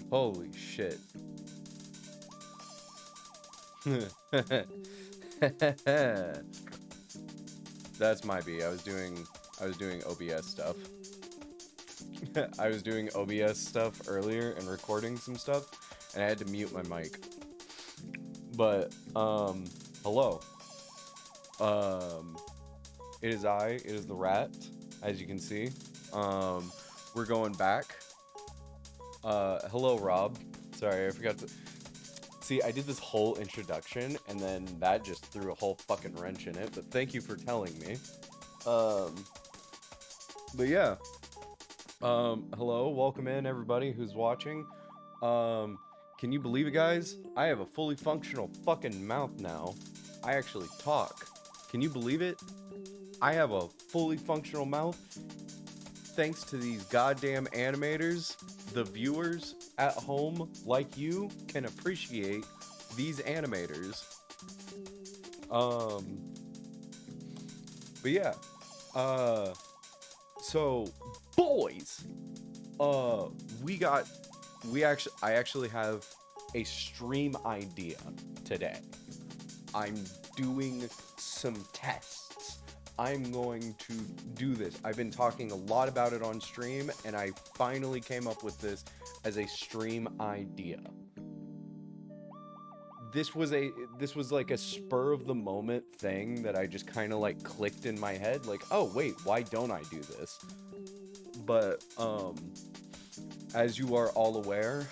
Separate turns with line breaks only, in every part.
Holy shit. That's my B. I was doing OBS stuff. I was doing OBS stuff earlier and recording some stuff, and I had to mute my mic. But hello. Um it is the rat, as you can see. We're going back. Hello Rob. Sorry, I forgot to see, I did this whole introduction and then that just threw a whole fucking wrench in it, but thank you for telling me. Um but yeah. Hello, welcome in everybody who's watching. Um can you believe it, guys? I have a fully functional fucking mouth now. I actually talk. Can you believe it? I have a fully functional mouth thanks to these goddamn animators. The viewers at home, like you, can appreciate these animators. Um, but yeah. Uh, so boys, uh, we got, I actually have a stream idea today. I'm doing some tests. I'm going to do this. I've been talking a lot about it on stream, and I finally came up with this as a stream idea. This was like a spur of the moment thing that I just kind of like clicked in my head, like, oh wait, why don't I do this? But as you are all aware,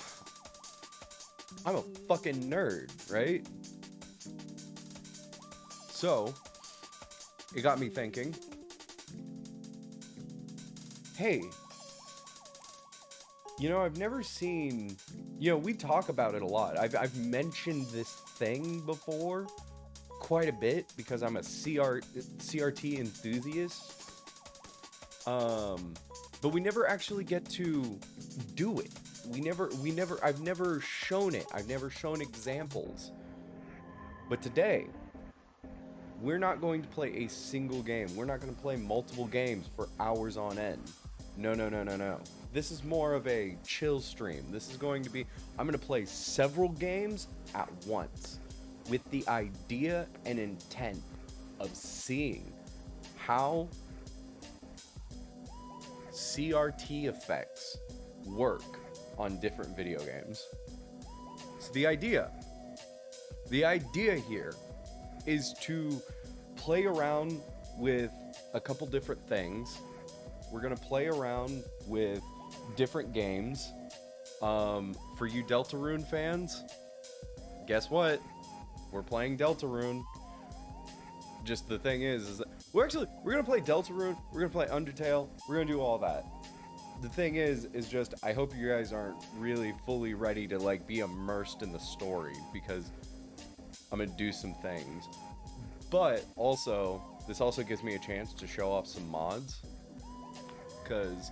I'm a fucking nerd, right? So it got me thinking, hey, I've never seen, we talk about it a lot. I've mentioned this thing before quite a bit because I'm a CRT enthusiast. But we never actually get to do it. I've never shown it. I've never shown examples. But today, we're not going to play a single game. We're not going to play multiple games for hours on end. No, no, no, no, no. This is more of a chill stream. This is going to be, I'm going to play several games at once with the idea and intent of seeing how CRT effects work on different video games. So the idea here is to play around with a couple different things. We're gonna play around with different games. For you Deltarune fans, guess what? We're playing Deltarune. Just the thing is that we're gonna play Deltarune. We're gonna play Undertale. We're gonna do all that. The thing is just I hope you guys aren't really fully ready to like be immersed in the story because I'm gonna do some things. But also, this also gives me a chance to show off some mods. Because,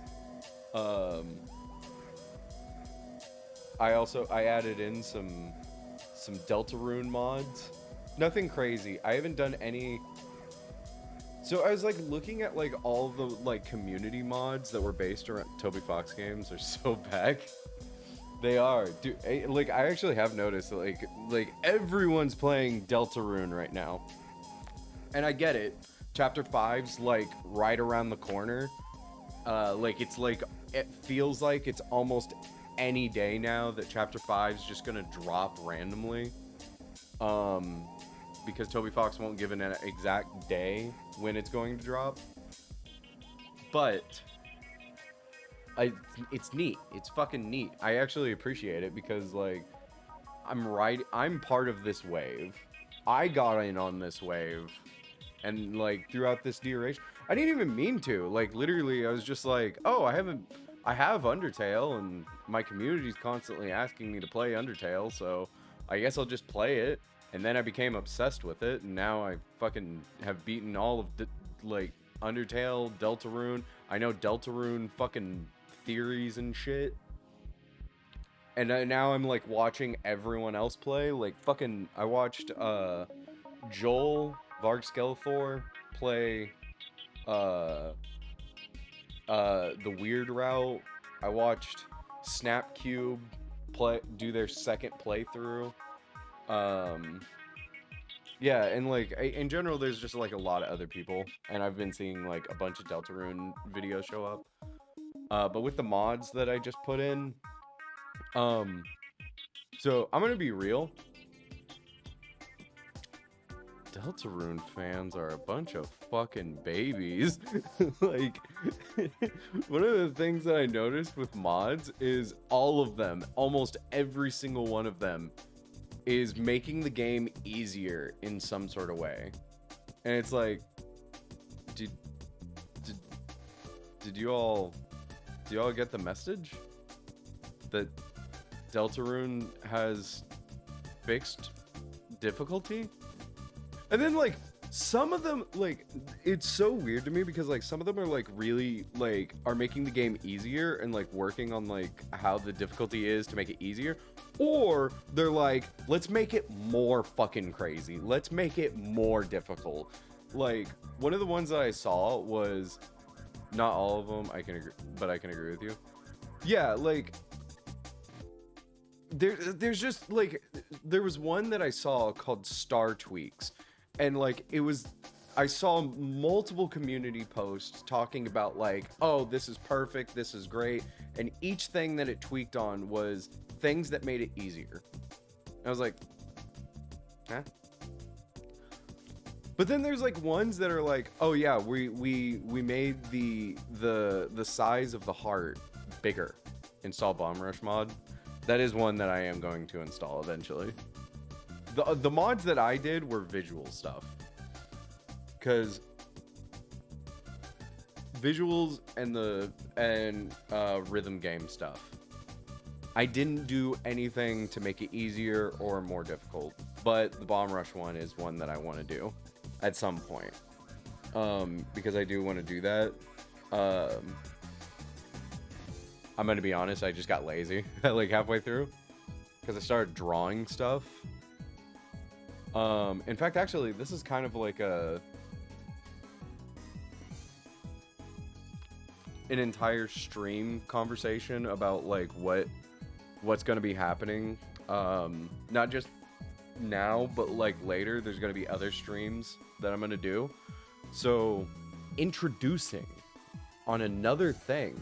I added in some Deltarune mods. Nothing crazy. I haven't done any. So I was like looking at like all the like community mods that were based around Toby Fox games are so back. They are, dude. Like I actually have noticed that like everyone's playing Deltarune right now, and I get it. Chapter 5's like right around the corner. It feels like it's almost any day now that Chapter 5's just gonna drop randomly. Because Toby Fox won't give an exact day when it's going to drop. But it's neat. It's fucking neat. I actually appreciate it because like I'm part of this wave. I got in on this wave, and like throughout this duration, I didn't even mean to. Like literally, I was just like, oh, I have Undertale, and my community's constantly asking me to play Undertale, so I guess I'll just play it. And then I became obsessed with it, and now I fucking have beaten all of like Undertale, Deltarune. I know Deltarune fucking theories and shit. And now I'm like watching everyone else play. Like fucking, I watched Joel Varg play the weird route. I watched Snapcube do their second playthrough. Yeah, and like in general, there's just like a lot of other people, and I've been seeing like a bunch of Deltarune videos show up. But with the mods that I just put in, so I'm gonna be real. Deltarune fans are a bunch of fucking babies. Like, one of the things that I noticed with mods is all of them, almost every single one of them, is making the game easier in some sort of way. And it's like, did you all get the message that Deltarune has fixed difficulty? And then like some of them, like, it's so weird to me because like some of them are like really like are making the game easier and like working on like how the difficulty is to make it easier, or they're like, let's make it more fucking crazy, let's make it more difficult. Like one of the ones that I saw was, not all of them I can agree, but I can agree with you. Yeah, like there's just like, there was one that I saw called Star Tweaks, and like it was, I saw multiple community posts talking about like, oh, this is perfect, this is great, and each thing that it tweaked on was things that made it easier. I was like, huh? But then there's like ones that are like, oh yeah, we made the size of the heart bigger. Install Bomb Rush mod. That is one that I am going to install eventually. The mods that I did were visual stuff, because visuals and rhythm game stuff. I didn't do anything to make it easier or more difficult, but the Bomb Rush one is one that I want to do at some point, because I do want to do that. I'm gonna be honest, I just got lazy like halfway through because I started drawing stuff. In fact, actually, this is kind of like an entire stream conversation about like what's gonna be happening. Not just now, but like later, there's gonna be other streams that I'm gonna do. So, introducing on another thing.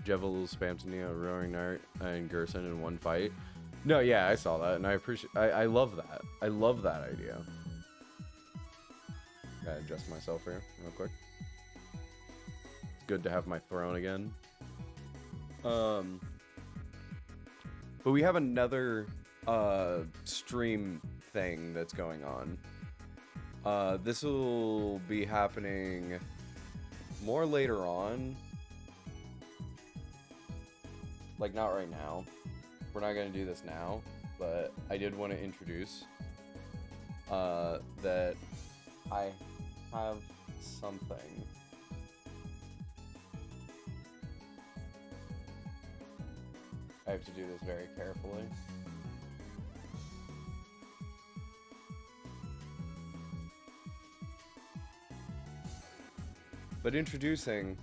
Do you have a little spam to Neo, Roaring Knight, and Gerson in one fight? No, yeah, I saw that, and I appreciate. I love that. I love that idea. Gotta adjust myself here real quick. It's good to have my throne again. But we have another stream thing that's going on. This will be happening more later on. Like, not right now. We're not going to do this now, but I did want to introduce that I have something. I have to do this very carefully. But introducing...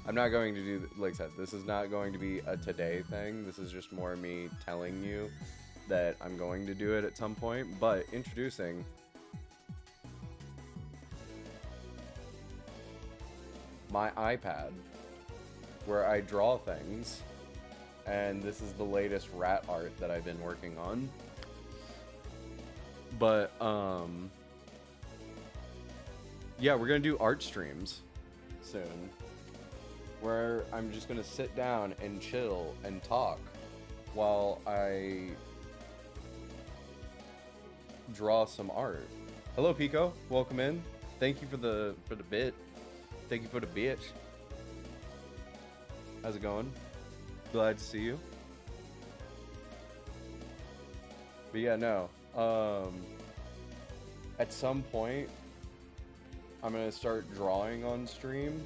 I'm not going to do, like I said, this is not going to be a today thing. This is just more me telling you that I'm going to do it at some point. But introducing my iPad, where I draw things. And this is the latest rat art that I've been working on. But, yeah, we're going to do art streams soon, where I'm just gonna sit down and chill and talk while I draw some art. Hello, Pico. Welcome in. Thank you for the bit. Thank you for the bitch. How's it going? Glad to see you. But yeah, no. At some point, I'm gonna start drawing on stream.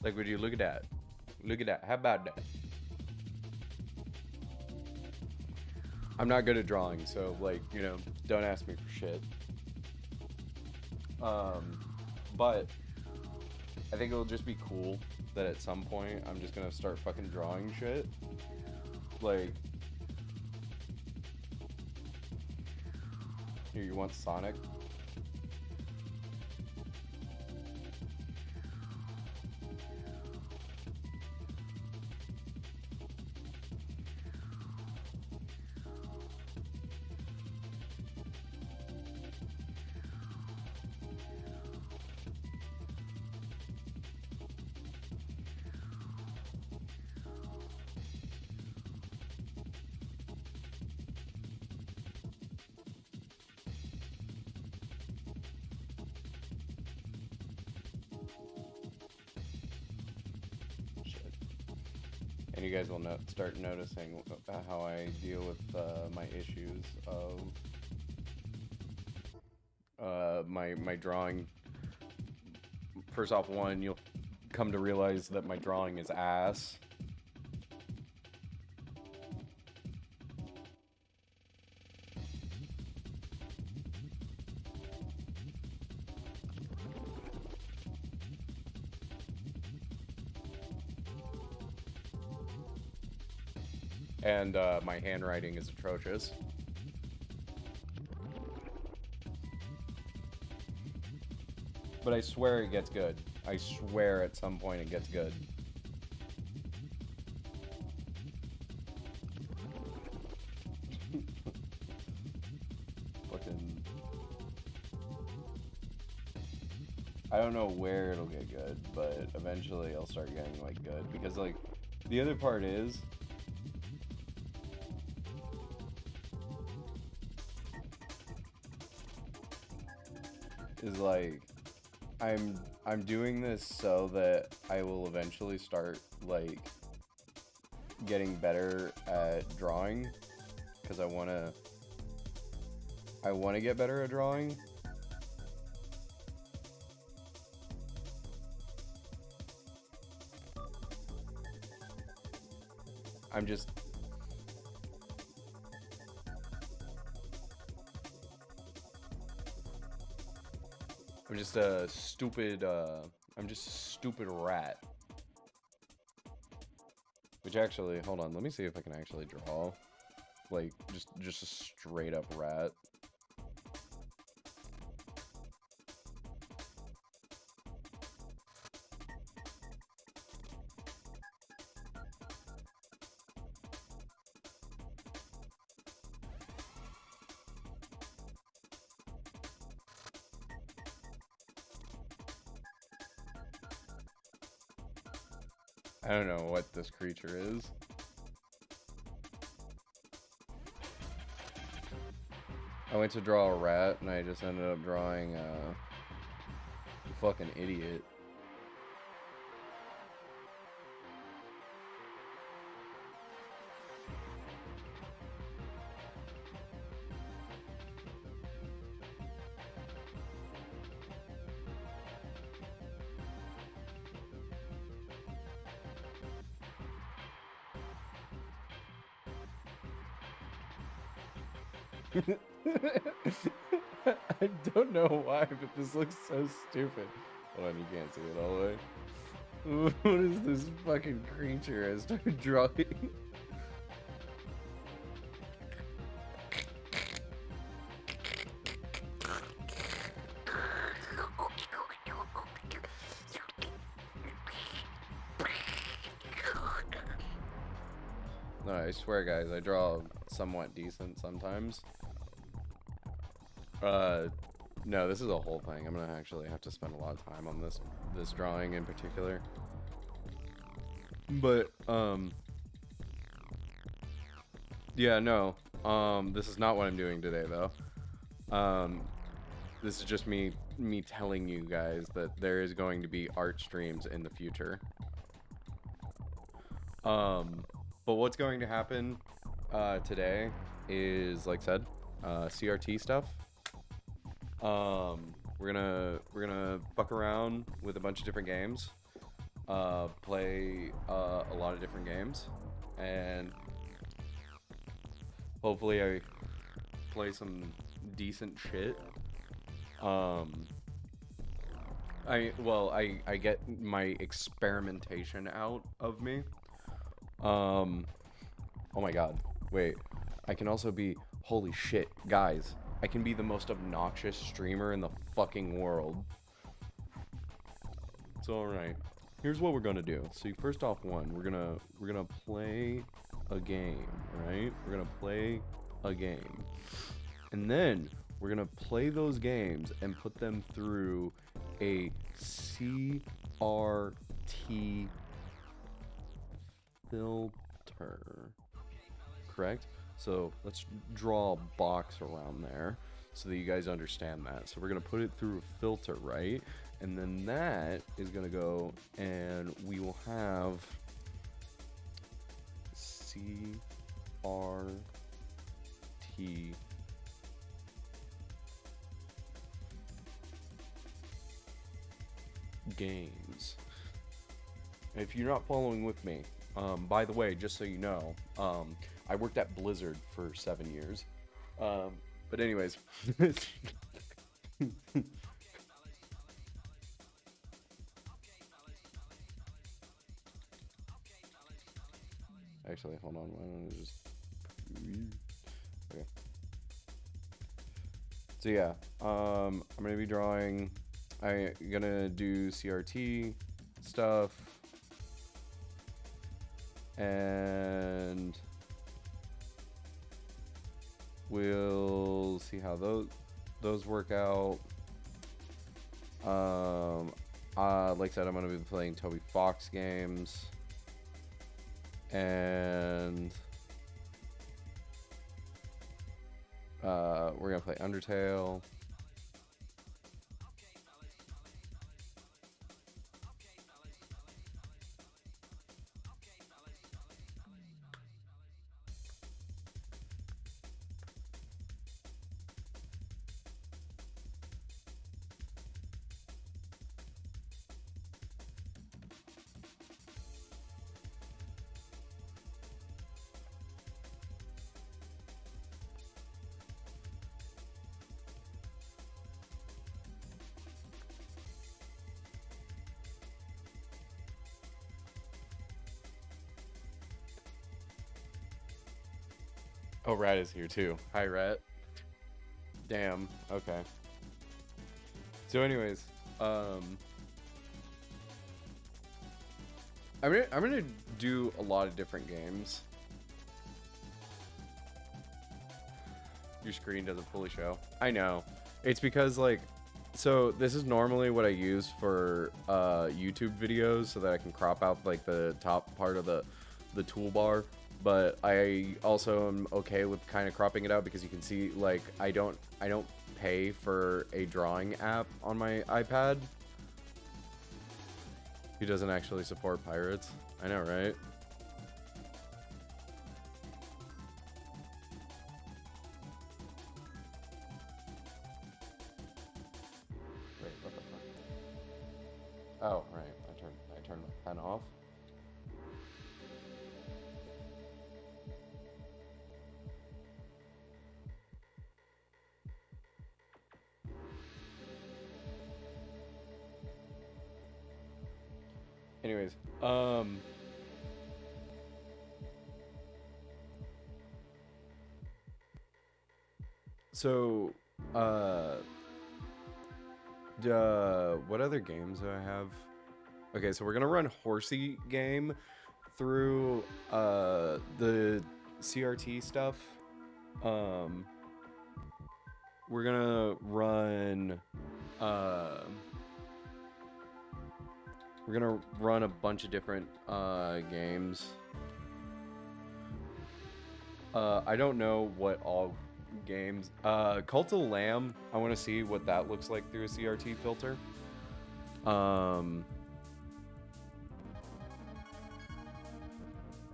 Like, would you look at that? Look at that. How about that? I'm not good at drawing, so, like, you know, don't ask me for shit. But I think it'll just be cool that at some point I'm just gonna start fucking drawing shit. Like, here, you want Sonic? And you guys will start noticing how I deal with my issues of my drawing. First off, one, you'll come to realize that my drawing is ass. And my handwriting is atrocious. But I swear it gets good. I swear at some point it gets good. Fucking... I don't know where it'll get good, but eventually I'll start getting, like, good. Because, like, the other part is... like, I'm doing this so that I will eventually start, like, getting better at drawing, because I want to get better at drawing. I'm just a stupid, I'm just a stupid rat. Which actually, hold on, let me see if I can actually draw. Like, just a straight up rat. I don't know what this creature is. I went to draw a rat and I just ended up drawing a fucking idiot. I don't know why, but this looks so stupid. Hold on, you can't see it all the way. What is this fucking creature I started drawing? No, I swear, guys, I draw somewhat decent sometimes. No, this is a whole thing. I'm gonna actually have to spend a lot of time on this drawing in particular. But, yeah, no. This is not what I'm doing today, though. This is just me telling you guys that there is going to be art streams in the future. But what's going to happen today is, like I said, CRT stuff. We're gonna fuck around with a bunch of different games. play a lot of different games, and hopefully I play some decent shit. I get my experimentation out of me. Oh my god, wait. I can also be, holy shit, guys. I can be the most obnoxious streamer in the fucking world. It's alright. Here's what we're gonna do. So first off, we're gonna play a game, right? We're gonna play a game. And then we're gonna play those games and put them through a CRT filter. Correct? So let's draw a box around there so that you guys understand that. So we're gonna put it through a filter, right? And then that is gonna go, and we will have CRT games. If you're not following with me, by the way, just so you know, I worked at Blizzard for 7 years. But anyways. Actually, hold on. Why don't I just... Okay. So yeah, I'm gonna be drawing... I'm gonna do CRT stuff. And... we'll see how those work out. Like I said, I'm gonna be playing Toby Fox games. And we're gonna play Undertale. Oh, Rat is here too. Hi, Rat. Damn. Okay. So, anyways, I'm gonna do a lot of different games. Your screen doesn't fully show. I know. It's because like, so this is normally what I use for YouTube videos so that I can crop out like the top part of the toolbar. But I also am okay with kind of cropping it out because you can see, like, I don't pay for a drawing app on my iPad. He doesn't actually support pirates. I know, right? Wait, what the fuck? Oh, right. I turned my pen off. Anyways, so, what other games do I have? Okay, so we're gonna run Horsey game through, the CRT stuff. We're gonna run, we're gonna run a bunch of different games. I don't know what all games. Cult of the Lamb, I want to see what that looks like through a CRT filter.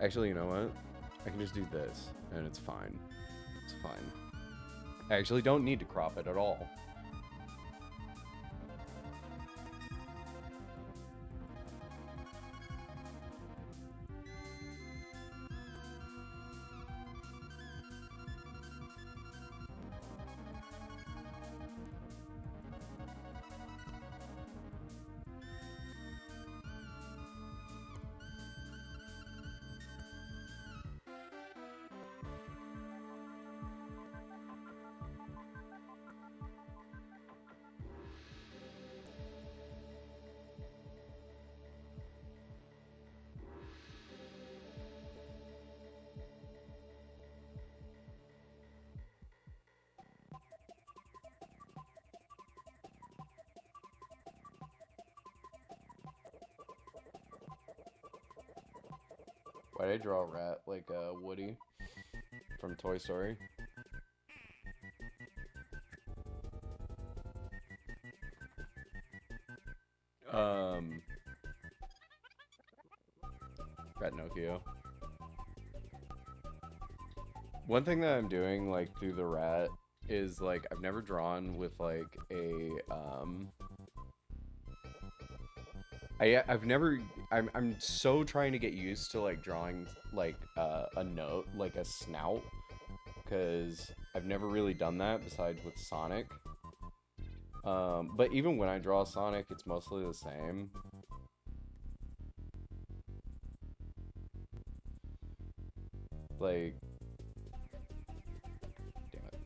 Actually, you know what? I can just do this, and it's fine. It's fine. I actually don't need to crop it at all. Why'd I draw a rat like Woody from Toy Story? Um, Ratnokio. One thing that I'm doing like through the rat is like I've never drawn with like I've never I'm so trying to get used to like drawing like a note like a snout because I've never really done that besides with Sonic. But even when I draw Sonic, it's mostly the same. Like, damn it.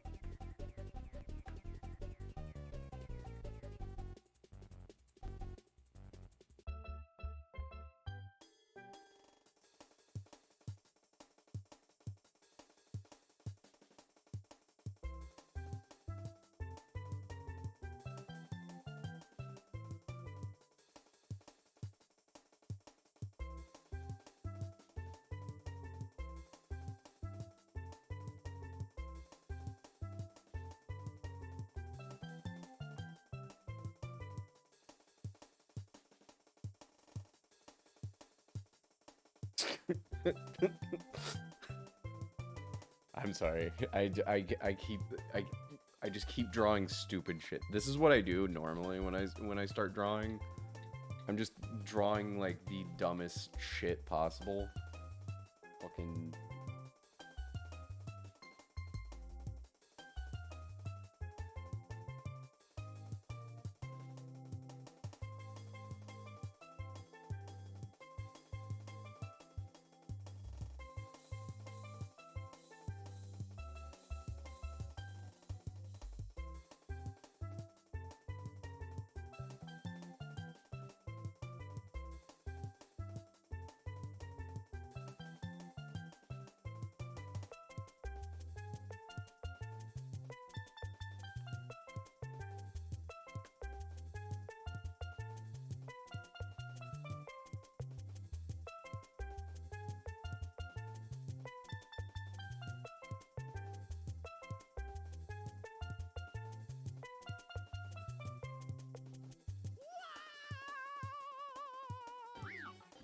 I'm sorry. I just keep drawing stupid shit. This is what I do normally when I start drawing. I'm just drawing like the dumbest shit possible. Fucking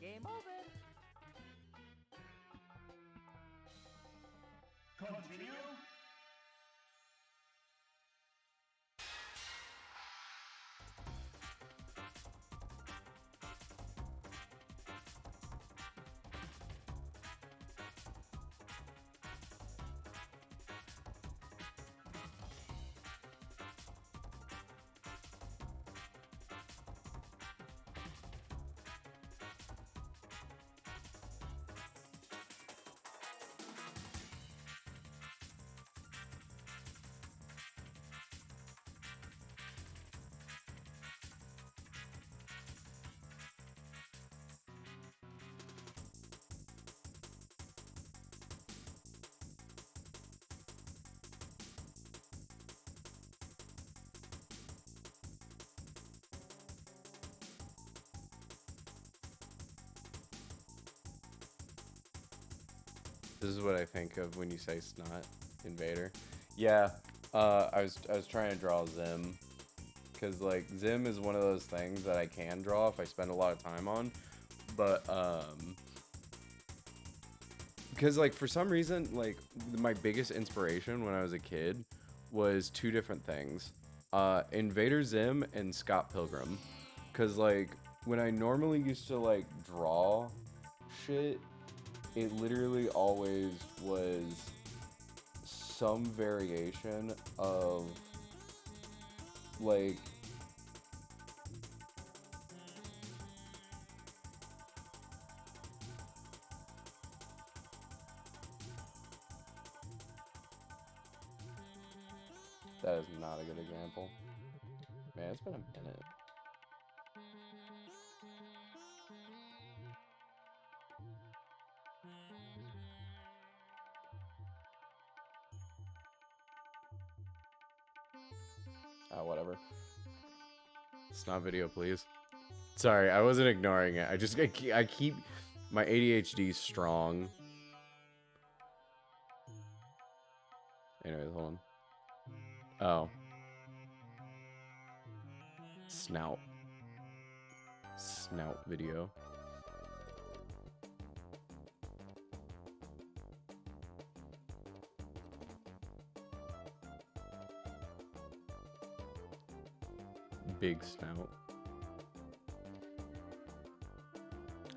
Game over. Continue.
this is what I think of when you say snot invader. Yeah, I was trying to draw Zim because like Zim is one of those things that I can draw if I spend a lot of time on, but because like for some reason like my biggest inspiration when I was a kid was two different things, Invader Zim and Scott Pilgrim, because like when I normally used to like draw shit, it literally always was some variation of like that is not a good example. Man, it's been a minute. Whatever. Snot video, please. Sorry, I wasn't ignoring it. I keep My ADHD's strong. Anyways, hold on. Oh. Snout. Snout video. Big snout.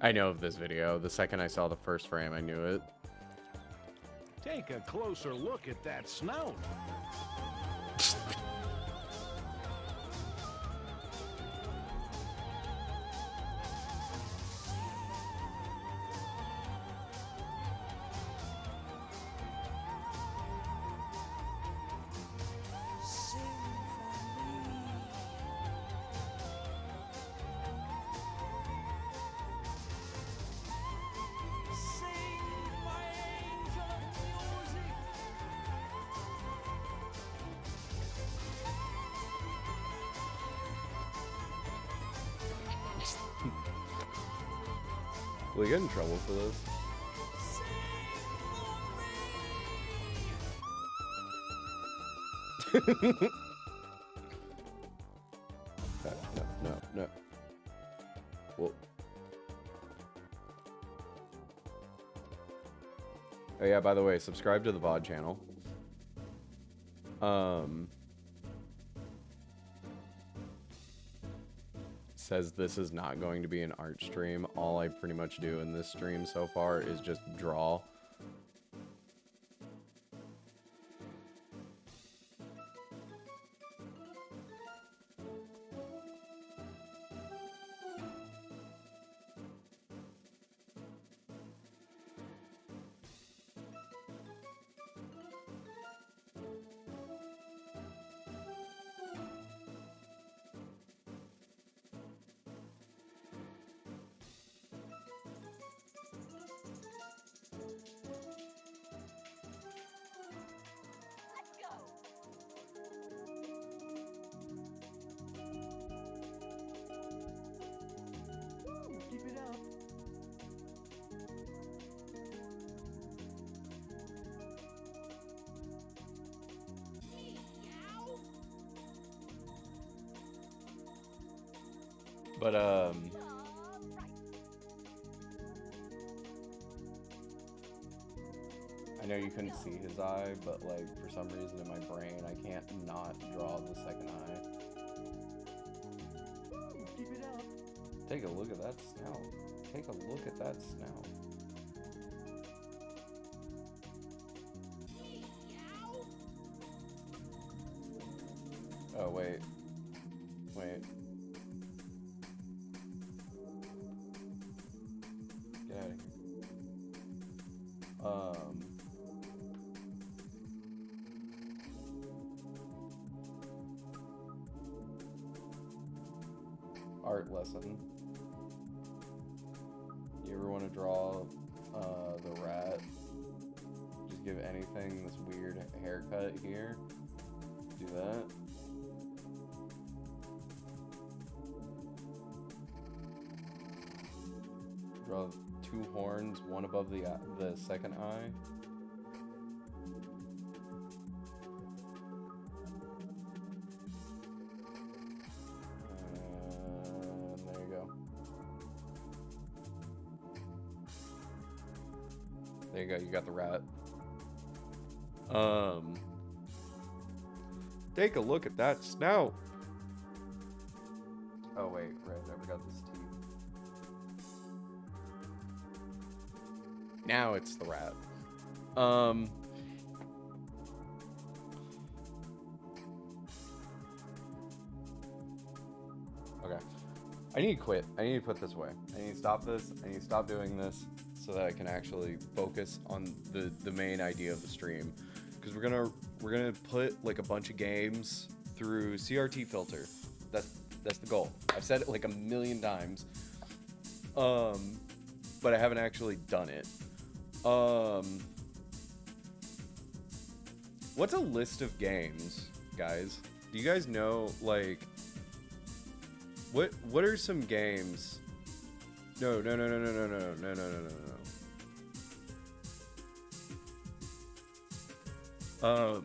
I know of this video. The second I saw the first frame, I knew it.
Take a closer look at that snout.
Will you get in trouble for this? No. Well. Oh yeah, by the way, subscribe to the VOD channel. Says this is not going to be an art stream. All I pretty much do in this stream so far is just draw. But, I know you couldn't see his eye, but, like, for some reason in my brain, I can't not draw the second eye.
Keep it up.
Take a look at that snout. Take a look at that snout. Oh, wait. Wait. Get out of here. Art lesson. You ever want to draw the rat? Just give anything this weird haircut here. Do that. Draw two horns, one above the second eye. And there you go. There you go, you got the rat. Take a look at that snout. Oh wait, right, I forgot this teeth. Now it's the rat. Okay. I need to quit. I need to put this away. I need to stop this. I need to stop doing this so that I can actually focus on the main idea of the stream. Because we're gonna put like a bunch of games through CRT filter. That's the goal. I've said it like a million times. But I haven't actually done it. What's a list of games, guys? Do you guys know, like, what are some games No, no, no, no, no, no, no, no, no, no, no, no.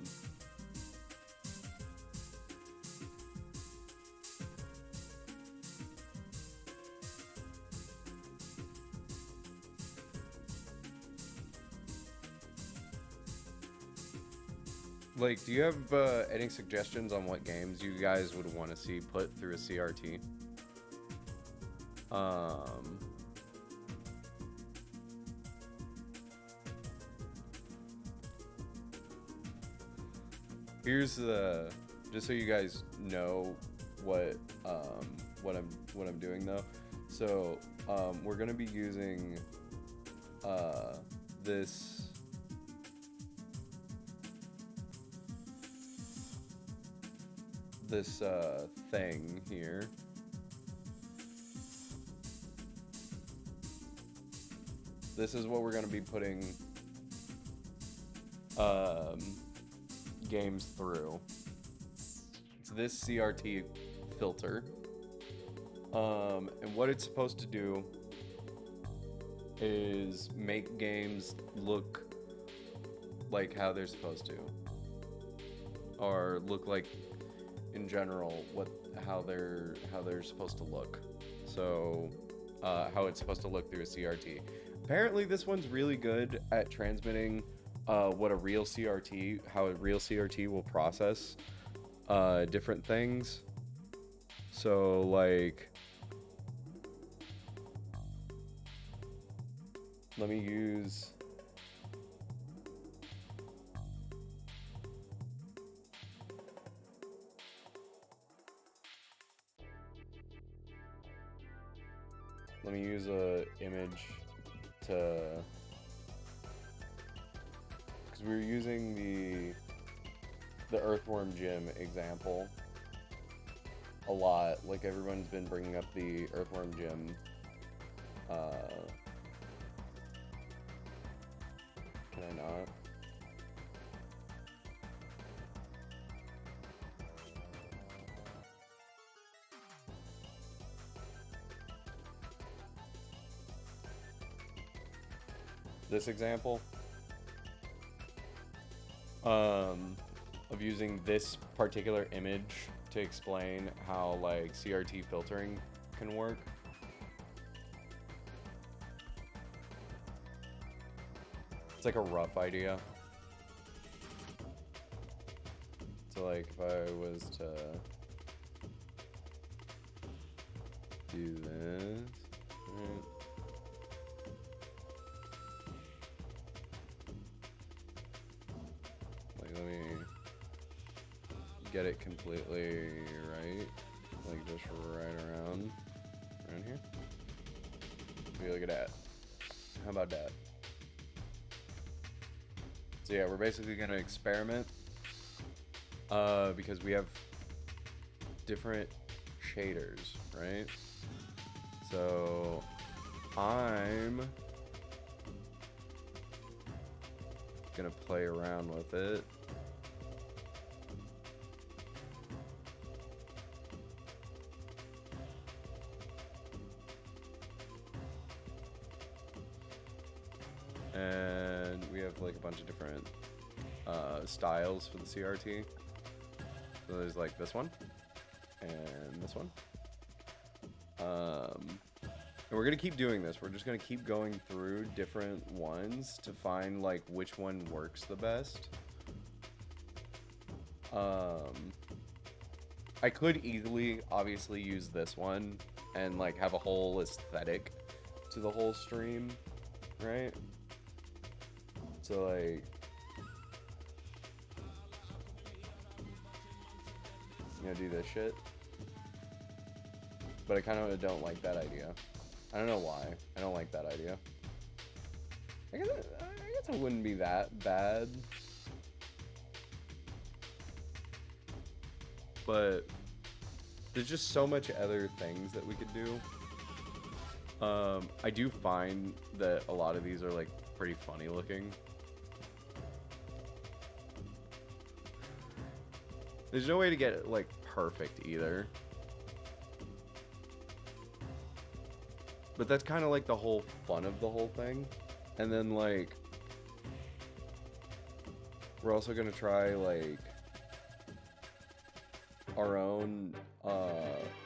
Like, do you have any suggestions on what games you guys would want to see put through a CRT? Here's the, just so you guys know what I'm doing though. So we're gonna be using this thing here. This is what we're gonna be putting games through. It's this CRT filter. And what it's supposed to do is make games look like how they're supposed to, or look like in general how they're supposed to look. So how it's supposed to look through a CRT. Apparently this one's really good at transmitting how a real CRT will process different things. So like, let me use a image to, because we were using the Earthworm Jim example a lot. Like, everyone's been bringing up the Earthworm Jim can I not? This example of using this particular image to explain how like CRT filtering can work. It's like a rough idea. So like, if I was to do this, right? Like, let me get it completely right, like just right around here. Maybe look at that. How about that? So yeah, we're basically gonna experiment because we have different shaders, right? So I'm gonna play around with it. And we have like a bunch of different styles for the CRT. So there's like this one and this one. And we're gonna keep doing this. We're just gonna keep going through different ones to find like which one works the best. I could easily, obviously, use this one and like have a whole aesthetic to the whole stream, right? So like, I'm gonna do this shit, but I kind of don't like that idea. I don't know why. I don't like that idea. I guess it wouldn't be that bad, but there's just so much other things that we could do. I do find that a lot of these are like pretty funny looking. There's no way to get it like perfect either. But that's kind of like the whole fun of the whole thing. And then like we're also gonna try like our own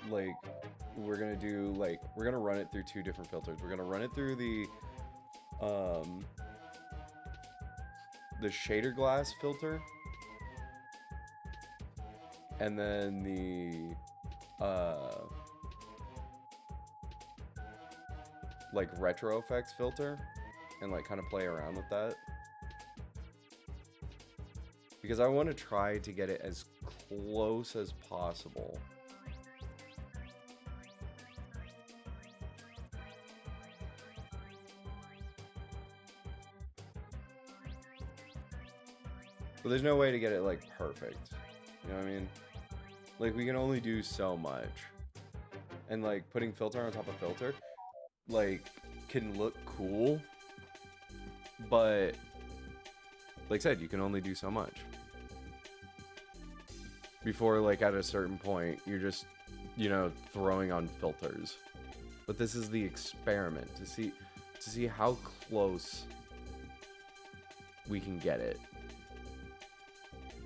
like we're gonna do like we're gonna run it through two different filters. We're gonna run it through the shader glass filter, and then the like retro effects filter, and like kind of play around with that, because I want to try to get it as close as possible. But there's no way to get it like perfect. You know what I mean? Like we can only do so much. And like putting filter on top of filter like can look cool, but like I said, you can only do so much. Before like at a certain point you're just, you know, throwing on filters. But this is the experiment to see how close we can get it.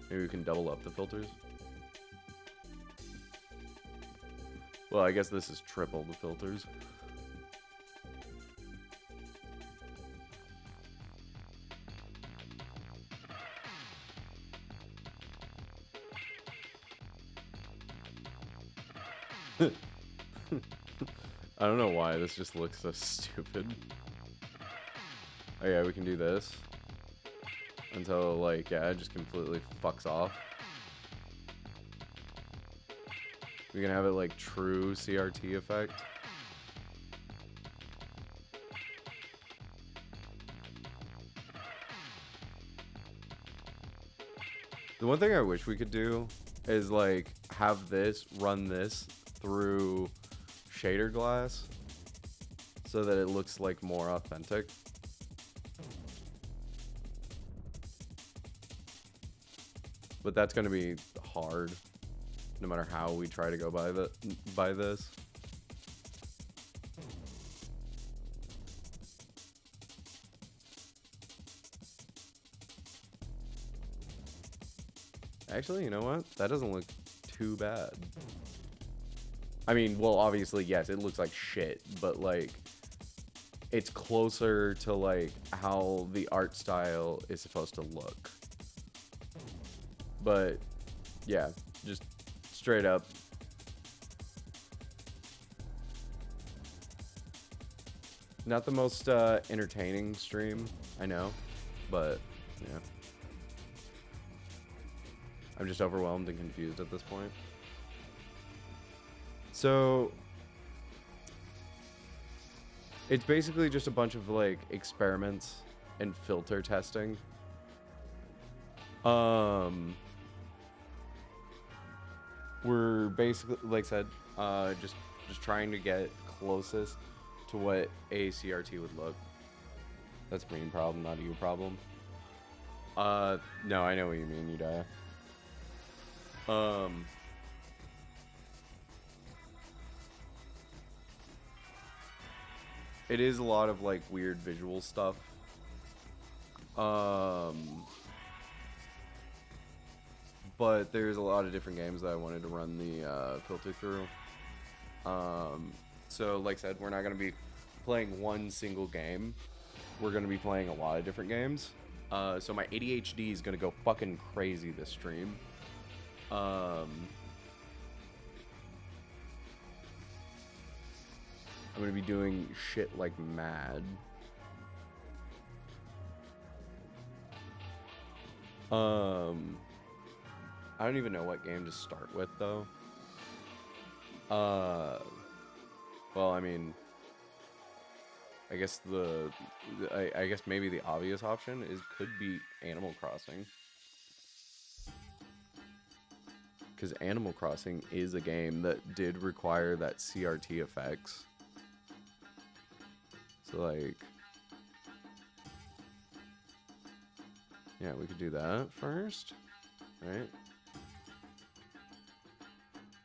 Maybe we can double up the filters. Well, I guess this is triple the filters. I don't know why this just looks so stupid. Oh yeah, we can do this until like, yeah, it just completely fucks off. We can have it like true CRT effect. The one thing I wish we could do is like have this run this through shader glass so that it looks like more authentic. But that's going to be hard no matter how we try to go by this. Actually, you know what? That doesn't look too bad. I mean, well, obviously, yes, it looks like shit, but like it's closer to like how the art style is supposed to look. But yeah, just straight up. Not the most entertaining stream, I know, but yeah. I'm just overwhelmed and confused at this point. So it's basically just a bunch of like experiments and filter testing. We're basically, like I said, just trying to get closest to what a CRT would look. That's a me problem, not a you problem. No, I know what you mean, Udaya. It is a lot of like weird visual stuff. But there's a lot of different games that I wanted to run the filter through. So like I said, we're not going to be playing one single game. We're going to be playing a lot of different games. So my ADHD is going to go fucking crazy this stream. I'm going to be doing shit like mad. I don't even know what game to start with, though. Well, I mean, I guess I guess maybe the obvious option could be Animal Crossing. Because Animal Crossing is a game that did require that CRT effects. So, like, yeah, we could do that first, right?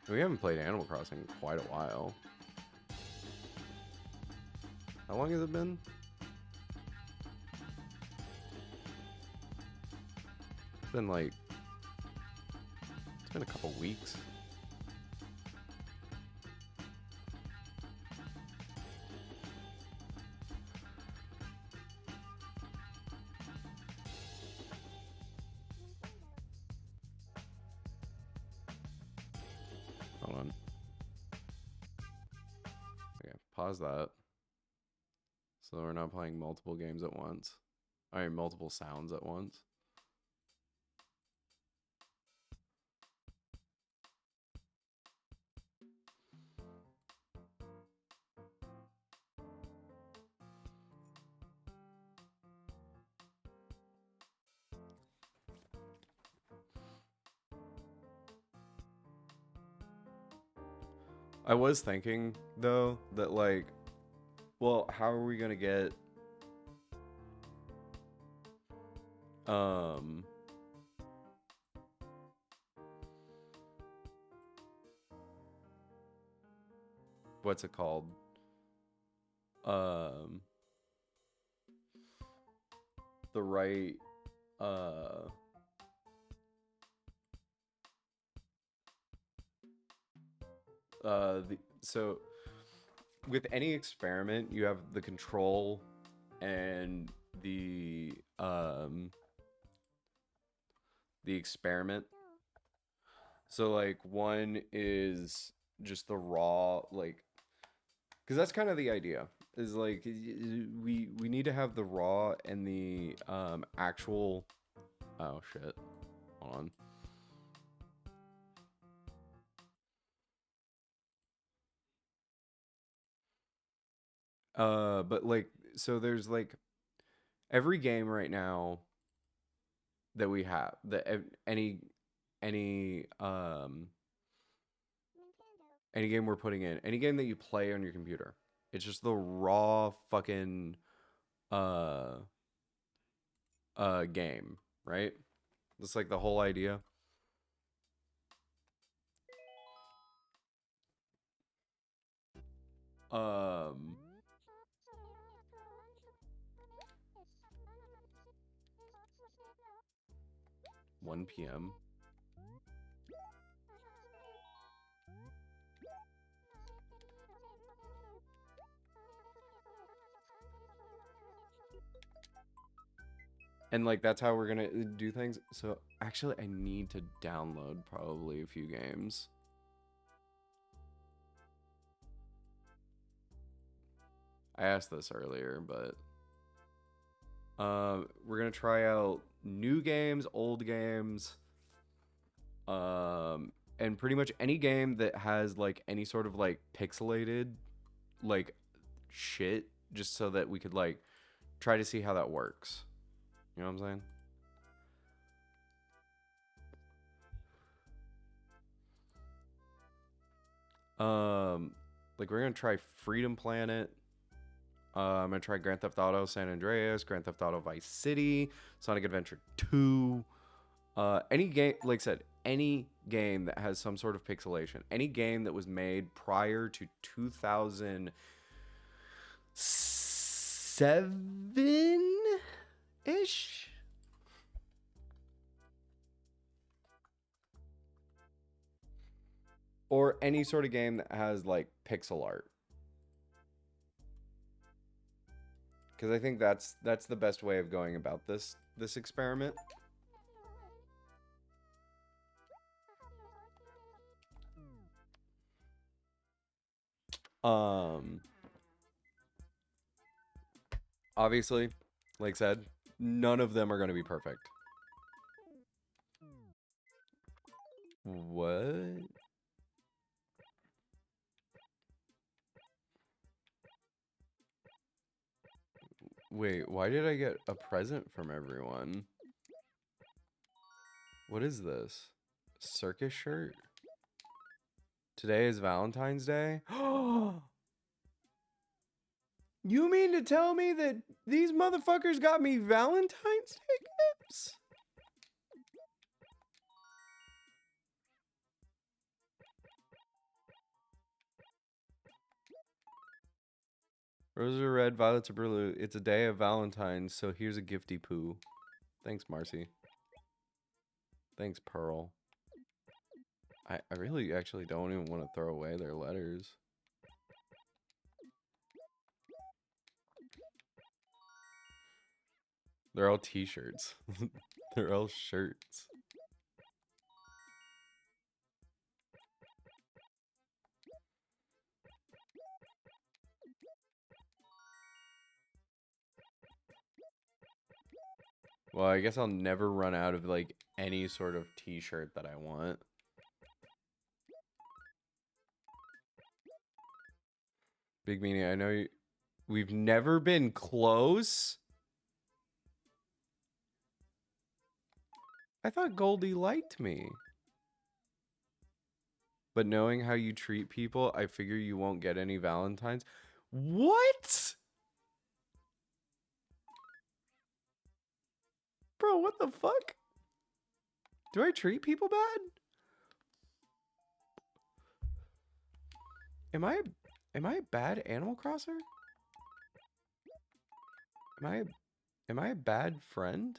We haven't played Animal Crossing in quite a while. How long has it been? It's been like... It's been a couple weeks. Hold on. Okay, pause that. So we're not playing multiple games at once. I mean, multiple sounds at once. I was thinking, though, that like, well, how are we gonna get what's it called? The right so with any experiment, you have the control and the experiment. So like one is just the raw, like, because that's kind of the idea, is like we need to have the raw and the actual, oh shit, hold on. But like, so there's like every game right now that we have, that any any game we're putting in, any game that you play on your computer, it's just the raw fucking game, right? That's like the whole idea. Um 1 p.m. And like that's how we're gonna do things. So actually I need to download probably a few games. I asked this earlier, but we're gonna try out new games, old games, and pretty much any game that has like any sort of like pixelated like shit, just so that we could like try to see how that works. You know what I'm saying? Like we're gonna try Freedom Planet. I'm gonna try Grand Theft Auto San Andreas, Grand Theft Auto Vice City, Sonic Adventure 2. Any game, like I said, any game that has some sort of pixelation, any game that was made prior to 2007-ish. Or any sort of game that has like pixel art. Because I think that's the best way of going about this experiment. Obviously, like I said, none of them are going to be perfect. What? Wait, why did I get a present from everyone? What is this? Circus shirt? Today is Valentine's Day? You mean to tell me that these motherfuckers got me Valentine's Day gifts? Roses are red, violets are blue. It's a day of Valentine's, so here's a gifty poo. Thanks, Marcy. Thanks, Pearl. I really actually don't even want to throw away their letters. They're all t-shirts. They're all shirts. Well, I guess I'll never run out of like any sort of t-shirt that I want. Big Meanie, I know we've never been close. I thought Goldie liked me. But knowing how you treat people, I figure you won't get any Valentines. What? Bro, what the fuck? Do I treat people bad? Am I a bad Animal Crosser? Am I a bad friend?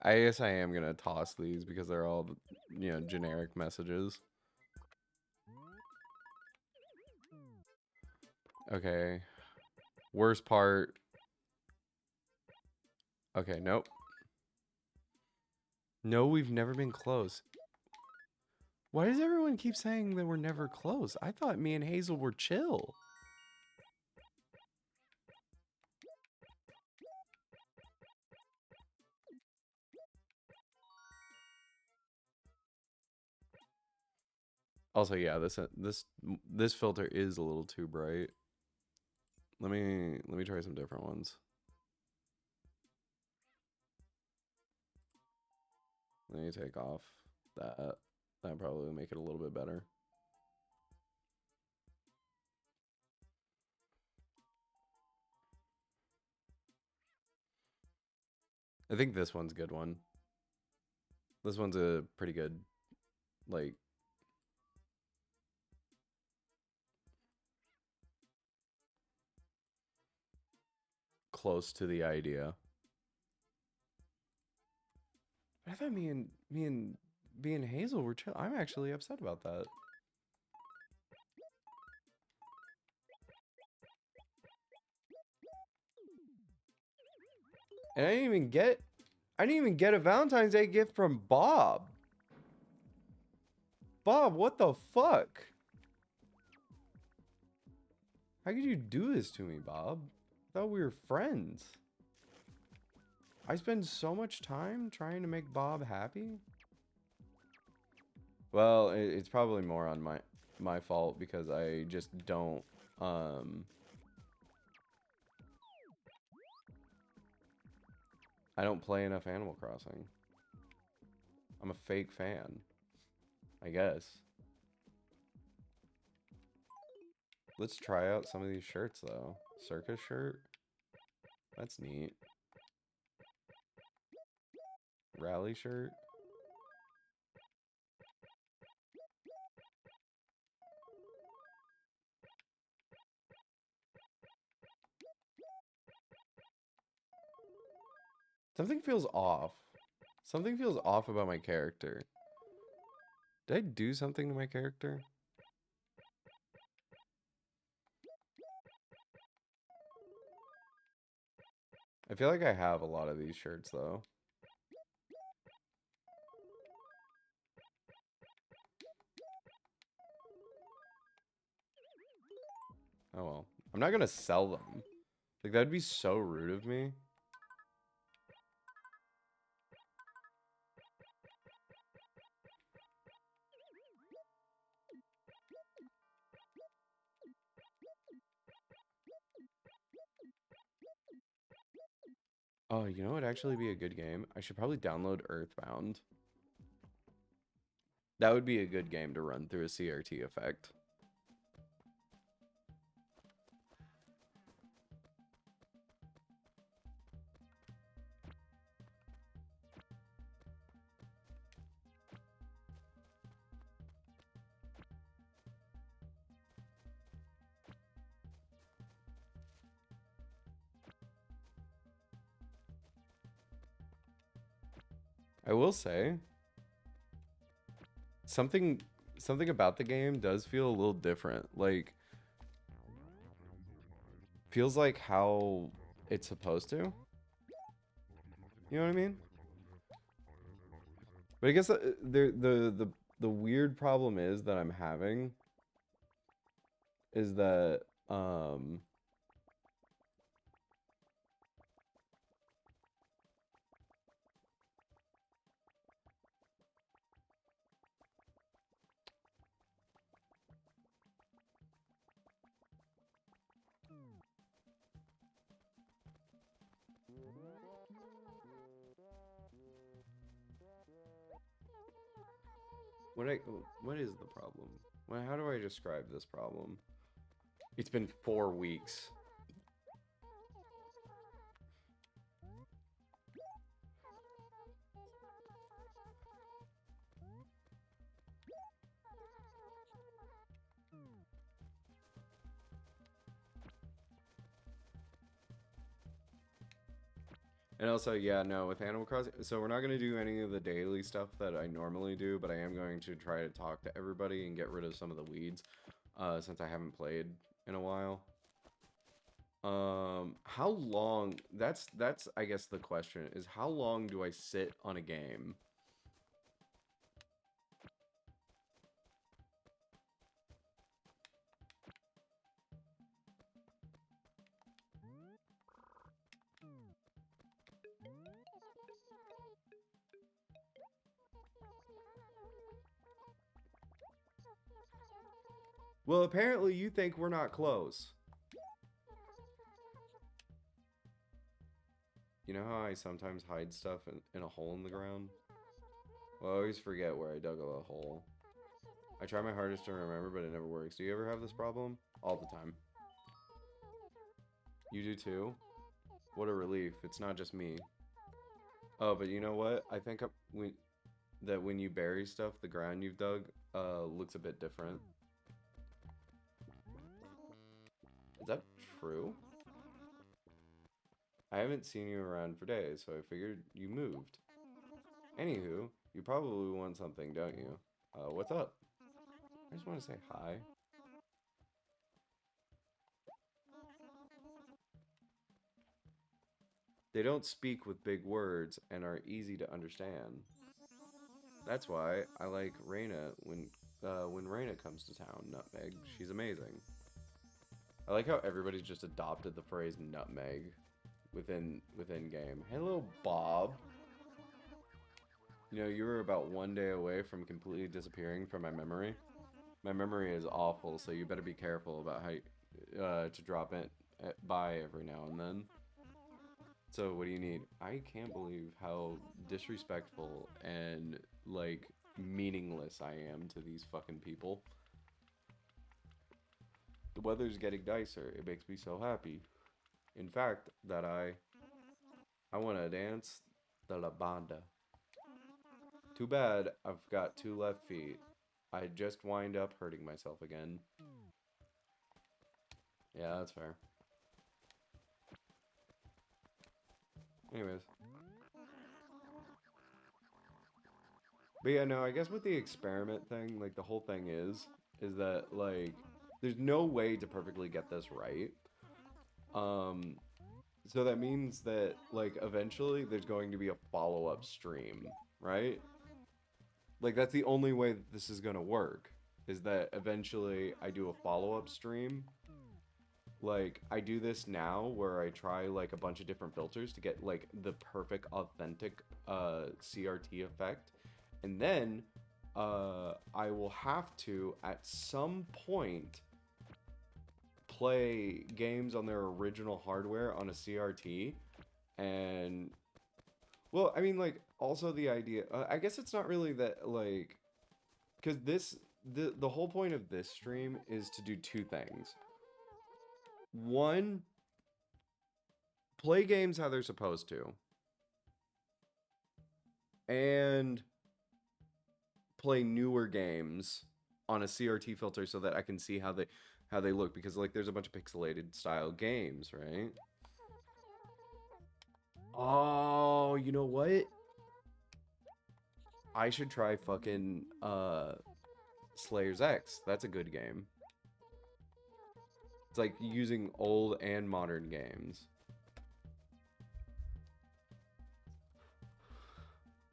I guess I am gonna toss these because they're all, you know, generic messages. Okay. Worst part. Okay, nope. No, we've never been close. Why does everyone keep saying that we're never close? I thought me and Hazel were chill. Also, yeah, this filter is a little too bright. Let me try some different ones. Let me take off that. That probably make it a little bit better. I think this one's a good one. This one's a pretty good, like, close to the idea. I thought me and Hazel were chill. I'm actually upset about that. And I didn't even get a Valentine's Day gift from Bob. Bob, what the fuck? How could you do this to me, Bob? I thought we were friends. I spend so much time trying to make Bob happy. Well, it's probably more on my fault because I just don't I don't play enough Animal Crossing. I'm a fake fan, I guess. Let's try out some of these shirts though. Circus shirt. That's neat. Rally shirt. Something feels off. Something feels off about my character. Did I do something to my character? I feel like I have a lot of these shirts though. Oh well. I'm not gonna sell them. Like, that'd be so rude of me. Oh, you know what would actually be a good game? I should probably download Earthbound. That would be a good game to run through a CRT effect. I will say something about the game does feel a little different. Like feels like how it's supposed to. You know what I mean? But I guess the weird problem is that I'm having is that what is the problem? Well, how do I describe this problem? It's been 4 weeks. And also, yeah, no, with Animal Crossing, so we're not going to do any of the daily stuff that I normally do, but I am going to try to talk to everybody and get rid of some of the weeds, since I haven't played in a while. How long, that's, I guess the question, is how long do I sit on a game? Well, apparently you think we're not close. You know how I sometimes hide stuff in a hole in the ground? Well, I always forget where I dug a hole. I try my hardest to remember, but it never works. Do you ever have this problem? All the time. You do too? What a relief. It's not just me. Oh, but you know what? I think that when you bury stuff, the ground you've dug looks a bit different. Is that true? I haven't seen you around for days, so I figured you moved. Anywho, you probably want something, don't you? What's up? I just want to say hi. They don't speak with big words and are easy to understand. That's why I like Reina when Reina comes to town, Nutmeg. She's amazing. I like how everybody's just adopted the phrase nutmeg within game. Hello, Bob. You know, you were about 1 day away from completely disappearing from my memory. My memory is awful, so you better be careful about how to drop it by every now and then. So what do you need? I can't believe how disrespectful and like meaningless I am to these fucking people. The weather's getting nicer. It makes me so happy. In fact, that I want to dance the la banda. Too bad I've got 2 left feet. I just wind up hurting myself again. Yeah, that's fair. Anyways. But yeah, no, I guess with the experiment thing, like the whole thing is that like there's no way to perfectly get this right. So that means that like eventually there's going to be a follow-up stream, right? Like that's the only way that this is gonna work, is that eventually I do a follow-up stream. Like I do this now where I try like a bunch of different filters to get like the perfect authentic CRT effect. And then I will have to at some point play games on their original hardware on a CRT. And well, I mean like also the idea I guess it's not really that like cuz the whole point of this stream is to do 2 things. One, play games how they're supposed to. And play newer games on a CRT filter so that I can see how they look, because like there's a bunch of pixelated style games, right? Oh, you know what? I should try fucking Slayer's X. That's a good game. It's like using old and modern games.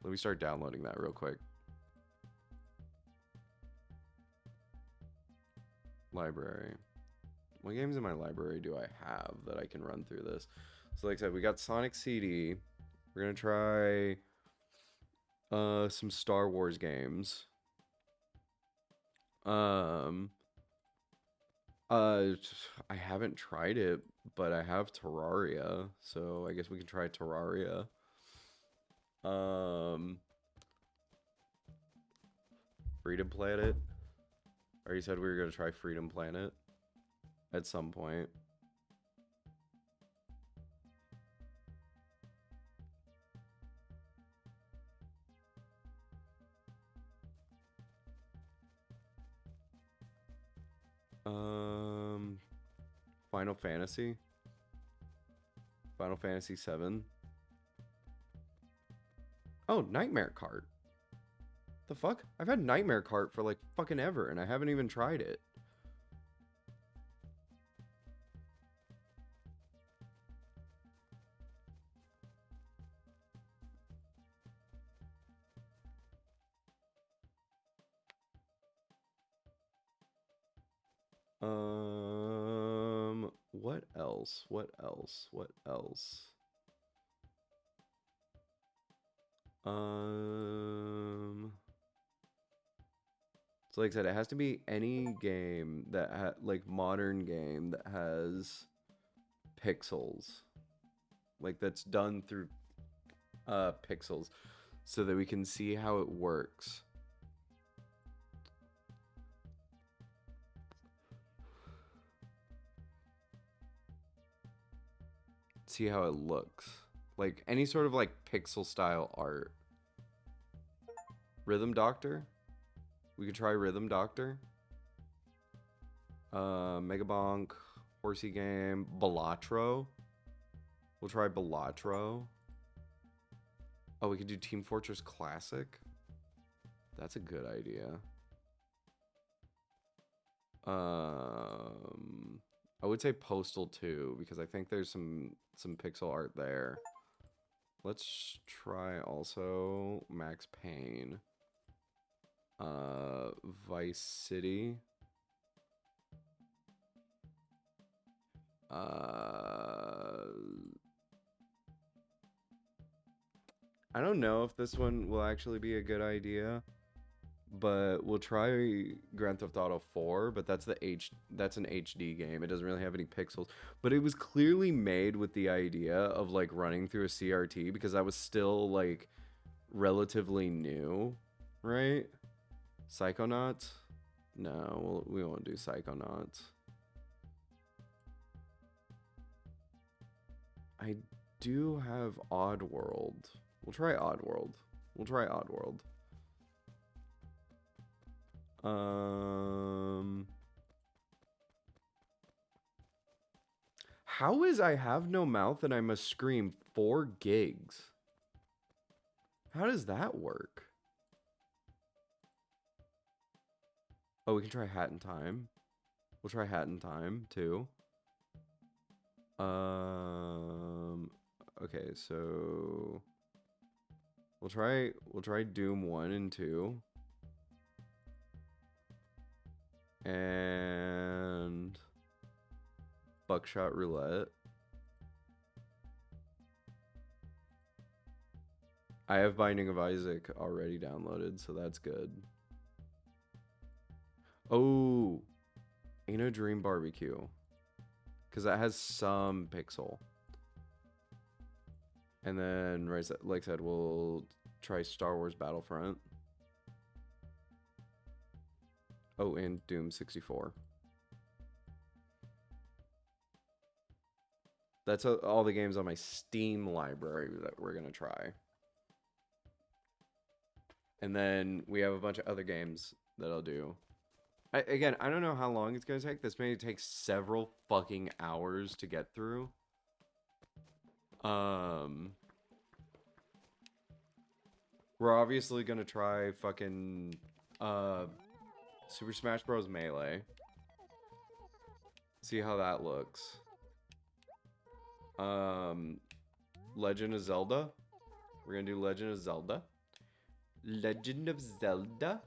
Let me start downloading that real quick. Library. What games in my library do I have that I can run through this? So like I said, we got Sonic CD. We're gonna try some Star Wars games. I haven't tried it, but I have Terraria, so I guess we can try Terraria. Freedom Planet. I already said we were gonna try Freedom Planet at some point. Final Fantasy. Final Fantasy 7. Oh, Nightmare Cart. The fuck? I've had Nightmare Cart for like fucking ever, and I haven't even tried it. What else? What else? What else? So like I said, it has to be any game that like modern game that has pixels. Like that's done through pixels so that we can see how it works. See how it looks. Like any sort of like pixel style art. Rhythm Doctor? We could try Rhythm Doctor. Megabonk, Horsey Game, Balatro. We'll try Balatro. Oh, we could do Team Fortress Classic. That's a good idea. I would say Postal 2 because I think there's some pixel art there. Let's try also Max Payne. Vice City. I don't know if this one will actually be a good idea, but we'll try Grand Theft Auto 4, but that's an HD game. It doesn't really have any pixels, but it was clearly made with the idea of like running through a CRT because that was still like relatively new, right? Psychonauts? No, we won't do Psychonauts. I do have Oddworld. We'll try Oddworld. We'll try Oddworld. How is I have no mouth and I must scream 4 gigs? How does that work? Oh, we can try Hat in Time. We'll try Hat in Time too. Okay, so we'll try Doom 1 and 2. And Buckshot Roulette. I have Binding of Isaac already downloaded, so that's good. Oh, Ain't No Dream Barbecue. Because that has some pixel. And then, right, like I said, we'll try Star Wars Battlefront. Oh, and Doom 64. That's all the games on my Steam library that we're going to try. And then we have a bunch of other games that I'll do. Again, I don't know how long it's going to take. This may take several fucking hours to get through. We're We're obviously gonna try fucking Super Smash Bros. Melee. See how that looks. Legend of Zelda. We're gonna do Legend of Zelda. Legend of Zelda.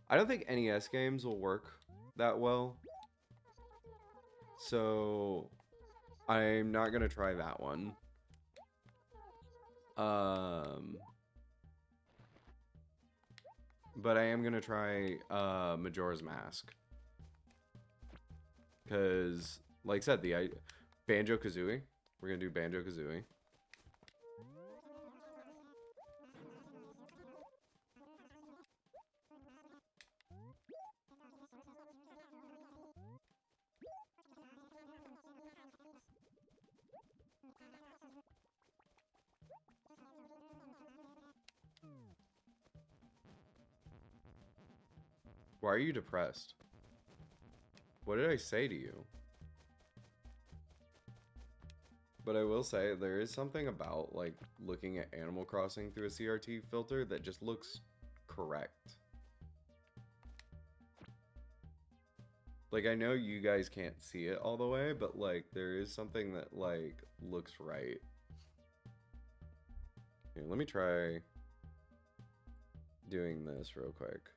I don't think NES games will work that well. So I'm not gonna try that one. But I am gonna try Majora's Mask. Cause like I said, the Banjo-Kazooie. We're gonna do Banjo-Kazooie. Why are you depressed? What did I say to you? But I will say, there is something about, like, looking at Animal Crossing through a CRT filter that just looks correct. Like, I know you guys can't see it all the way, but, like, there is something that, like, looks right. Here, let me try doing this real quick.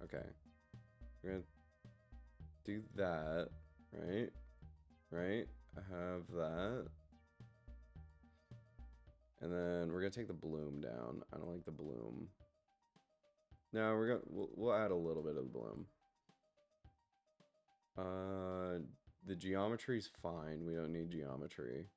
Okay. We're gonna do that, right? Right? I have that. And then we're gonna take the bloom down. I don't like the bloom. No, we'll add a little bit of the bloom. The geometry's fine. We don't need geometry.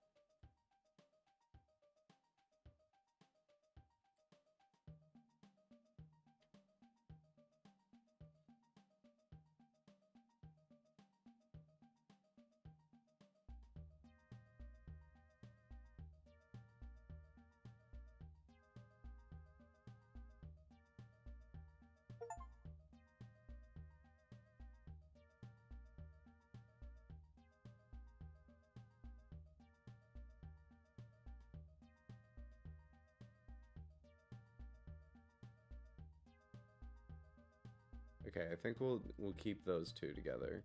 Okay, I think we'll keep those two together.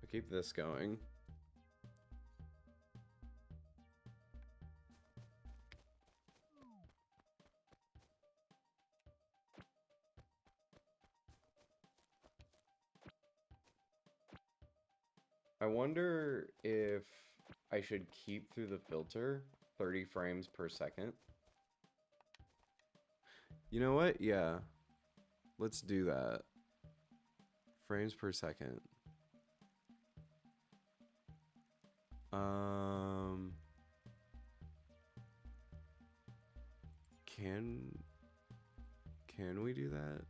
I'll keep this going. I wonder if I should keep through the filter 30 frames per second. You know what? Yeah. Let's do that. Frames per second. Can we do that?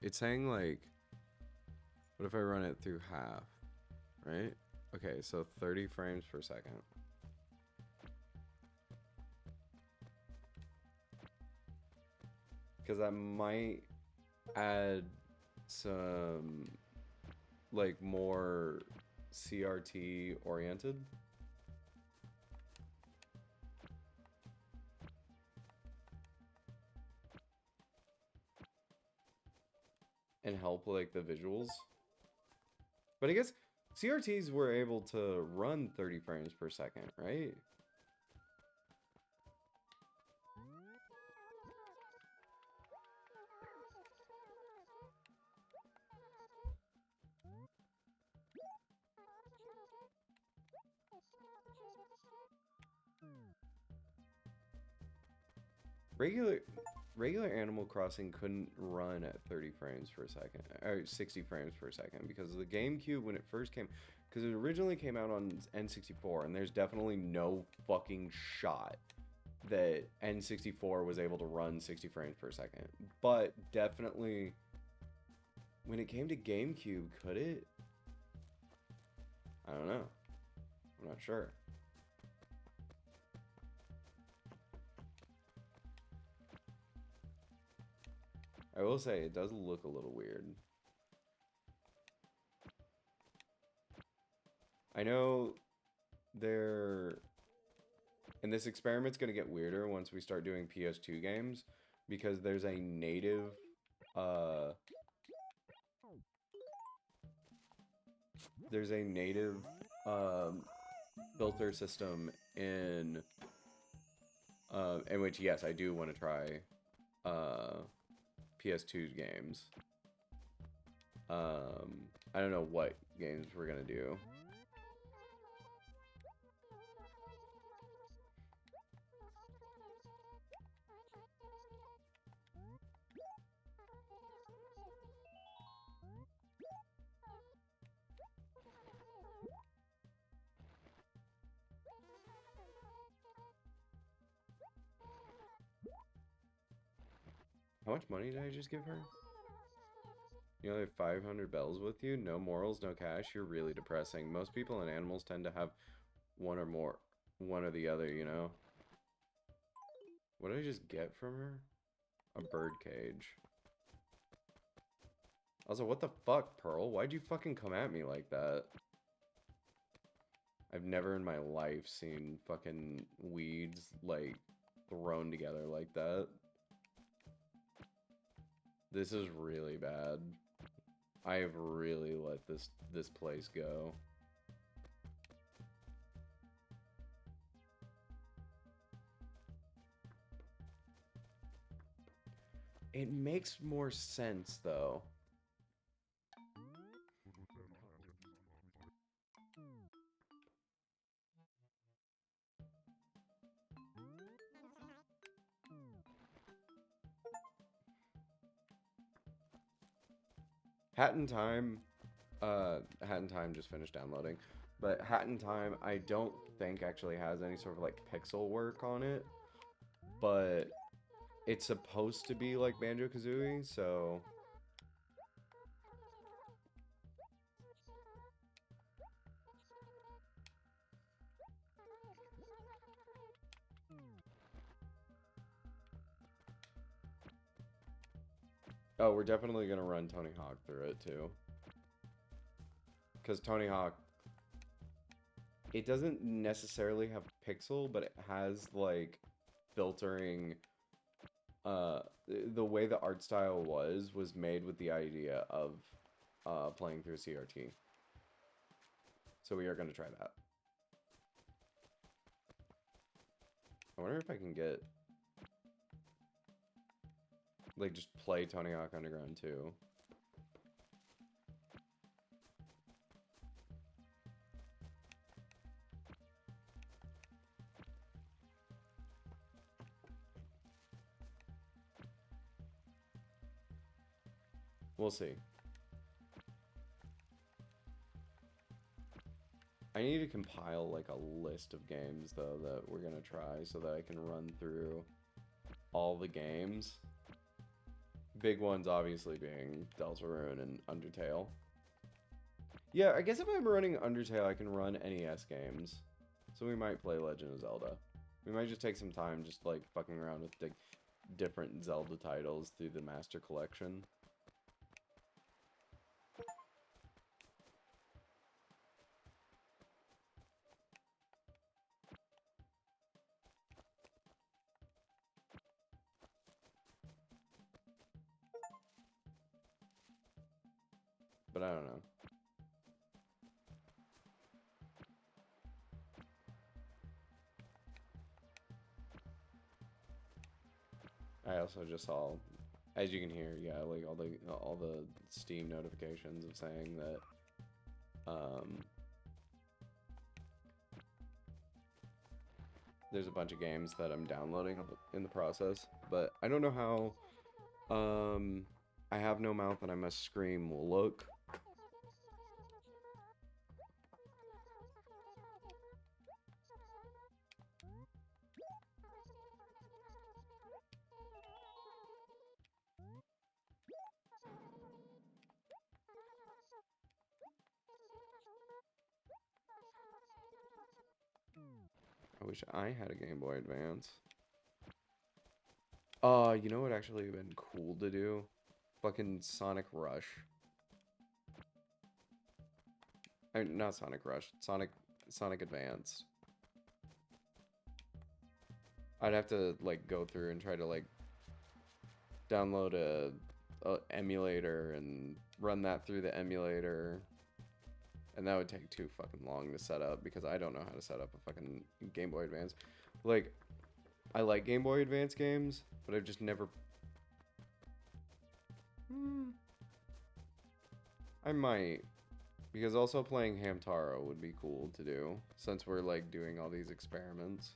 It's saying like, what if I run it through half, right? Okay, so 30 frames per second. Because that might add some, like, more CRT oriented. And help, like, the visuals. But I guess CRTs were able to run 30 frames per second, right? Regular Animal Crossing couldn't run at 30 frames per second, or 60 frames per second, because the GameCube, when it first came, because it originally came out on N64, and there's definitely no fucking shot that N64 was able to run 60 frames per second. But definitely, when it came to GameCube, could it? I don't know. I'm not sure. I will say, it does look a little weird. I know they're And this experiment's going to get weirder once we start doing PS2 games, because there's a native, there's a native, filter system in which, yes, I do want to try, PS2 games. I don't know what games we're going to do. How much money did I just give her? You only have 500 bells with you? No morals, no cash? You're really depressing. Most people and animals tend to have one or more, one or the other, you know? What did I just get from her? A bird cage. Also, what the fuck, Pearl? Why'd you fucking come at me like that? I've never in my life seen fucking weeds, like, thrown together like that. This is really bad. I have really let this place go. It makes more sense, though. Hat in Time, Hat in Time just finished downloading, but Hat in Time I don't think actually has any sort of like pixel work on it, but it's supposed to be like Banjo-Kazooie, so oh, we're definitely gonna run Tony Hawk through it too, because Tony Hawk, it doesn't necessarily have pixel, but it has like filtering. The way the art style was made with the idea of playing through CRT. So we are going to try that. I wonder if I can get, like, just play Tony Hawk Underground 2. We'll see. I need to compile, like, a list of games, though, that we're going to try so that I can run through all the games. Big ones, obviously, being Deltarune and Undertale. Yeah, I guess if I'm running Undertale, I can run NES games. So we might play Legend of Zelda. We might just take some time just, like, fucking around with the different Zelda titles through the Master Collection. But I don't know. I also just saw, as you can hear, yeah, like all the Steam notifications of saying that there's a bunch of games that I'm downloading in the process, but I don't know how I Have No Mouth and I Must Scream will look. I wish I had a Game Boy Advance. You know what actually would have been cool to do? Fucking Sonic Rush. I mean, not Sonic Rush. Sonic Advance. I'd have to like go through and try to like download a emulator and run that through the emulator, and that would take too fucking long to set up because I don't know how to set up a fucking Game Boy Advance. Like, I like Game Boy Advance games, but I've just never. I might, because also playing Hamtaro would be cool to do since we're like doing all these experiments.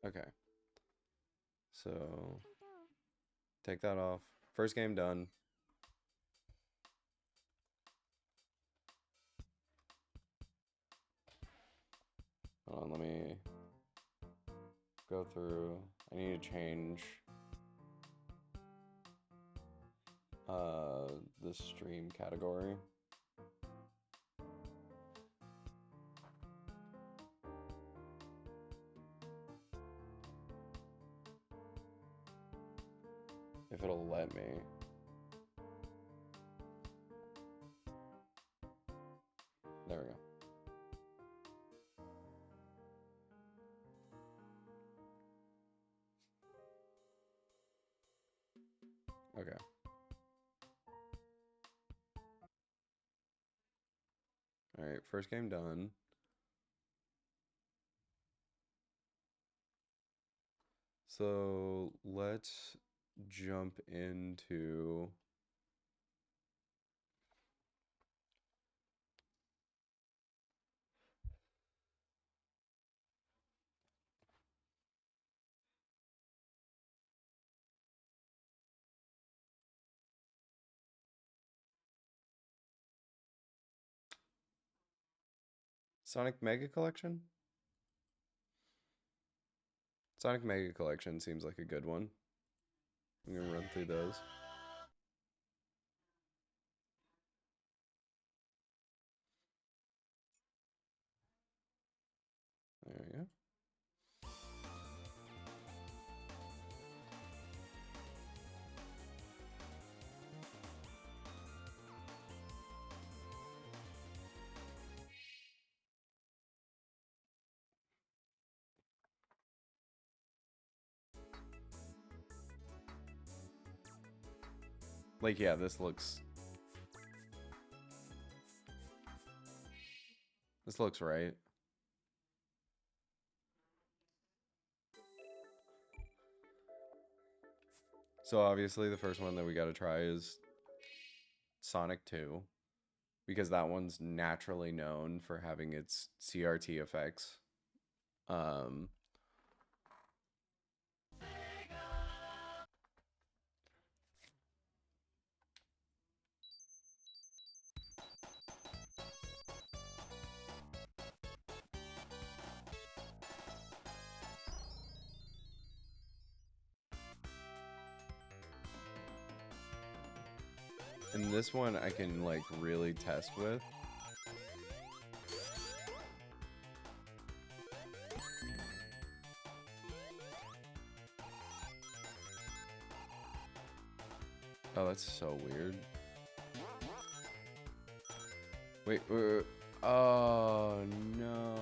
Okay. So, take that off. First game done. Hold on, let me go through. I need to change the stream category. If it'll let me. There we go. Okay. Alright, first game done. So let's jump into Sonic Mega Collection? Sonic Mega Collection seems like a good one. I'm gonna run through those. There we go. Like, yeah, this looks right. So obviously the first one that we gotta try is Sonic 2, because that one's naturally known for having its CRT effects. Um, and this one I can like really test with. Oh, that's so weird. Wait, oh no.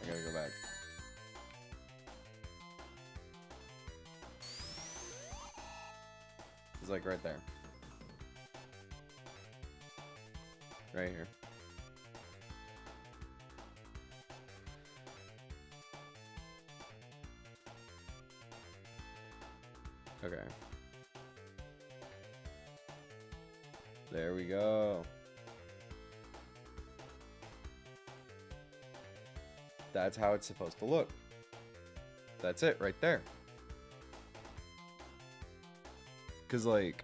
I gotta go back. It's like right there. Right here. Okay. There we go. That's how it's supposed to look. That's it right there. Because, like,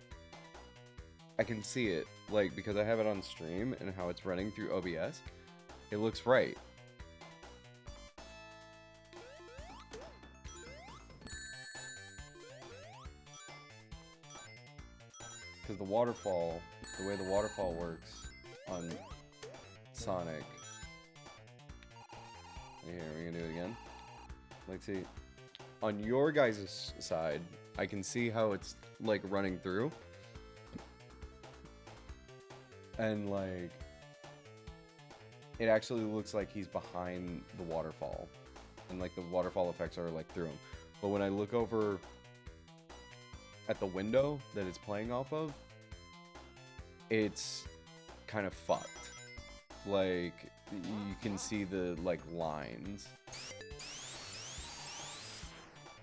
I can see it, like, because I have it on stream and how it's running through OBS. It looks right. Because the waterfall, the way the waterfall works on Sonic. Here, we're gonna do it again. Like, see, on your guys' side, I can see how it's, like, running through. And, like, it actually looks like he's behind the waterfall. And, like, the waterfall effects are, like, through him. But when I look over at the window that it's playing off of, it's kind of fucked. Like, you can see the, like, lines.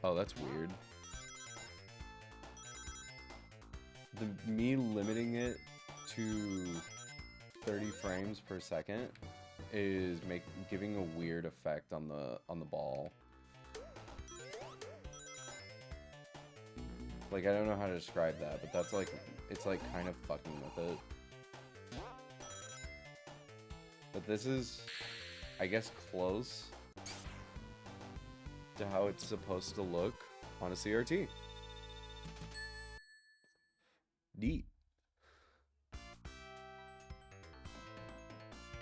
Oh, that's weird. Me limiting it to 30 frames per second is giving a weird effect on the ball. Like, I don't know how to describe that, but that's like, it's like kind of fucking with it. But this is, I guess, close to how it's supposed to look on a CRT. Neat.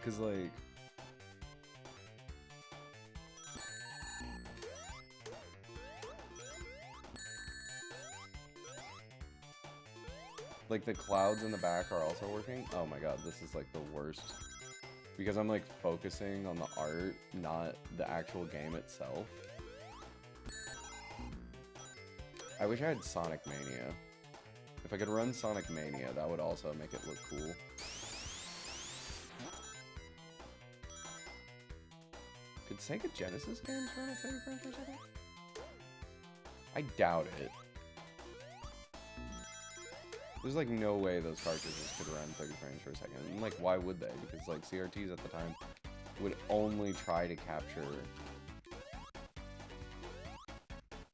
Cause like the clouds in the back are also working. Oh my god, this is like the worst. Because I'm like focusing on the art, not the actual game itself. I wish I had Sonic Mania. If I could run Sonic Mania, that would also make it look cool. Could Sega Genesis games run at 30 frames per second? I doubt it. There's like no way those cartridges could run 30 frames per second. And like, why would they? Because like CRTs at the time would only try to capture.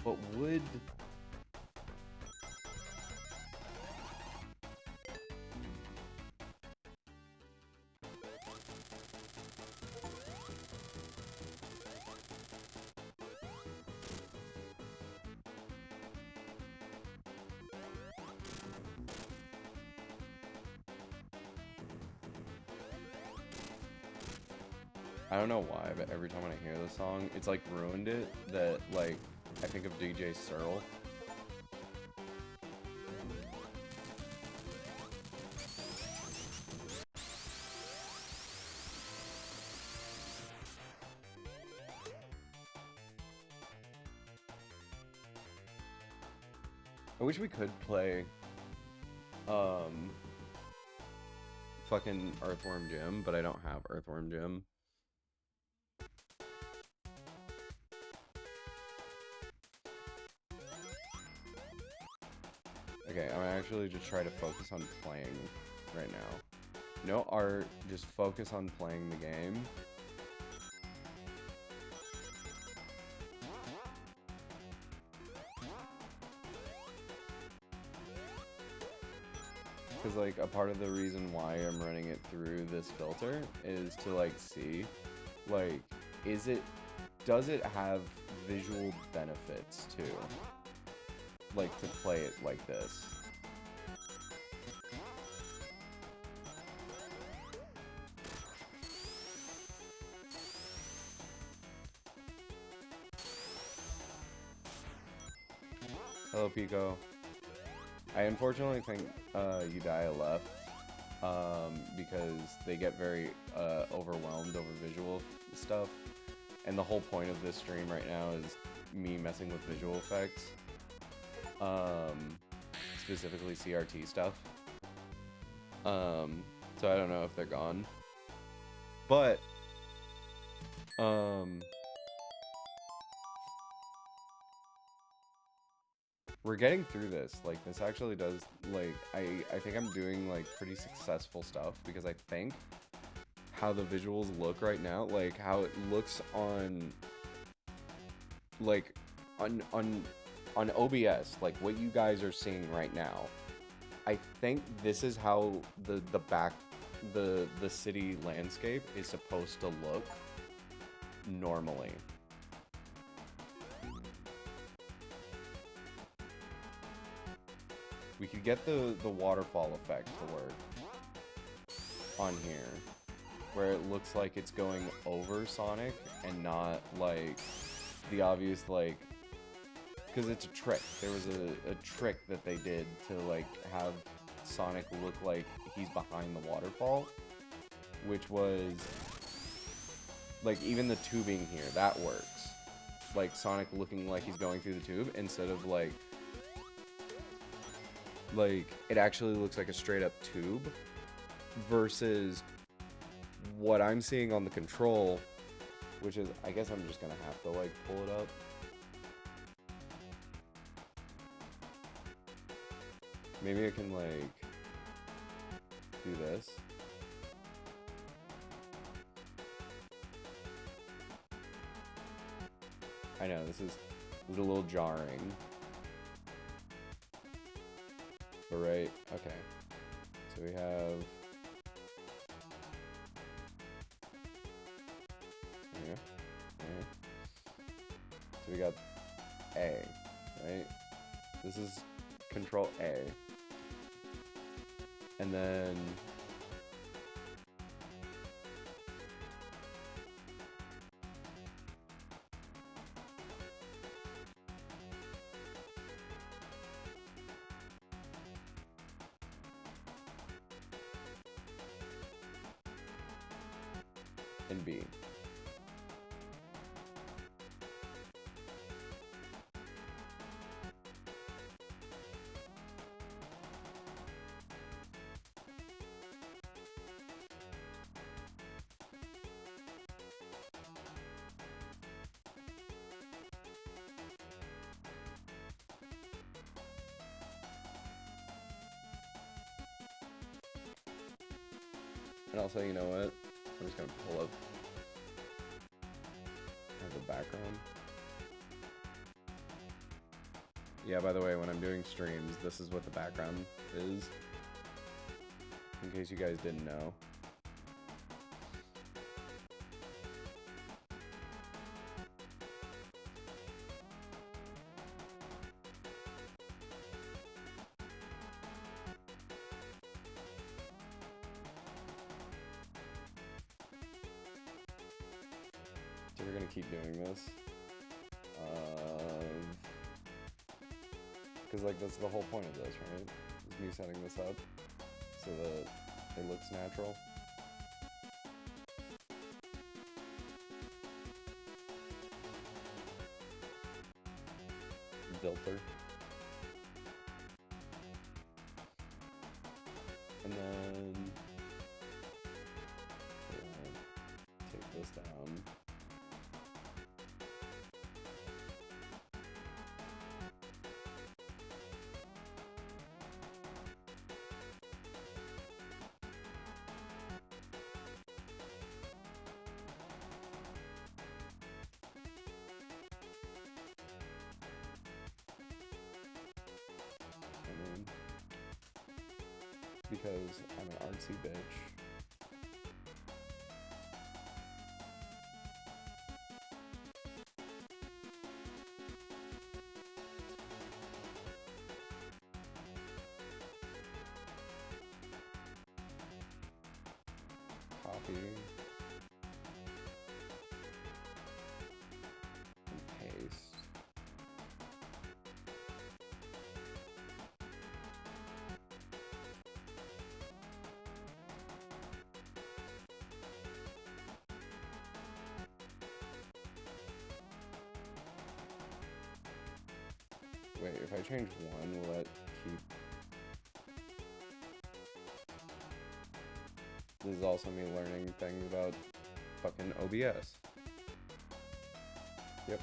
But would... I don't know why, but every time when I hear this song, it's like ruined it, that like, I think of DJ Searle. I wish we could play, fucking Earthworm Jim, but I don't have Earthworm Jim. Okay, I'm actually just try to focus on playing right now. No art, just focus on playing the game. Because, like, a part of the reason why I'm running it through this filter is to, like, see, like, does it have visual benefits, too? Like, to play it like this. Hello, Pico. I unfortunately think Udaya left because they get very overwhelmed over visual stuff. And the whole point of this stream right now is me messing with visual effects. Specifically CRT stuff. So I don't know if they're gone. But we're getting through this. Like, this actually does, like, I think I'm doing, like, pretty successful stuff, because I think how the visuals look right now, like, how it looks on, like, on OBS, like, what you guys are seeing right now, I think this is how the city landscape is supposed to look normally. We could get the waterfall effect to work on here, where it looks like it's going over Sonic and not like the obvious, like, because it's a trick. There was a trick that they did to like have Sonic look like he's behind the waterfall, which was like even the tubing here, that works. Like Sonic looking like he's going through the tube instead of like it actually looks like a straight up tube, versus what I'm seeing on the control, which is, I guess I'm just gonna have to like pull it up. Maybe I can like do this. I know this is a little jarring. But right, okay. So we have so we got A, right? This is control A. And then and B. And also, you know what? I'm just gonna pull up the background. Yeah, by the way, when I'm doing streams, this is what the background is. In case you guys didn't know. So we're gonna keep doing this. Because like that's the whole point of this, right? Is me setting this up so that it looks natural. Filter. And then take this down. Because I'm an artsy bitch. Copy. And paste. Wait, if I change one, will that keep... This is also me learning things about fucking OBS. Yep.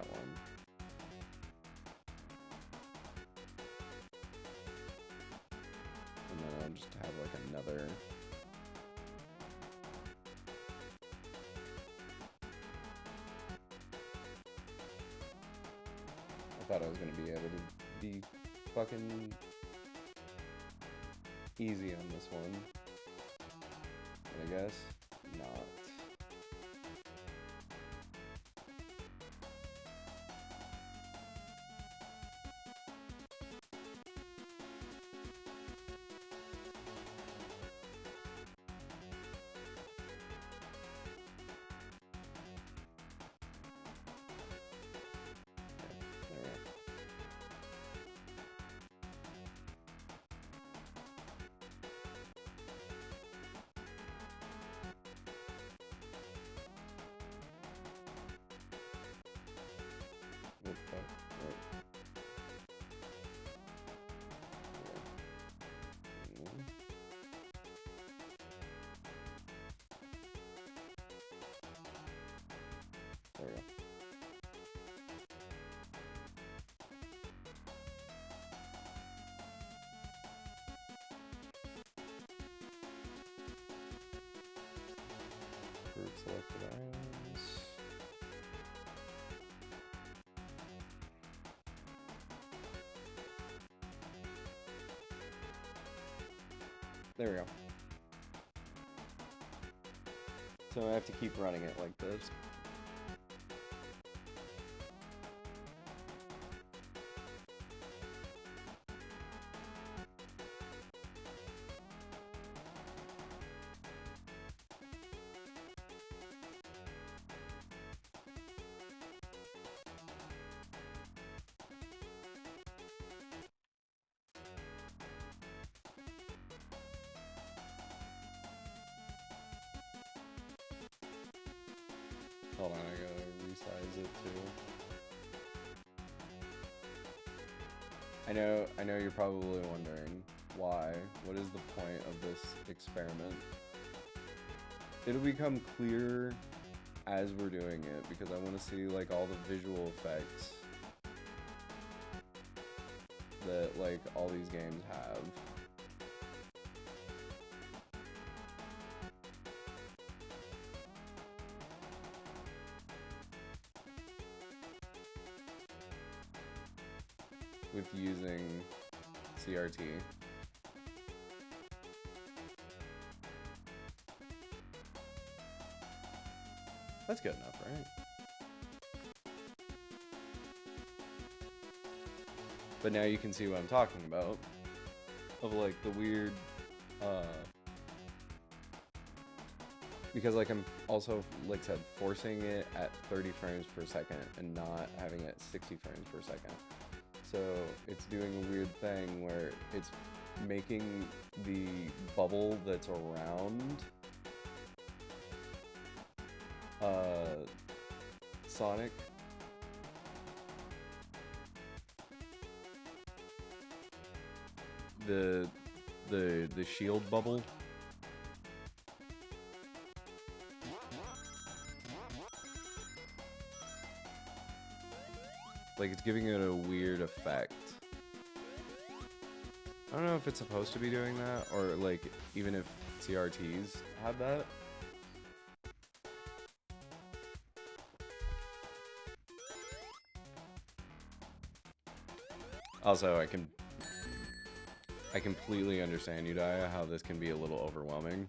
that one. And then I'll just have like another. I thought I was gonna be able to be fucking easy on this one. I guess not. What the fuck? Right. There we go. Group selected items. There we go. So I have to keep running it like this. Hold on, I gotta resize it too. I know you're probably wondering why. What is the point of this experiment? It'll become clearer as we're doing it because I want to see like all the visual effects that like all these games have. With using CRT. That's good enough, right? But now you can see what I'm talking about. Of like the weird, because like I'm also, like I said, forcing it at 30 frames per second and not having it at 60 frames per second. So it's doing a weird thing where it's making the bubble that's around Sonic the shield bubble. Like it's giving it a weird effect. I don't know if it's supposed to be doing that or like even if CRTs have that. Also, I completely understand you, Daya, how this can be a little overwhelming.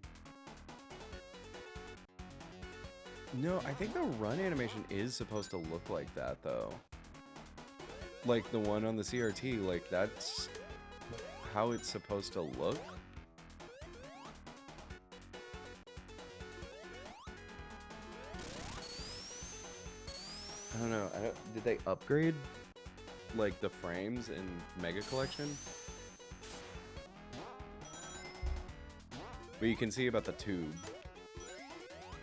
No, I think the run animation is supposed to look like that, though. Like the one on the CRT, like that's how it's supposed to look. I don't know. Did they upgrade like the frames in Mega Collection? But you can see about the tube.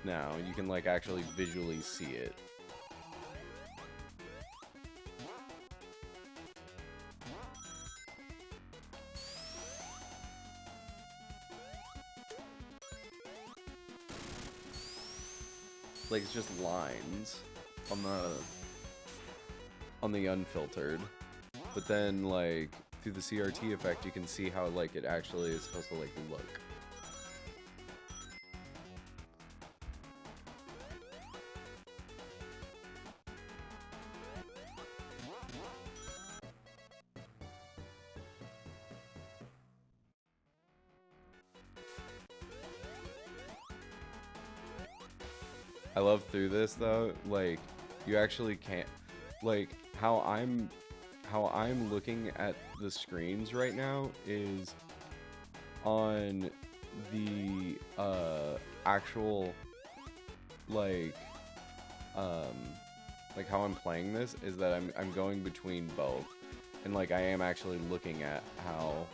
Now you can like actually visually see it. Like it's just lines on the on the unfiltered. But then, like, through the CRT effect, you can see how, like, it actually is supposed to, like, look. I love through this, though, like, you actually can't, like, how I'm looking at the screens right now is on the actual like how I'm playing this is that I'm going between both, and like I am actually looking at how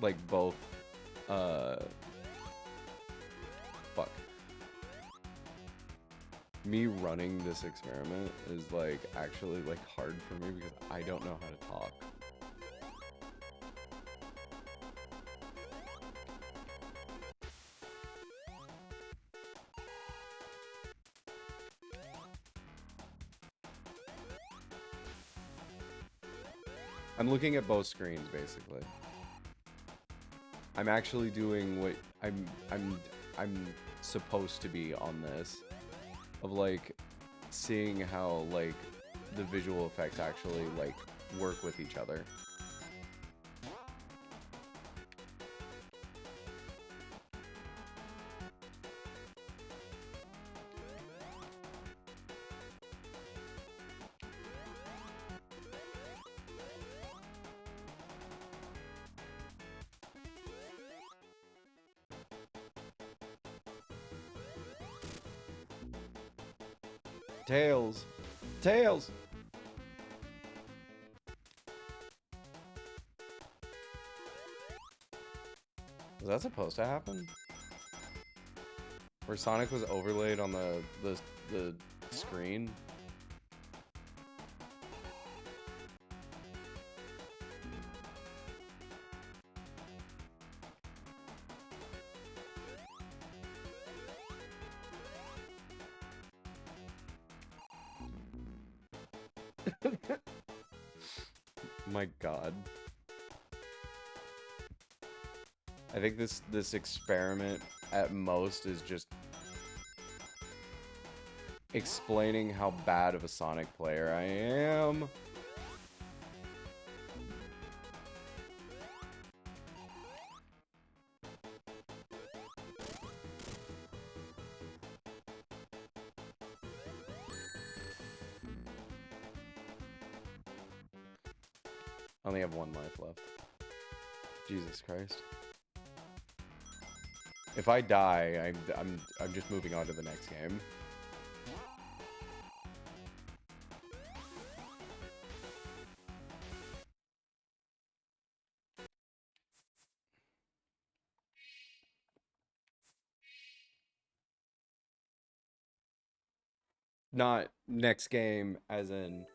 like both fuck. Me running this experiment is like actually like hard for me because I don't know how to talk. I'm looking at both screens basically. I'm actually doing what I'm supposed to be on this, of like seeing how like the visual effects actually like work with each other. Tails! Tails! Was that supposed to happen? Where Sonic was overlaid on the screen? My god. I think this experiment at most is just explaining how bad of a Sonic player I am. I only have one life left. Jesus Christ. If I die, I'm just moving on to the next game. Not next game, as in...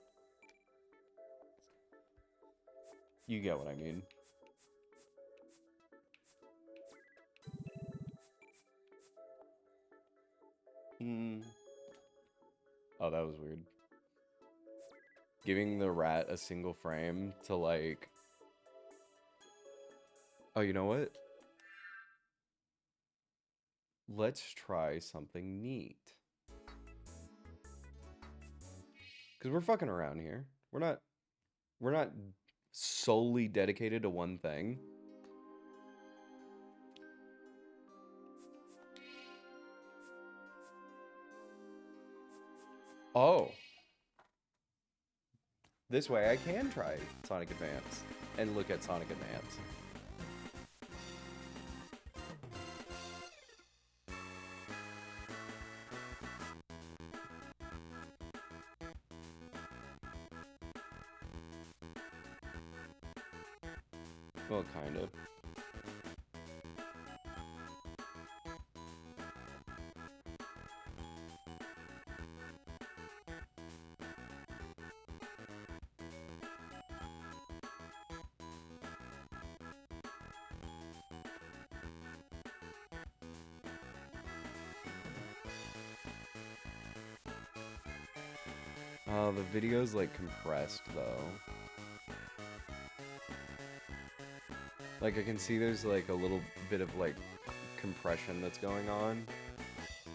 You get what I mean. Oh, that was weird. Giving the rat a single frame to, like... Oh, you know what? Let's try something neat. Because we're fucking around here. We're not solely dedicated to one thing. Oh. This way I can try Sonic Advance and look at Sonic Advance. Well, kind of. Oh, the video's like compressed though. Like I can see there's like a little bit of like compression that's going on.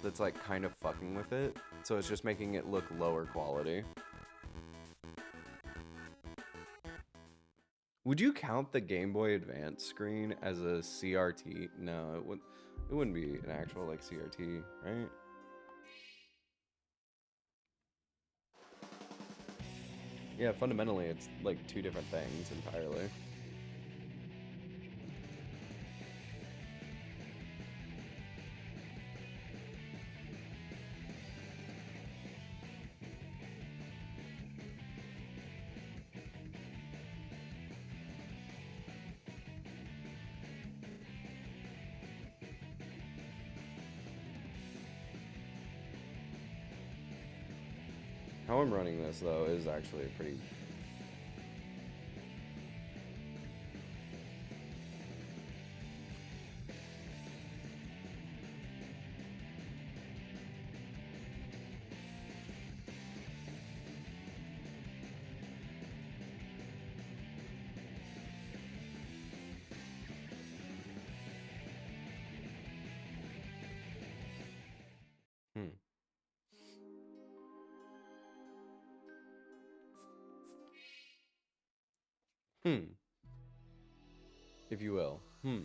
That's like kind of fucking with it. So it's just making it look lower quality. Would you count the Game Boy Advance screen as a CRT? No, it wouldn't be an actual like CRT, right? Yeah, fundamentally it's like two different things entirely. How I'm running this though is actually pretty. Hmm. Hmm. If you will. Hmm.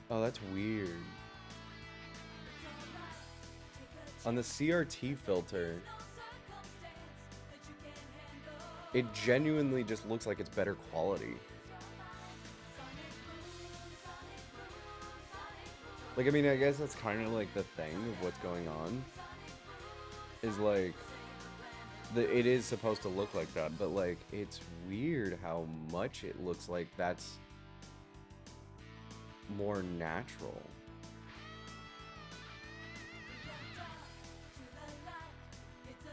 Oh, that's weird. On the CRT filter, it genuinely just looks like it's better quality. Like, I mean, I guess that's kind of like the thing of what's going on. Is like, it is supposed to look like that, but like, it's weird how much it looks like that's more natural.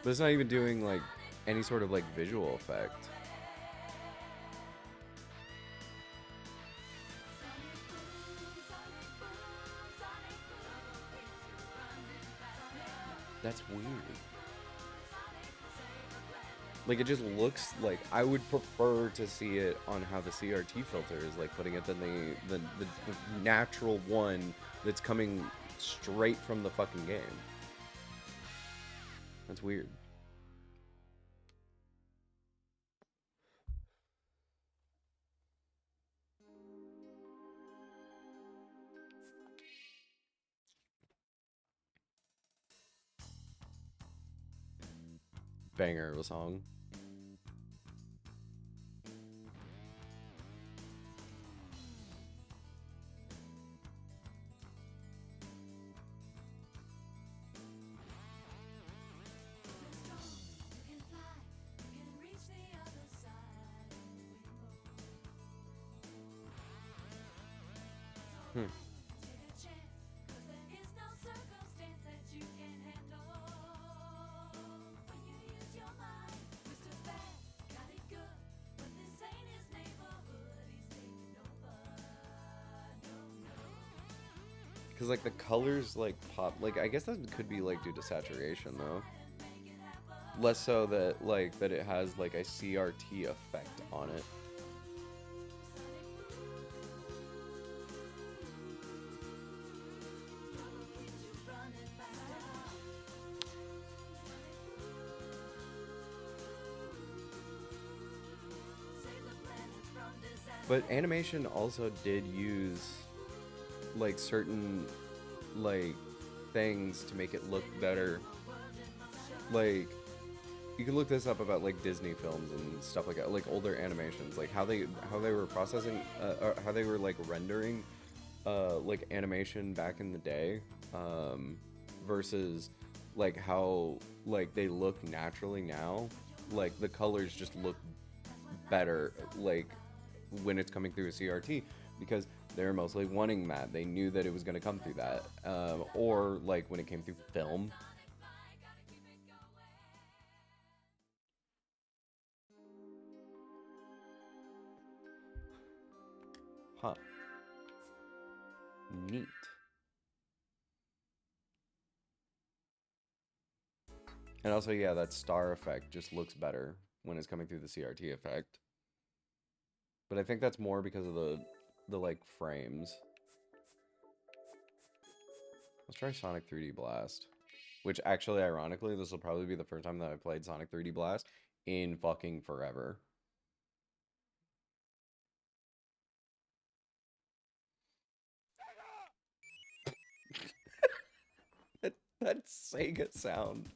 But it's not even doing like any sort of like visual effect. That's weird. Like, it just looks like I would prefer to see it on how the CRT filter is like putting it than the natural one that's coming straight from the fucking game. That's weird. Banger of a song. Hmm. Cause like the colors like pop, like I guess that could be like due to saturation though. Less so that like that it has like a CRT effect on it. But animation also did use like certain like things to make it look better. Like you can look this up about like Disney films and stuff like that, like older animations, like how they were processing or how they were like rendering like animation back in the day versus like how like they look naturally now. Like the colors just look better like when it's coming through a CRT because they're mostly wanting that. They knew that it was going to come through that. Or like when it came through film, Neat. And also, yeah, that star effect just looks better when it's coming through the CRT effect. But I think that's more because of the like frames. Let's try Sonic 3D Blast. Which actually, ironically, this will probably be the first time that I played Sonic 3D Blast in fucking forever. that Sega sound.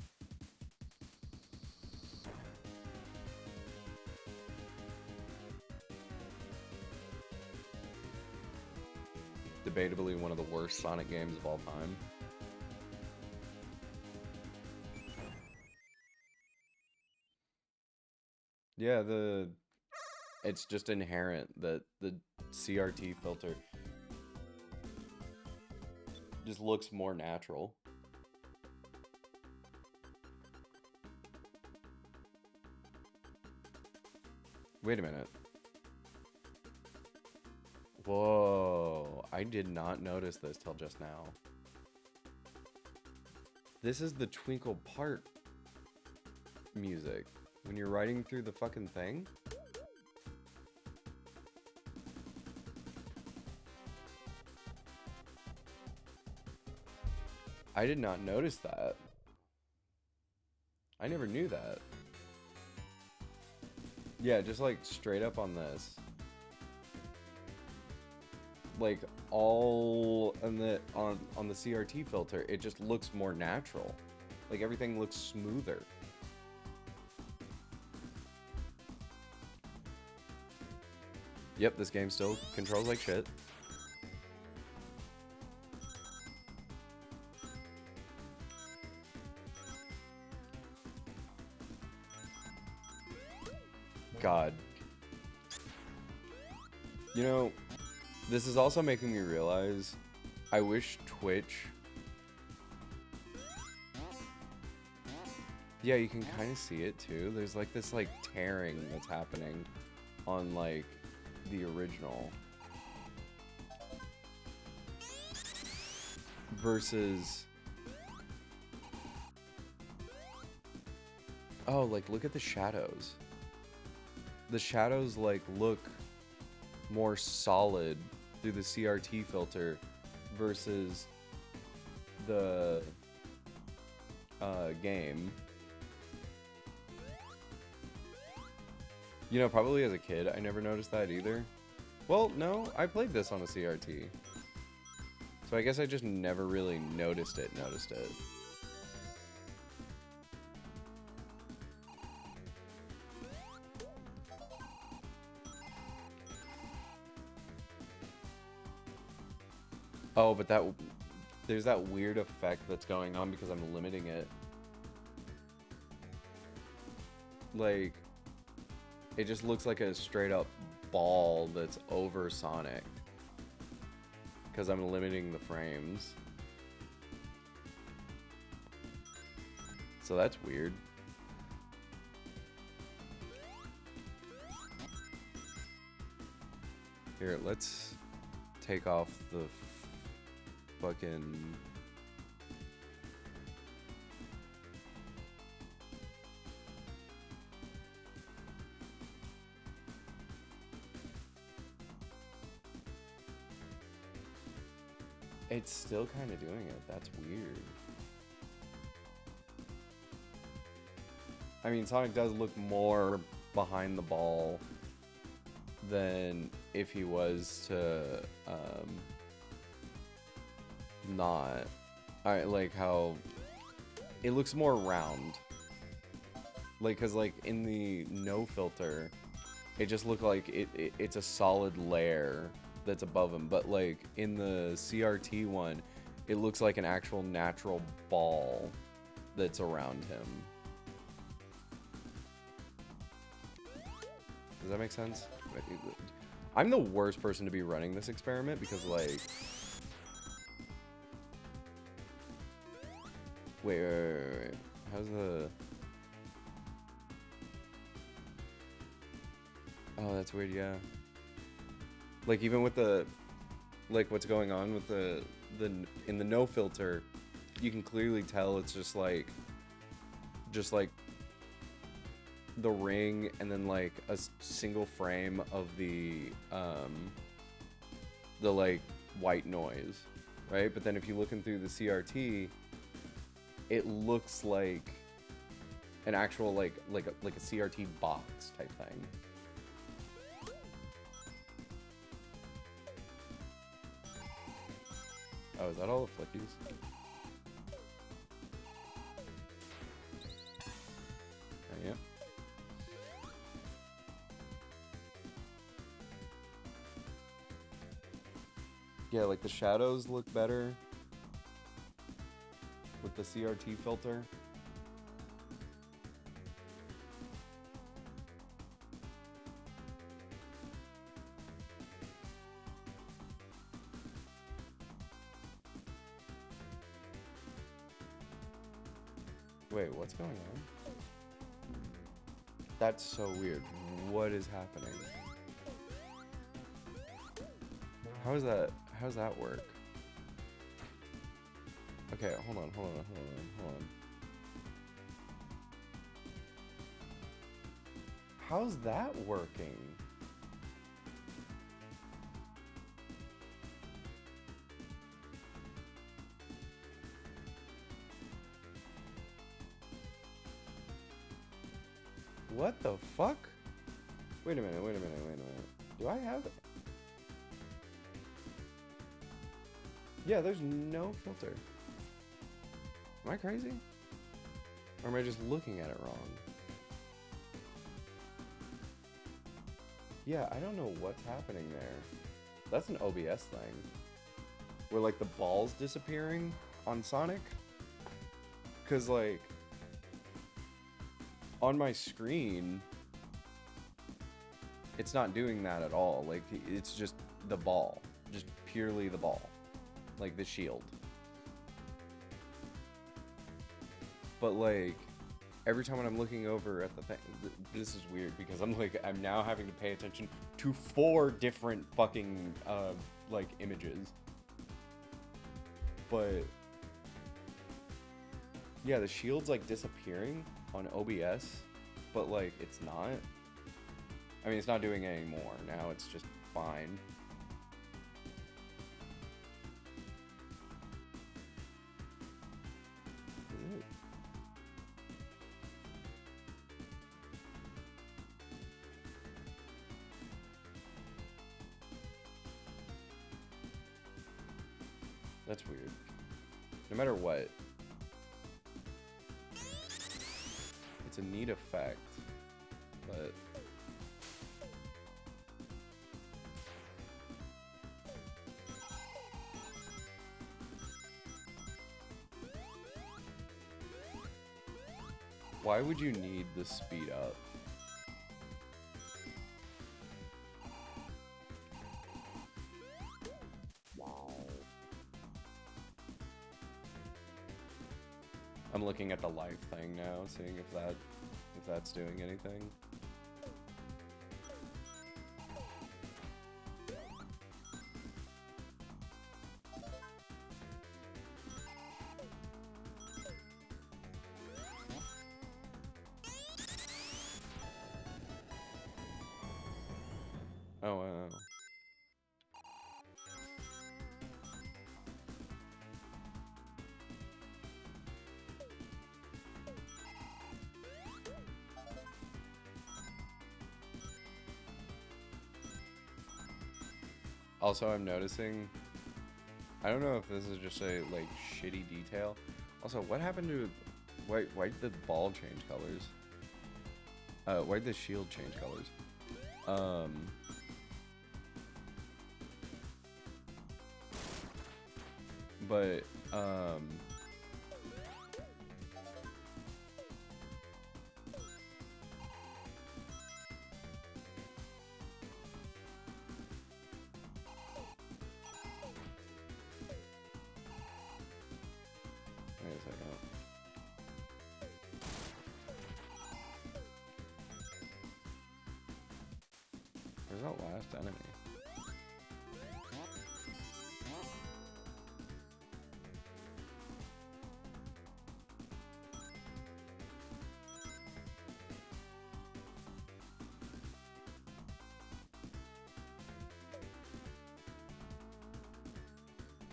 Debatably one of the worst Sonic games of all time. Yeah, it's just inherent that the CRT filter just looks more natural. Wait a minute. Whoa, I did not notice this till just now. This is the Twinkle Part music. When you're riding through the fucking thing? I did not notice that. I never knew that. Yeah, just like straight up on this. Like all on the CRT filter, it just looks more natural. Like everything looks smoother. Yep, this game still controls like shit. God. You know, this is also making me realize I wish Twitch... Yeah, you can kind of see it too. There's like this like tearing that's happening on like the original versus... Oh, like look at the shadows. The shadows like look more solid through the CRT filter versus the game. You know, probably as a kid, I never noticed that either. Well, no, I played this on a CRT. So I guess I just never really noticed it. Oh, but there's that weird effect that's going on because I'm limiting it. Like, it just looks like a straight up ball that's over Sonic. Because I'm limiting the frames. So that's weird. Here, let's take off the fucking... It's still kind of doing it. That's weird. I mean, Sonic does look more behind the ball than if he was to not. I like how it looks more round. Like, cause like in the no filter, it just looked like it's a solid layer that's above him, but like in the CRT one, it looks like an actual natural ball that's around him. Does that make sense? I'm the worst person to be running this experiment because like... Wait. How's the... Oh, that's weird, yeah. Like, even with the like what's going on with the in the no filter, you can clearly tell it's just like the ring and then like a single frame of the like white noise, right? But then if you're looking through the CRT, it looks like an actual like a CRT box type thing. Oh, is that all the flickies? Oh, yeah. Yeah, like the shadows look better with the CRT filter. Wait, what's going on? That's so weird. What is happening? How's that work? Okay, hold on. How's that working? What the fuck? Wait a minute. Do I have it? Yeah, there's no filter. Am I crazy? Or am I just looking at it wrong? Yeah, I don't know what's happening there. That's an OBS thing. Where like the ball's disappearing on Sonic. Cause like on my screen, it's not doing that at all. Like it's just the ball, just purely the ball, like the shield. But like every time when I'm looking over at the thing, this is weird because I'm now having to pay attention to 4 different fucking like images. But yeah, the shield's like disappearing on OBS, but like it's not. I mean, it's not doing it anymore. Now it's just fine. Is it? That's weird. No matter what, it's a neat effect, but why would you need the speed up? I'm looking at the live thing now, seeing if that's doing anything. Oh wow. Also, I'm noticing, I don't know if this is just a like shitty detail. Also, what happened to why did the ball change colors? Why did the shield change colors? But wait a second. Where's that last enemy?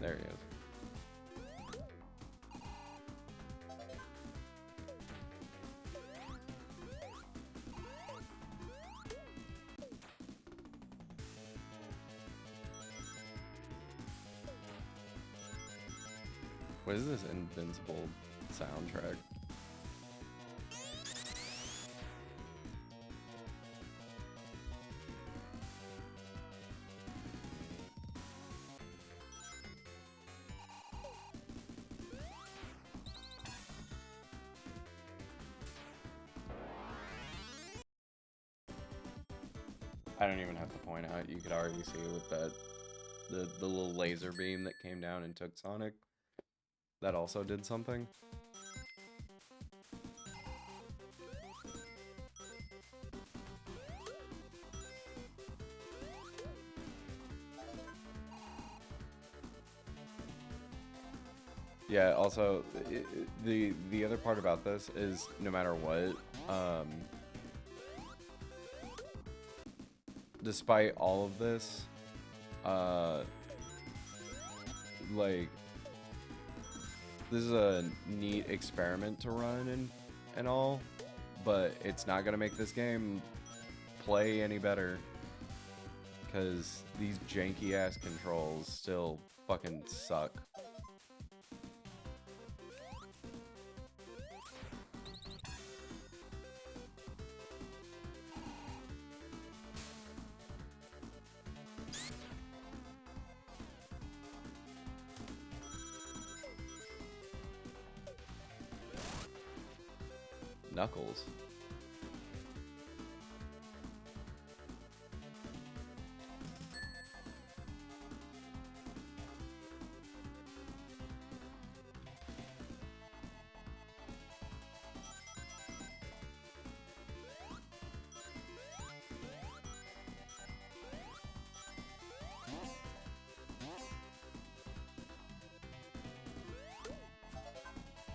There he is. What is this Invincible soundtrack? I don't even have to point out, you could already see with that the little laser beam that came down and took Sonic. That also did something. Yeah, also, the other part about this is no matter what, despite all of this, like, this is a neat experiment to run and all, but it's not gonna make this game play any better, because these janky ass controls still fucking suck. Knuckles.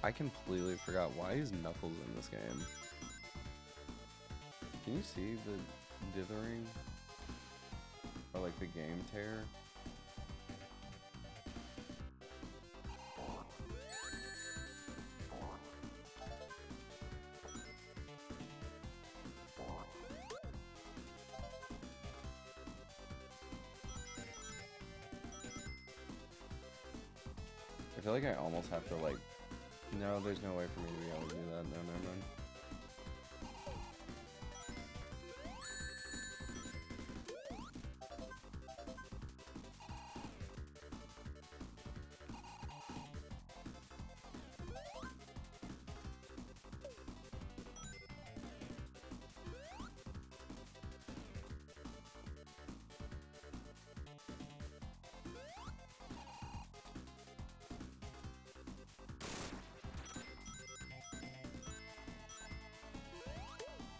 I completely forgot, why is Knuckles in this game? Can you see the dithering? Or like the game tear? I feel like I almost have to like... No, there's no way for me to be able to do that. No, never mind.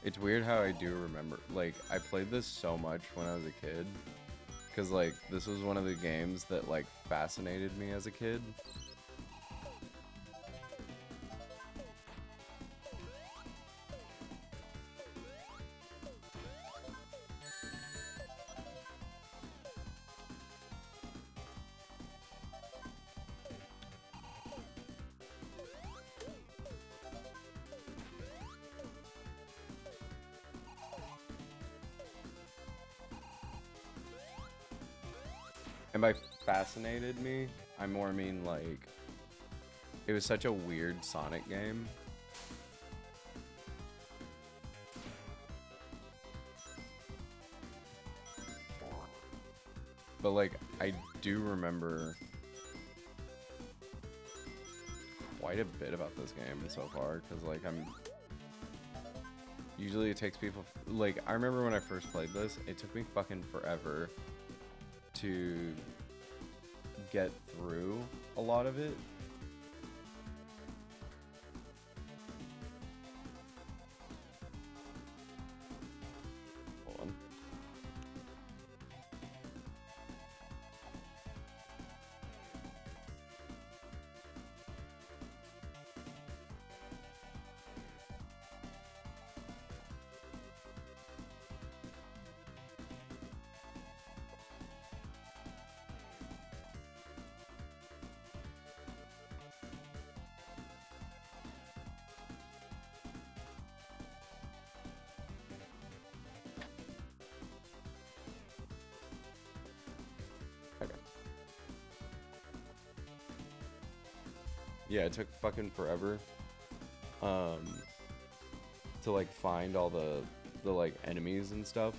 It's weird how I do remember, like, I played this so much when I was a kid, because, like, this was one of the games that, like, fascinated me as a kid. And by fascinated me, I more mean like, it was such a weird Sonic game. But like, I do remember quite a bit about this game so far, because like usually it takes people, like, I remember when I first played this, it took me fucking forever to get through a lot of it. Hold on. Yeah, it took fucking forever. To like find all the like enemies and stuff.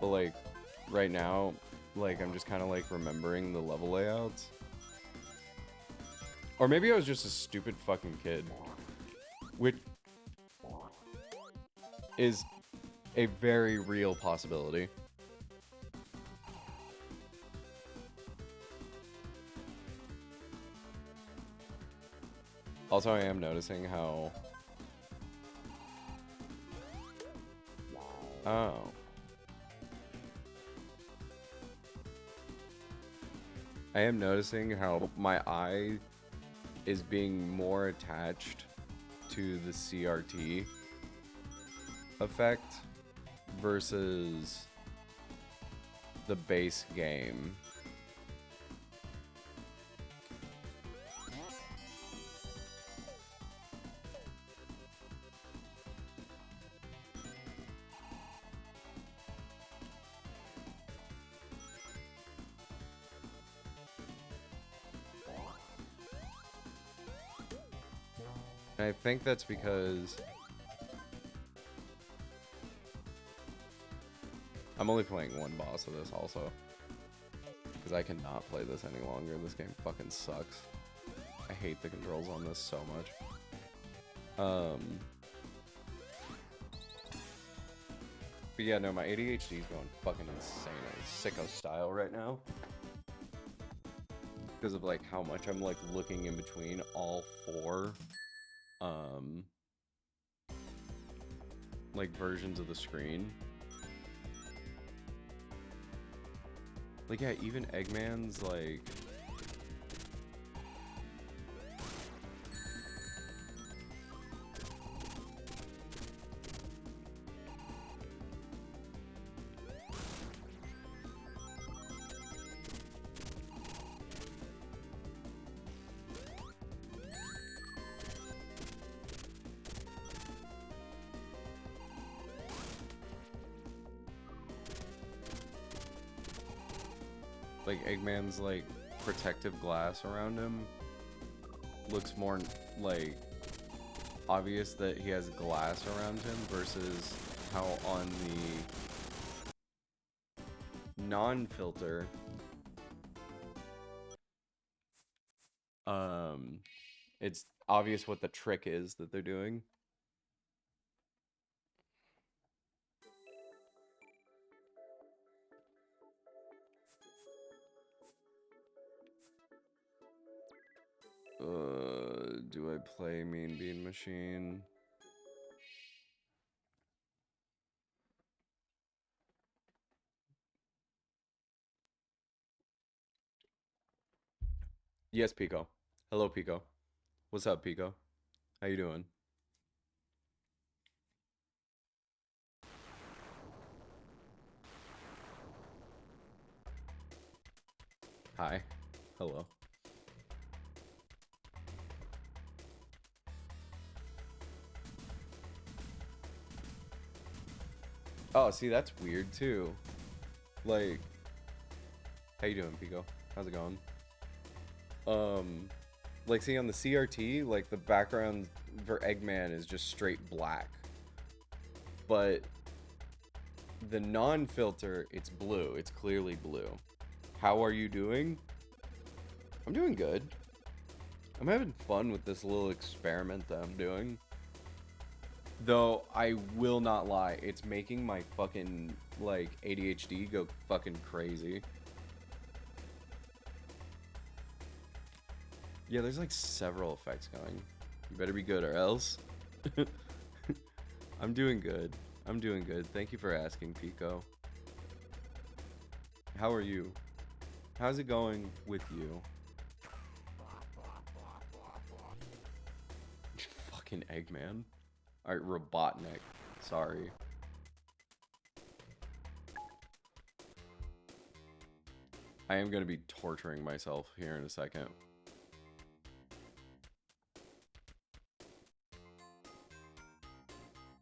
But like right now, like I'm just kind of like remembering the level layouts. Or maybe I was just a stupid fucking kid. Which is a very real possibility. Also, I am noticing how... Oh. I am noticing how my eye is being more attached to the CRT effect versus the base game. And I think that's because I'm only playing one boss of this also. Because I cannot play this any longer. This game fucking sucks. I hate the controls on this so much. But yeah, no, my ADHD is going fucking insane. I'm sicko style right now. Because of like how much I'm like looking in between all four like versions of the screen. Like yeah, even Eggman's like Eggman's like protective glass around him looks more like obvious that he has glass around him versus how on the non-filter it's obvious what the trick is that they're doing. Do I play Mean Bean Machine? Yes, Pico. Hello, Pico. What's up, Pico? How you doing? Hi. Hello. Oh, see, that's weird too. Like, how you doing, Pico? How's it going? Like, see, on the CRT, like, the background for Eggman is just straight black. But the non-filter, it's blue. It's clearly blue. How are you doing? I'm doing good. I'm having fun with this little experiment that I'm doing. Though, I will not lie, it's making my fucking, like, ADHD go fucking crazy. Yeah, there's like several effects going. You better be good or else. I'm doing good. I'm doing good. Thank you for asking, Pico. How are you? How's it going with you? Fucking Eggman. Alright, Robotnik. Sorry. I am gonna be torturing myself here in a second.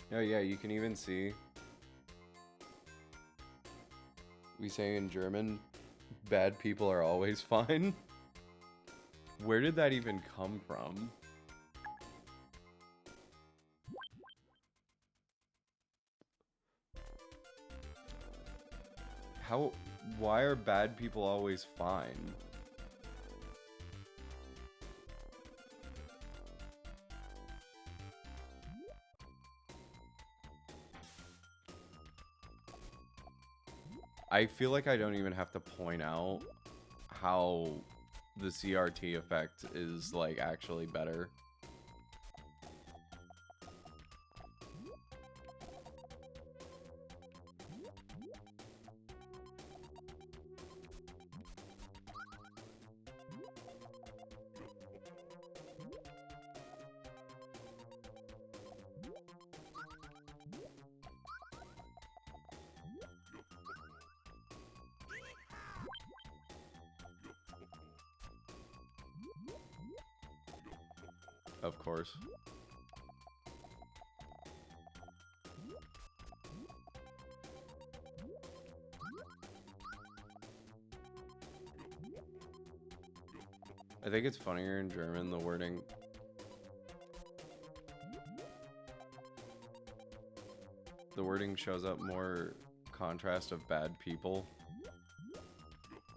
Oh yeah, you can even see. We say in German, bad people are always fine. Where did that even come from? How? Why are bad people always fine? I feel like I don't even have to point out how the CRT effect is, like, actually better. Of course. I think it's funnier in German, the wording. The wording shows up more contrast of bad people.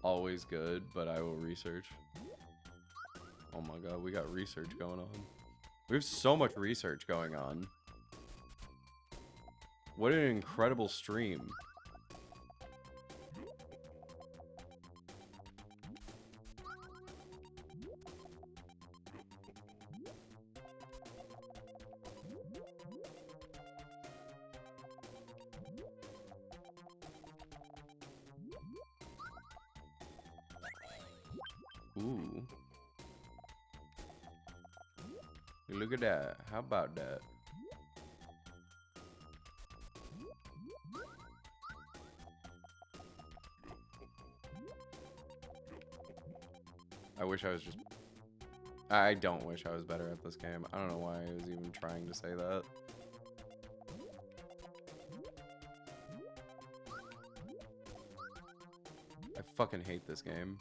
Always good, but I will research. Oh my god, we got research going on. We have so much research going on. What an incredible stream. Ooh. Look at that. How about that? I wish I was just... I don't wish I was better at this game. I don't know why I was even trying to say that. I fucking hate this game.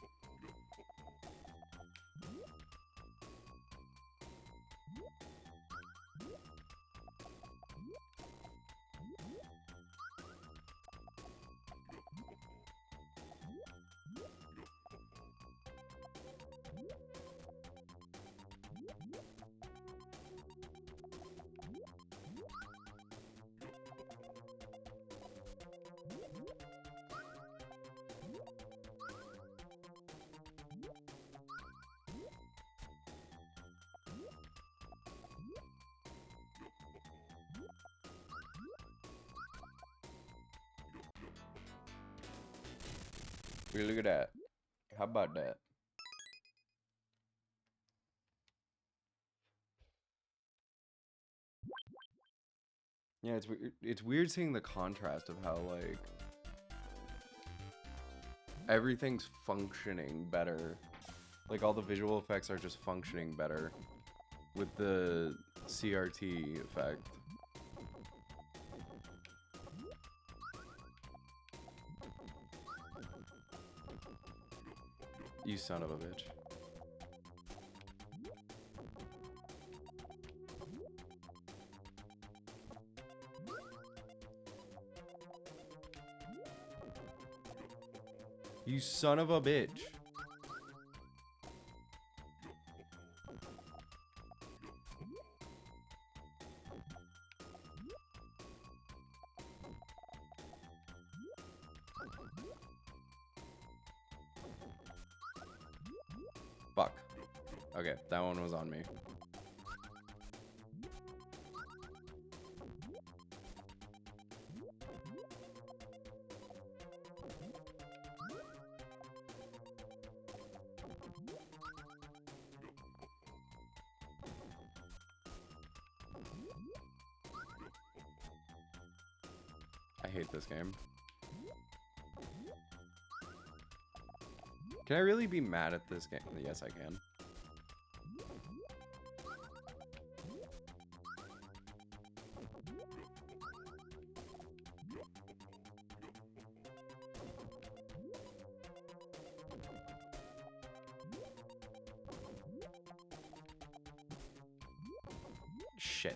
Look at that. How about that? Yeah, it's weird seeing the contrast of how, like, everything's functioning better. Like, all the visual effects are just functioning better with the CRT effect. You son of a bitch. You son of a bitch. Fuck. Okay, that one was on me. I hate this game. Can I really be mad at this game? Yes, I can. Shit.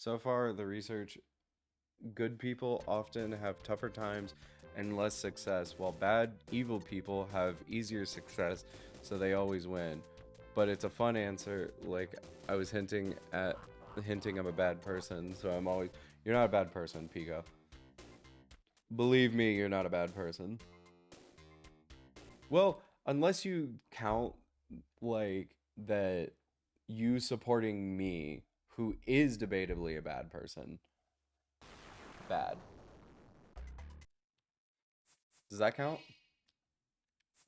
So far, the research, good people often have tougher times and less success, while bad, evil people have easier success, so they always win. But it's a fun answer, like I was hinting I'm a bad person, so I'm always, you're not a bad person, Pico. Believe me, you're not a bad person. Well, unless you count, like, that you supporting me, who is debatably a bad person. Bad. Does that count?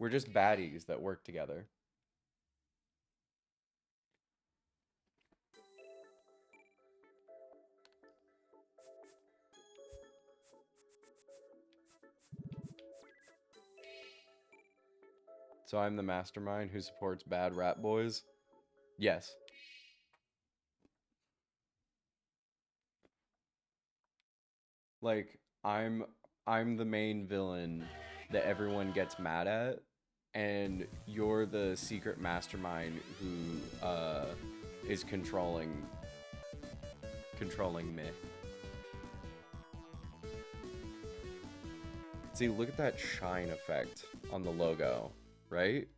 We're just baddies that work together. So I'm the mastermind who supports bad rat boys? Yes. Like, I'm the main villain that everyone gets mad at, and you're the secret mastermind who is controlling me. See, look at that shine effect on the logo, right?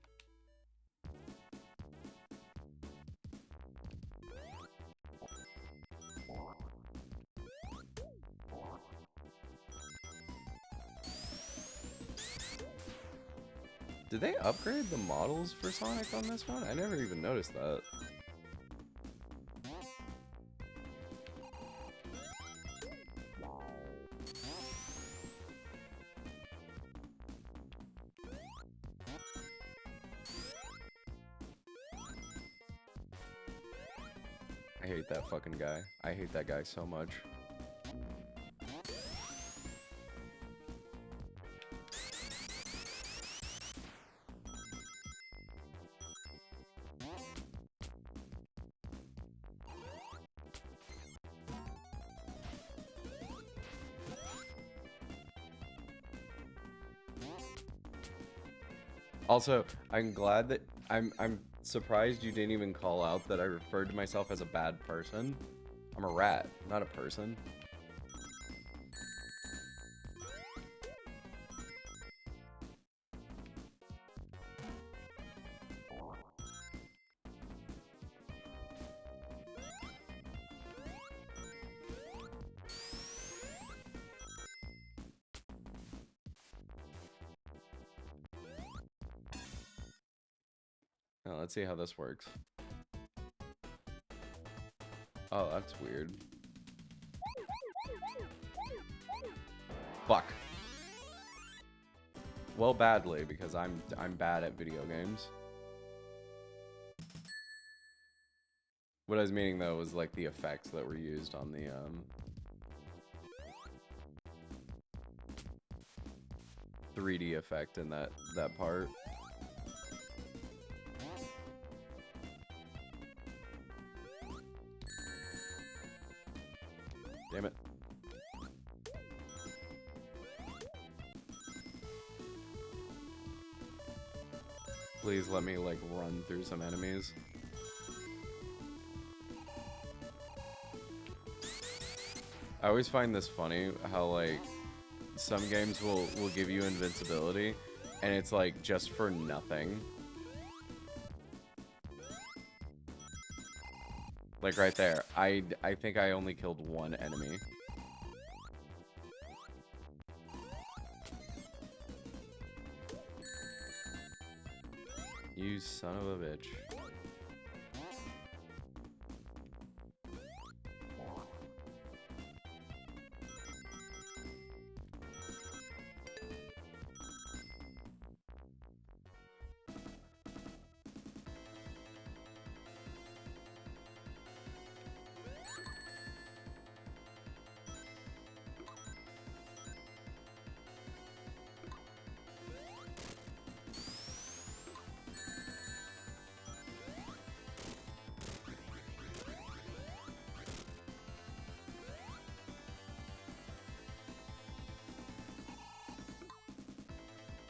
Did they upgrade the models for Sonic on this one? I never even noticed that. I hate that fucking guy. I hate that guy so much. Also, I'm glad that I'm surprised you didn't even call out that I referred to myself as a bad person. I'm a rat, not a person. Now, let's see how this works. Oh, that's weird. Fuck. Well, badly, because I'm bad at video games. What I was meaning though was like the effects that were used on the 3D effect in that part. Damn it. Please let me like run through some enemies. I always find this funny how like some games will give you invincibility and it's like just for nothing. Like right there. I think I only killed one enemy. You son of a bitch.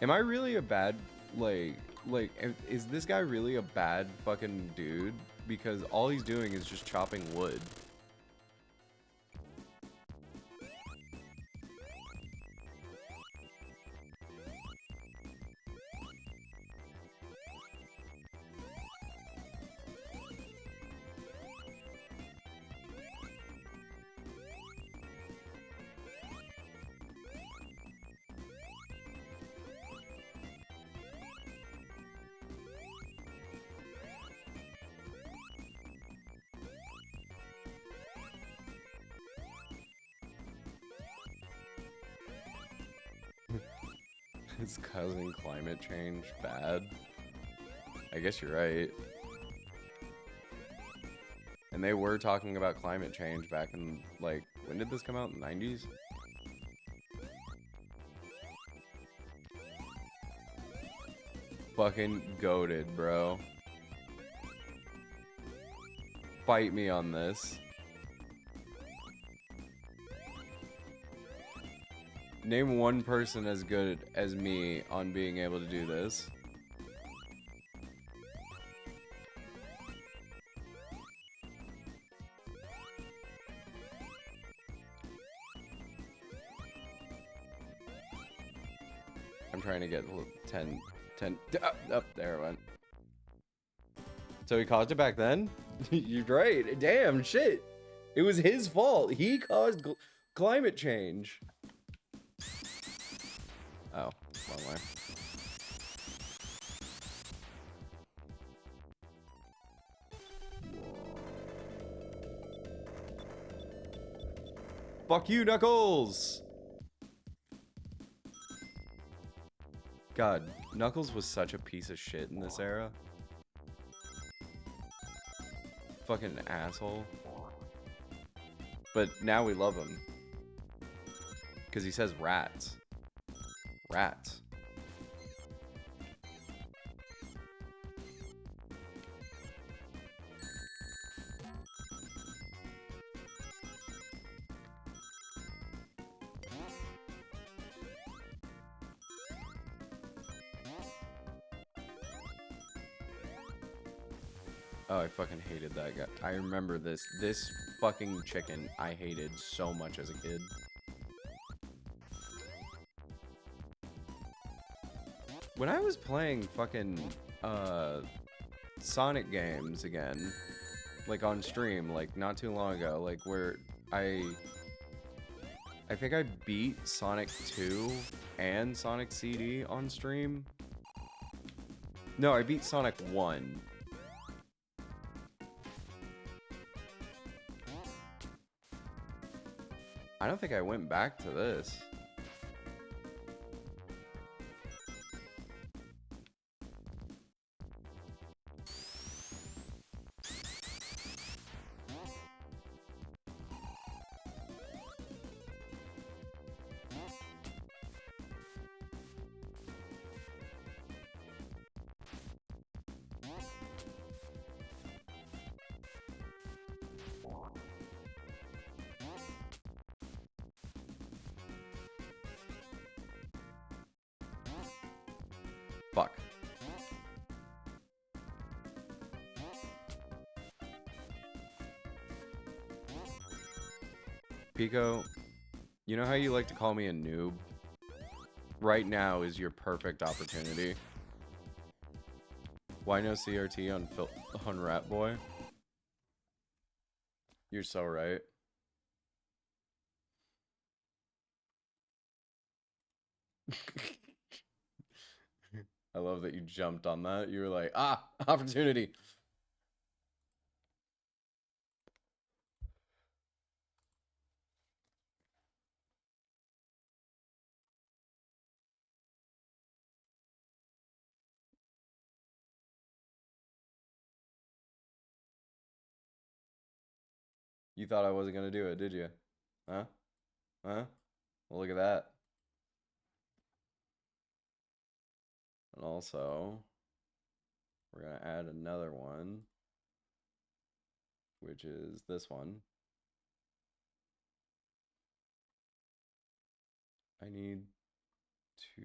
Am I really a bad, is this guy really a bad fucking dude? Because all he's doing is just chopping wood. It's causing climate change bad. I guess you're right. And they were talking about climate change back in, like, when did this come out? In the 90s? Fucking goated, bro. Fight me on this. Name one person as good as me on being able to do this. I'm trying to get 10. Up there it went. So he caused it back then? You're right. Damn, shit. It was his fault. He caused climate change. Oh, wrong way. Fuck you, Knuckles! God, Knuckles was such a piece of shit in this era. Fucking asshole. But now we love him. Because he says rats. Rats. Oh, I fucking hated that guy. I remember this. This fucking chicken I hated so much as a kid. When I was playing fucking Sonic games again, like on stream, like not too long ago, like where I think I beat Sonic 2 and Sonic CD on stream. No, I beat Sonic 1. I don't think I went back to this. Fuck. Pico, you know how you like to call me a noob? Right now is your perfect opportunity. Why no CRT on Rat Boy? You're so right. I love that you jumped on that. You were like, ah, opportunity. You thought I wasn't gonna do it, did you? Huh? Huh? Well, look at that. And also, we're gonna add another one, which is this one. I need to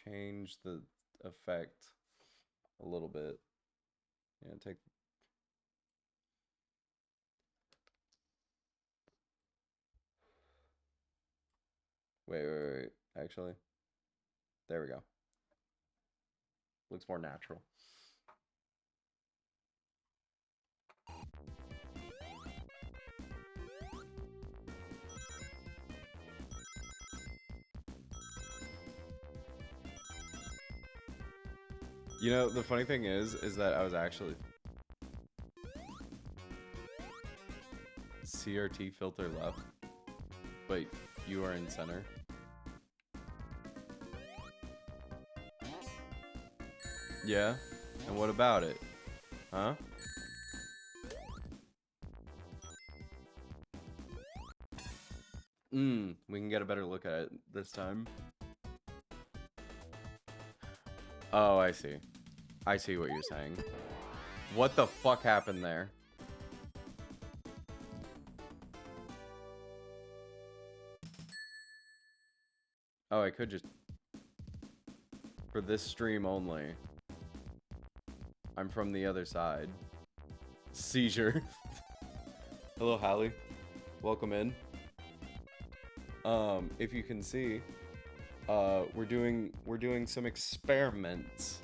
change the effect a little bit. Yeah, take. Wait. Actually, there we go. Looks more natural. You know, the funny thing is that I was actually CRT filter left, but you are in center. Yeah? And what about it? Huh? We can get a better look at it this time. Oh, I see. I see what you're saying. What the fuck happened there? Oh, I could just... For this stream only. I'm from the other side. Seizure. Hello, Hallie. Welcome in. If you can see, we're doing some experiments.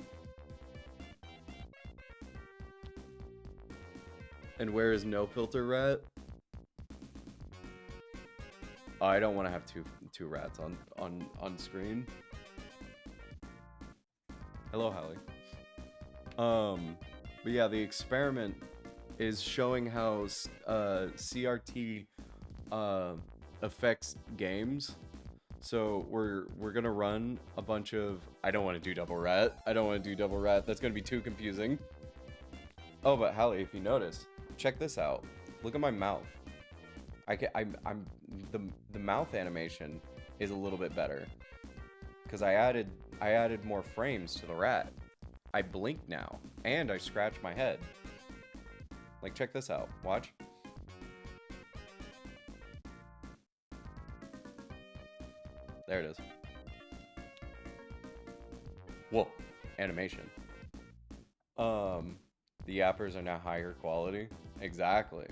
And where is no filter rat? Oh, I don't want to have two rats on screen. Hello, Hallie. But yeah, the experiment is showing how CRT affects games. So we're gonna run a bunch of. I don't want to do double rat. That's gonna be too confusing. Oh, but Hallie, if you notice, check this out. Look at my mouth. The mouth animation is a little bit better because I added more frames to the rat. I blink now and I scratch my head. Like, check this out. Watch. There it is. Whoa, animation. The yappers are now higher quality. Exactly.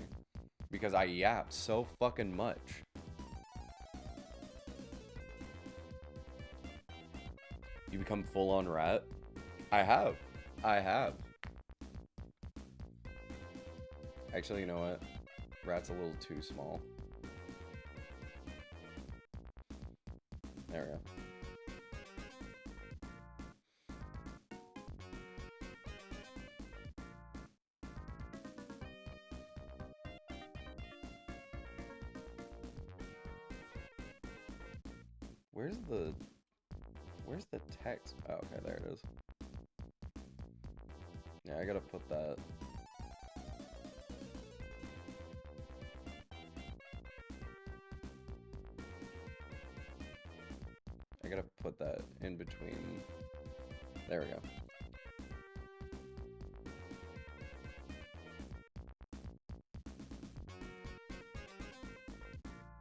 Because I yap so fucking much. You become full-on rat? I have. Actually, you know what? Rat's a little too small. There we go. Where's the text? Oh, okay, there it is. Yeah, I gotta put that. I gotta put that in between. There we go.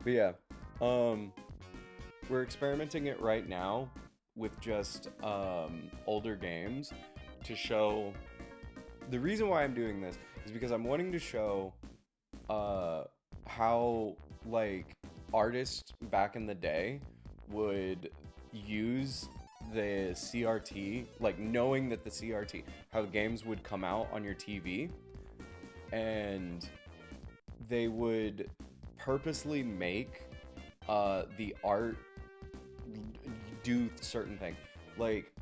But yeah, we're experimenting it right now with just older games to show. The reason why I'm doing this is because I'm wanting to show how, like, artists back in the day would use the CRT, like, knowing that the CRT, how games would come out on your TV, and they would purposely make the art do certain things, like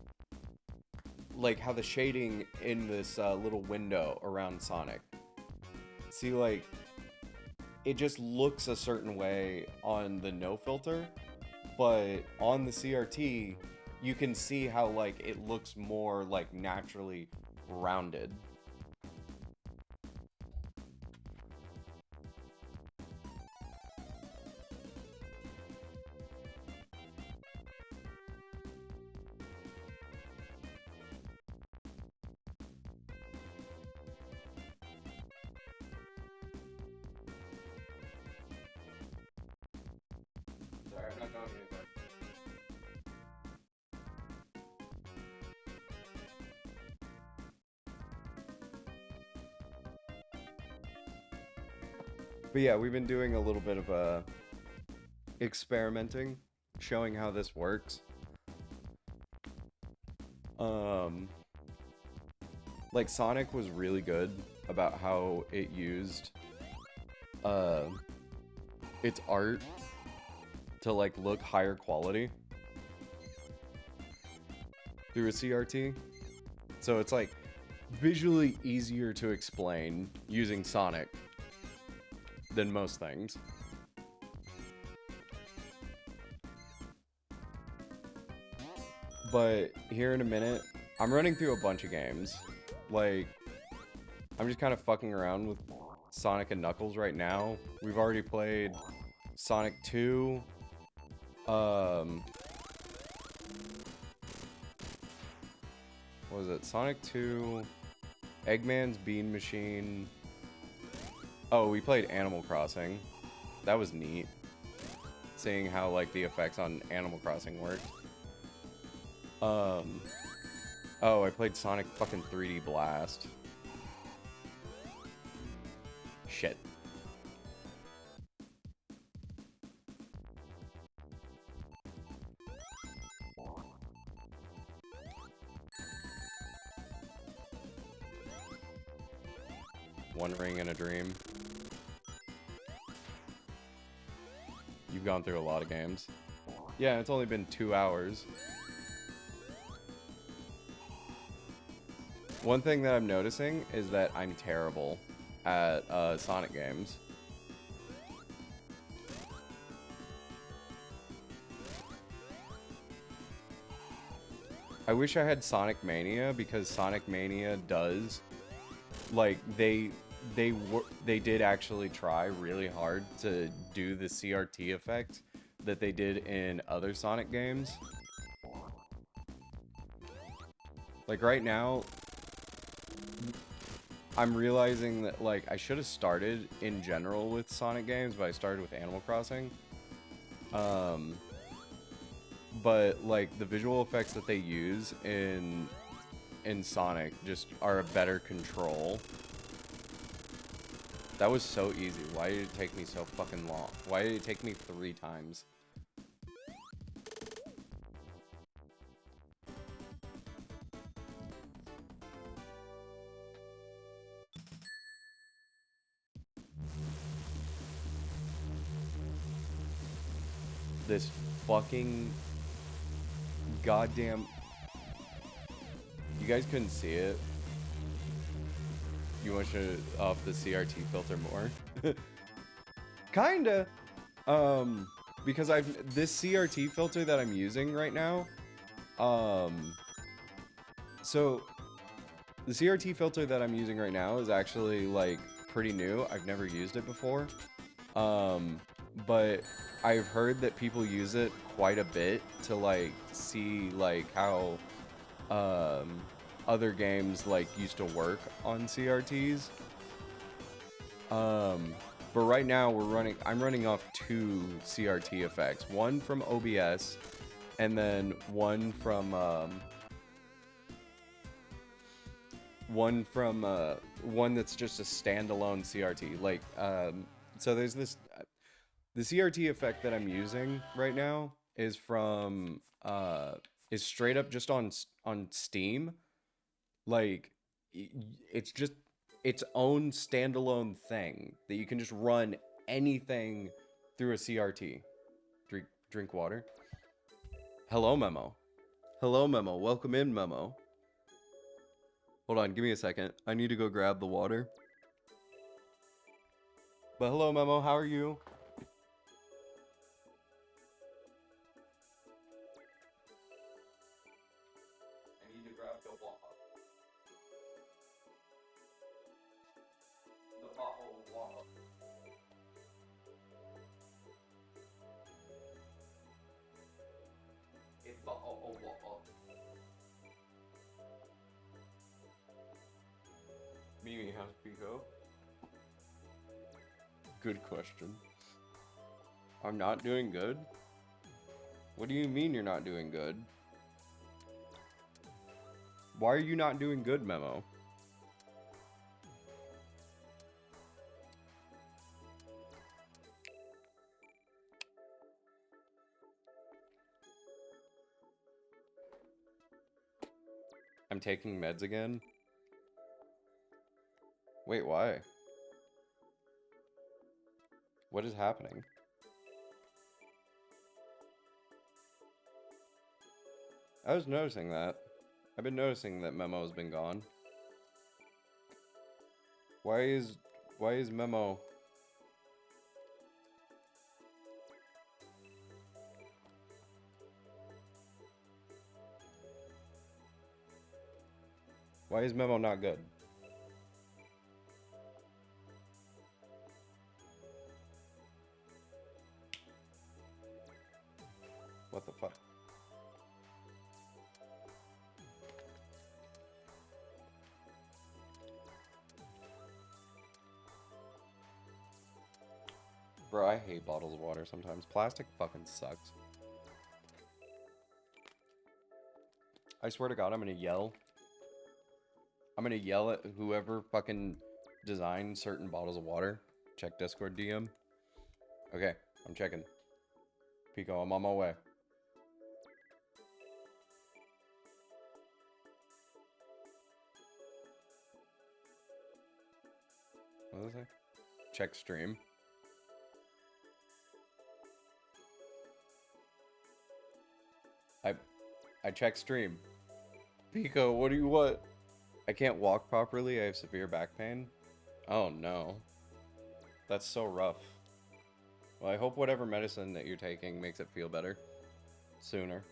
how the shading in this little window around Sonic. See, like, it just looks a certain way on the no filter, but on the CRT, you can see how, like, it looks more, like, naturally rounded. Sorry, I'm not going anywhere. But yeah, we've been doing a little bit of experimenting, showing how this works. Like Sonic was really good about how it used its art to like look higher quality through a CRT. So it's like visually easier to explain using Sonic than most things. But here in a minute, I'm running through a bunch of games. Like, I'm just kind of fucking around with Sonic and Knuckles right now. We've already played Sonic 2. What was it? Sonic 2, Eggman's Bean Machine. Oh, we played Animal Crossing. That was neat. Seeing how, like, the effects on Animal Crossing worked. Oh, I played Sonic fucking 3D Blast. Shit. One Ring and a Dream. You've gone through a lot of games. Yeah, it's only been 2 hours. One thing that I'm noticing is that I'm terrible at Sonic games. I wish I had Sonic Mania, because Sonic Mania does, like, they did actually try really hard to do the CRT effect that they did in other Sonic games. Like right now, I'm realizing that, like, I should have started in general with Sonic games, but I started with Animal Crossing. But like the visual effects that they use in Sonic just are a better control. That was so easy. Why did it take me so fucking long? Why did it take me 3 times? This fucking goddamn... You guys couldn't see it. You want to off the CRT filter more? Kinda. Because this CRT filter that I'm using right now, so the CRT filter that I'm using right now is actually like pretty new. I've never used it before. But I've heard that people use it quite a bit to like see like how other games like used to work on CRTs. But right now I'm running off 2 CRT effects. One from OBS and then one that's just a standalone CRT. Like so there's this the CRT effect that I'm using right now is from is straight up just on Steam. Like it's just its own standalone thing that you can just run anything through a CRT. Drink water. Hello, Memo. Hello, Memo. Welcome in, Memo. Hold on, give me a second. I need to go grab the water. But hello, Memo. How are you? I need to grab the water. The bottle of water. A bottle of water. Mimi, how's Pico? Good question. I'm not doing good? What do you mean you're not doing good? Why are you not doing good, Memo? I'm taking meds again? Wait, why? What is happening? I was noticing that. I've been noticing that Memo's been gone. Why is Memo... Why is Memo not good? What the fuck? Bro, I hate bottles of water sometimes. Plastic fucking sucks. I swear to God, I'm gonna yell. I'm gonna yell at whoever fucking designed certain bottles of water. Check Discord DM. Okay, I'm checking. Pico, I'm on my way. What was it? Check stream. I check stream. Pico, what do you want? I can't walk properly. I have severe back pain. Oh no. That's so rough. Well, I hope whatever medicine that you're taking makes it feel better. Sooner.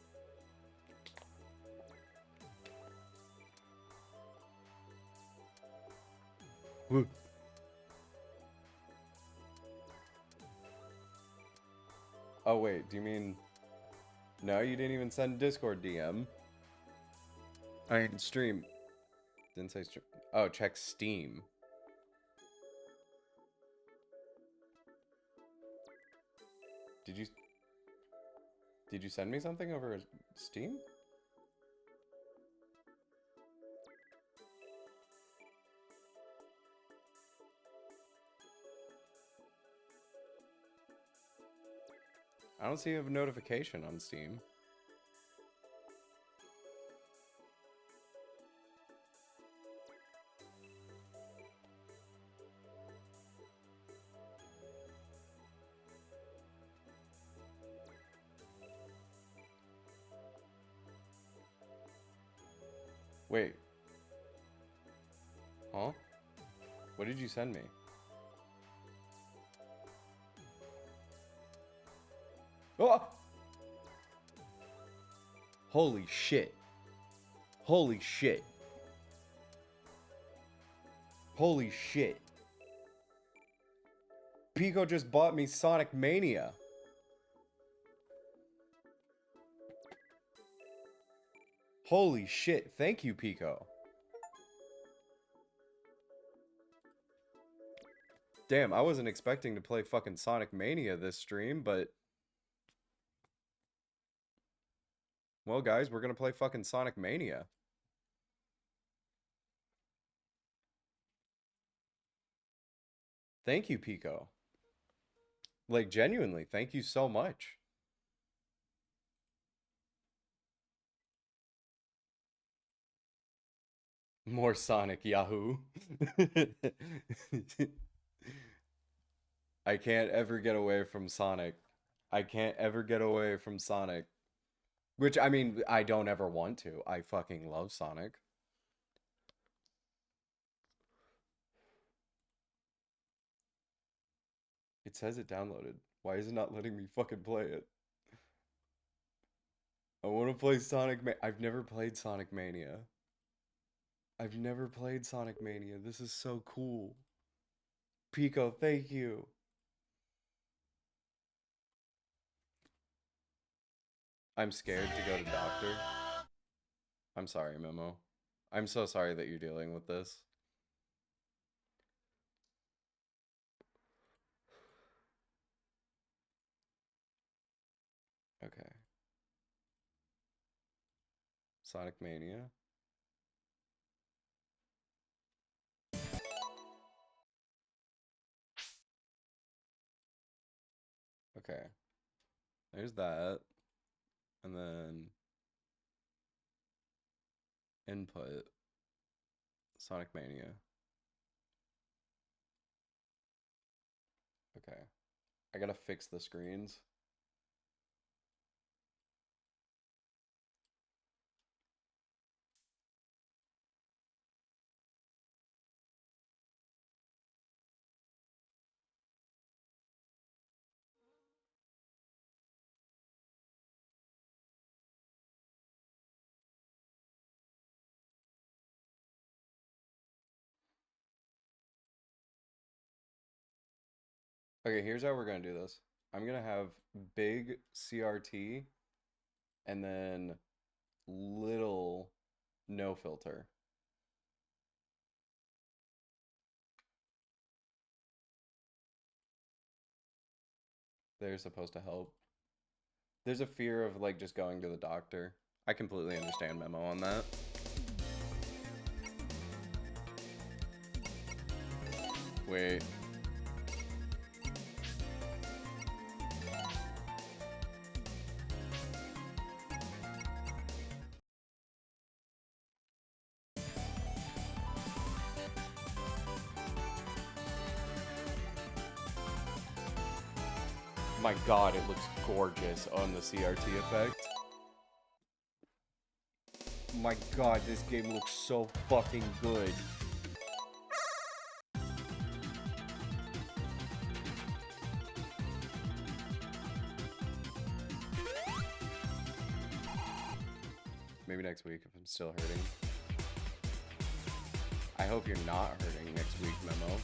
Woo. Oh wait, do you mean... No, you didn't even send Discord DM. I mean, stream. Didn't say stream. Oh, check Steam. Did you send me something over Steam? I don't see a notification on Steam. Wait. Huh? What did you send me? Oh! Holy shit. Holy shit. Holy shit. Pico just bought me Sonic Mania. Holy shit. Thank you, Pico. Damn, I wasn't expecting to play fucking Sonic Mania this stream, but... Well, guys, we're gonna play fucking Sonic Mania. Thank you, Pico. Like, genuinely, thank you so much. More Sonic, Yahoo. I can't ever get away from Sonic. I can't ever get away from Sonic. Which, I mean, I don't ever want to. I fucking love Sonic. It says it downloaded. Why is it not letting me fucking play it? I want to play Sonic I've never played Sonic Mania. I've never played Sonic Mania. This is so cool. Pico, thank you. I'm scared to go to doctor. I'm sorry, Memo. I'm so sorry that you're dealing with this. Okay. Sonic Mania. Okay. There's that. And then... Input. Sonic Mania. Okay. I gotta fix the screens. Okay, here's how we're gonna do this. I'm gonna have big CRT and then little no filter. They're supposed to help. There's a fear of like just going to the doctor. I completely understand Memo on that. Wait. My god, it looks gorgeous on the CRT effect. My god, this game looks so fucking good. Maybe next week if I'm still hurting. I hope you're not hurting next week, Memo.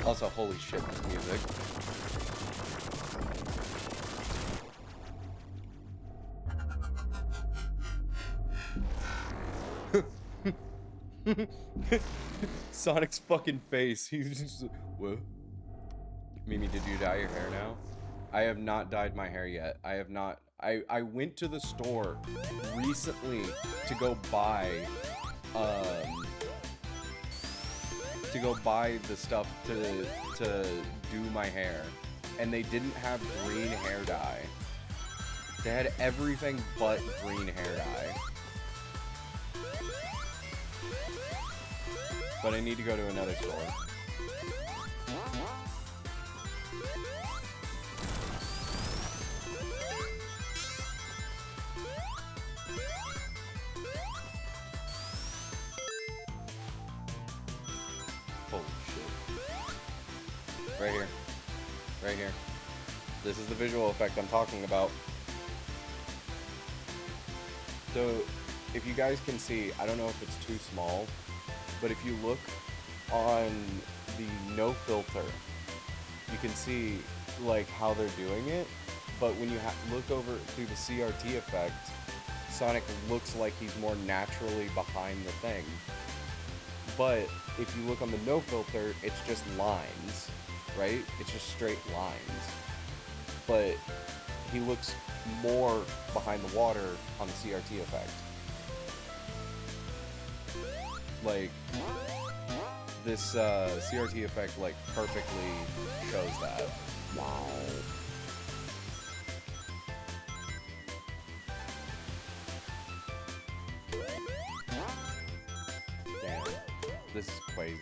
Also, holy shit, this music. Sonic's fucking face. He's just, what? Mimi, did you dye your hair now? I have not dyed my hair yet. I have not. I went to the store recently to go buy the stuff to do my hair, and they didn't have green hair dye. They had everything but green hair dye. But I need to go to another store. Holy shit. Right here. Right here. This is the visual effect I'm talking about. So, if you guys can see, I don't know if it's too small, but if you look on the no filter, you can see like how they're doing it. But when you look over through the CRT effect, Sonic looks like he's more naturally behind the thing. But if you look on the no filter, it's just lines, right? It's just straight lines. But he looks more behind the water on the CRT effect. Like, this CRT effect, like, perfectly shows that. Wow. Damn. This is crazy.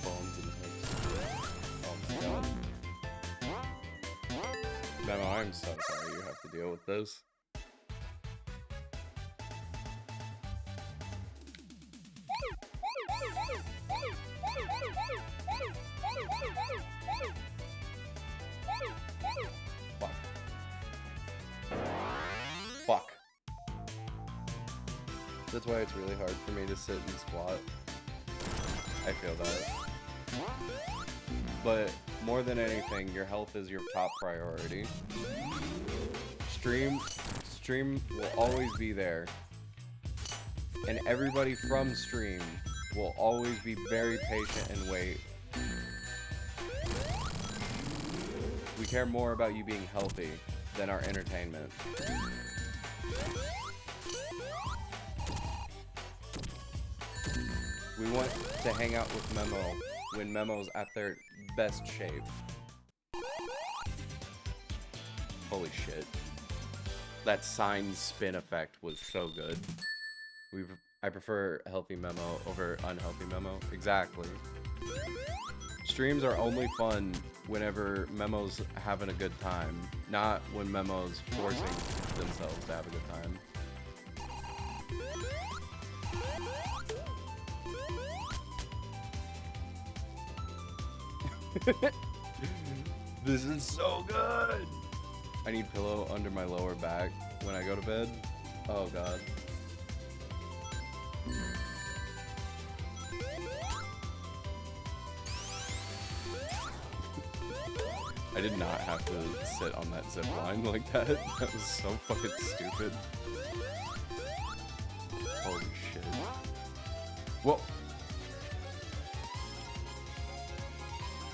Bones and hips. Oh my god. Memo, I'm so sorry you have to deal with this. Fuck. Fuck. That's why it's really hard for me to sit and squat. I feel that. But more than anything, your health is your top priority. Stream will always be there. And everybody from stream will always be very patient and wait. We care more about you being healthy than our entertainment. We want to hang out with Memo when Memo's at their best shape. Holy shit. That sign spin effect was so good. I prefer healthy Memo over unhealthy Memo. Exactly. Streams are only fun whenever Memo's having a good time, not when Memo's forcing themselves to have a good time. This is so good! I need pillow under my lower back when I go to bed. Oh god. I did not have to sit on that zip line like that. That was so fucking stupid. Holy shit. Whoa.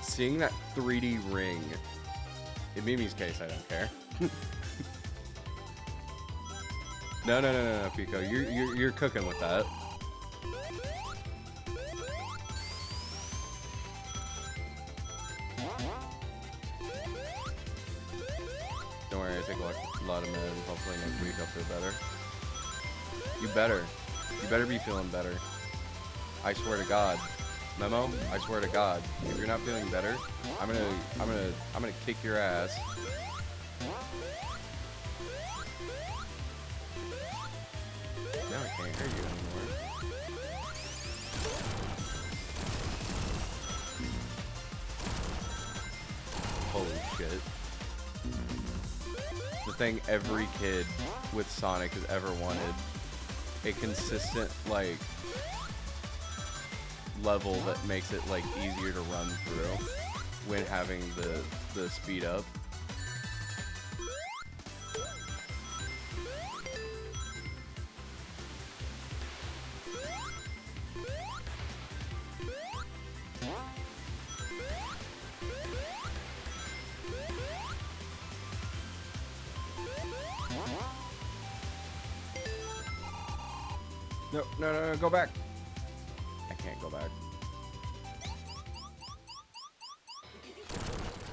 Seeing that 3D ring. In Mimi's case, I don't care. No, Pico. You're cooking with that. Don't worry, I take a lot of meds. Hopefully next week I'll feel better. You better. You better be feeling better. I swear to God. Memo, I swear to God, if you're not feeling better, I'm gonna kick your ass. Now I can't hear you anymore. Holy shit. The thing every kid with Sonic has ever wanted. A consistent, like, level that makes it like easier to run through when having the speed up. No, go back. I can't go back.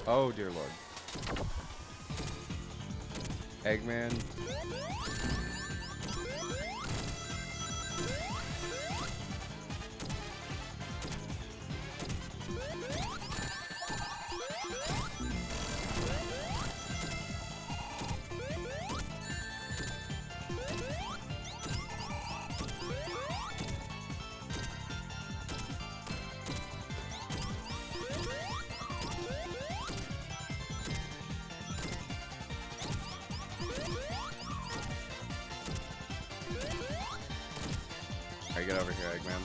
Oh, dear Lord. Eggman. Alright, get over here, Eggman.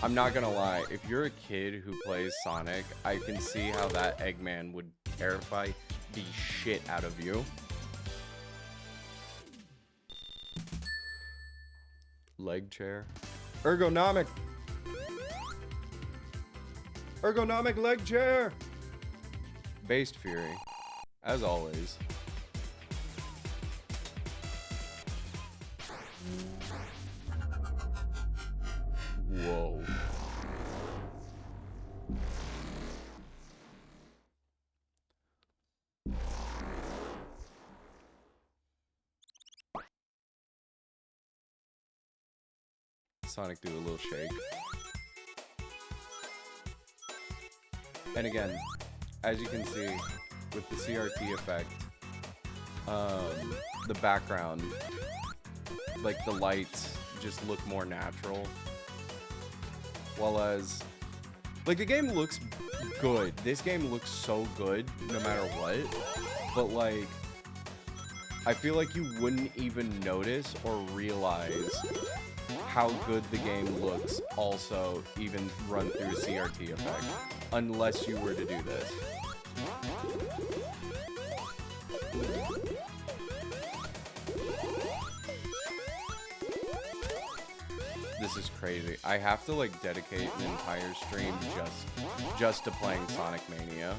I'm not gonna lie, if you're a kid who plays Sonic, I can see how that Eggman would terrify the shit out of you. Leg chair. Ergonomic! Ergonomic leg chair! Based Fury. As always. Whoa. Sonic do a little shake. And again, as you can see, with the CRT effect, the background, like the lights, just look more natural. While as, like, the game looks good. This game looks so good, no matter what. But, like, I feel like you wouldn't even notice or realize how good the game looks also even run through a CRT effect, unless you were to do this. This is crazy. I have to like dedicate an entire stream just to playing Sonic Mania.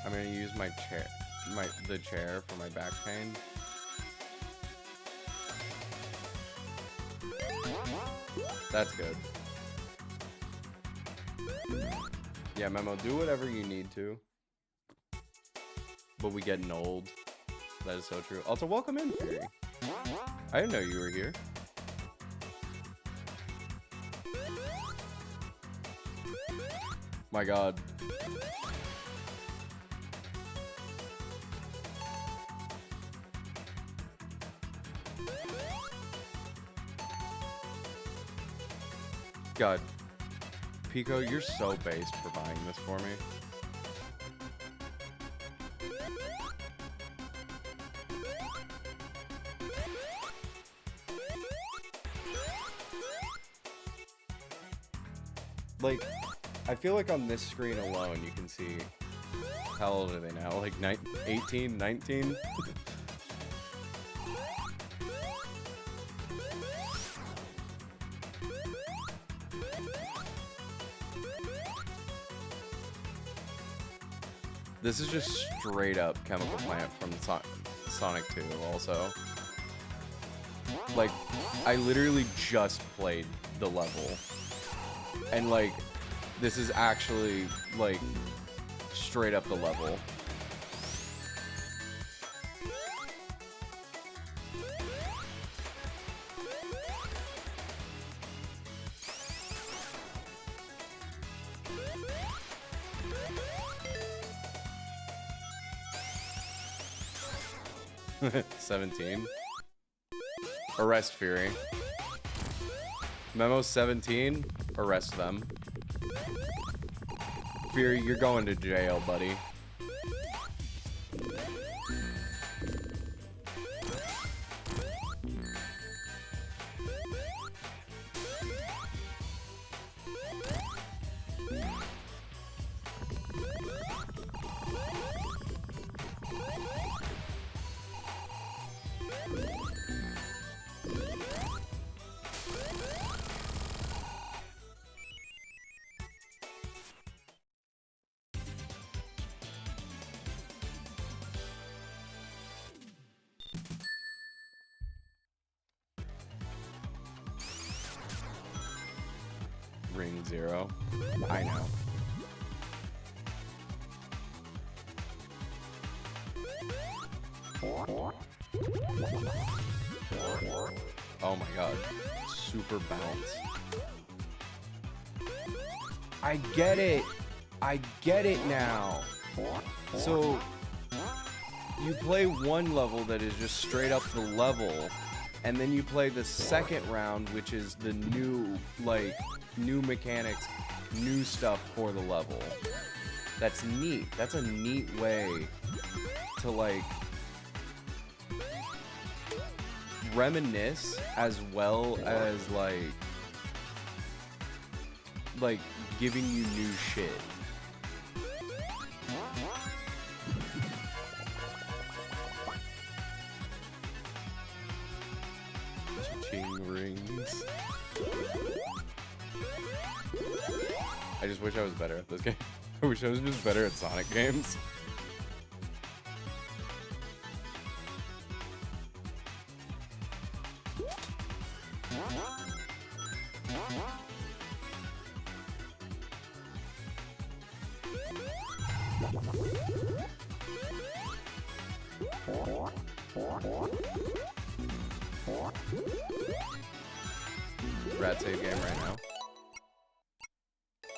I'm gonna use my chair, the chair for my back pain. That's good. Yeah, Memo, do whatever you need to. But we getting old. That is so true. Also, welcome in, Fury. I didn't know you were here. My god. God. Pico, you're so based for buying this for me. Like, I feel like on this screen alone you can see, how old are they now? Like 18, 19? This is just straight up Chemical Plant from Sonic 2 also. Like, I literally just played the level. And like, this is actually like straight up the level. $17. Arrest Fury. Memo 17. Arrest them. Fury, you're going to jail, buddy. Ring 0. I know. Oh my god. Super bounce. I get it. I get it now. So, you play one level that is just straight up the level, and then you play the second round, which is the new, like, new mechanics, new stuff for the level. That's neat. That's a neat way to like reminisce as well as like giving you new shit. Ching rings. I just wish I was better at this game. I wish I was just better at Sonic games. Rat save game right now.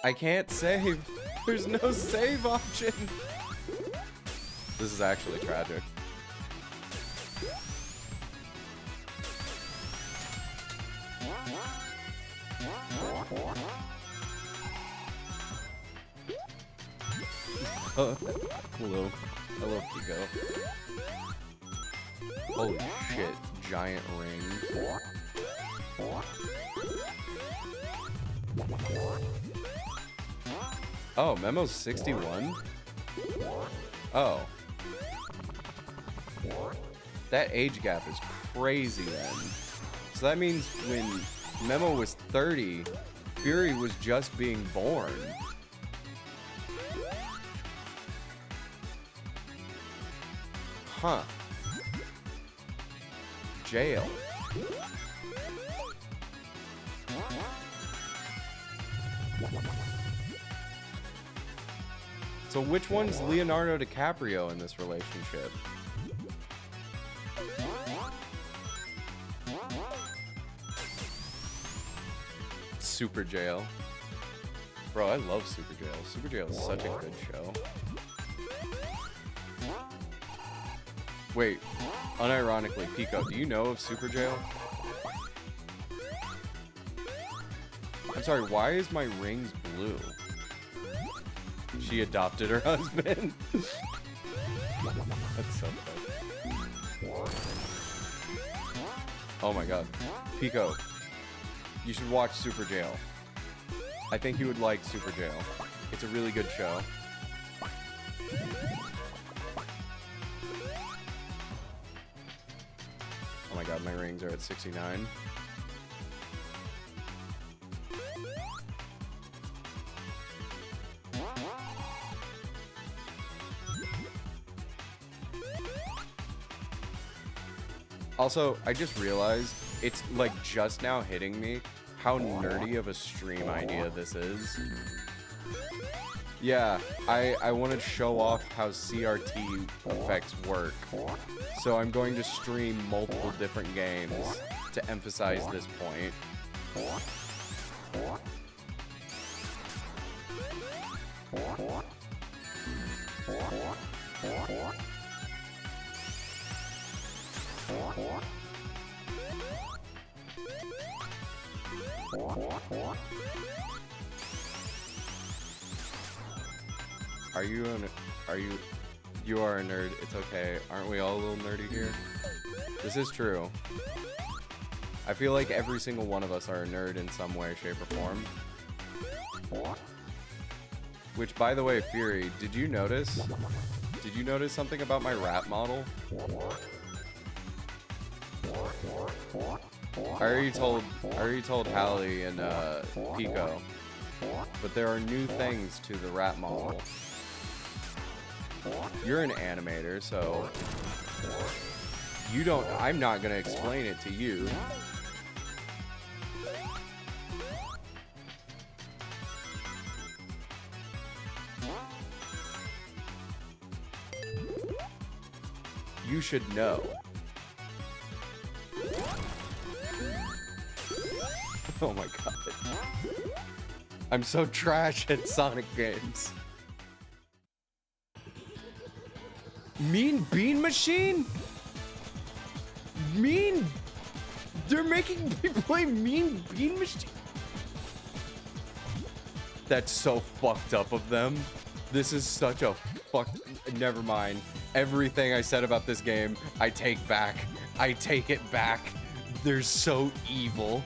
I can't save. There's no save option. This is actually tragic. Hello. Hello, Pico. Holy shit. Giant ring. Oh, Memo's 61? Oh. That age gap is crazy then. So that means when Memo was 30, Fury was just being born. Huh. Jail. So which one's Leonardo DiCaprio in this relationship? Super Jail. Bro, I love Super Jail. Super Jail is such a good show. Wait, unironically, Pico, do you know of Super Jail? I'm sorry, why is my rings blue? She adopted her husband. That's so funny. Oh my god. Pico, you should watch Super Jail. I think you would like Super Jail. It's a really good show. Oh my god, my rings are at 69. Also, I just realized it's like just now hitting me how nerdy of a stream idea this is. Yeah, I want to show off how CRT effects work. So I'm going to stream multiple different games to emphasize this point. You are a nerd. It's okay. Aren't we all a little nerdy here? This is true. I feel like every single one of us are a nerd in some way, shape, or form. Which, by the way, Fury, did you notice something about my rap model? I already told Hallie and Pico, but there are new things to the rap model. You're an animator, so I'm not gonna explain it to you. You should know. Oh my god. I'm so trash at Sonic games. Mean Bean Machine? They're making me play Mean Bean Machine? That's so fucked up of them. This is such a never mind. Everything I said about this game, I take back. I take it back. They're so evil.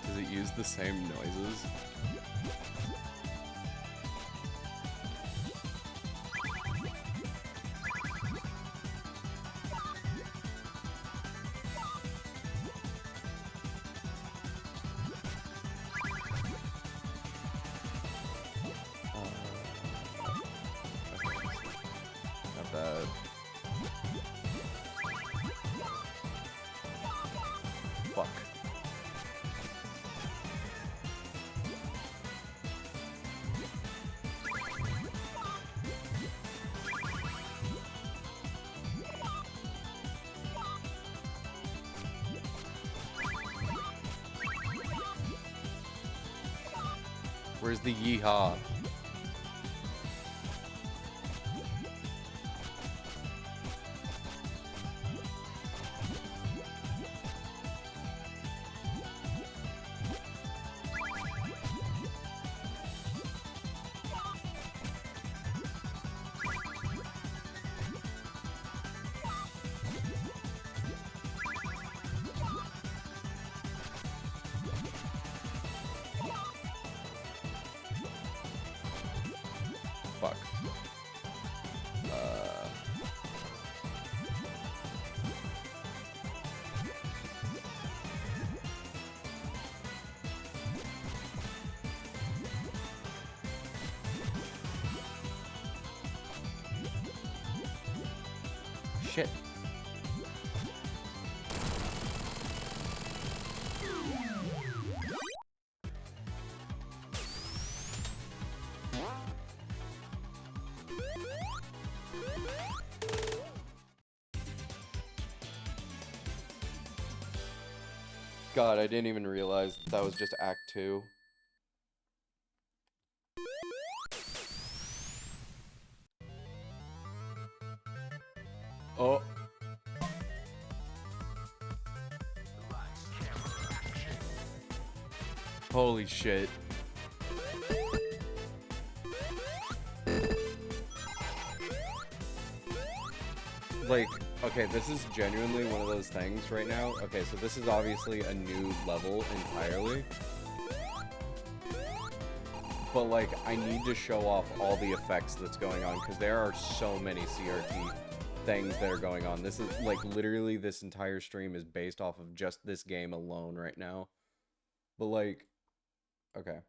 Does it use the same noises? Not bad. Fuck. Where's the yeehaw? fuck. Shit. God, I didn't even realize that was just Act 2. Oh. Holy shit. Like, okay, this is genuinely one of those things right now. Okay, so this is obviously a new level entirely. But, like, I need to show off all the effects that's going on, because there are so many CRT things that are going on. This is, like, literally this entire stream is based off of just this game alone right now. But, like, okay.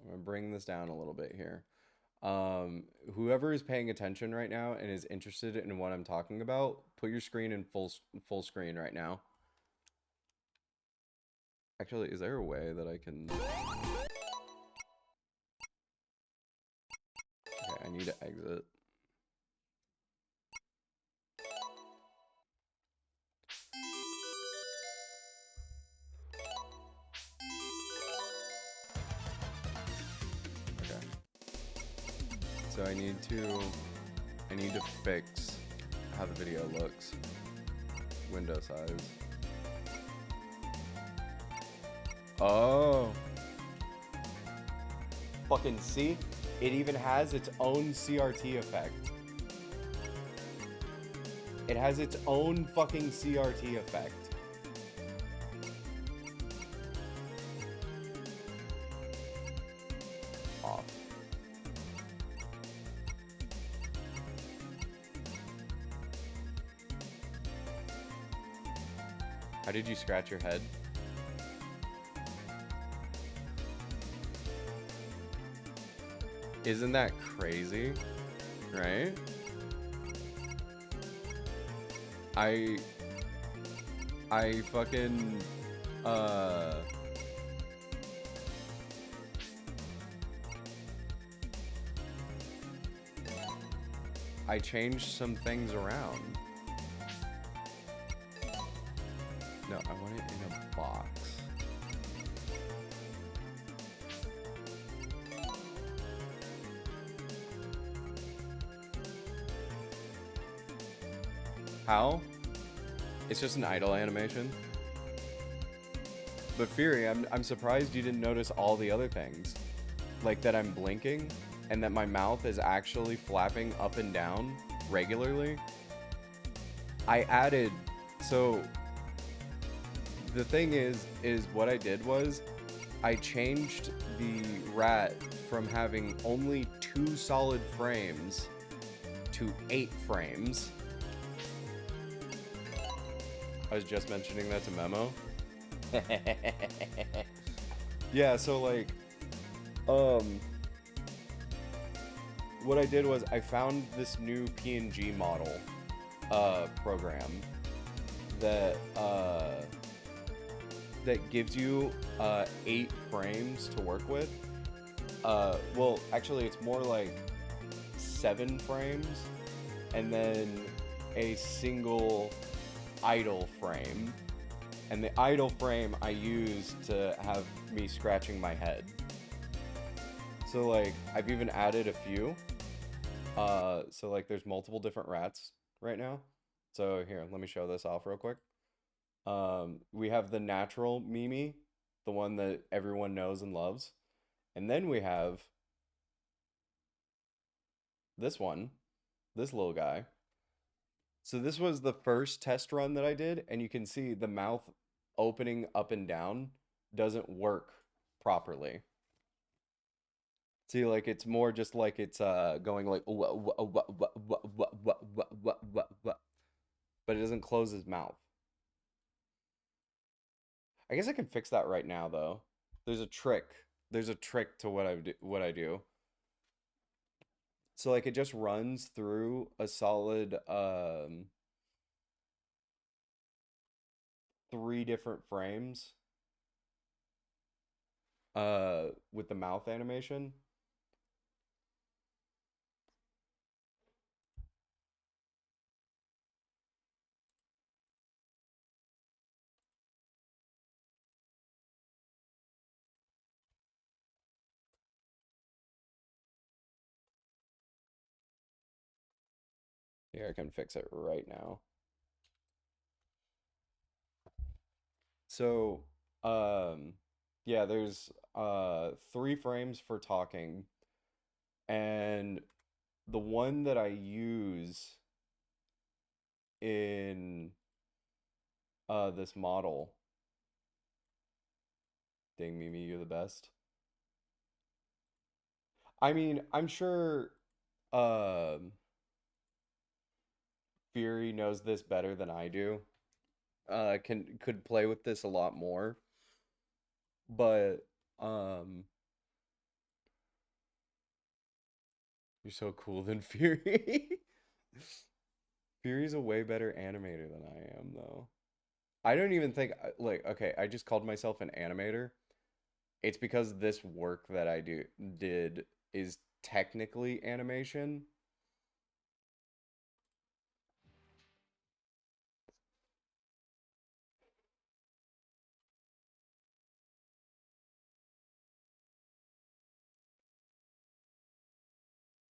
I'm gonna bring this down a little bit here. Whoever is paying attention right now and is interested in what I'm talking about, put your screen in full screen right now. Actually, is there a way that I can... Okay, I need to exit. Okay. So I need to fix how the video looks. Window size. Oh. Fucking see? It even has its own CRT effect. It has its own fucking CRT effect. Off. How did you scratch your head? Isn't that crazy? Right? I fucking I changed some things around. No, I want it in a box. How? It's just an idle animation. But Fury, I'm surprised you didn't notice all the other things. Like that I'm blinking and that my mouth is actually flapping up and down regularly. I added, so the thing is what I did was I changed the rat from having only 2 solid frames to 8 frames. I was just mentioning that to Memo. Yeah, so like, what I did was I found this new PNG model program that that gives you 8 frames to work with. Well, actually, it's more like 7 frames, and then a single idle frame. And the idle frame I use to have me scratching my head. So like, I've even added a few. So like, there's multiple different rats right now. So here, let me show this off real quick. We have the natural Mimi, the one that everyone knows and loves. And then we have this one, this little guy. So this was the first test run that I did, and you can see the mouth opening up and down doesn't work properly. See, like it's more just like it's going like but it doesn't close his mouth. I guess I can fix that right now though. There's a trick. There's a trick to what I do. So like it just runs through a solid three different frames with the mouth animation. Here, I can fix it right now. So, yeah, there's three frames for talking, and the one that I use in this model, ding Mimi, you're the best. I mean, I'm sure Fury knows this better than I do. Could play with this a lot more, but um you're so cool than Fury. Fury's a way better animator than I am, though. I don't even think, like, okay, I just called myself an animator. It's because this work that did is technically animation.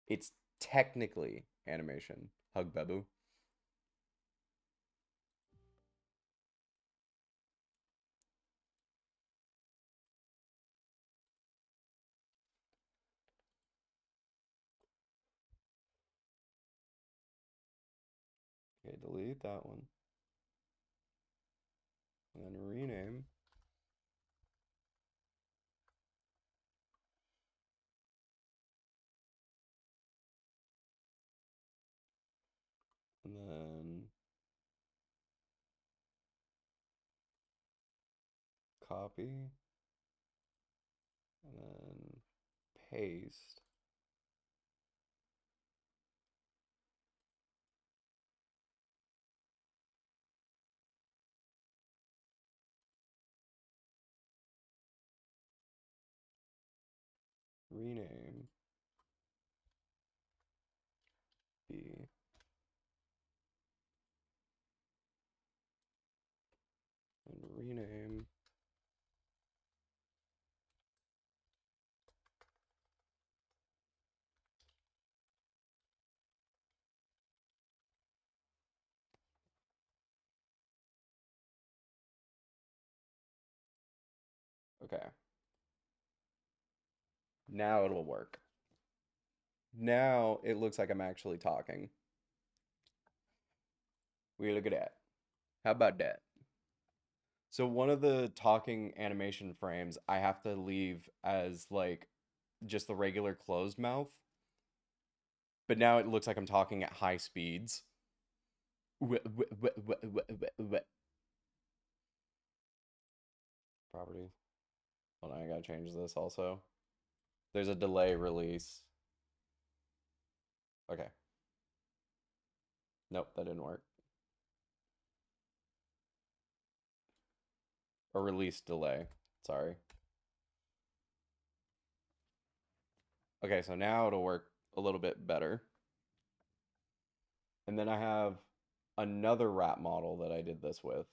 It's technically animation. Hug Bebu. Okay, delete that one. And then rename. And then copy. And then paste. Rename. B. And rename. Okay. Now it'll work. Now it looks like I'm actually talking. We look at that. How about that? So one of the talking animation frames I have to leave as like just the regular closed mouth, but now it looks like I'm talking at high speeds. Property. Hold on, I gotta change this also. There's a delay release. Okay. Nope, that didn't work. A release delay. Sorry. Okay, so now it'll work a little bit better. And then I have another wrap model that I did this with,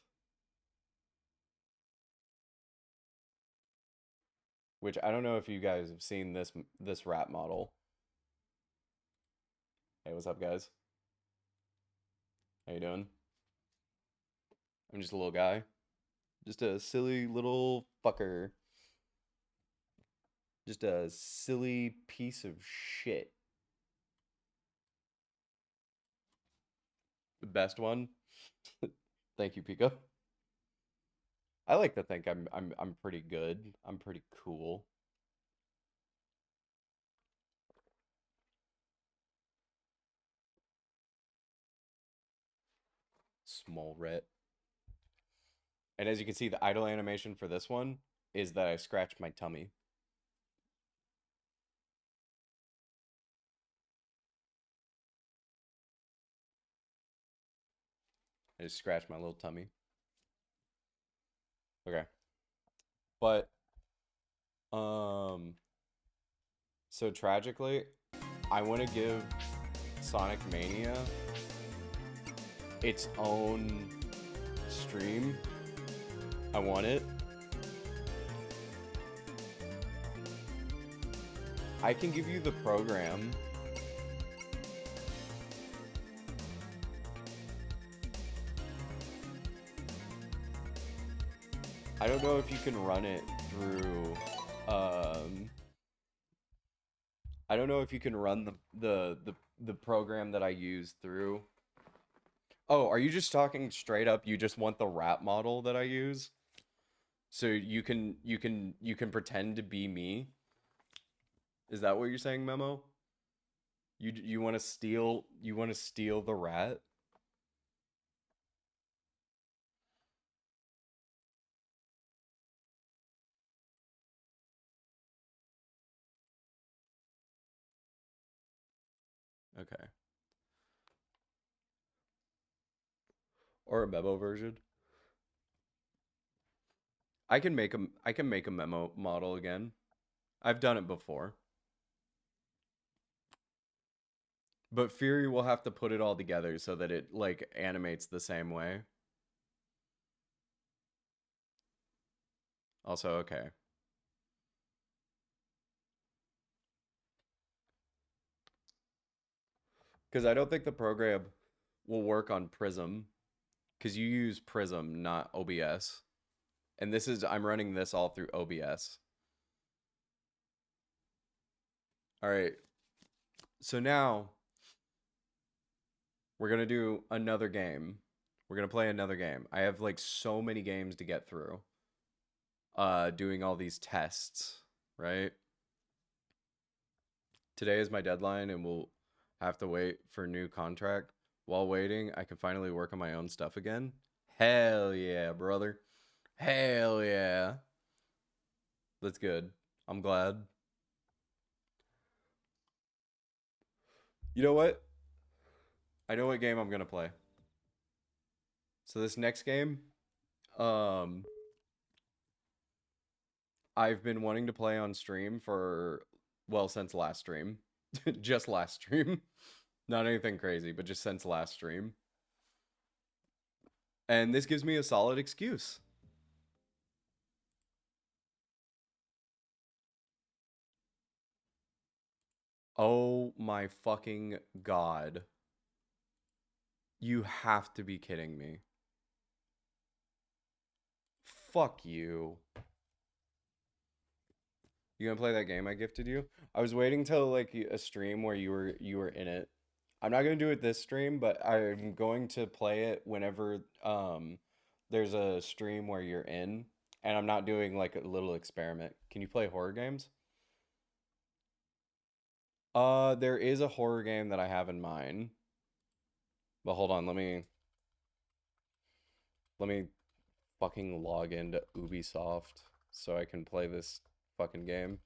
which I don't know if you guys have seen this wrap model. Hey, what's up, guys? How you doing? I'm just a little guy. Just a silly little fucker. Just a silly piece of shit. The best one. Thank you, Pico. I like to think I'm pretty good. I'm pretty cool. Small rat. And as you can see, the idle animation for this one is that I scratch my tummy. I just scratch my little tummy. Okay. But um so tragically, I want to give Sonic Mania its own stream. I want it. I can give you the program. I don't know if you can run it through I don't know if you can run the program that I use through. Oh, are you just talking straight up? You just want the rat model that I use? So you can pretend to be me? Is that what you're saying, Memo? You want to steal the rat? Okay. Or a Memo version? I can make a Memo model again. I've done it before. But Fury will have to put it all together so that it like animates the same way. Also, okay. Because I don't think the program will work on Prism. Because you use Prism, not OBS. And I'm running this all through OBS. All right. So now we're going to do another game. We're going to play another game. I have like so many games to get through. Doing all these tests, right? Today is my deadline and we'll have to wait for a new contract. While waiting, I can finally work on my own stuff again. Hell yeah, brother. Hell yeah. That's good. I'm glad. You know what? I know what game I'm gonna play. So this next game, um, I've been wanting to play on stream for, well, since last stream. Just last stream. Not anything crazy, but just since last stream. And this gives me a solid excuse. Oh my fucking god. You have to be kidding me. Fuck you. You gonna play that game I gifted you? I was waiting till like a stream where you were in it. I'm not gonna do it this stream, but I'm going to play it whenever there's a stream where you're in, and I'm not doing like a little experiment. Can you play horror games? There is a horror game that I have in mind. But hold on, let me fucking log into Ubisoft so I can play this fucking game.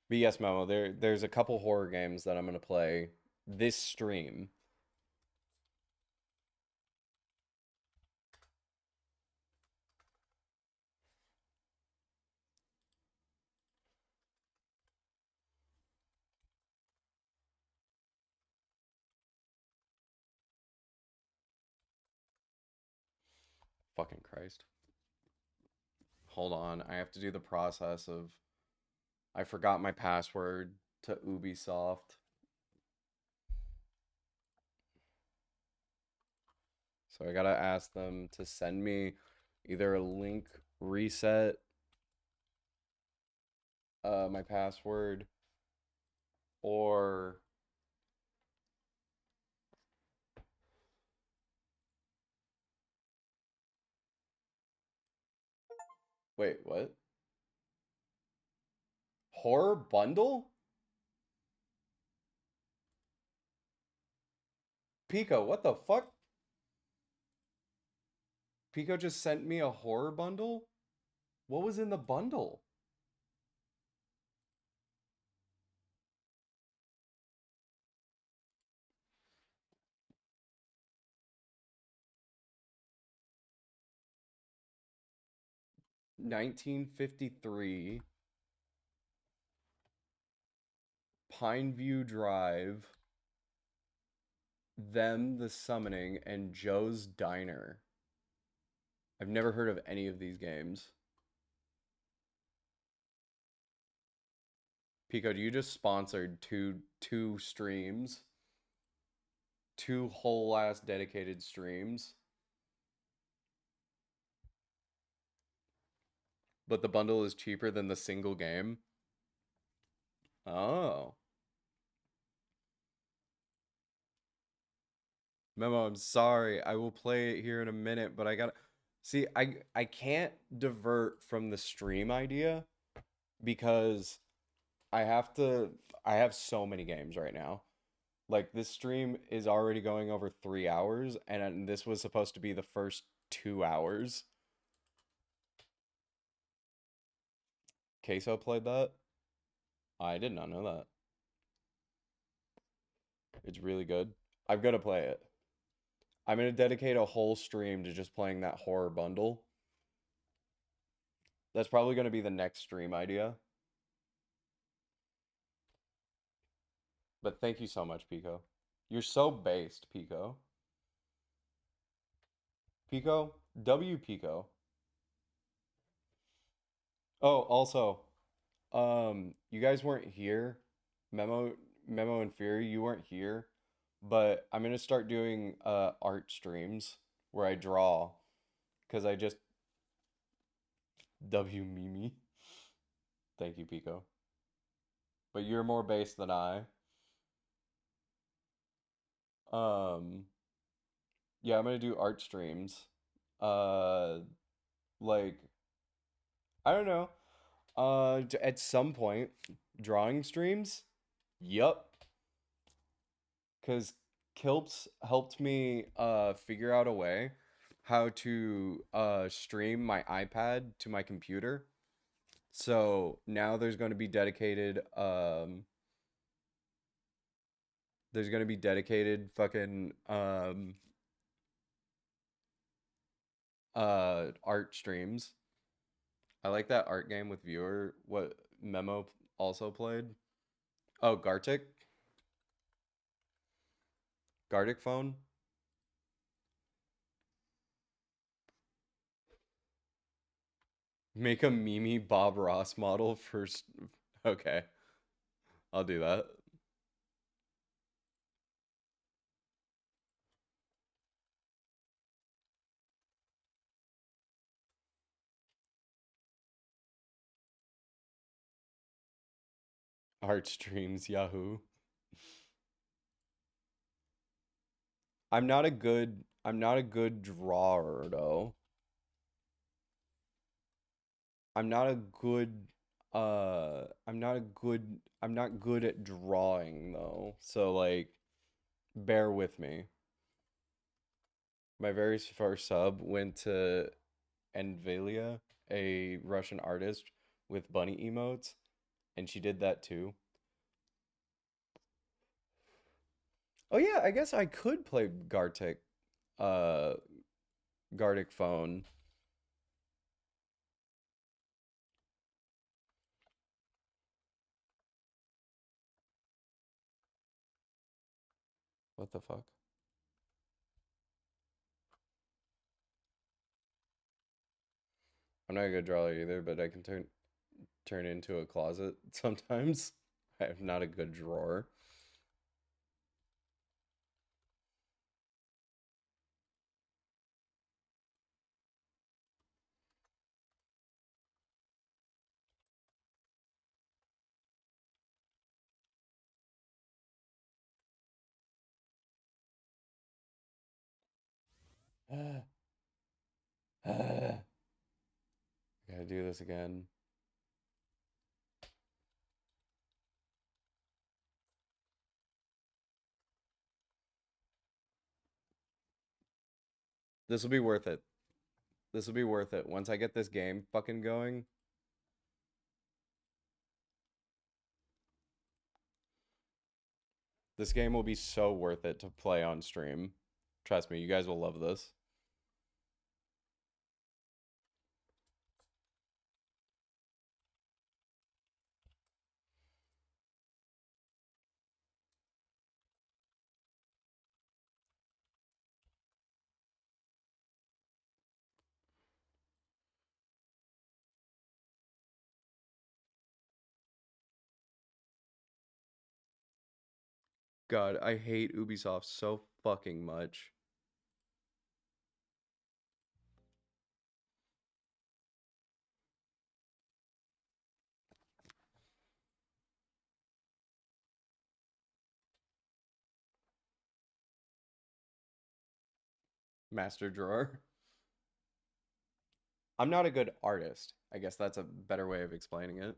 But yes, Momo, there's a couple horror games that I'm gonna play this stream. Fucking Christ. Hold on, I have to do the process of I forgot my password to Ubisoft. So I gotta ask them to send me either a link reset my password or wait, what? Horror bundle? Pico, what the fuck? Pico just sent me a horror bundle? What was in the bundle? 1953, Pineview Drive, Them the Summoning, and Joe's Diner. I've never heard of any of these games. Pico, you just sponsored two streams, two whole ass dedicated streams, but the bundle is cheaper than the single game. Oh. Memo, I'm sorry. I will play it here in a minute, but I gotta see. I can't divert from the stream idea because I have to. I have so many games right now. Like this stream is already going over 3 hours, and this was supposed to be the first 2 hours. Queso played that. I did not know that. It's really good. I've got to play it. I'm gonna dedicate a whole stream to just playing that horror bundle. That's probably gonna be the next stream idea. But thank you so much, Pico. You're so based, Pico. Pico? W Pico. Oh, also, you guys weren't here. Memo and Fury, you weren't here. But I'm gonna start doing art streams where I draw. Cause I just W Mimi. Thank you, Pico. But you're more based than I. Um, yeah, I'm gonna do art streams. Uh, like I don't know. At some point, drawing streams. Yup, because Kilps helped me figure out a way how to stream my iPad to my computer. So now there's gonna be dedicated fucking art streams. I like that art game with viewer. What Memo also played? Oh, Gartic phone. Make a Mimi Bob Ross model first. Okay, I'll do that. Art streams, Yahoo. I'm not a good drawer though. I'm not a good I'm not good at drawing though. So like bear with me. My very first sub went to Envalia, a Russian artist with bunny emotes, and she did that too. Oh yeah, I guess I could play uh Gartic phone. What the fuck? I'm not a good drawer either, but I can turn into a closet sometimes. I'm not a good drawer. Gotta do this again. This will be worth it. This will be worth it. Once I get this game fucking going. This game will be so worth it to play on stream. Trust me, you guys will love this. God, I hate Ubisoft so fucking much. Master drawer. I'm not a good artist. I guess that's a better way of explaining it.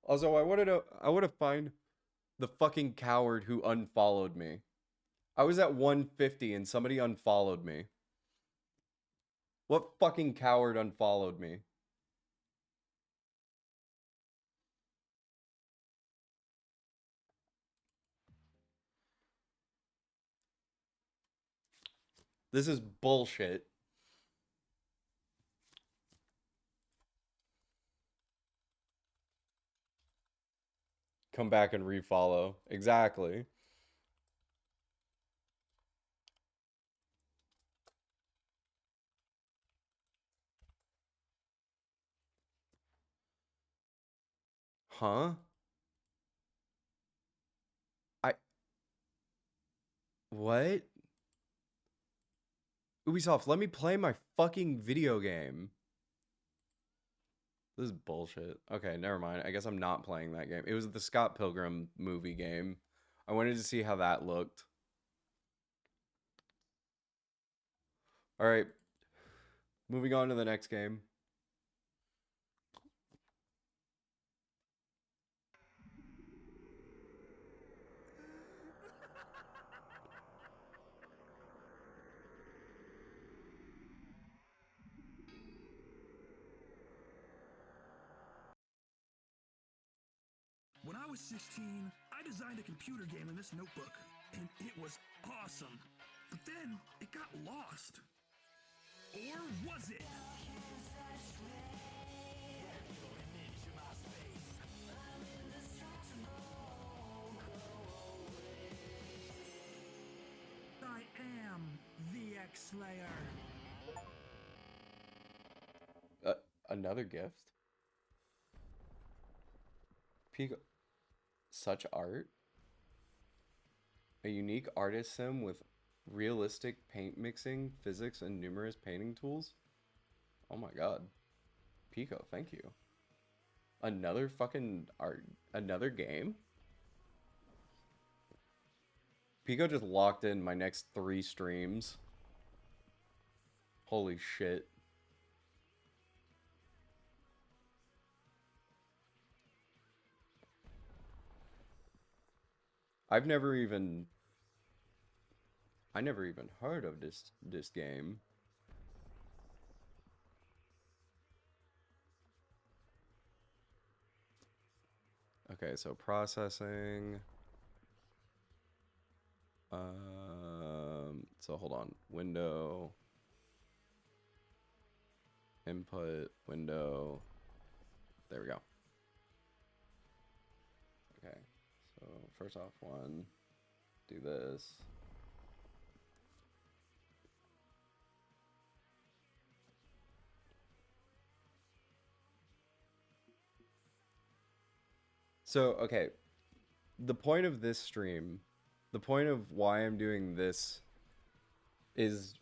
Also, I want to find the fucking coward who unfollowed me. I was at 150 and somebody unfollowed me. What fucking coward unfollowed me? This is bullshit. Come back and refollow. Exactly. Huh? I What? Ubisoft, let me play my fucking video game. This is bullshit. Okay, never mind. I guess I'm not playing that game. It was the Scott Pilgrim movie game. I wanted to see how that looked. All right. Moving on to the next game.
When I was 16, I designed a computer game in this notebook, and it was awesome. But then it got lost. Or was it? I am the X-Slayer.
Another gift. Pico. Such art. A unique artist sim with realistic paint mixing, physics, and numerous painting tools. Oh my god. Pico, thank you. Another fucking art. Another game? Pico just locked in my next 3 streams. Holy shit. I never even heard of this game. Okay, so processing. So hold on. Window. Input, window. There we go. Okay. So first off, do this. So, okay. The point of this stream, the point of why I'm doing this is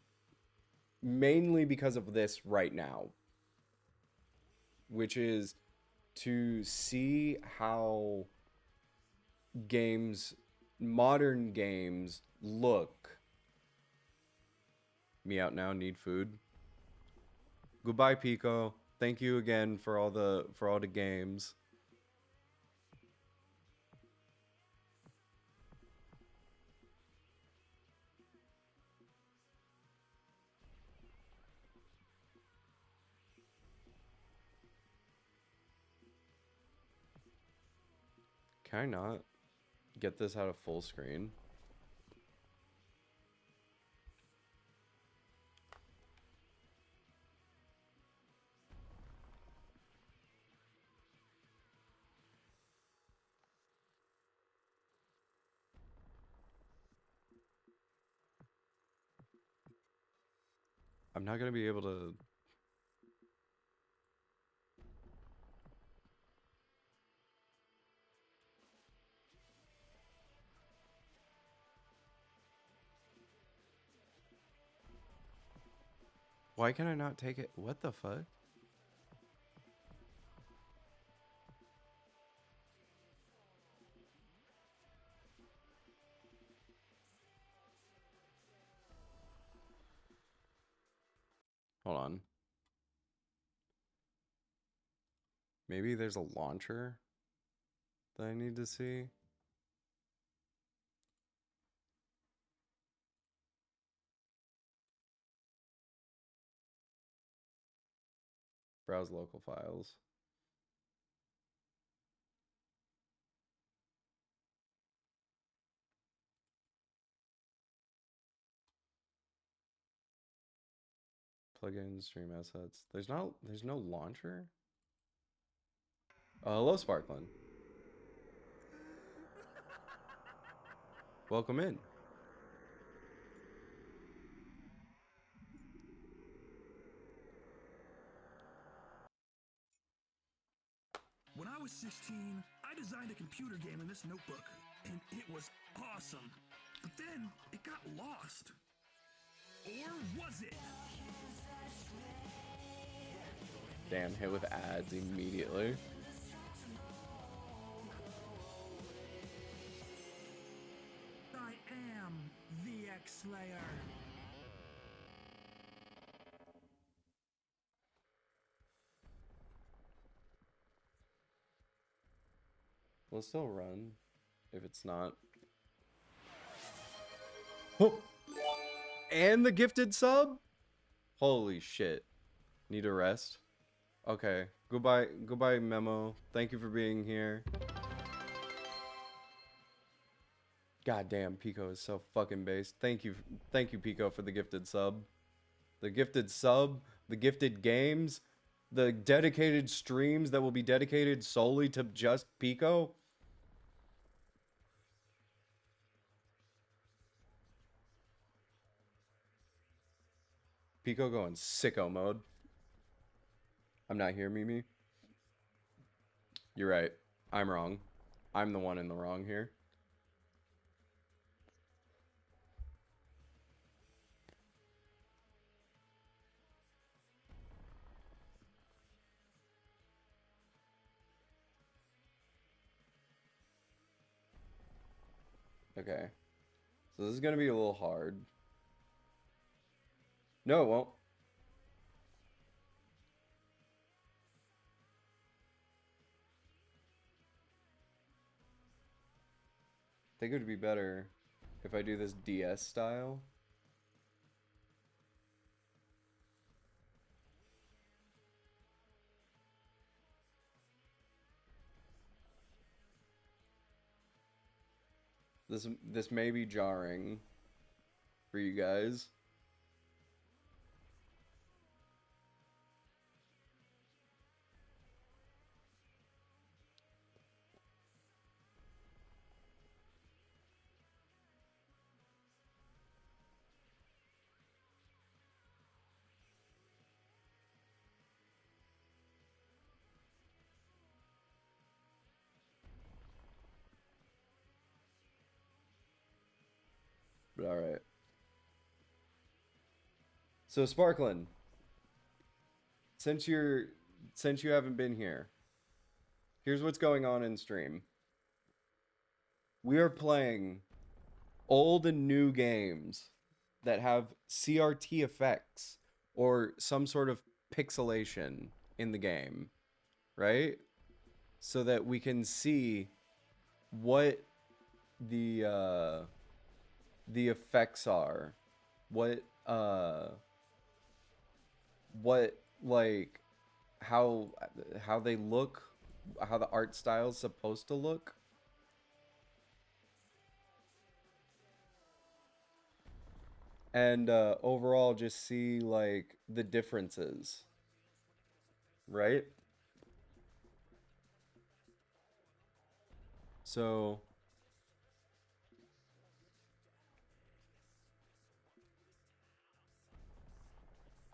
mainly because of this right now, which is to see how modern games look. Me out now, need food. Goodbye, Pico. Thank you again for all the games. Can I not get this out of full screen? I'm not gonna be able to. Why can I not take it? What the fuck? Hold on. Maybe there's a launcher that I need to see. Browse local files. Plugin, stream assets. There's no launcher? Hello, Sparklin. Welcome in.
When I was 16, I designed a computer game in this notebook, and it was awesome. But then it got lost. Or was it?
Damn, hit with ads immediately.
I am the X-Slayer.
Will it still run if it's not? Oh! And the gifted sub? Holy shit. Need a rest? Okay. Goodbye, Memo. Thank you for being here. God damn, Pico is so fucking based. Thank you, Pico, for the gifted sub. The gifted sub, the gifted games, the dedicated streams that will be dedicated solely to just Pico. Pico going sicko mode. I'm not here, Mimi. You're right. I'm wrong. I'm the one in the wrong here. Okay. So this is going to be a little hard. No, it won't. I think it would be better if I do this DS style. This may be jarring for you guys. But all right. So Sparklin, since you haven't been here, here's what's going on in stream. We are playing old and new games that have CRT effects or some sort of pixelation in the game, right? So that we can see what the effects are, what like how they look, how the art style is supposed to look, and overall just see like the differences, right? So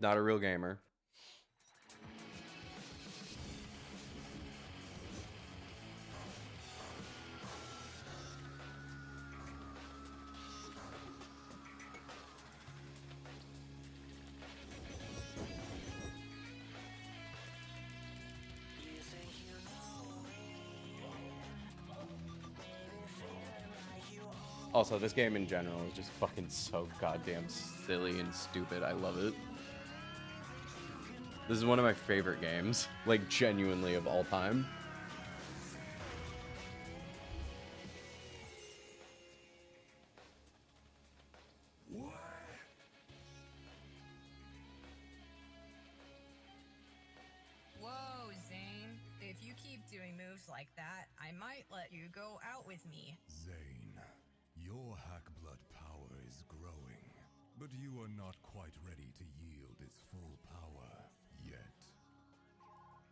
not a real gamer. Also, this game in general is just fucking so goddamn silly and stupid. I love it. This is one of my favorite games, like genuinely of all time.
Whoa, Zane. If you keep doing moves like that, I might let you go out with me.
Zane, your hack blood power is growing, but you are not quite ready to yield its full power yet.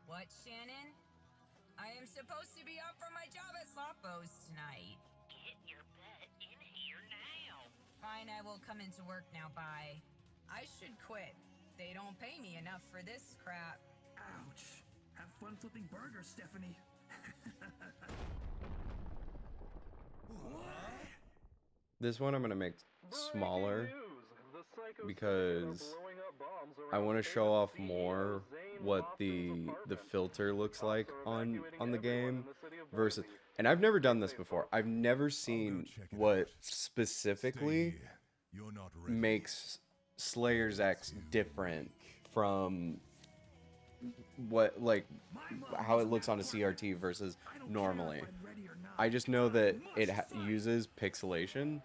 What, Shannon? I am supposed to be up from my job at Sloppos tonight.
Get your butt in here now.
Fine, I will come into work now, bye. I should quit. They don't pay me enough for this crap.
Ouch. Have fun flipping burgers, Stephanie.
This one I'm gonna make smaller because I want to show off more what the filter looks like on the game versus, and I've never done this before. I've never seen what specifically
You're not ready.
makes Slayer's X different from what, like, how it looks on a CRT versus normally. I just know that it uses pixelation.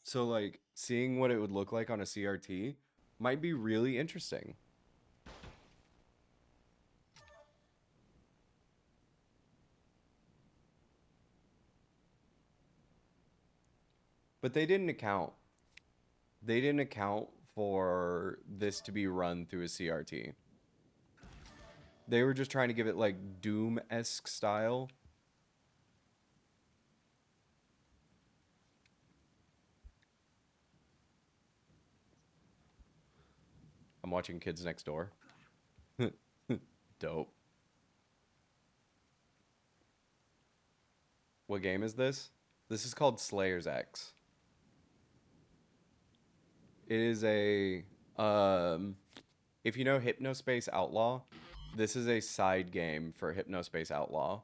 So, like, seeing what it would look like on a CRT might be really interesting. But they didn't account. They didn't account for this to be run through a CRT. They were just trying to give it, like, Doom-esque style. I'm watching Kids Next Door. Dope. What game is this? This is called Slayer's X. It is a if you know Hypnospace Outlaw, this is a side game for Hypnospace Outlaw.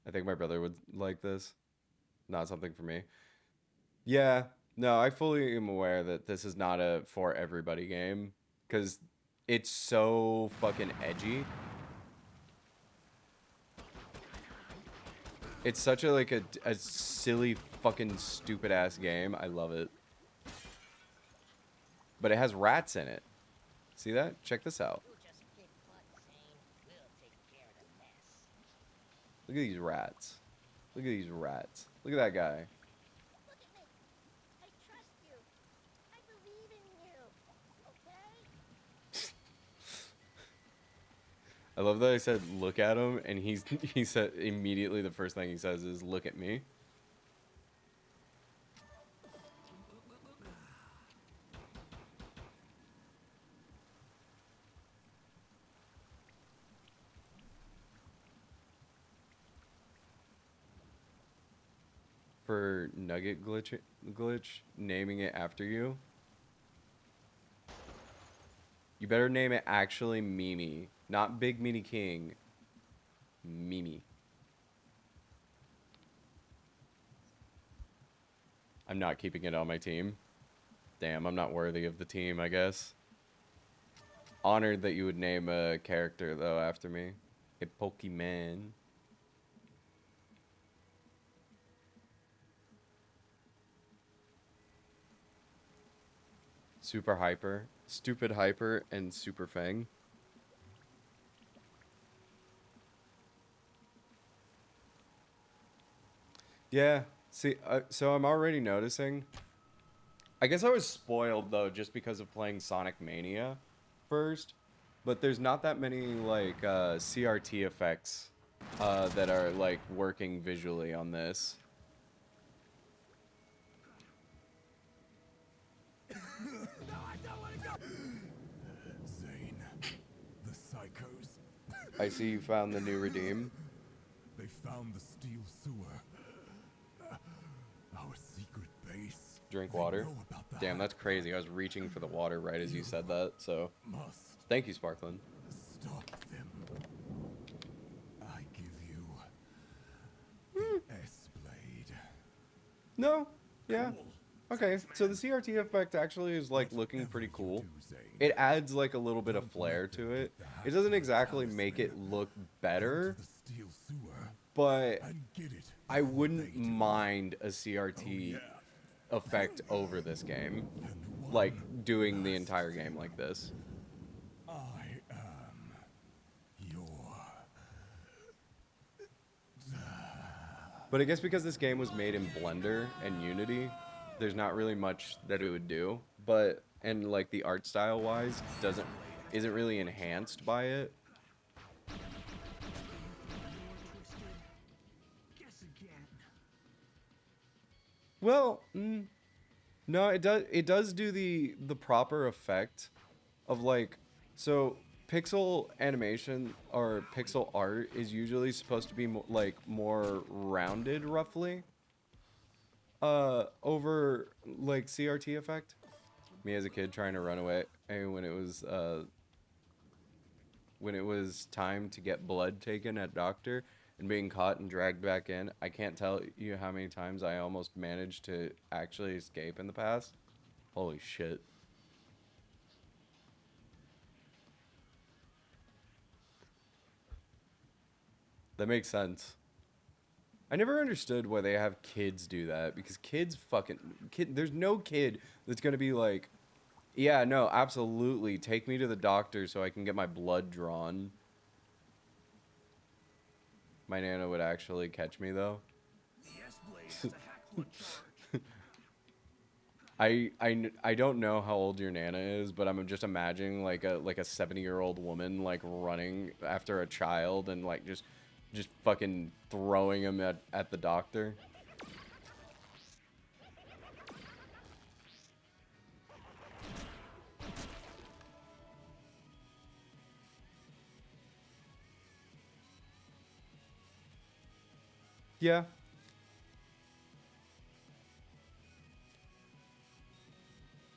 I think my brother would like this. Not something for me. Yeah, no, I fully am aware that this is not a for everybody game because it's so fucking edgy. It's such a like a silly fucking stupid ass game. I love it. But it has rats in it. See that? Check this out.
You just kick butt, Zane. We'll take care of the mess.
Look at these rats. Look at these rats. Look at that guy.
Look at me. I trust you. I believe in you. Okay?
I love that I said look at him and he said immediately the first thing he says is look at me. For nugget glitch, naming it after you. You better name it actually Mimi, not Big Meanie King. Mimi. I'm not keeping it on my team. Damn, I'm not worthy of the team, I guess. Honored that you would name a character though after me. A Pokemon. Super Hyper, Stupid Hyper, and Super Fang. Yeah, see, so I'm already noticing. I guess I was spoiled, though, just because of playing Sonic Mania first. But there's not that many, like, CRT effects that are, like, working visually on this.
Zane, the psychos.
I see you found the new Redeem.
They found the steel sewer. Our secret base.
Drink
They
water.
know about the
Damn, that's
hack.
crazy. I was reaching for the water right as you said that, so...
Must
Thank you, Sparkling.
stop them. I give you the S-blade.
No, yeah. Okay, so the CRT effect actually is, like, looking pretty cool. It adds, like, a little bit of flair to it. It doesn't exactly make it look better, but I wouldn't mind a CRT effect over this game. Like, doing the entire game like this.
I am your...
But I guess because this game was made in Blender and Unity, there's not really much that it would do. But, and like the art style wise, isn't really enhanced by it.
Guess again.
Well, no, it does do the proper effect of like, so pixel animation or pixel art is usually supposed to be like more rounded roughly over like CRT effect. Me as a kid trying to run away when it was time to get blood taken at doctor and being caught and dragged back in. I can't tell you how many times I almost managed to actually escape in the past. Holy shit. That makes sense. I never understood why they have kids do that, because there's no kid that's going to be like, yeah, no, absolutely, take me to the doctor so I can get my blood drawn. My Nana would actually catch me, though.
The S-blade is a hack blood charge.
I don't know how old your Nana is, but I'm just imagining like a 70-year-old woman like running after a child and like just fucking throwing him at the doctor. Yeah.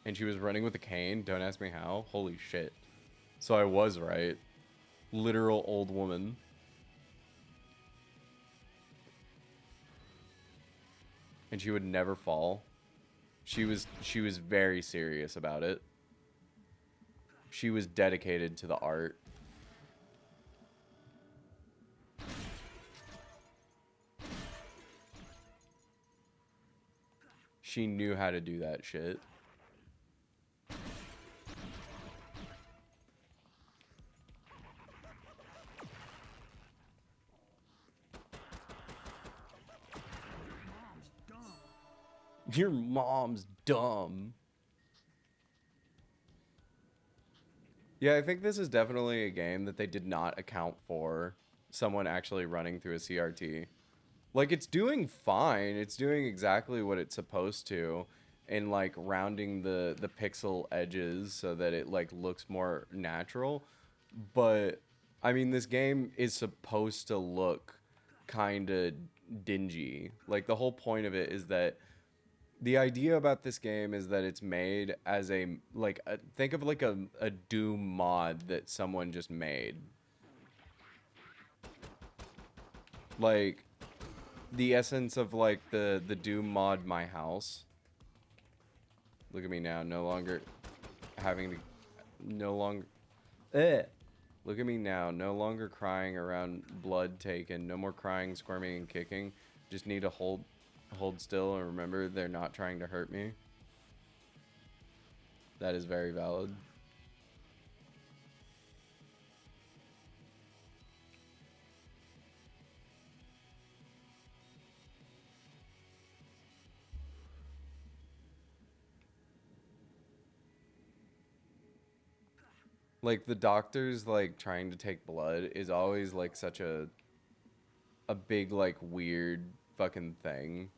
And she was running with a cane. Don't ask me how. Holy shit. So I was right. Literal old woman. And she would never fall. She was very serious about it. She was dedicated to the art. She knew how to do that shit. Your mom's dumb. Yeah, I think this is definitely a game that they did not account for someone actually running through a CRT. Like, it's doing fine. It's doing exactly what it's supposed to, and like rounding the pixel edges so that it like looks more natural. But I mean, this game is supposed to look kind of dingy. Like, the whole point of it is that the idea about this game is that it's made as think of like a Doom mod that someone just made. Like, the essence of like the Doom mod My House. Look at me now, no longer having to, no longer, look at me now, no longer crying around blood taken, no more crying, squirming, and kicking. Just need to hold still and remember they're not trying to hurt me. That is very valid. Like the doctors like trying to take blood is always like such a big like weird fucking thing.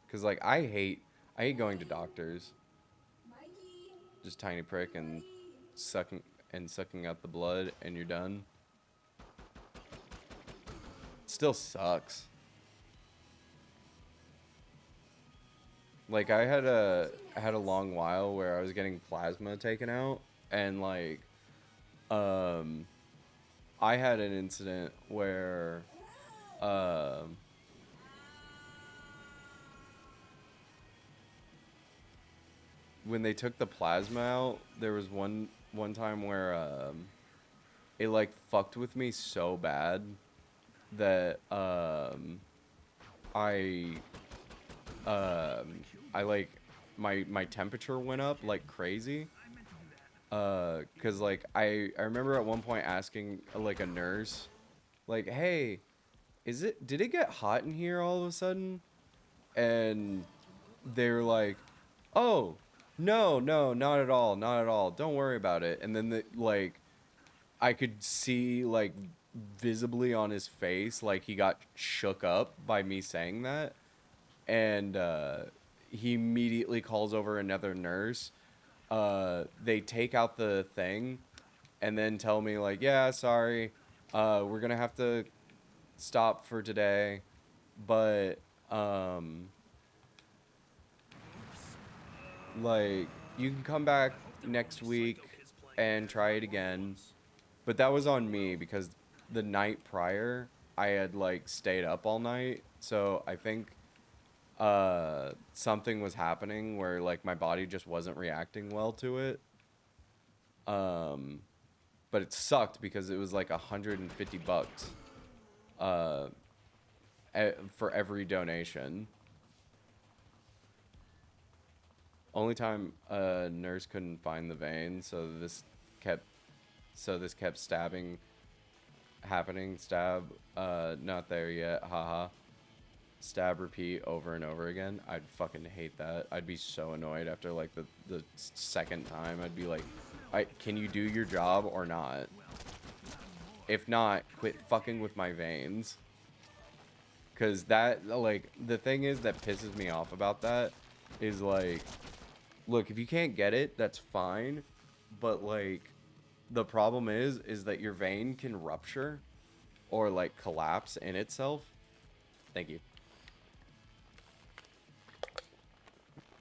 Cause like I hate going to doctors. Just tiny prick and sucking out the blood and you're done. Still sucks. Like I had a long while where I was getting plasma taken out and like I had an incident where when they took the plasma out, there was one time where it like fucked with me so bad that I I like my temperature went up like crazy. Cause like I remember at one point asking like a nurse, like, hey, did it get hot in here all of a sudden? And they were like, oh, no, not at all, not at all. Don't worry about it. And then like I could see like visibly on his face like he got shook up by me saying that. And he immediately calls over another nurse. They take out the thing and then tell me like, yeah, sorry, we're gonna have to stop for today, but like you can come back next week and try it again. But that was on me because the night prior I had like stayed up all night, so I think something was happening where like my body just wasn't reacting well to it. But it sucked because it was like $150 uh for every donation. Only time a nurse couldn't find the vein, so this kept stabbing happening. Stab, not there yet, haha. Stab, repeat over and over again. I'd fucking hate that. I'd be so annoyed after like the second time. I'd be like, can you do your job or not? If not, quit fucking with my veins. Cause that, like, the thing is that pisses me off about that is like, look, if you can't get it, that's fine. But like, the problem is that your vein can rupture or like collapse in itself. Thank you.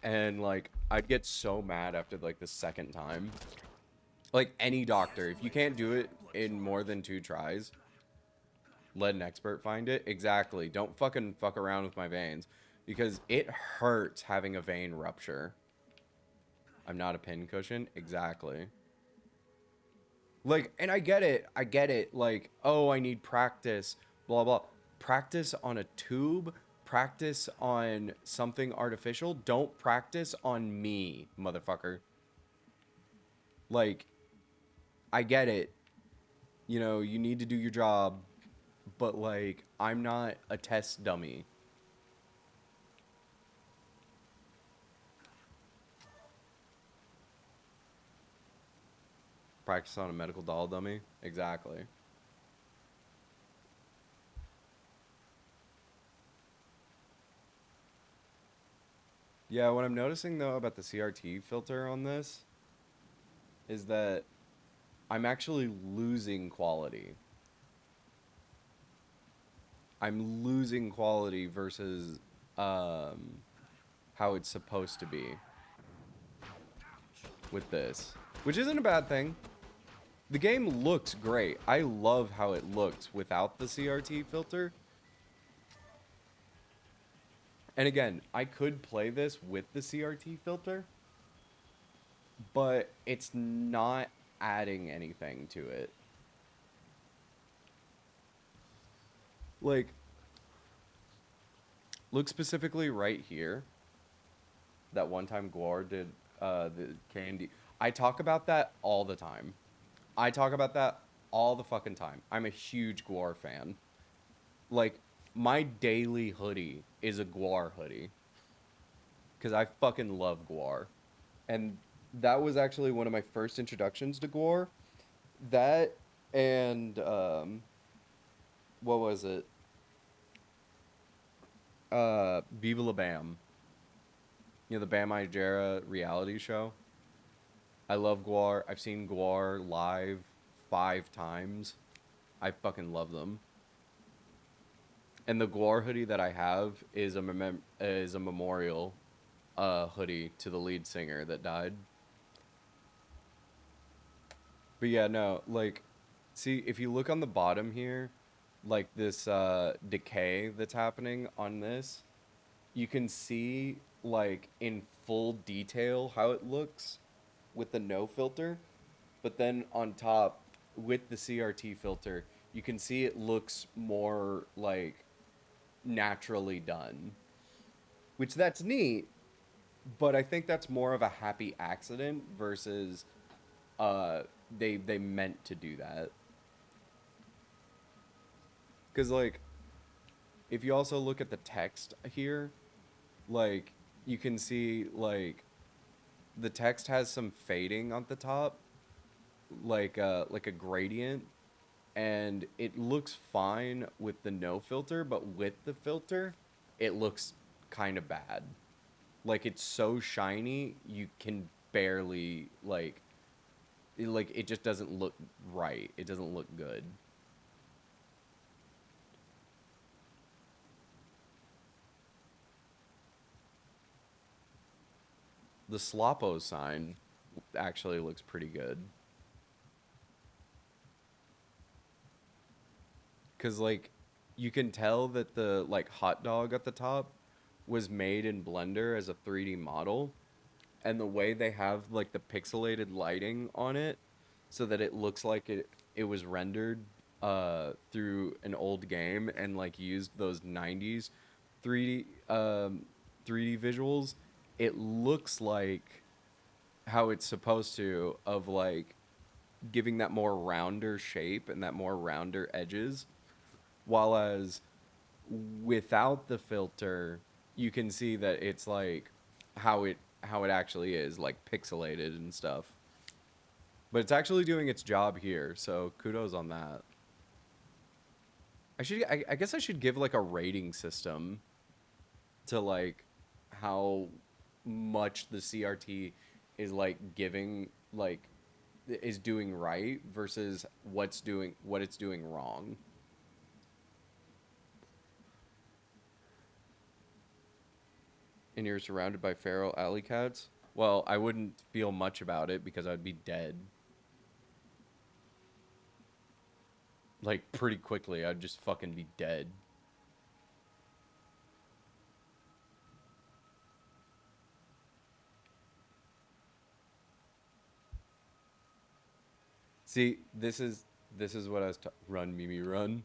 And like, I'd get so mad after like the second time. Like any doctor, if you can't do it in more than 2 tries, let an expert find it. Exactly. Don't fucking fuck around with my veins because it hurts having a vein rupture. I'm not a pincushion. Exactly. Like, and I get it. I get it. Like, oh, I need practice. Blah, blah. Practice on a tube. Practice on something artificial. Don't practice on me, motherfucker. Like, I get it. You know, you need to do your job. But, like, I'm not a test dummy. Practice on a medical doll dummy? Exactly. Yeah, what I'm noticing, though, about the CRT filter on this is that I'm actually losing quality. I'm losing quality versus how it's supposed to be with this, which isn't a bad thing. The game looks great. I love how it looks without the CRT filter. And again, I could play this with the CRT filter, but it's not adding anything to it. Like, look specifically right here. That one time Guar did the candy. I talk about that all the time. I talk about that all the fucking time. I'm a huge Guar fan. Like, my daily hoodie is a Guar hoodie. Because I fucking love Guar. And that was actually one of my first introductions to Guar. That and, what was it? Viva La Bam. You know, the Bam Margera reality show. I love Guar. I've seen Guar live 5 times. I fucking love them. And the Guar hoodie that I have is a memorial hoodie to the lead singer that died. But yeah, no, like, see, if you look on the bottom here, like this decay that's happening on this, you can see like in full detail how it looks with the no filter. But then on top with the CRT filter, you can see it looks more like naturally done. Which that's neat, but I think that's more of a happy accident versus uh they meant to do that. Cuz like if you also look at the text here, like you can see like the text has some fading on the top, like a gradient, and it looks fine with the no filter, but with the filter, it looks kind of bad. Like it's so shiny, you can barely like it just doesn't look right. It doesn't look good. The Sloppo sign actually looks pretty good. Cause like you can tell that the like hot dog at the top was made in Blender as a 3D model, and the way they have like the pixelated lighting on it so that it looks like it was rendered through an old game and like used those 90s 3D 3D visuals, it looks like how it's supposed to, of like giving that more rounder shape and that more rounder edges, while as without the filter you can see that it's like how it actually is, like pixelated and stuff. But it's actually doing its job here, so kudos on that. I guess I should give like a rating system to like how much the CRT is like giving, like is doing right versus what it's doing wrong. And you're surrounded by feral alley cats? Well, I wouldn't feel much about it because I'd be dead. Like, pretty quickly, I'd just fucking be dead. See, this is what I was run, Mimi, run.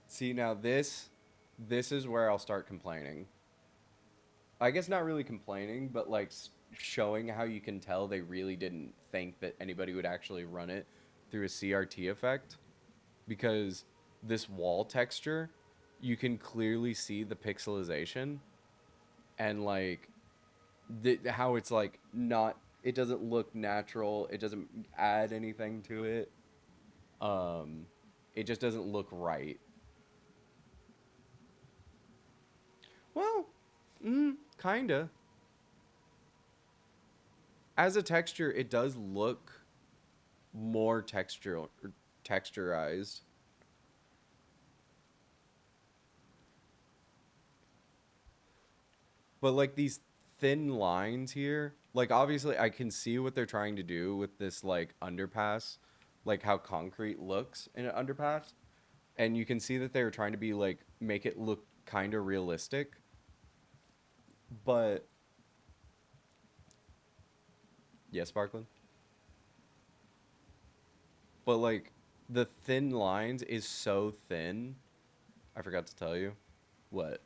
See, now this is where I'll start complaining. I guess not really complaining, but like showing how you can tell they really didn't think that anybody would actually run it through a CRT effect, because this wall texture, you can clearly see the pixelization and like how it's like not, it doesn't look natural, it doesn't add anything to it. Um it just doesn't look right. Well, kinda. As a texture, it does look more texturized. But like these thin lines here, like obviously I can see what they're trying to do with this like underpass, like how concrete looks in an underpass. And you can see that they were trying to be like make it look kind of realistic. But yeah, Sparkling. But like the thin lines is so thin. I forgot to tell you. What?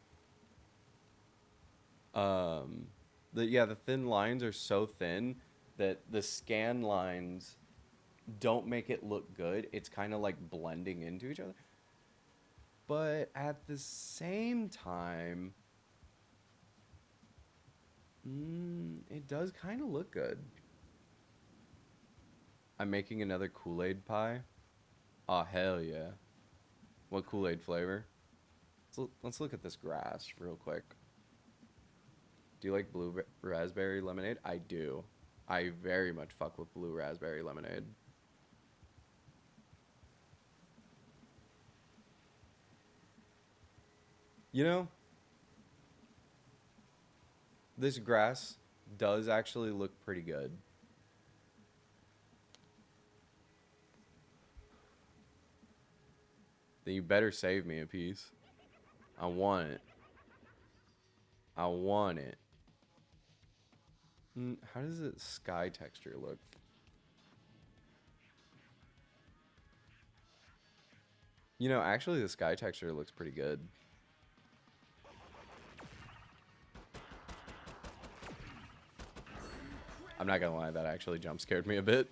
Um The thin lines are so thin that the scan lines don't make it look good. It's kind of like blending into each other. But at the same time, it does kind of look good. I'm making another Kool-Aid pie. Oh, hell yeah. What Kool-Aid flavor? Let's look at this grass real quick. Do you like blue raspberry lemonade? I do. I very much fuck with blue raspberry lemonade. You know, this grass does actually look pretty good. Then you better save me a piece. I want it. I want it. How does the sky texture look? You know, actually the sky texture looks pretty good. I'm not gonna lie, that actually jump scared me a bit.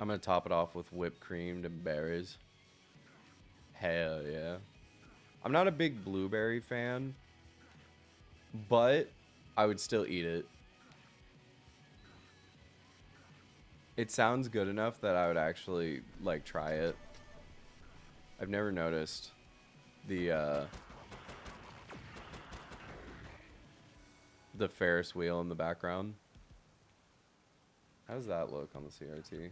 I'm gonna top it off with whipped cream and berries. Hell yeah. I'm not a big blueberry fan, but I would still eat it. It sounds good enough that I would actually, like, try it. I've never noticed the Ferris wheel in the background. How does that look on the CRT?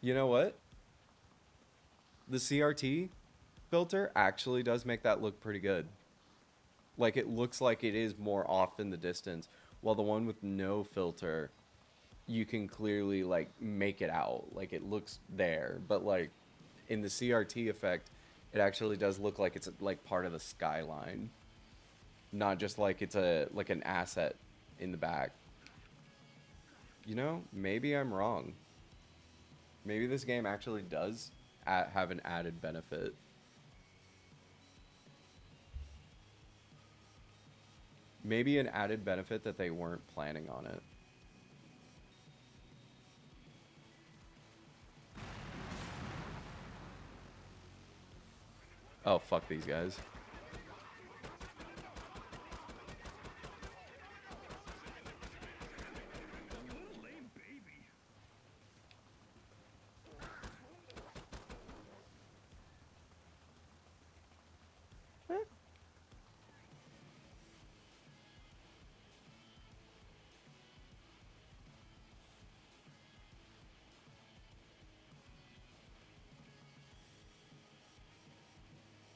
You know what? The CRT filter actually does make that look pretty good. Like, it looks like it is more off in the distance, while the one with no filter, you can clearly, like, make it out. Like, it looks there, but, like, in the CRT effect, it actually does look like it's, like, part of the skyline. Not just like it's like an asset in the back. You know, maybe I'm wrong. Maybe this game actually does have an added benefit. Maybe an added benefit that they weren't planning on it. Oh, fuck these guys.
Lame baby.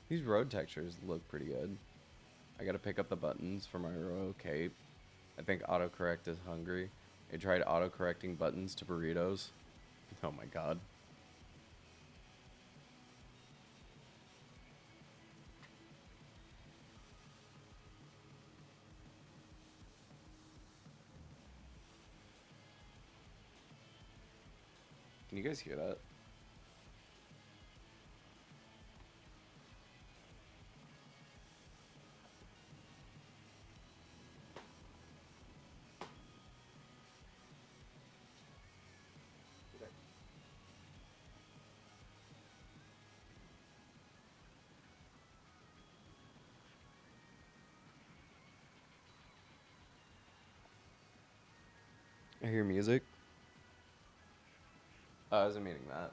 These road textures look pretty good. I gotta pick up the buttons for my royal cape. I think autocorrect is hungry. I tried autocorrecting buttons to burritos. Oh my god. Can you guys hear that? I hear music. Oh, I wasn't meaning that.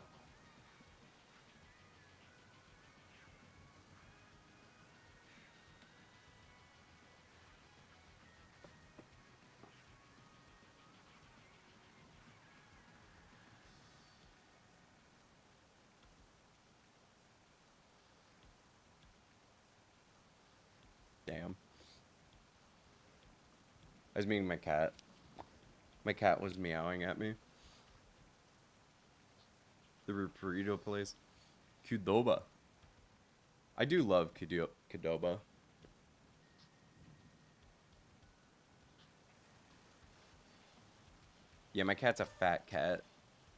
Damn. I was meaning my cat. My cat was meowing at me. The burrito place. Qdoba. I do love Qdoba. Yeah, my cat's a fat cat.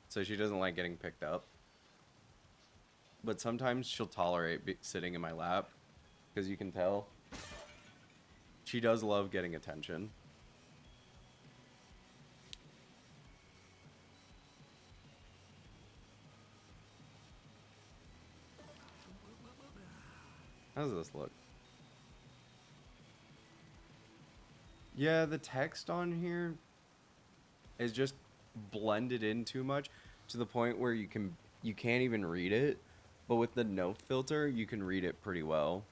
so she doesn't like getting picked up. But sometimes she'll tolerate sitting in my lap, because you can tell. She does love getting attention. How does this look? Yeah, the text on here is just blended in too much to the point where you can't even read it. But with the no filter, you can read it pretty well.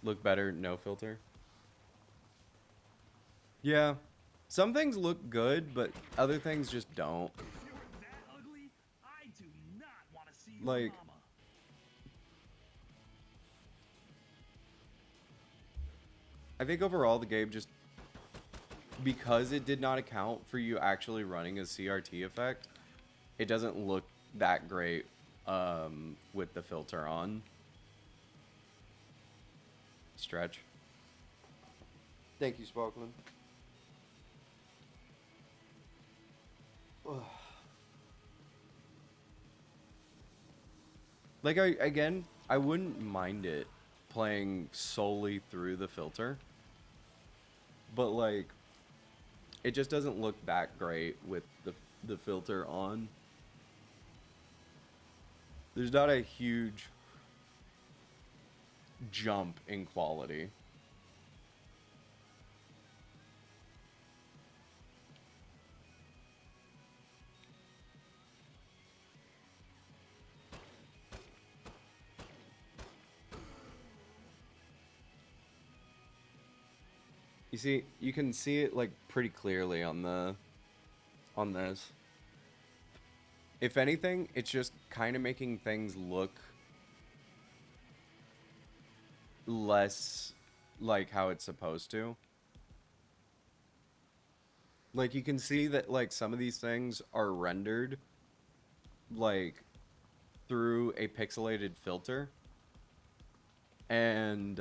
Look better, no filter. Yeah. Some things look good, but other things just don't.
If you were that ugly, I do not want to see your
Like,
mama.
I think overall the game just, because it did not account for you actually running a CRT effect, it doesn't look that great with the filter on. Stretch. Thank you, Sparkling. Like, I wouldn't mind it playing solely through the filter. But, like, it just doesn't look that great with the filter on. There's not a huge jump in quality. You see, you can see it like pretty clearly on this. If anything, it's just kind of making things look less like how it's supposed to. Like, you can see that, like, some of these things are rendered, like, through a pixelated filter. And,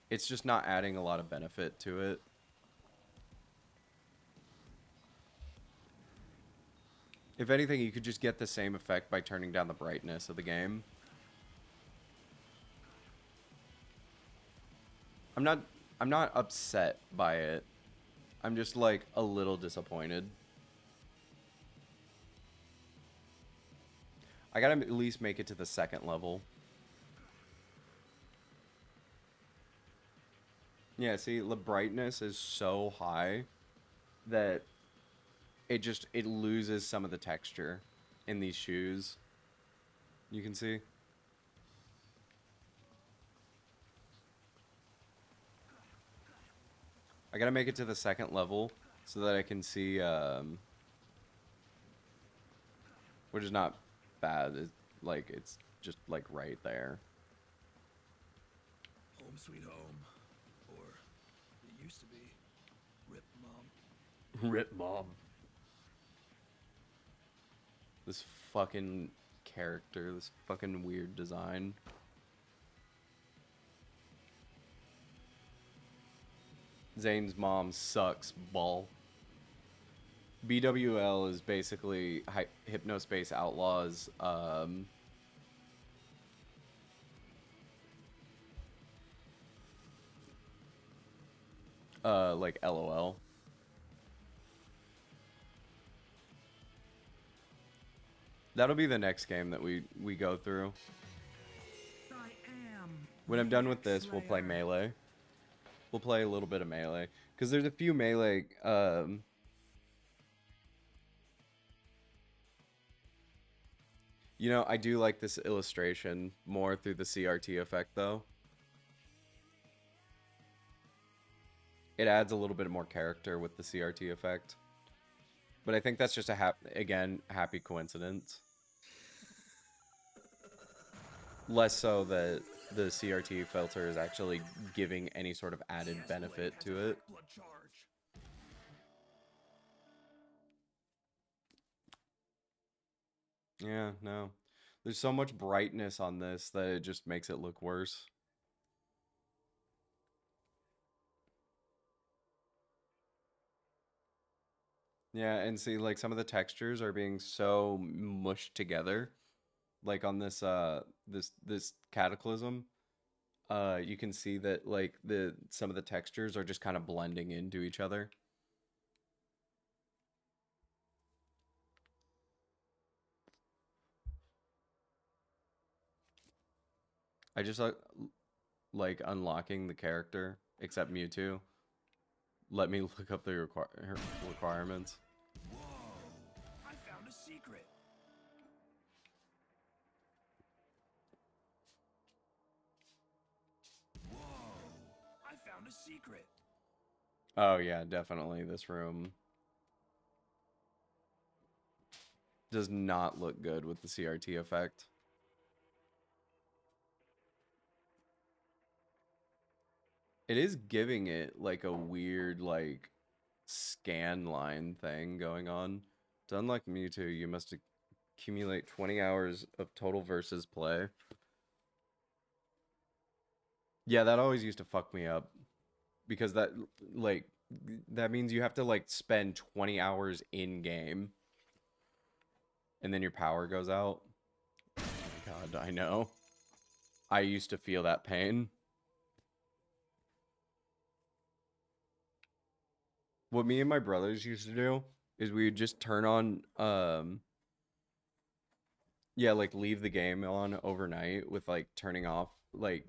it's just not adding a lot of benefit to it. If anything, you could just get the same effect by turning down the brightness of the game. I'm not upset by it. I'm just, like, a little disappointed. I gotta at least make it to the second level. Yeah, see, the brightness is so high that it loses some of the texture in these shoes. You can see. I gotta make it to the second level so that I can see, which is not bad. It's just, like, right there.
Home sweet home. Or it used to be. Rip mom.
Rip mom. This fucking character, this fucking weird design. Zane's mom sucks, ball. BWL is basically Hypnospace Outlaws, like LOL. That'll be the next game that we go through.
I am.
When I'm done with this, we'll play
Slayer.
Melee. We'll play a little bit of Melee. Because there's a few Melee, you know, I do like this illustration more through the CRT effect, though. It adds a little bit more character with the CRT effect. But I think that's just a, happy coincidence. Less so that the CRT filter is actually giving any sort of added benefit to it.
Blood charge.
Yeah, no. There's so much brightness on this that it just makes it look worse. Yeah, and see, like some of the textures are being so mushed together, like on this cataclysm. You can see that like the some of the textures are just kind of blending into each other. I just like unlocking the character, except Mewtwo. Let me look up the requirements.
Whoa! I found a secret. Whoa! I found a secret.
Oh yeah, definitely. This room does not look good with the CRT effect. It is giving it like a weird like scan line thing going on. To unlock Mewtwo, you must accumulate 20 hours of total versus play. Yeah, that always used to fuck me up because like that means you have to like spend 20 hours in game and then your power goes out. Oh my god, I know. I used to feel that pain. What me and my brothers used to do is we would just turn on yeah, like leave the game on overnight with like turning off like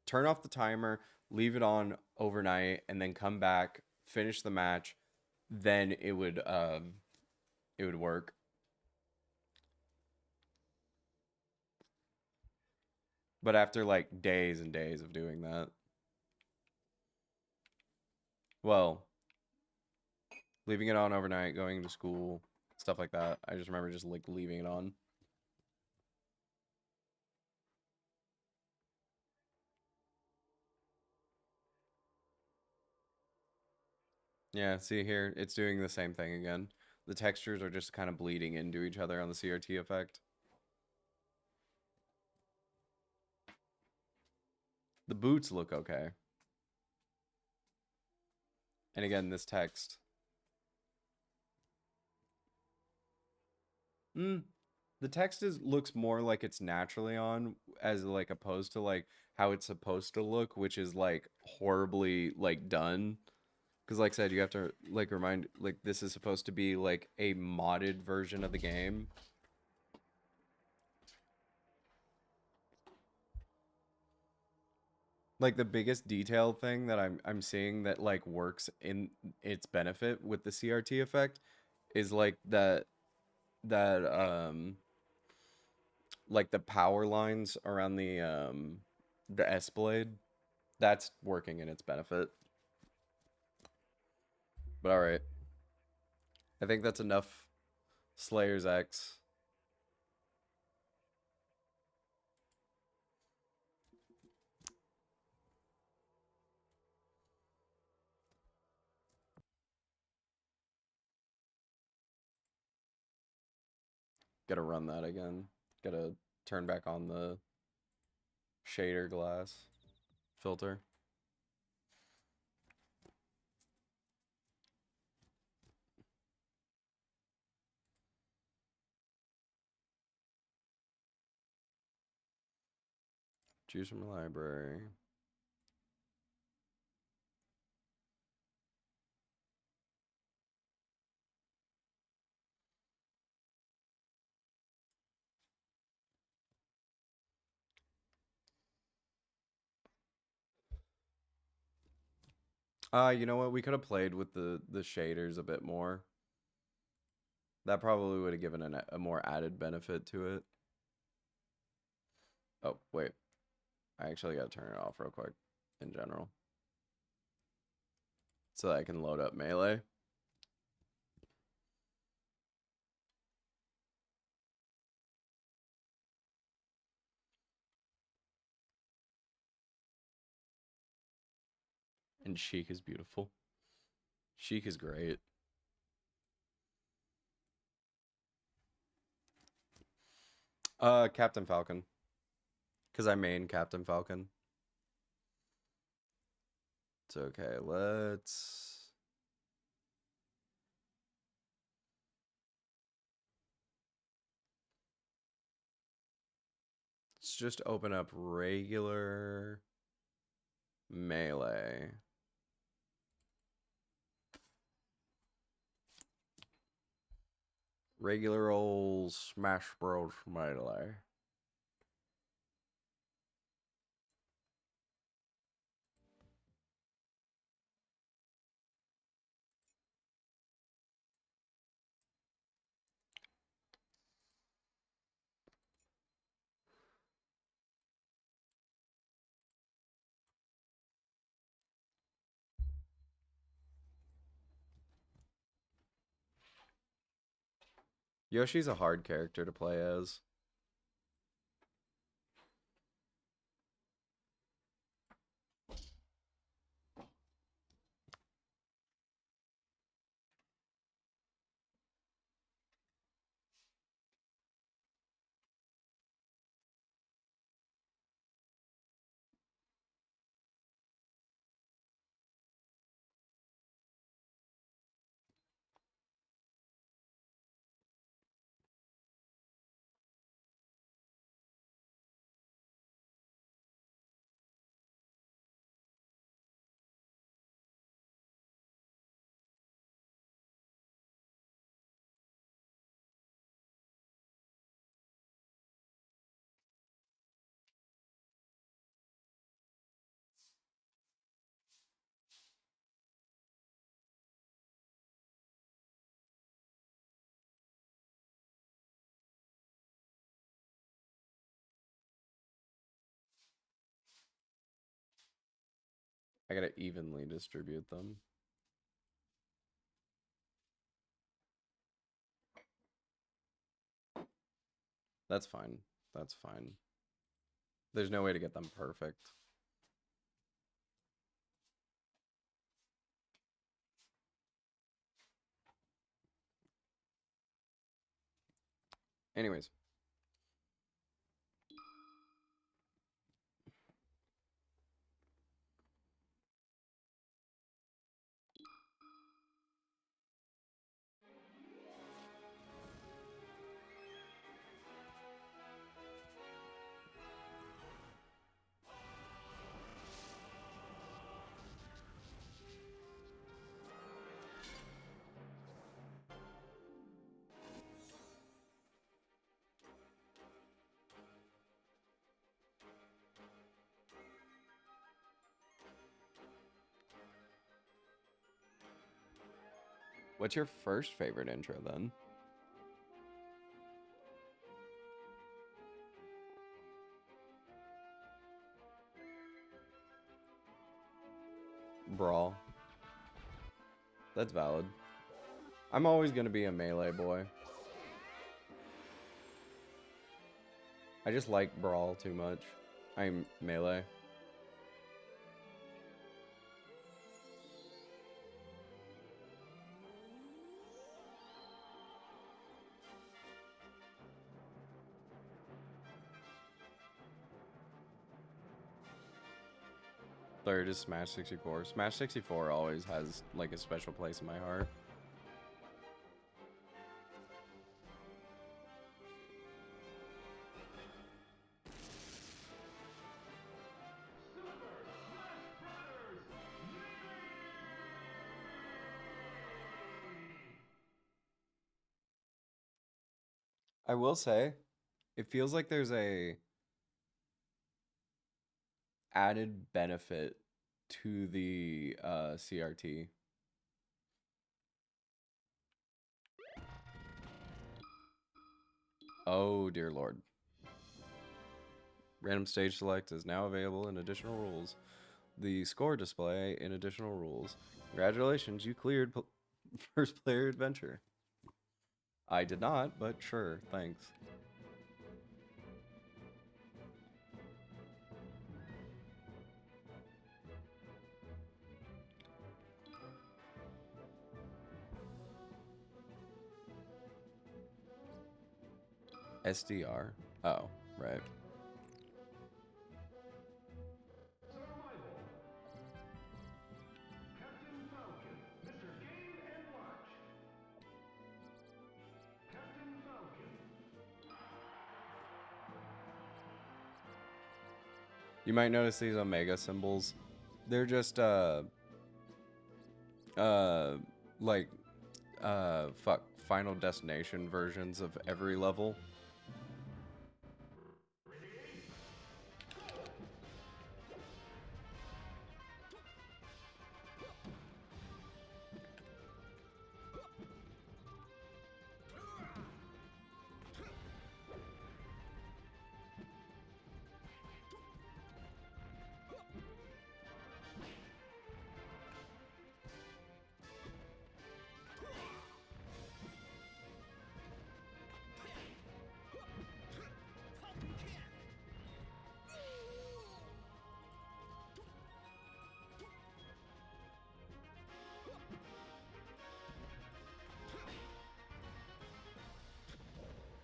turn off the timer, leave it on overnight and then come back, finish the match, then it would work. But after like days and days of doing that, well, leaving it on overnight, going to school, stuff like that. I just remember just like leaving it on. Yeah, see here, it's doing the same thing again. The textures are just kind of bleeding into each other on the CRT effect. The boots look okay. And again, this text. Mm, the text looks more like it's naturally on as like opposed to like how it's supposed to look, which is like horribly like done. Because like I said, you have to like remind like this is supposed to be like a modded version of the game. Like the biggest detail thing that I'm seeing that like works in its benefit with the CRT effect is like that like the power lines around the S blade. That's working in its benefit. But all right. I think that's enough Slayer's X. Gotta run that again. Gotta turn back on the shader glass filter. Choose from a library. You know what? We could have played with the shaders a bit more. That probably would have given a more added benefit to it. Oh, wait. I actually got to turn it off real quick in general. So that I can load up Melee. And Sheik is beautiful. Sheik is great. Captain Falcon. Because I main Captain Falcon. It's okay. Let's... Let's just open up regular Melee. Regular old Smash Bros. Melee. Yoshi's a hard character to play as. I gotta evenly distribute them. That's fine. That's fine. There's no way to get them perfect. Anyways. What's your first favorite intro then? Brawl. That's valid. I'm always gonna be a Melee boy. I just like Brawl too much. I'm Melee. Third is Smash 64. Smash 64 always has like a special place in my heart. I will say, it feels like there's a added benefit to the CRT. Oh dear lord. Random stage select is now available in additional rules. The score display in additional rules. Congratulations, you cleared first player adventure. I did not, but sure, thanks. SDR. Oh, right.
Survival. Captain Falcon, Mr. Game and Watch. Captain Falcon.
You might notice these Omega symbols. They're just like Final Destination versions of every level.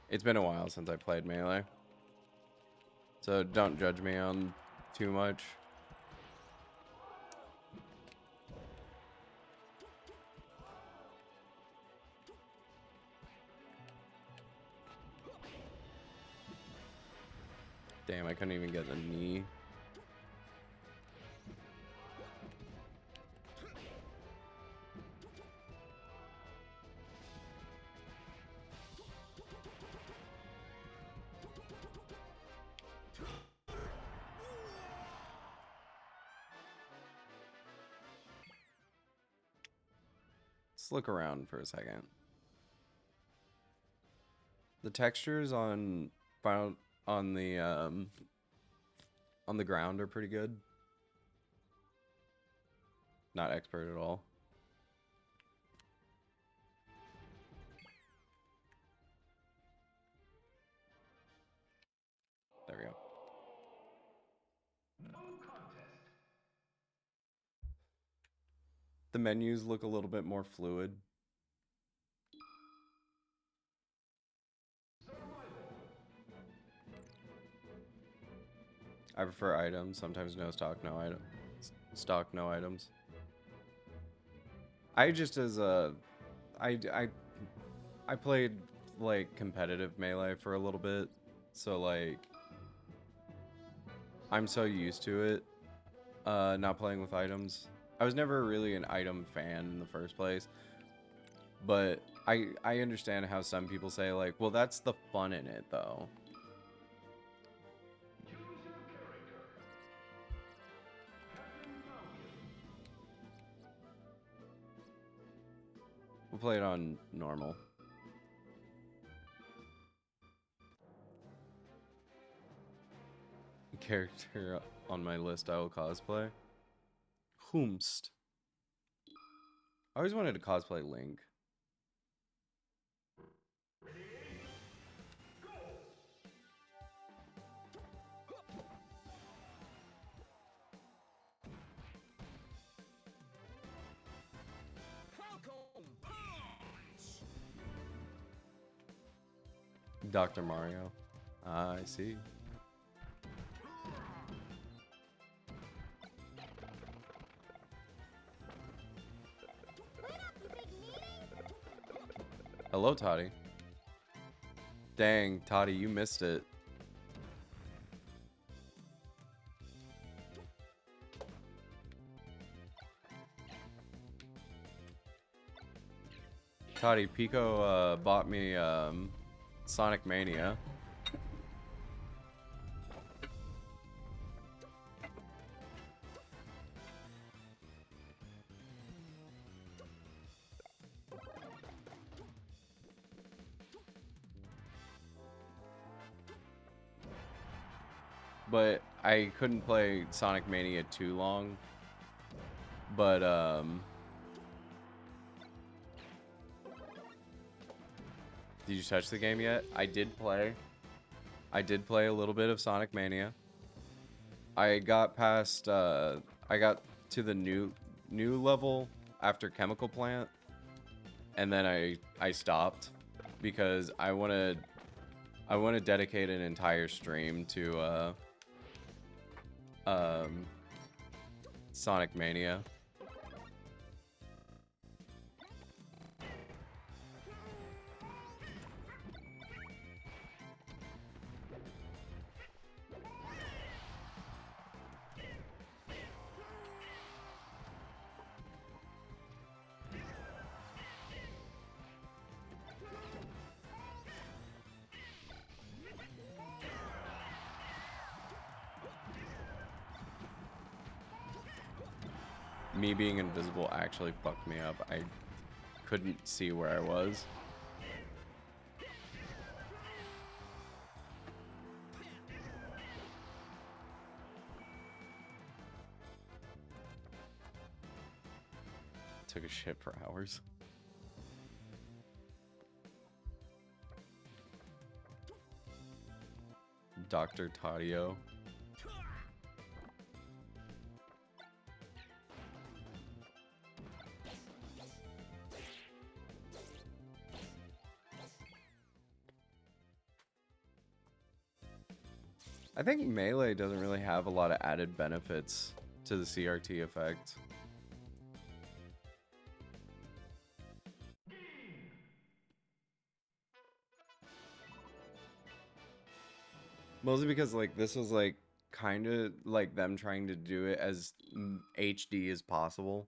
It's been a while since I played Melee, so don't judge me on too much. Damn, I couldn't even get the knee. Let's look around for a second. The textures on on the ground are pretty good. Not expert at all. There we go. The menus look a little bit more fluid. I prefer items. Sometimes no stock, no item. Stock, no items. I just as a, I played like competitive Melee for a little bit, so like I'm so used to it, not playing with items. I was never really an item fan in the first place, but I understand how some people say like, well, that's the fun in it though. We'll play it on normal. Character on my list I will cosplay. Whomst. I always wanted to cosplay Link. Dr. Mario. Ah, I see. Hello, Toddy. Dang, Toddy, you missed it. Toddy, Pico bought me Sonic Mania. But I couldn't play Sonic Mania too long. But did you touch the game yet? I did play. I did play a little bit of Sonic Mania. I got past I got to the new level after Chemical Plant, and then I stopped because I want to dedicate an entire stream to Sonic Mania. me being invisible actually fucked me up. I couldn't see where I was. Took a shit for hours. Dr. Tadio. I think Melee doesn't really have a lot of added benefits to the CRT effect. Mostly because like this was like kind of like them trying to do it as HD as possible.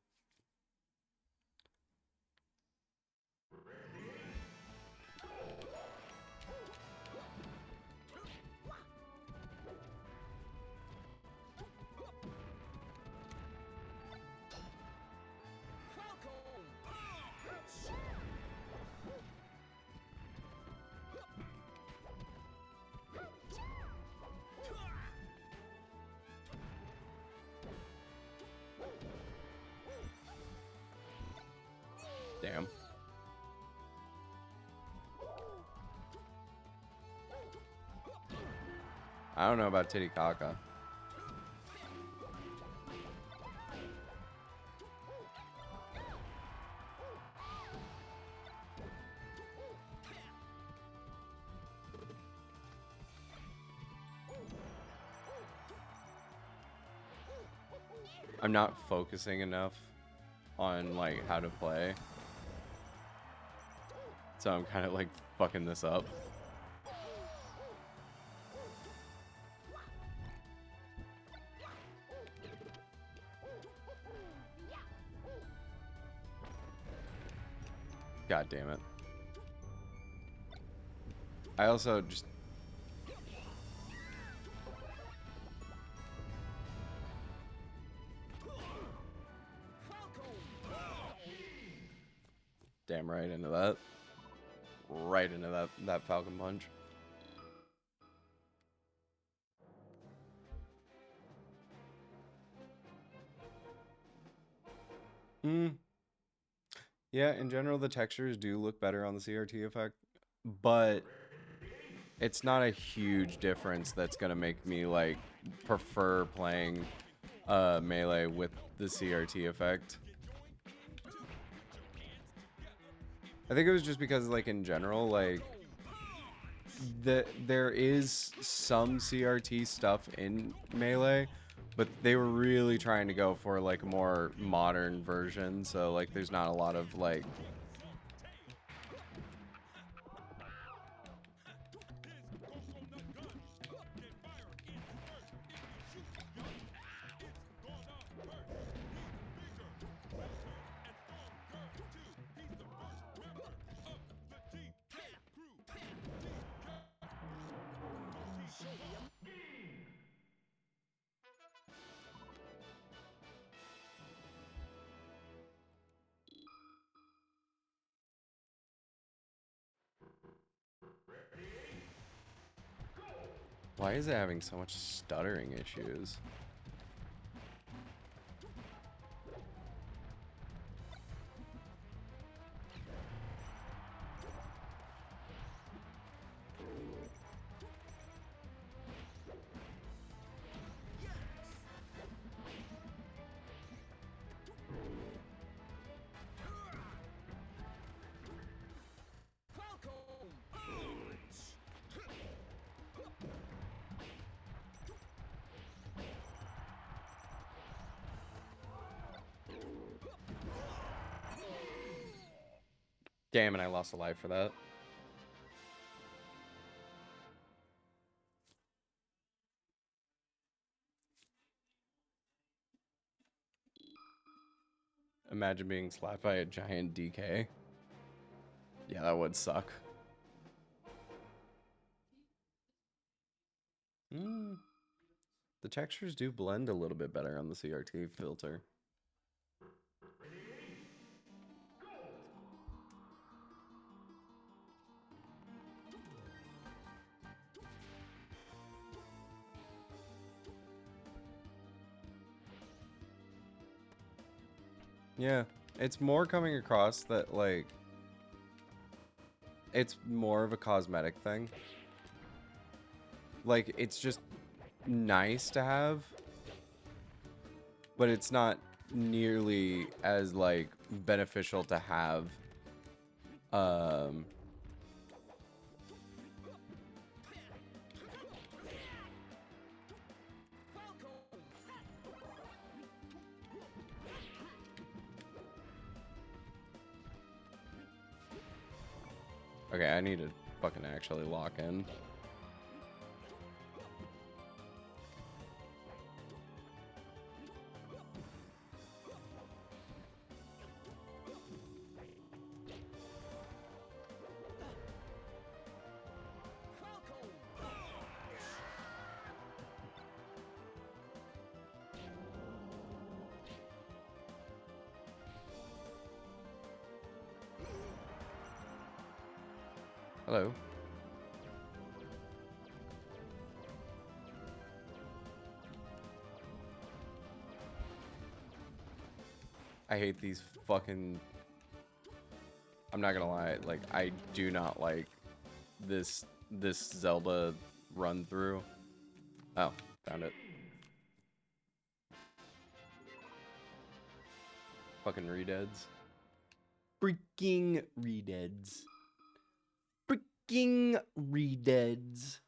Damn. I don't know about Titicaca. I'm not focusing enough on like how to play. So I'm kind of like fucking this up. God damn it. I also just... Damn right into that. Right into that Falcon Punch. Yeah, in general, the textures do look better on the CRT effect, but it's not a huge difference that's gonna make me like prefer playing Melee with the CRT effect. I think it was just because like in general, like there is some CRT stuff in Melee, but they were really trying to go for like a more modern version, so like there's not a lot of like why is it having so much stuttering issues? Damn, and I lost a life for that. Imagine being slapped by a giant DK. Yeah, that would suck. The textures do blend a little bit better on the CRT filter. Yeah, it's more coming across that, like, it's more of a cosmetic thing. Like, it's just nice to have, but it's not nearly as, like, beneficial to have. Okay, I need to fucking actually lock in. Hello. I hate these fucking... I'm not gonna lie, like, I do not like this Zelda run through. Oh, found it. Fucking redeads. Freaking redeads. Freaking redeads.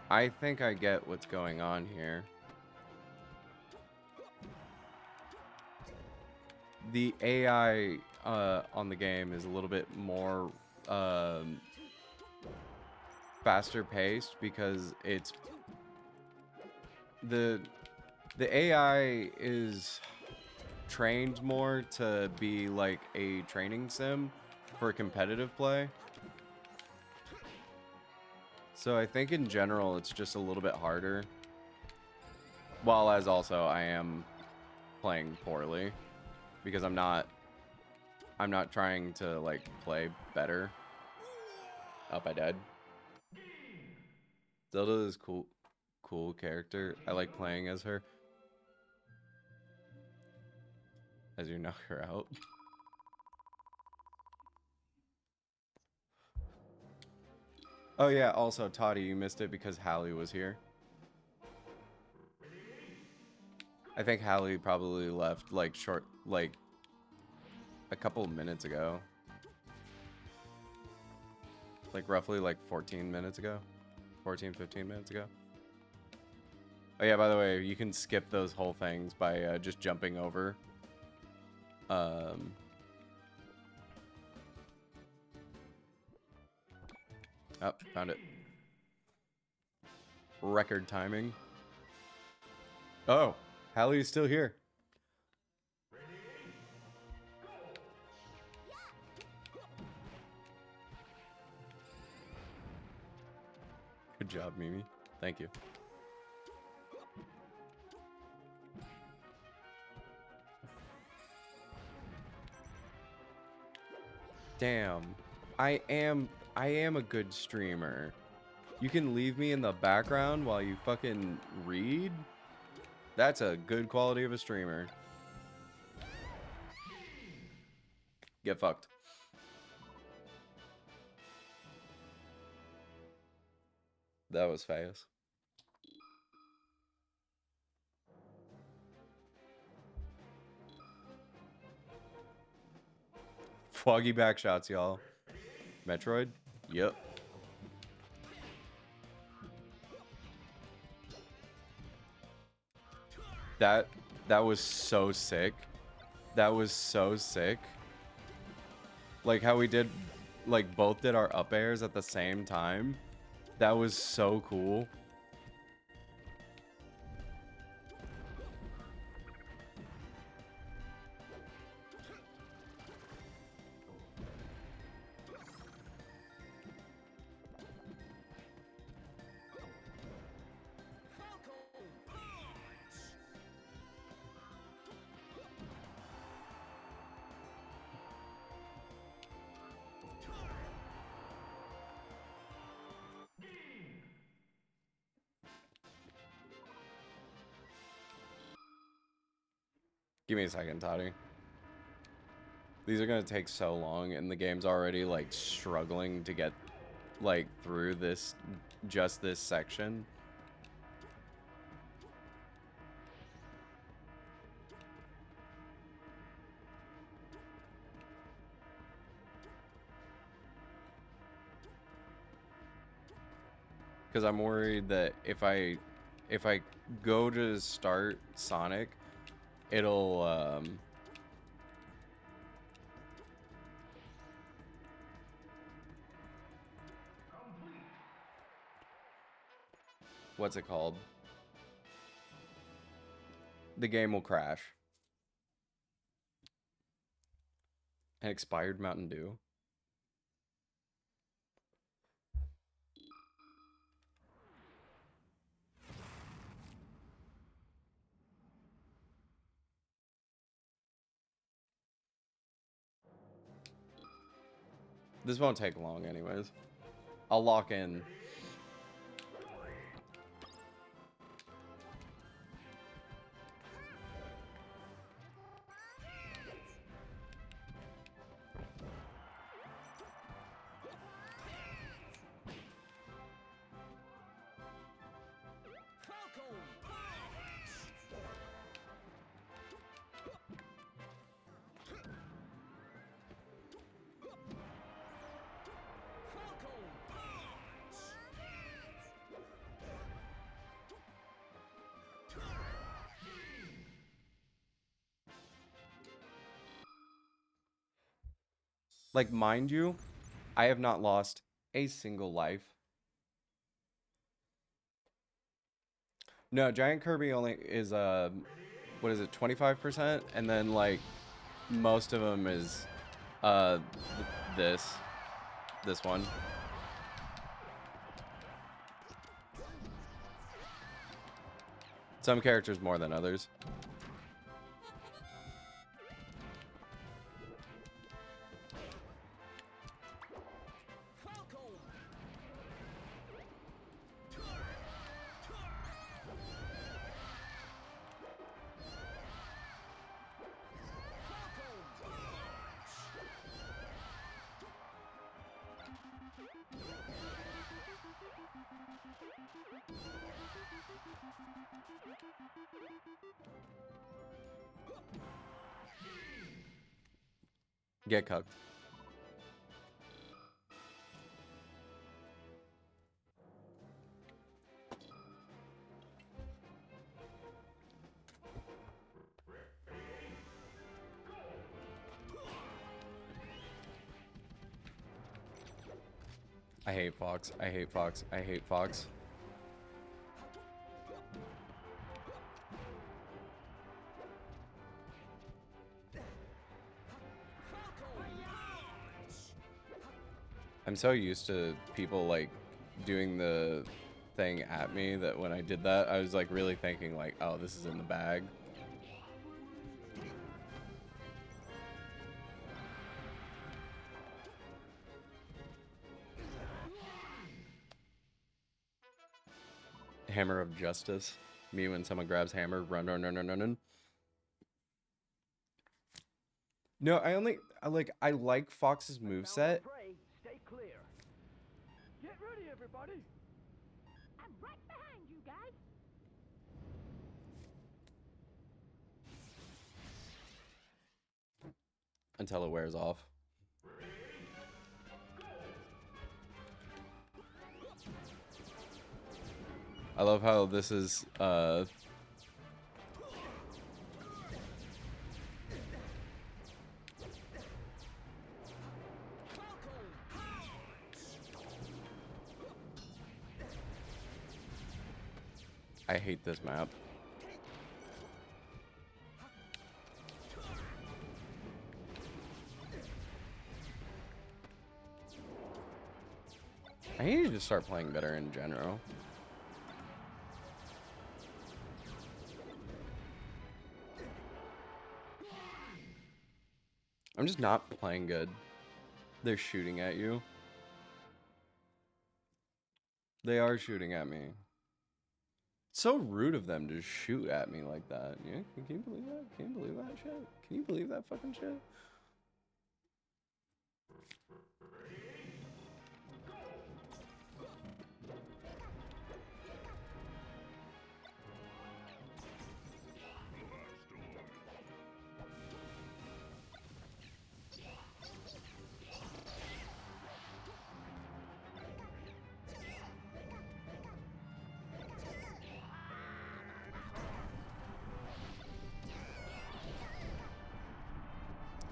I think I get what's going on here. The AI on the game is a little bit more faster paced because it's the AI is trained more to be like a training sim for competitive play. So I think in general it's just a little bit harder. While as also I am playing poorly because I'm not trying to like play better. Oh, I died. Zelda is cool character. I like playing as her. As you knock her out. Oh yeah, also Toddy, you missed it because Hallie was here. I think Hallie probably left like a couple minutes ago. Like roughly like 14 minutes ago. 14, 15 minutes ago. Oh yeah, by the way, you can skip those whole things by just jumping over. Oh, found it. Record timing. Oh, Hallie's still here. Good job, Mimi. Thank you. Damn. I am a good streamer. You can leave me in the background while you fucking read? That's a good quality of a streamer. Get fucked. That was fast. Foggy back shots, y'all. Metroid? Yep. That was so sick. That was so sick. Like how we did, like both did our up airs at the same time. That was so cool. Give me a second, Toddy. These are gonna take so long, and the game's already, like, struggling to get, like, through this, just this section. Because I'm worried that if I go to start Sonic, it'll, what's it called? The game will crash. An expired Mountain Dew? This won't take long anyways. I'll lock in. Like, mind you, I have not lost a single life. No, Giant Kirby only is, what is it, 25%? And then, like, most of them is, this one. Some characters more than others. Get cucked. I hate Fox. I hate Fox. I hate Fox. I'm so used to people, like, doing the thing at me that when I did that, I was, like, really thinking, like, oh, this is in the bag. Hammer of Justice. Me when someone grabs hammer, run, run, run, run, run, run. No, I like Fox's moveset.
Stay clear. Get ready, everybody.
I'm right behind you guys.
Until it wears off. I love how this is, I hate this map. I need to start playing better in general. I'm just not playing good. They're shooting at you. They are shooting at me. So rude of them to shoot at me like that. Yeah, can you believe that? Can you believe that shit? Can you believe that fucking shit?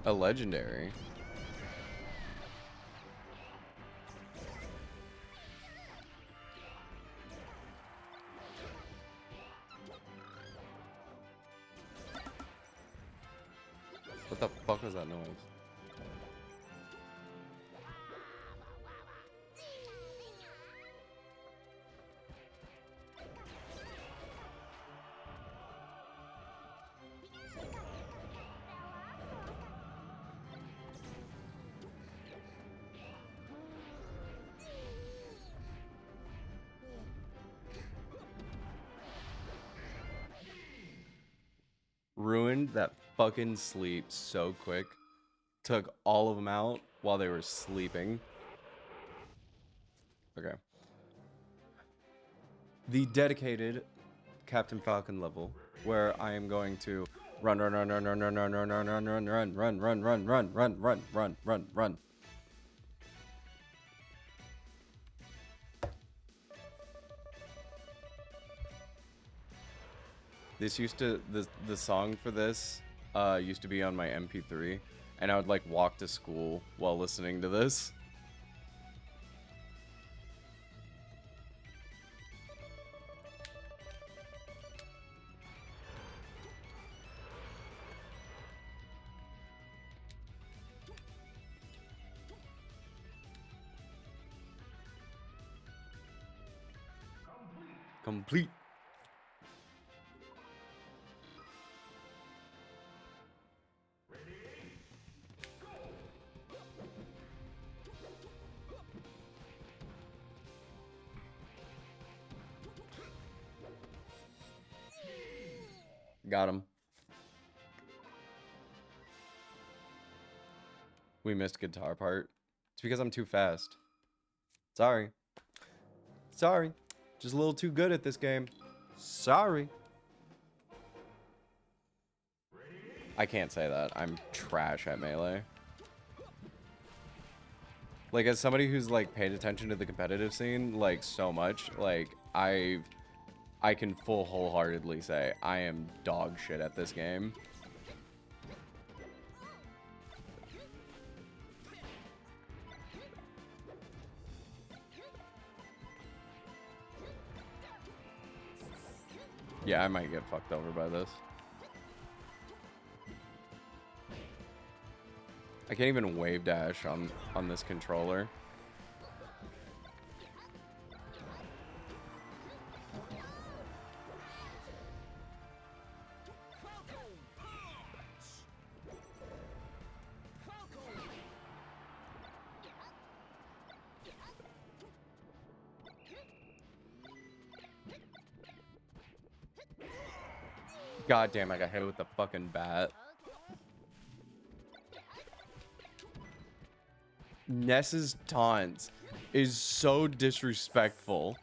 A legendary. What the fuck was that noise? Ruined that fucking sleep so quick. Took all of them out while they were sleeping. Okay. The dedicated Captain Falcon level, where I am going to run. This used to the song for this used to be on my MP3, and I would like walk to school while listening to this. Complete. Got him. We missed guitar part. It's because I'm too fast. Sorry. Sorry. Just a little too good at this game. Sorry. I can't say that. I'm trash at Melee. Like, as somebody who's, like, paid attention to the competitive scene, like, so much, like, I can full wholeheartedly say I am dog shit at this game. Yeah, I might get fucked over by this. I can't even wave dash on this controller. God damn, I got hit with the fucking bat. Ness's taunts is so disrespectful.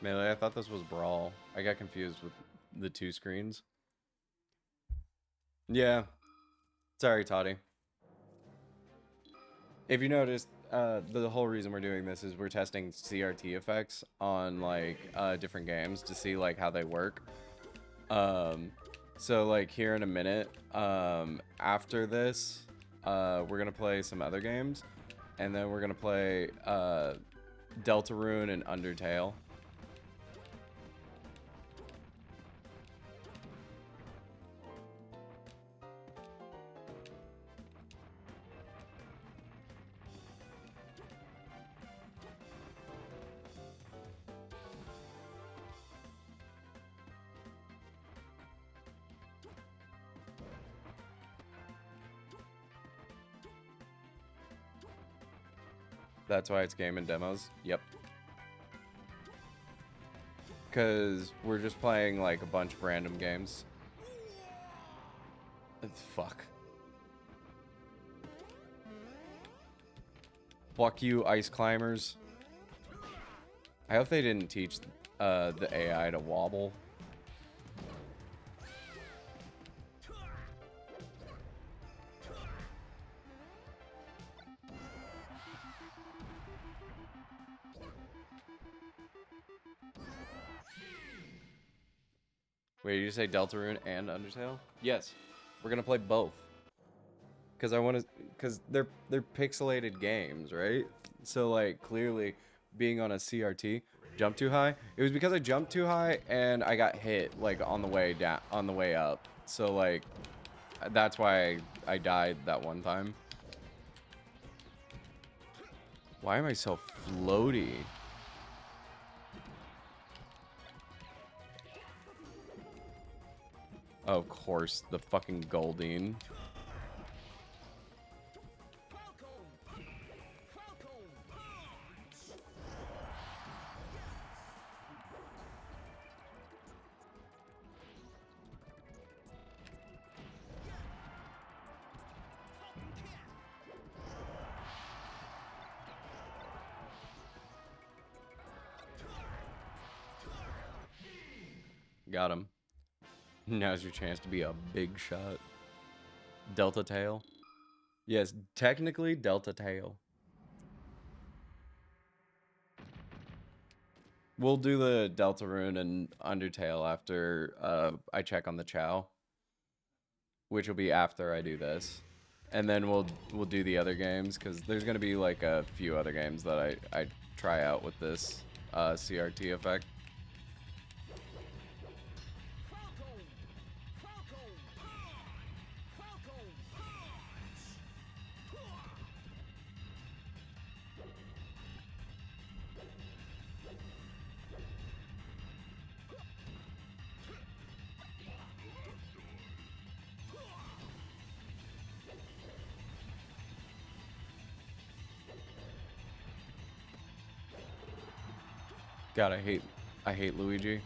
Melee, I thought this was Brawl. I got confused with the two screens. Yeah. Sorry, Toddy. If you noticed, the whole reason we're doing this is we're testing CRT effects on, like, different games to see, like, how they work. So, like, here in a minute, after this, we're gonna play some other games. And then we're gonna play, Deltarune and Undertale. That's why it's game and demos. Yep. Because we're just playing like a bunch of random games. Fuck. Fuck you, ice climbers. I hope they didn't teach the AI to wobble. Wait, did you say Deltarune and Undertale? Yes. We're gonna play both. Cause I wanna cause they're pixelated games, right? So like clearly being on a CRT, jump too high. It was because I jumped too high and I got hit like on the way down on the way up. So like that's why I died that one time. Why am I so floaty? Oh, of course, the fucking Goldeen. Got him. Now's your chance to be a big shot. Delta Tail. Yes, technically Delta Tail. We'll do the Deltarune and Undertale after I check on the Chow, which will be after I do this, and then we'll do the other games because there's gonna be like a few other games that I try out with this CRT effect. God, I hate Luigi.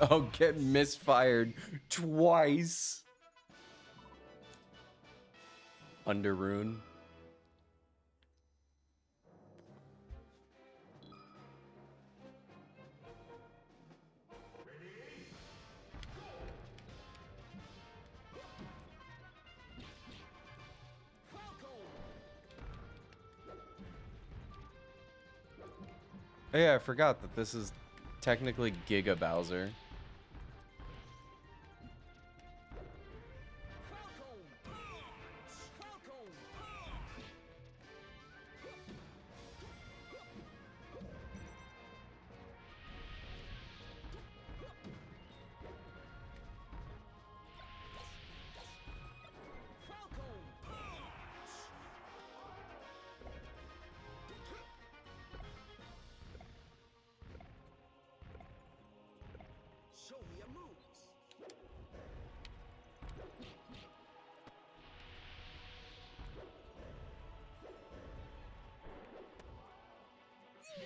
Oh, get misfired twice. Underrune. Oh yeah, I forgot that this is technically Giga Bowser.
Show me your moves.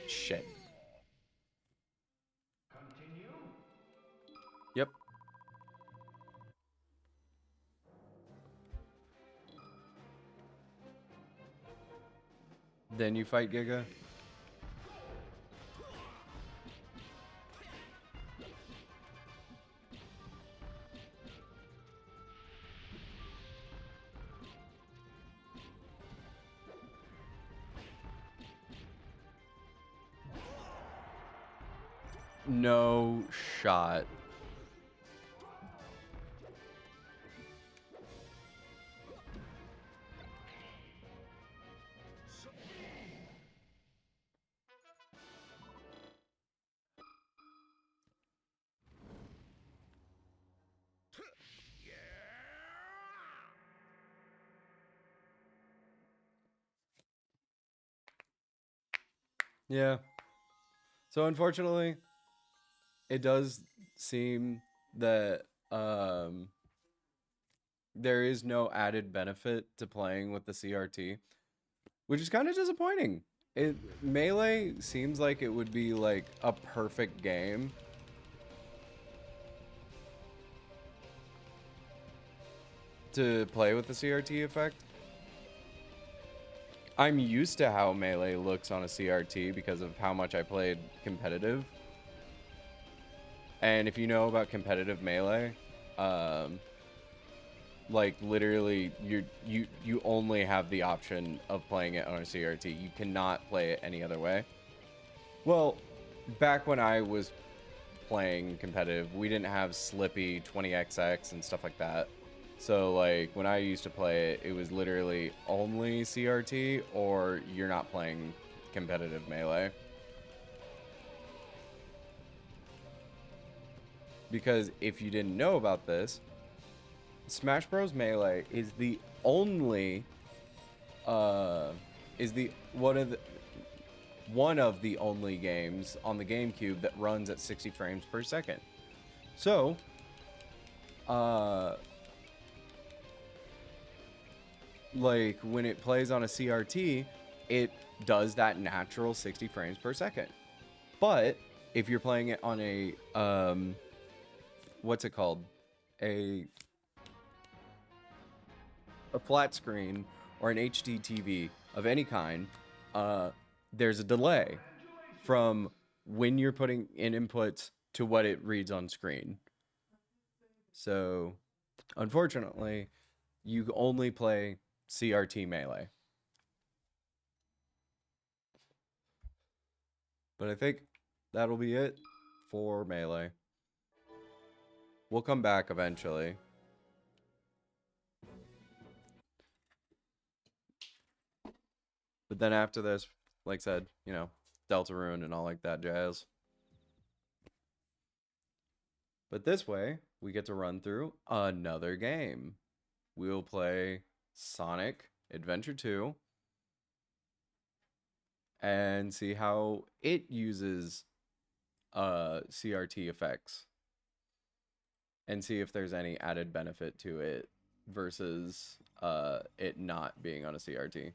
Shit.
Continue.
Yep. Then you fight Giga. No shot. Yeah. So unfortunately, it does seem that there is no added benefit to playing with the CRT, which is kind of disappointing. Melee seems like it would be like a perfect game to play with the CRT effect. I'm used to how Melee looks on a CRT because of how much I played competitive. And if you know about competitive Melee, like literally you only have the option of playing it on a CRT. You cannot play it any other way. Well, back when I was playing competitive, we didn't have Slippy 20XX and stuff like that. So like when I used to play it, it was literally only CRT or you're not playing competitive Melee. Because if you didn't know about this, Smash Bros. Melee is the only is the one of the only games on the GameCube that runs at 60 frames per second. So, like when it plays on a CRT, it does that natural 60 frames per second. But if you're playing it on a what's it called? A flat screen or an HD TV of any kind, there's a delay from when you're putting in inputs to what it reads on screen. So, unfortunately, you only play CRT Melee. But I think that'll be it for Melee. We'll come back eventually. But then after this, like I said, you know, Deltarune and all like that jazz. But this way, we get to run through another game. We'll play Sonic Adventure 2 and see how it uses CRT effects and see if there's any added benefit to it versus it not being on a CRT.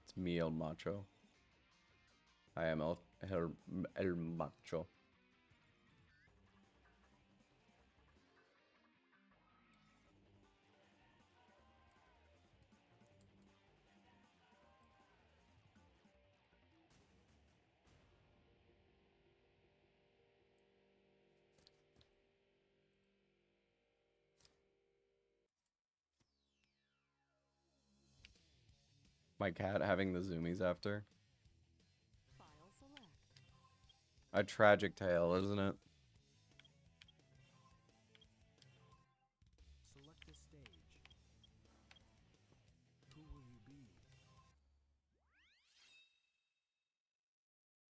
It's me, El Macho. I am El Macho. My cat having the zoomies after. A tragic tale, isn't it?
Select the stage. Who will you be?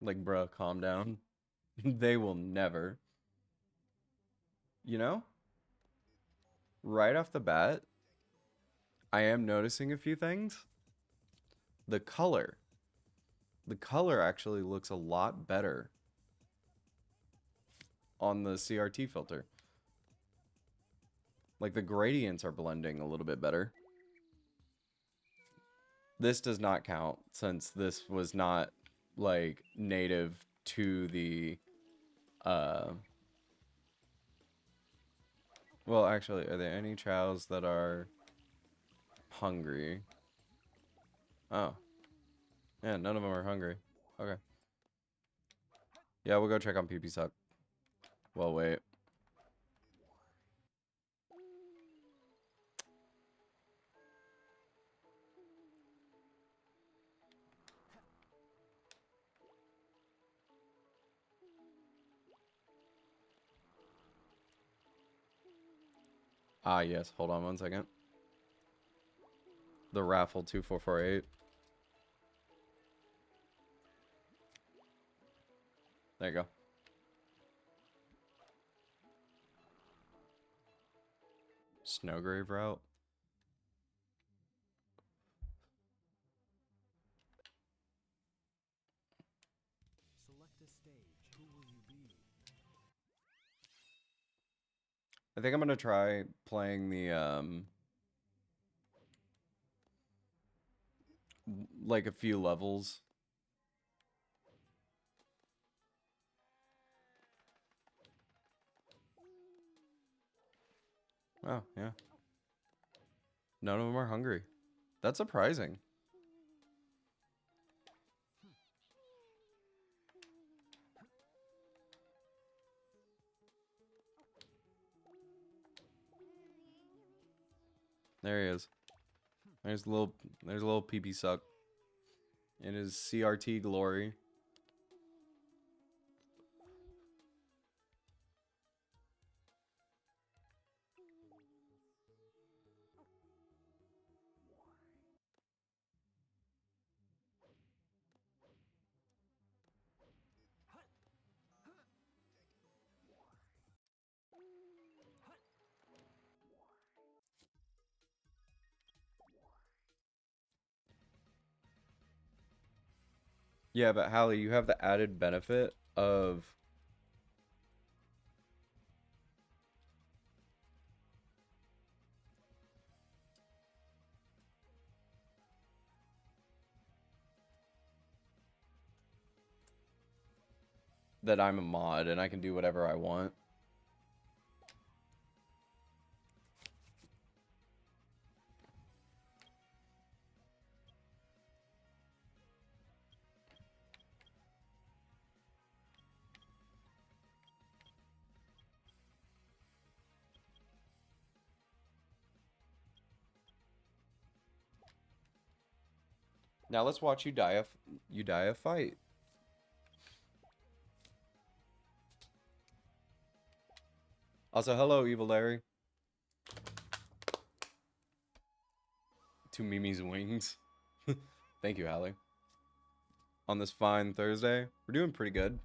Like, bruh, calm down. They will never. You know? Right off the bat, I am noticing a few things. The color. The color actually looks a lot better on the CRT filter. Like the gradients are blending a little bit better. This does not count since this was not like native to the well, actually, are there any chows that are hungry? Oh. Yeah, none of them are hungry. Okay. Yeah, we'll go check on PP Suck. Well, wait. Ah, yes. Hold on one second. The raffle 2448. There you go. Snowgrave route.
Select a stage. Who will you be?
I think I'm gonna try playing the like a few levels. Oh, yeah. None of them are hungry. That's surprising. There he is. There's a little PB suck in his CRT glory. Yeah, but Hallie, you have the added benefit of that I'm a mod and I can do whatever I want. Now let's watch you die a fight. Also, hello, Evil Larry. To Mimi's wings. Thank you, Hallie. On this fine Thursday, we're doing pretty good.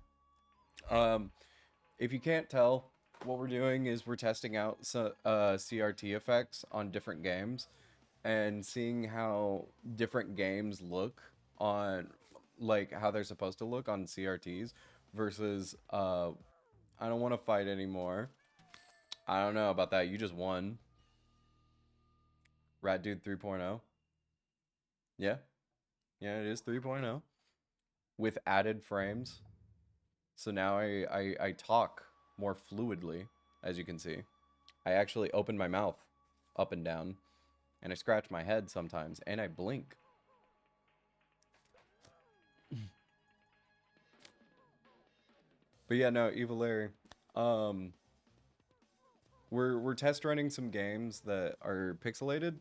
If you can't tell, what we're doing is we're testing out CRT effects on different games and seeing how different games look on, like, how they're supposed to look on CRTs versus, I don't want to fight anymore. I don't know about that. You just won. Rat Dude 3.0. Yeah. Yeah, it is 3.0. With added frames. So now I talk more fluidly, as you can see. I actually open my mouth up and down. And I scratch my head sometimes. And I blink. But yeah, no, Evil Larry. We're test running some games that are pixelated.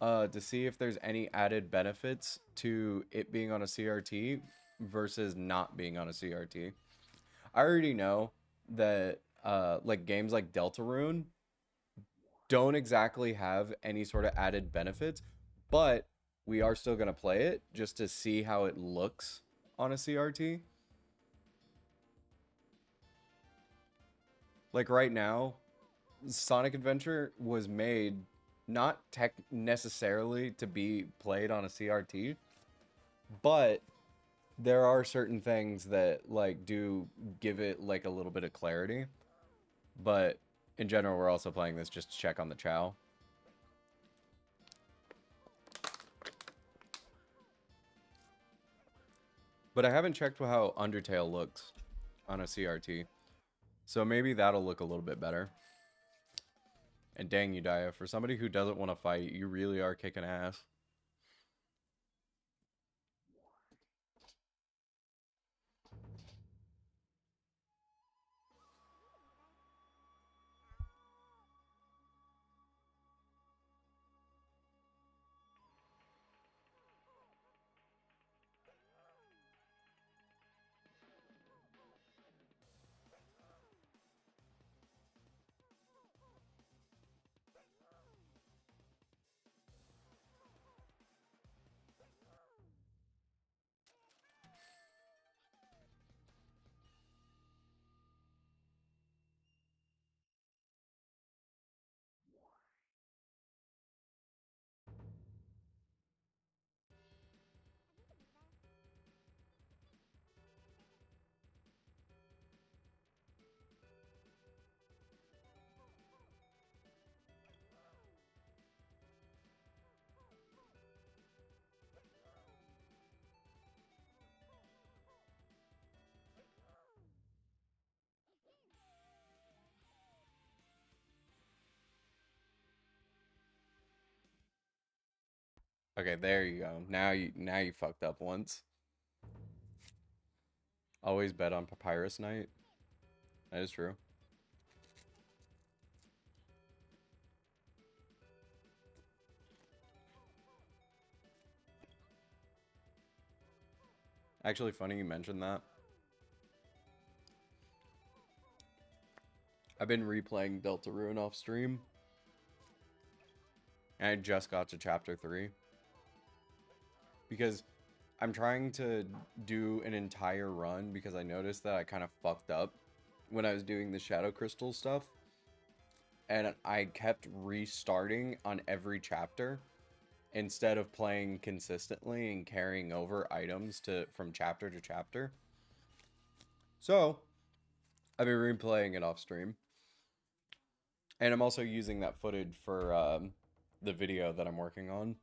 To see if there's any added benefits to it being on a CRT versus not being on a CRT. I already know that like games like Deltarune don't exactly have any sort of added benefits, but we are still going to play it just to see how it looks on a CRT. Like right now, Sonic Adventure was made not necessarily to be played on a CRT, but there are certain things that like do give it like a little bit of clarity. But in general, we're also playing this just to check on the chow. But I haven't checked how Undertale looks on a CRT. So maybe that'll look a little bit better. And dang you, Daya, for somebody who doesn't want to fight, you really are kicking ass. Okay, there you go. Now you fucked up once. Always bet on Papyrus Night. That is true. Actually, funny you mentioned that. I've been replaying Deltarune off stream. And I just got to chapter 3. Because I'm trying to do an entire run because I noticed that I kind of fucked up when I was doing the Shadow Crystal stuff. And I kept restarting on every chapter instead of playing consistently and carrying over items from chapter to chapter. So, I've been replaying it off stream. And I'm also using that footage for the video that I'm working on.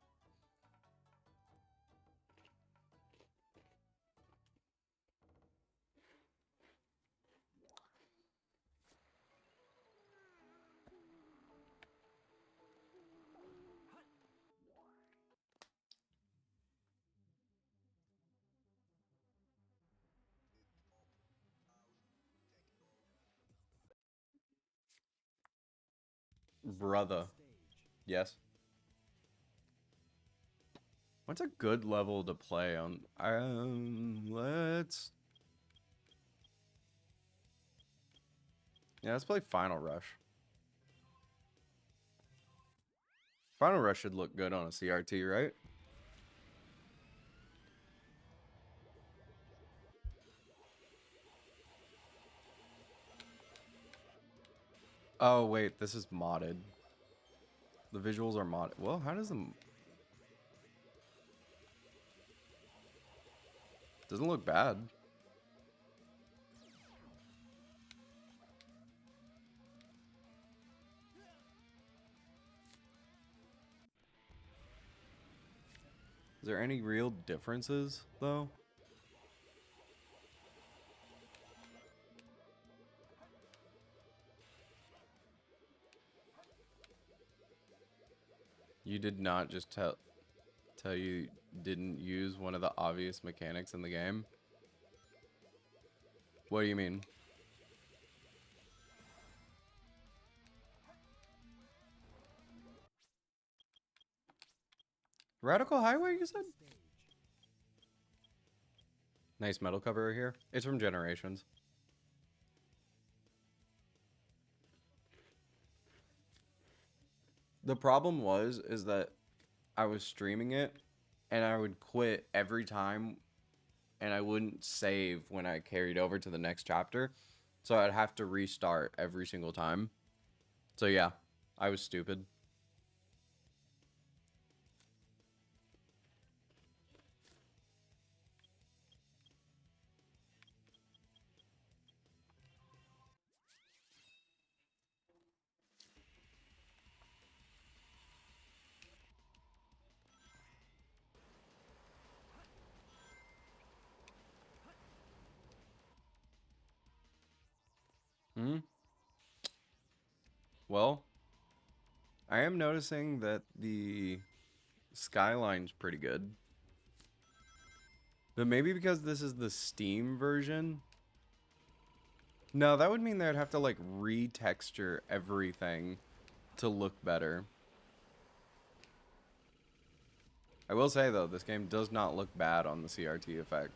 Brother. Yes. What's a good level to play on? Let's... Yeah, let's play Final Rush. Final Rush should look good on a CRT, right? Oh, wait, this is modded. The visuals are modded. Well, how does the... Doesn't look bad. Is there any real differences, though? You did not just tell you didn't use one of the obvious mechanics in the game? What do you mean? Radical Highway, you said? Nice metal cover here. It's from Generations. The problem is that I was streaming it and I would quit every time and I wouldn't save when I carried over to the next chapter. So I'd have to restart every single time. So yeah, I was stupid. Hmm? Well, I am noticing that the skyline's pretty good. But maybe because this is the Steam version. No, that would mean they'd have to like retexture everything to look better. I will say though, this game does not look bad on the CRT effect.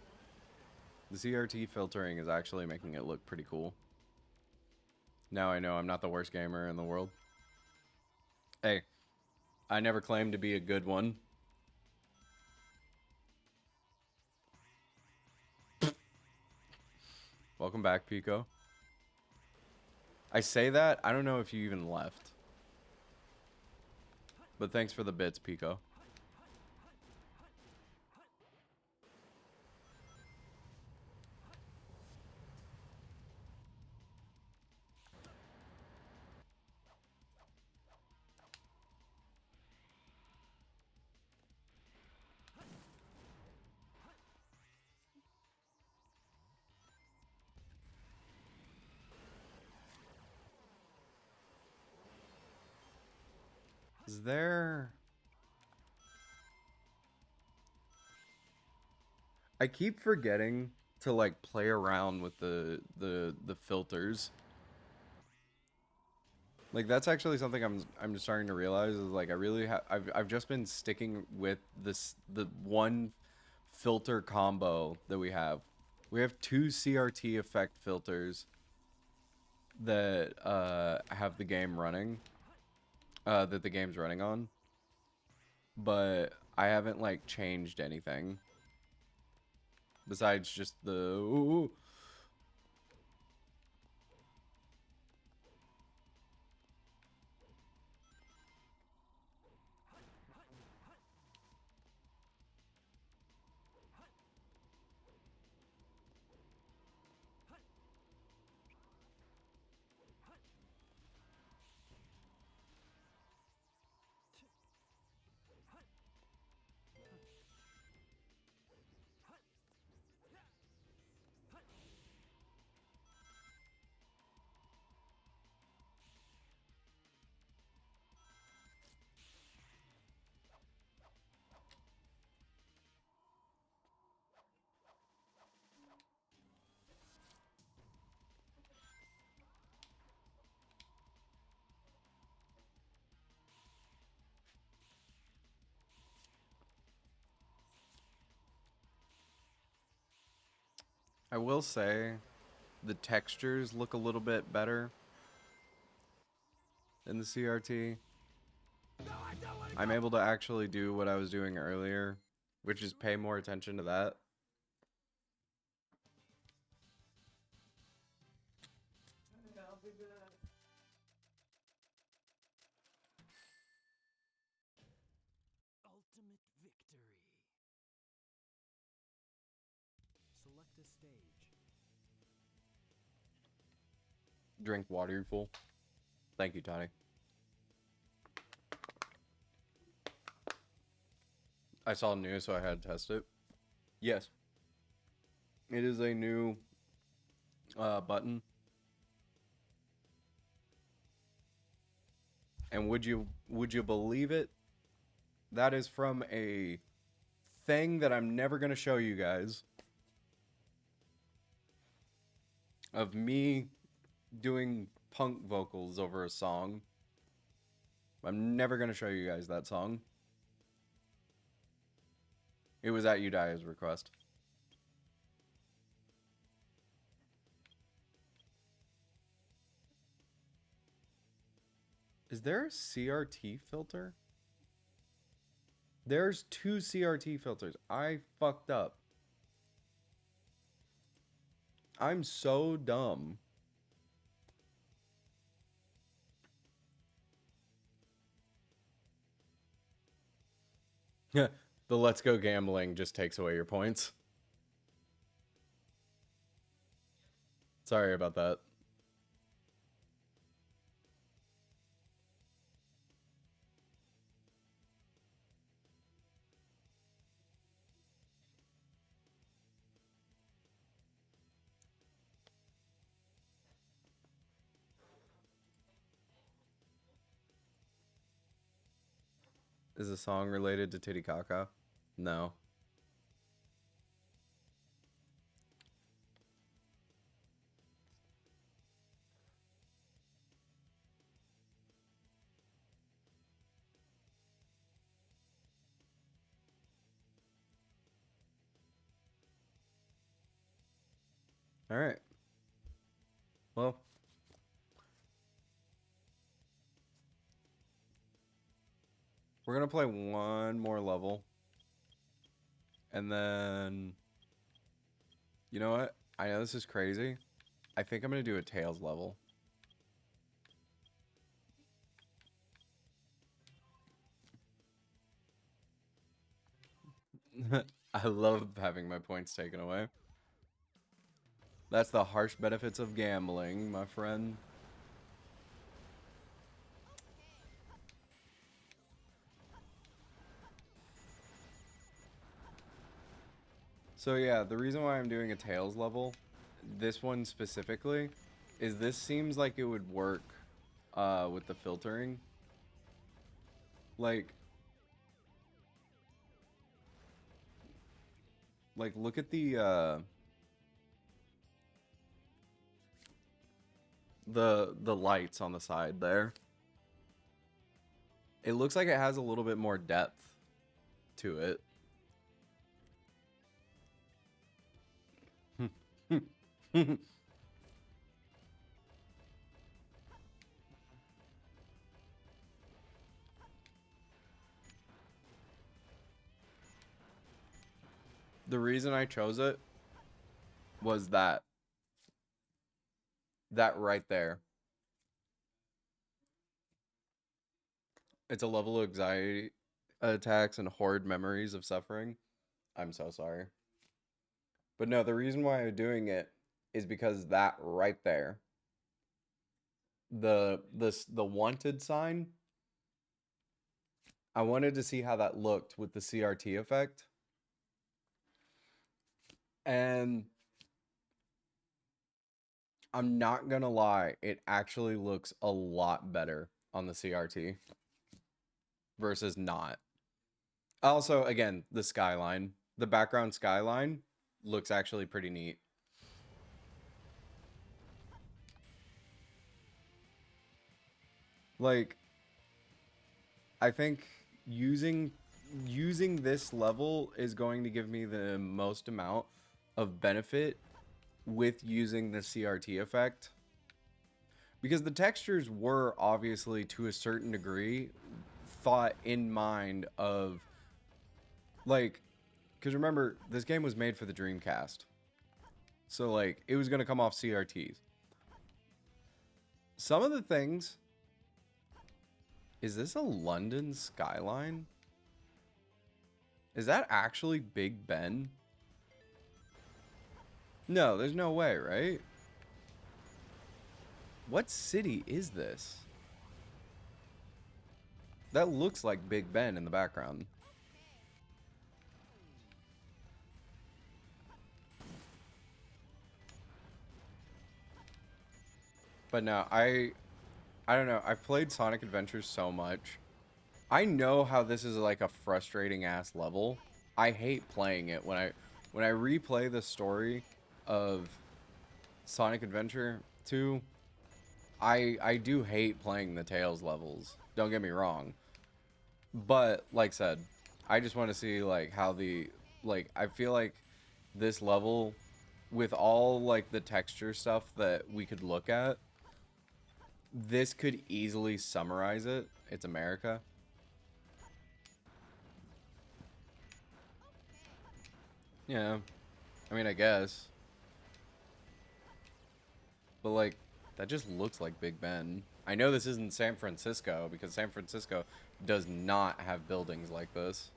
The CRT filtering is actually making it look pretty cool. Now I know I'm not the worst gamer in the world. Hey, I never claimed to be a good one. Welcome back, Pico. I say that, I don't know if you even left. But thanks for the bits, Pico. Is there... I keep forgetting to like play around with the filters. Like that's actually something I'm just starting to realize is like I really have I've just been sticking with the one filter combo that we have. We have two CRT effect filters that have the game running, that the game's running on, but I haven't like changed anything besides just the ooh. I will say the textures look a little bit better in the CRT. I'm able to actually do what I was doing earlier, which is pay more attention to that.
Ultimate victory. Select a stage.
Drink water, you fool. Thank you, Toddy. I saw new, so I had to test it. Yes. It is a new button. And would you believe it? That is from a thing that I'm never going to show you guys. Of me doing punk vocals over a song. I'm never going to show you guys that song. It was at Udia's request. Is there a CRT filter? There's two CRT filters. I fucked up. I'm so dumb. The let's go gambling just takes away your points. Sorry about that. Is the song related to Titicaca? No. All right. Well, we're going to play one more level. And then, you know what? I know this is crazy. I think I'm going to do a Tails level. I love having my points taken away. That's the harsh benefits of gambling, my friend. So yeah, the reason why I'm doing a Tails level, this one specifically, is this seems like it would work with the filtering. Like, look at the lights on the side there. It looks like it has a little bit more depth to it. The reason I chose it was that right there. It's a level of anxiety attacks and horrid memories of suffering. I'm so sorry. But no, the reason why I'm doing it is because that right there, the wanted sign, I wanted to see how that looked with the CRT effect. And I'm not gonna lie, it actually looks a lot better on the CRT versus not. Also, again, the skyline, the background skyline looks actually pretty neat. Like, I think using this level is going to give me the most amount of benefit with using the CRT effect. Because the textures were obviously, to a certain degree, thought in mind of, like, because remember, this game was made for the Dreamcast. So, like, it was going to come off CRTs. Some of the things... Is this a London skyline? Is that actually Big Ben? No, there's no way, right? What city is this? That looks like Big Ben in the background. But no, I don't know. I've played Sonic Adventures so much. I know how this is like a frustrating ass level. I hate playing it when I replay the story of Sonic Adventure 2. I do hate playing the Tails levels. Don't get me wrong. But like I said, I just want to see like how the I feel like this level with all like the texture stuff that we could look at, this could easily summarize it. It's America. Yeah. I mean, I guess. But like that just looks like Big Ben. I know this isn't San Francisco because San Francisco does not have buildings like this.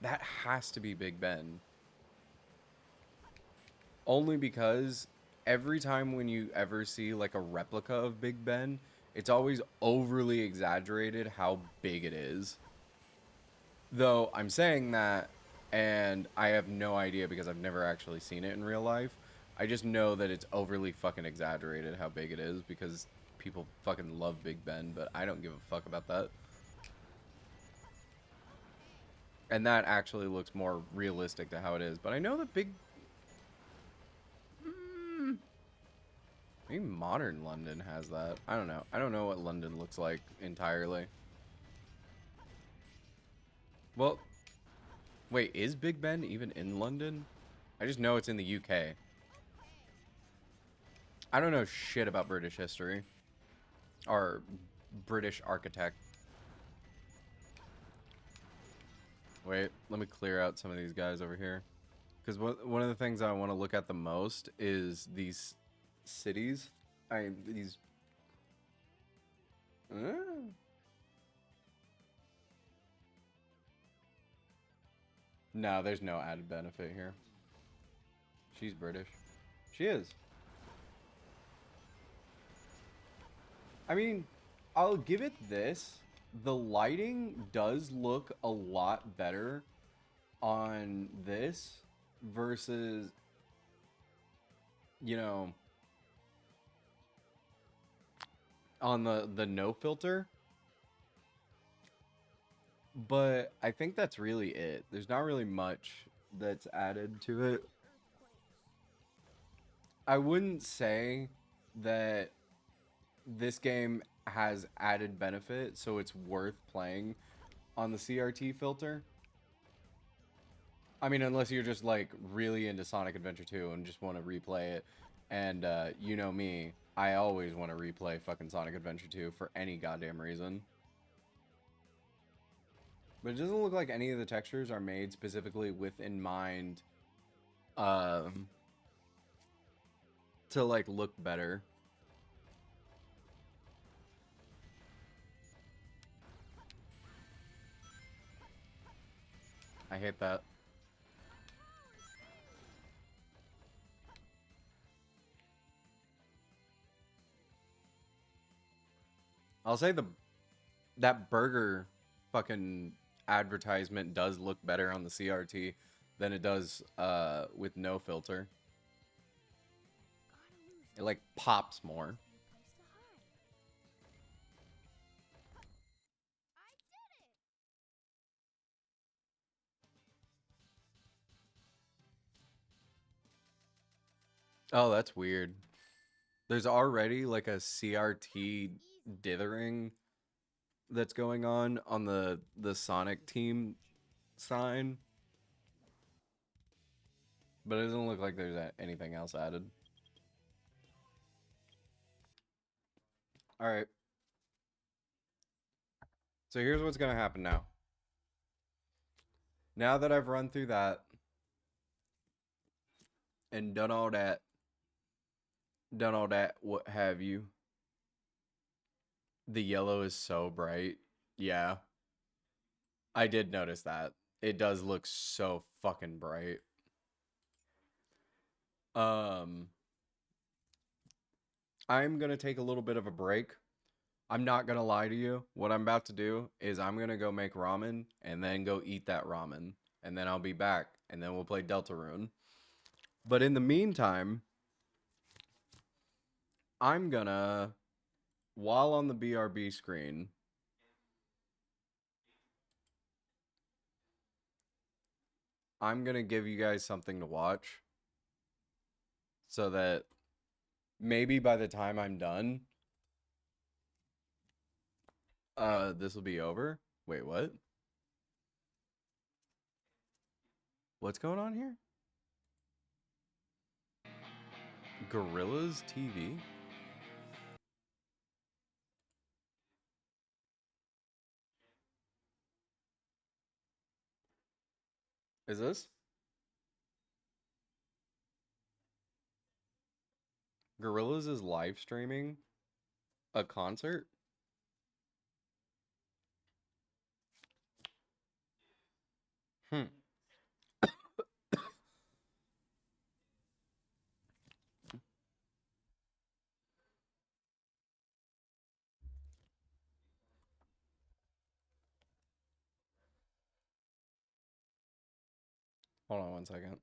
That has to be Big Ben. Only because every time when you ever see like a replica of Big Ben, it's always overly exaggerated how big it is. Though I'm saying that, and I have no idea because I've never actually seen it in real life. I just know that it's overly fucking exaggerated how big it is because people fucking love Big Ben, but I don't give a fuck about that. And that actually looks more realistic to how it is. But I know that maybe modern London has that. I don't know. I don't know what London looks like entirely. Well, wait, is Big Ben even in London? I just know it's in the UK. I don't know shit about British history. Or British architect. Wait, let me clear out some of these guys over here. Because one of the things I want to look at the most is these cities. These... No, there's no added benefit here. She's British. She is. I mean, I'll give it this. The lighting does look a lot better on this versus, you know, on the no filter. But I think that's really it. There's not really much that's added to it. I wouldn't say that this game has added benefit, so it's worth playing on the CRT filter. I mean, unless you're just like really into Sonic Adventure 2 and just want to replay it. And you know me, I always want to replay fucking Sonic Adventure 2 for any goddamn reason. But it doesn't look like any of the textures are made specifically with in mind to like look better. I hate that. I'll say that burger fucking advertisement does look better on the CRT than it does with no filter. It like pops more. Oh, that's weird. There's already like a CRT dithering that's going on the Sonic team sign. But it doesn't look like there's anything else added. All right. So here's what's going to happen now. Now that I've run through that and done all that, what have you. The yellow is so bright. Yeah. I did notice that. It does look so fucking bright. I'm going to take a little bit of a break. I'm not going to lie to you. What I'm about to do is I'm going to go make ramen and then go eat that ramen. And then I'll be back. And then we'll play Deltarune. But in the meantime, I'm going to, while on the BRB screen, I'm going to give you guys something to watch. So that maybe by the time I'm done, this will be over. Wait, what? What's going on here? Gorillas TV? Is this? Gorillas is live streaming a concert? Hmm. Hold on one second.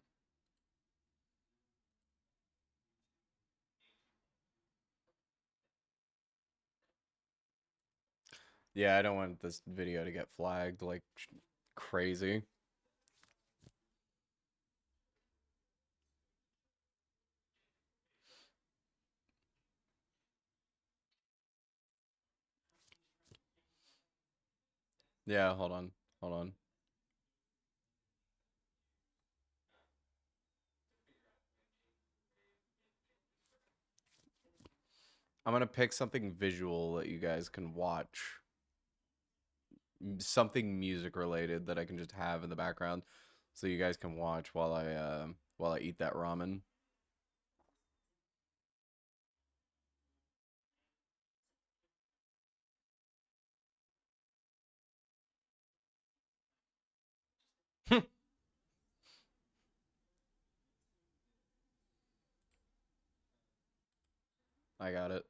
Yeah, I don't want this video to get flagged like crazy. Yeah, hold on. Hold on. I'm gonna pick something visual that you guys can watch. Something music related that I can just have in the background so you guys can watch while I eat that ramen. I got it.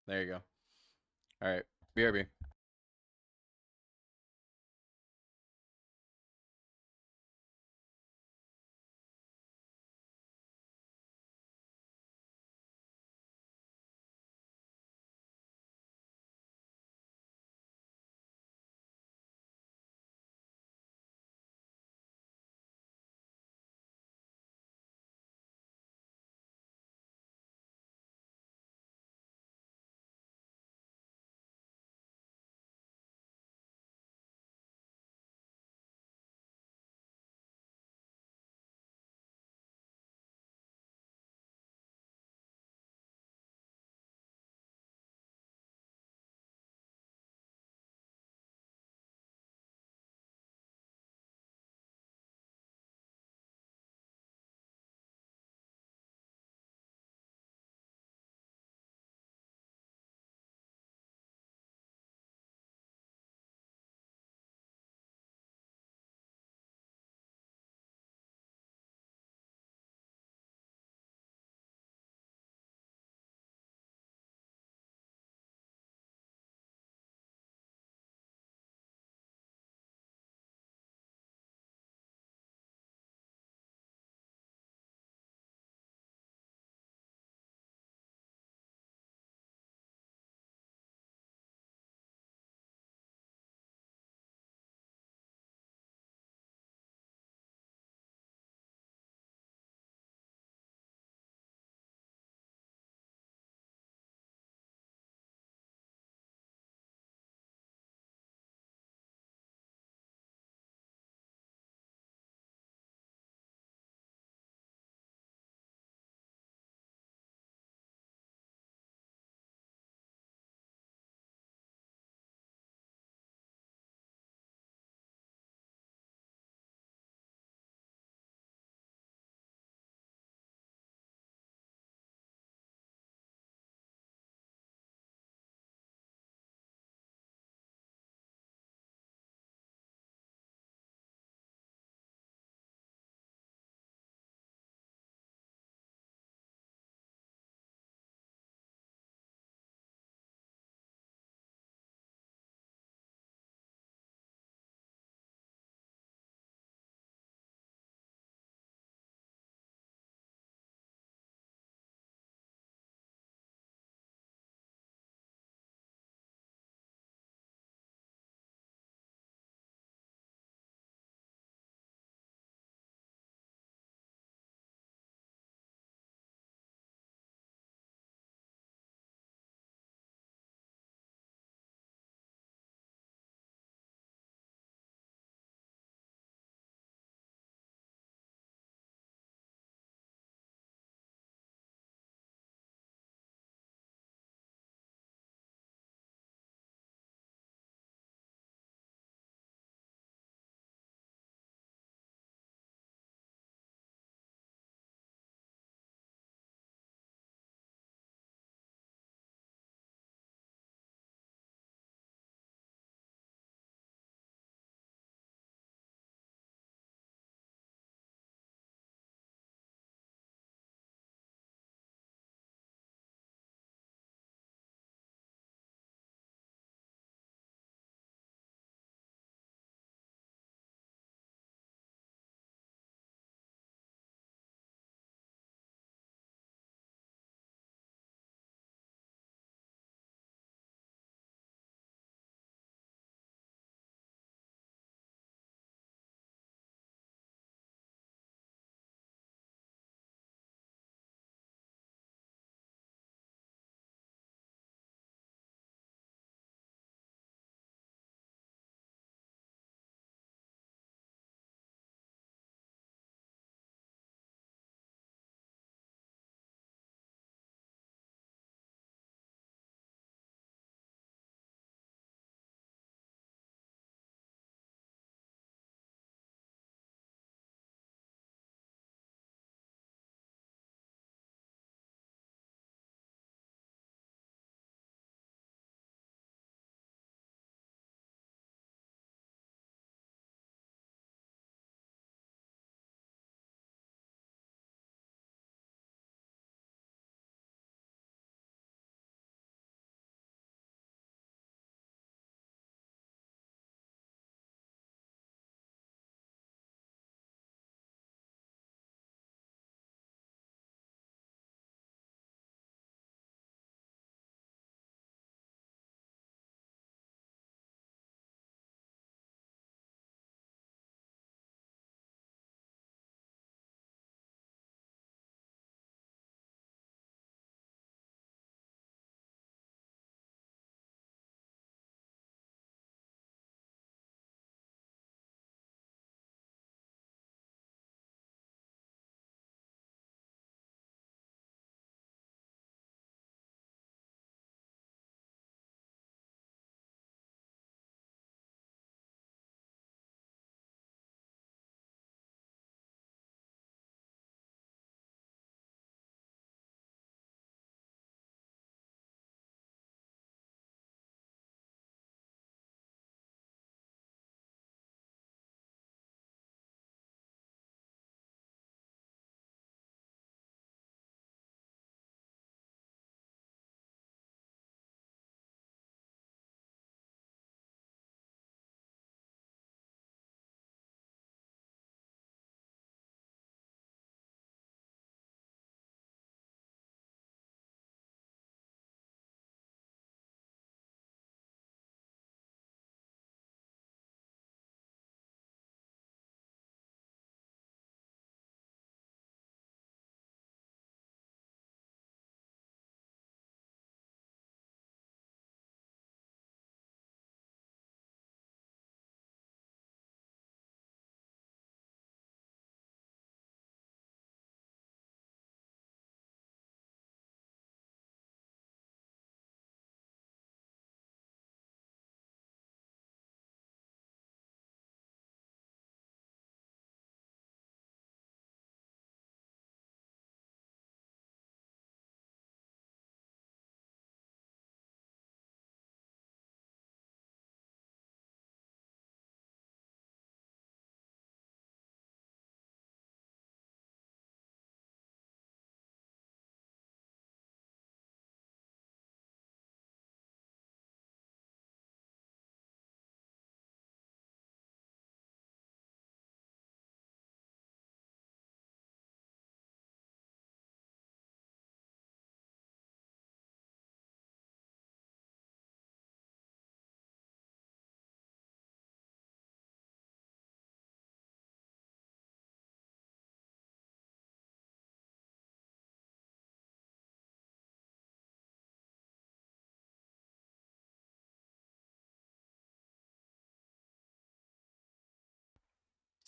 There you go. All right. BRB.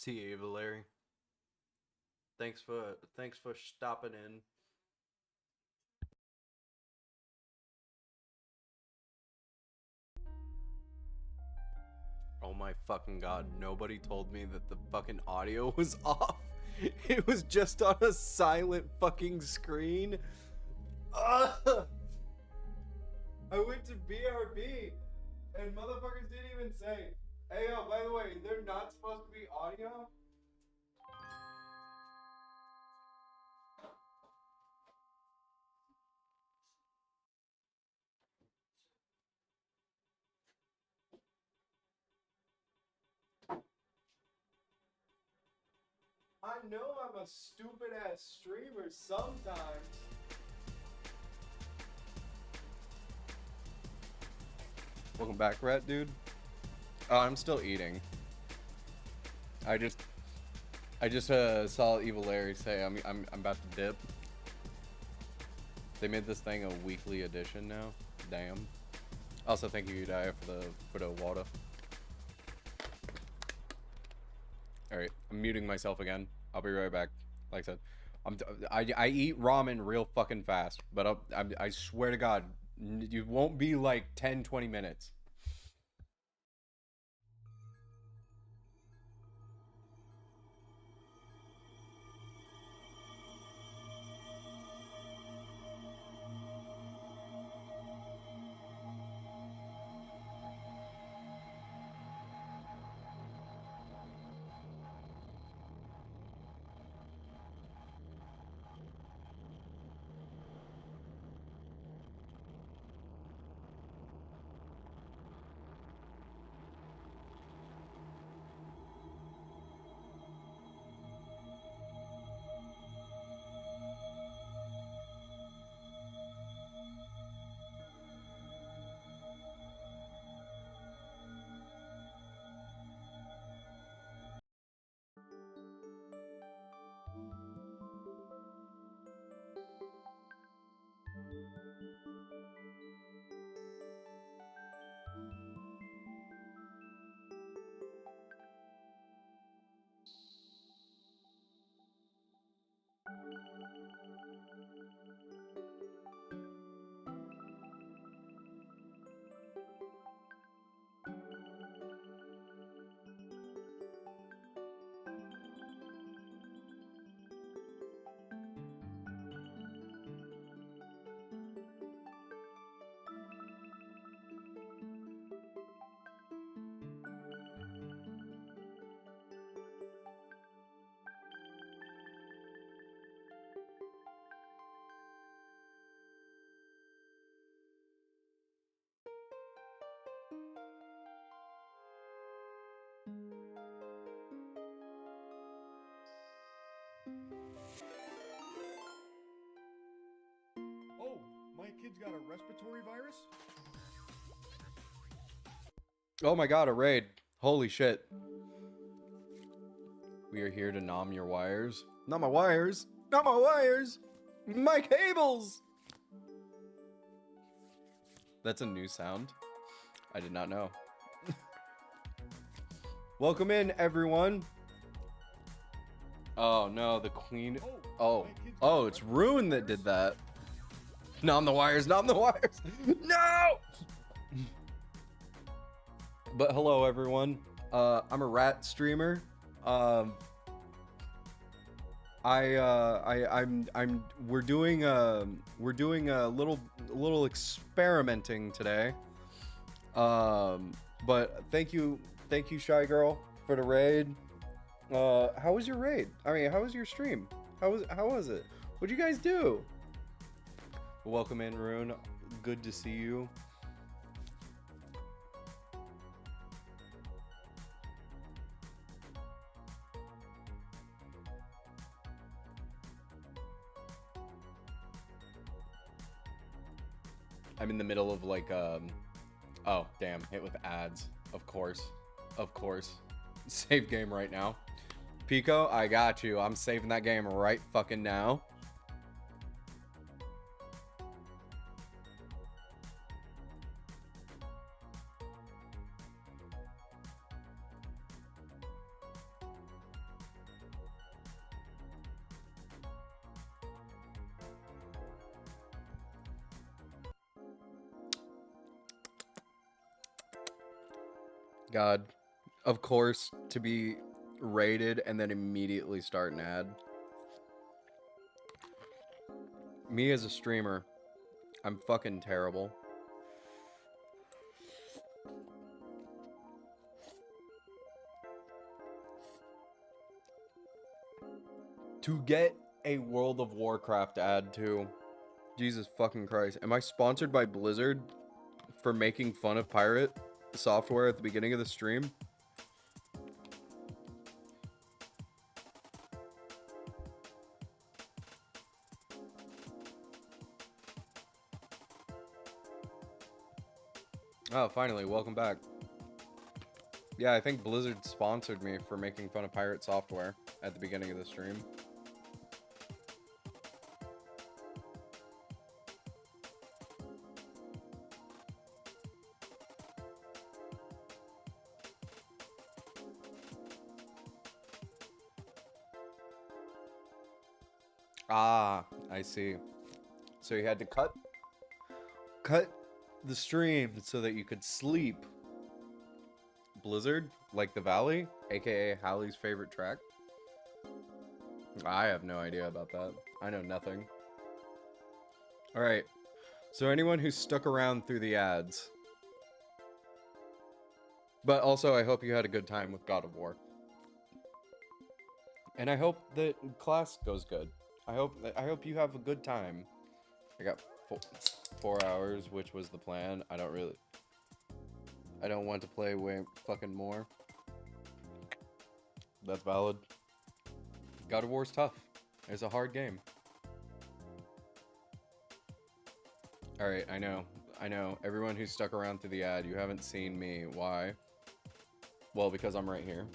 See you, Ava Larry. Thanks for stopping in. Oh my fucking god, nobody told me that the fucking audio was off. It was just on a silent fucking screen. Ugh. I went to BRB and motherfuckers didn't even say, hey yo, by the way, they're not supposed to be audio? I know I'm a stupid ass streamer sometimes. Welcome back, Rat Dude. Oh, I'm still eating. I just saw Evil Larry say I'm about to dip. They made this thing a weekly edition now. Damn. Also, thank you, Daya, for the water. All right, I'm muting myself again. I'll be right back. Like I said, I eat ramen real fucking fast, but I swear to God, you won't be like 10-20 minutes.
Oh, my kid's got a respiratory virus?
Oh my God, a raid! Holy shit! We are here to nom your wires. Not my wires! Not my wires! My cables! That's a new sound. I did not know. Welcome in, everyone. Oh no, the queen. Oh, it's Rune that did that. Nom the wires, nom the wires. No! But hello, everyone. I'm a rat streamer. We're doing a little experimenting today. But thank you, Shy Girl, for the raid. How was your raid? I mean, how was your stream? How was it? What'd you guys do? Welcome in, Rune. Good to see you. I'm in the middle of like oh damn, hit with ads. Of course. Save game right now. Pico, I got you. I'm saving that game right fucking now. God. Of course, to be rated and then immediately start an ad. Me as a streamer, I'm fucking terrible. To get a World of Warcraft ad too. Jesus fucking Christ. Am I sponsored by Blizzard for making fun of pirate software at the beginning of the stream? Oh, finally, welcome back. Yeah, I think Blizzard sponsored me for making fun of pirate software at the beginning of the stream. Ah, I see. So you had to cut the stream so that you could sleep. Blizzard, like the Valley, aka Hallie's favorite track. I have no idea about that. I know nothing. All right. So anyone who stuck around through the ads. But also, I hope you had a good time with God of War. And I hope that class goes good. I hope you have a good time. I got 4 hours, which was the plan. I don't want to play way fucking more. That's valid. God of War's tough. It's a hard game. Alright, I know. Everyone who's stuck around through the ad, you haven't seen me. Why? Well, because I'm right here.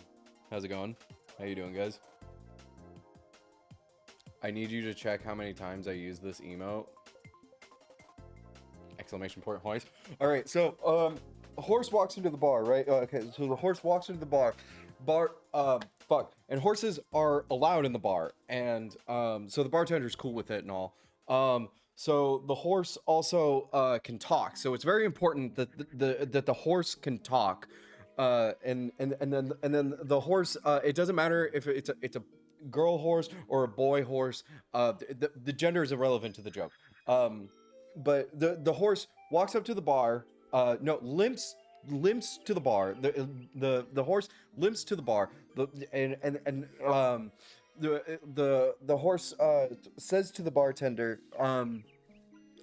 How's it going? How you doing, guys? I need you to check how many times I use this emote. Exclamation point, horse. Alright, so, a horse walks into the bar, right? Okay, so the horse walks into the bar. Fuck. And horses are allowed in the bar. And, so the bartender's cool with it and all. So the horse also, can talk. So it's very important that that the horse can talk. And then the horse, it doesn't matter if it's a girl horse or a boy horse. The gender is irrelevant to the joke. But the horse walks up to the bar. No, limps to the bar. The horse limps to the bar. The horse says to the bartender. And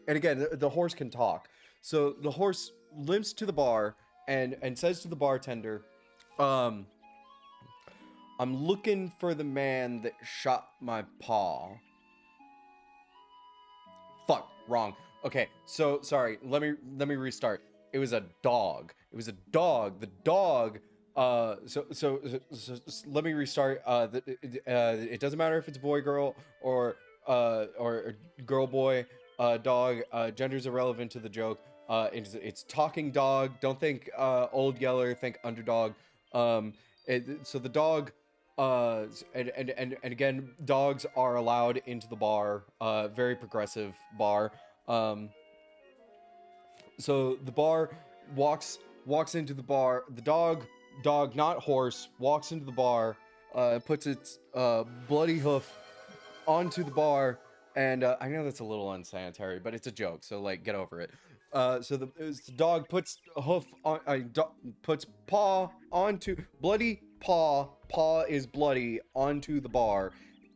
again, the horse can talk. So the horse limps to the bar and says to the bartender, I'm looking for the man that shot my paw. Fuck, wrong. Okay, so sorry. Let me restart. It was a dog. The dog. So let me restart. It doesn't matter if it's boy, girl, or girl, boy, dog. Gender's irrelevant to the joke. It's talking dog. Don't think old yeller. Think underdog. So the dog. And again, dogs are allowed into the bar. Very progressive bar. So the bar walks into the bar. The dog, not horse, walks into the bar, puts its bloody hoof onto the bar, and I know that's a little unsanitary, but it's a joke, so like get over it. So the dog puts hoof on, puts paw onto bloody paw. Paw is bloody onto the bar,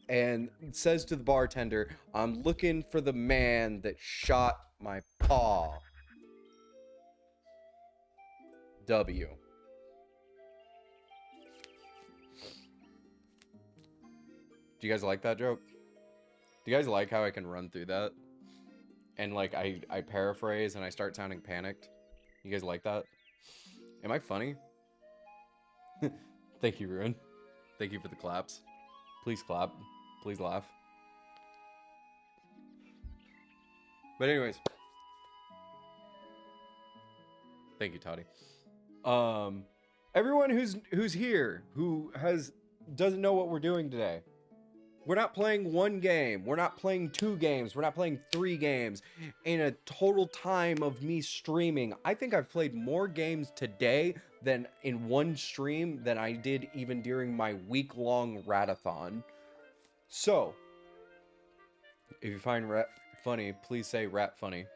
and says to the bartender, "I'm looking for the man that shot my paw." W. Do you guys like that joke? Do you guys like how I can run through that? And like I paraphrase and I start sounding panicked? You guys like that? Am I funny? Thank you, Ruin. Thank you for the claps. Please clap. Please laugh. But anyways. Thank you, Toddy. Everyone who's here, who doesn't know what we're doing today. We're not playing one game. We're not playing 2 games. We're not playing 3 games. In a total time of me streaming, I think I've played more games today than in one stream than I did even during my week-long ratathon. So, if you find rat funny, please say rat funny.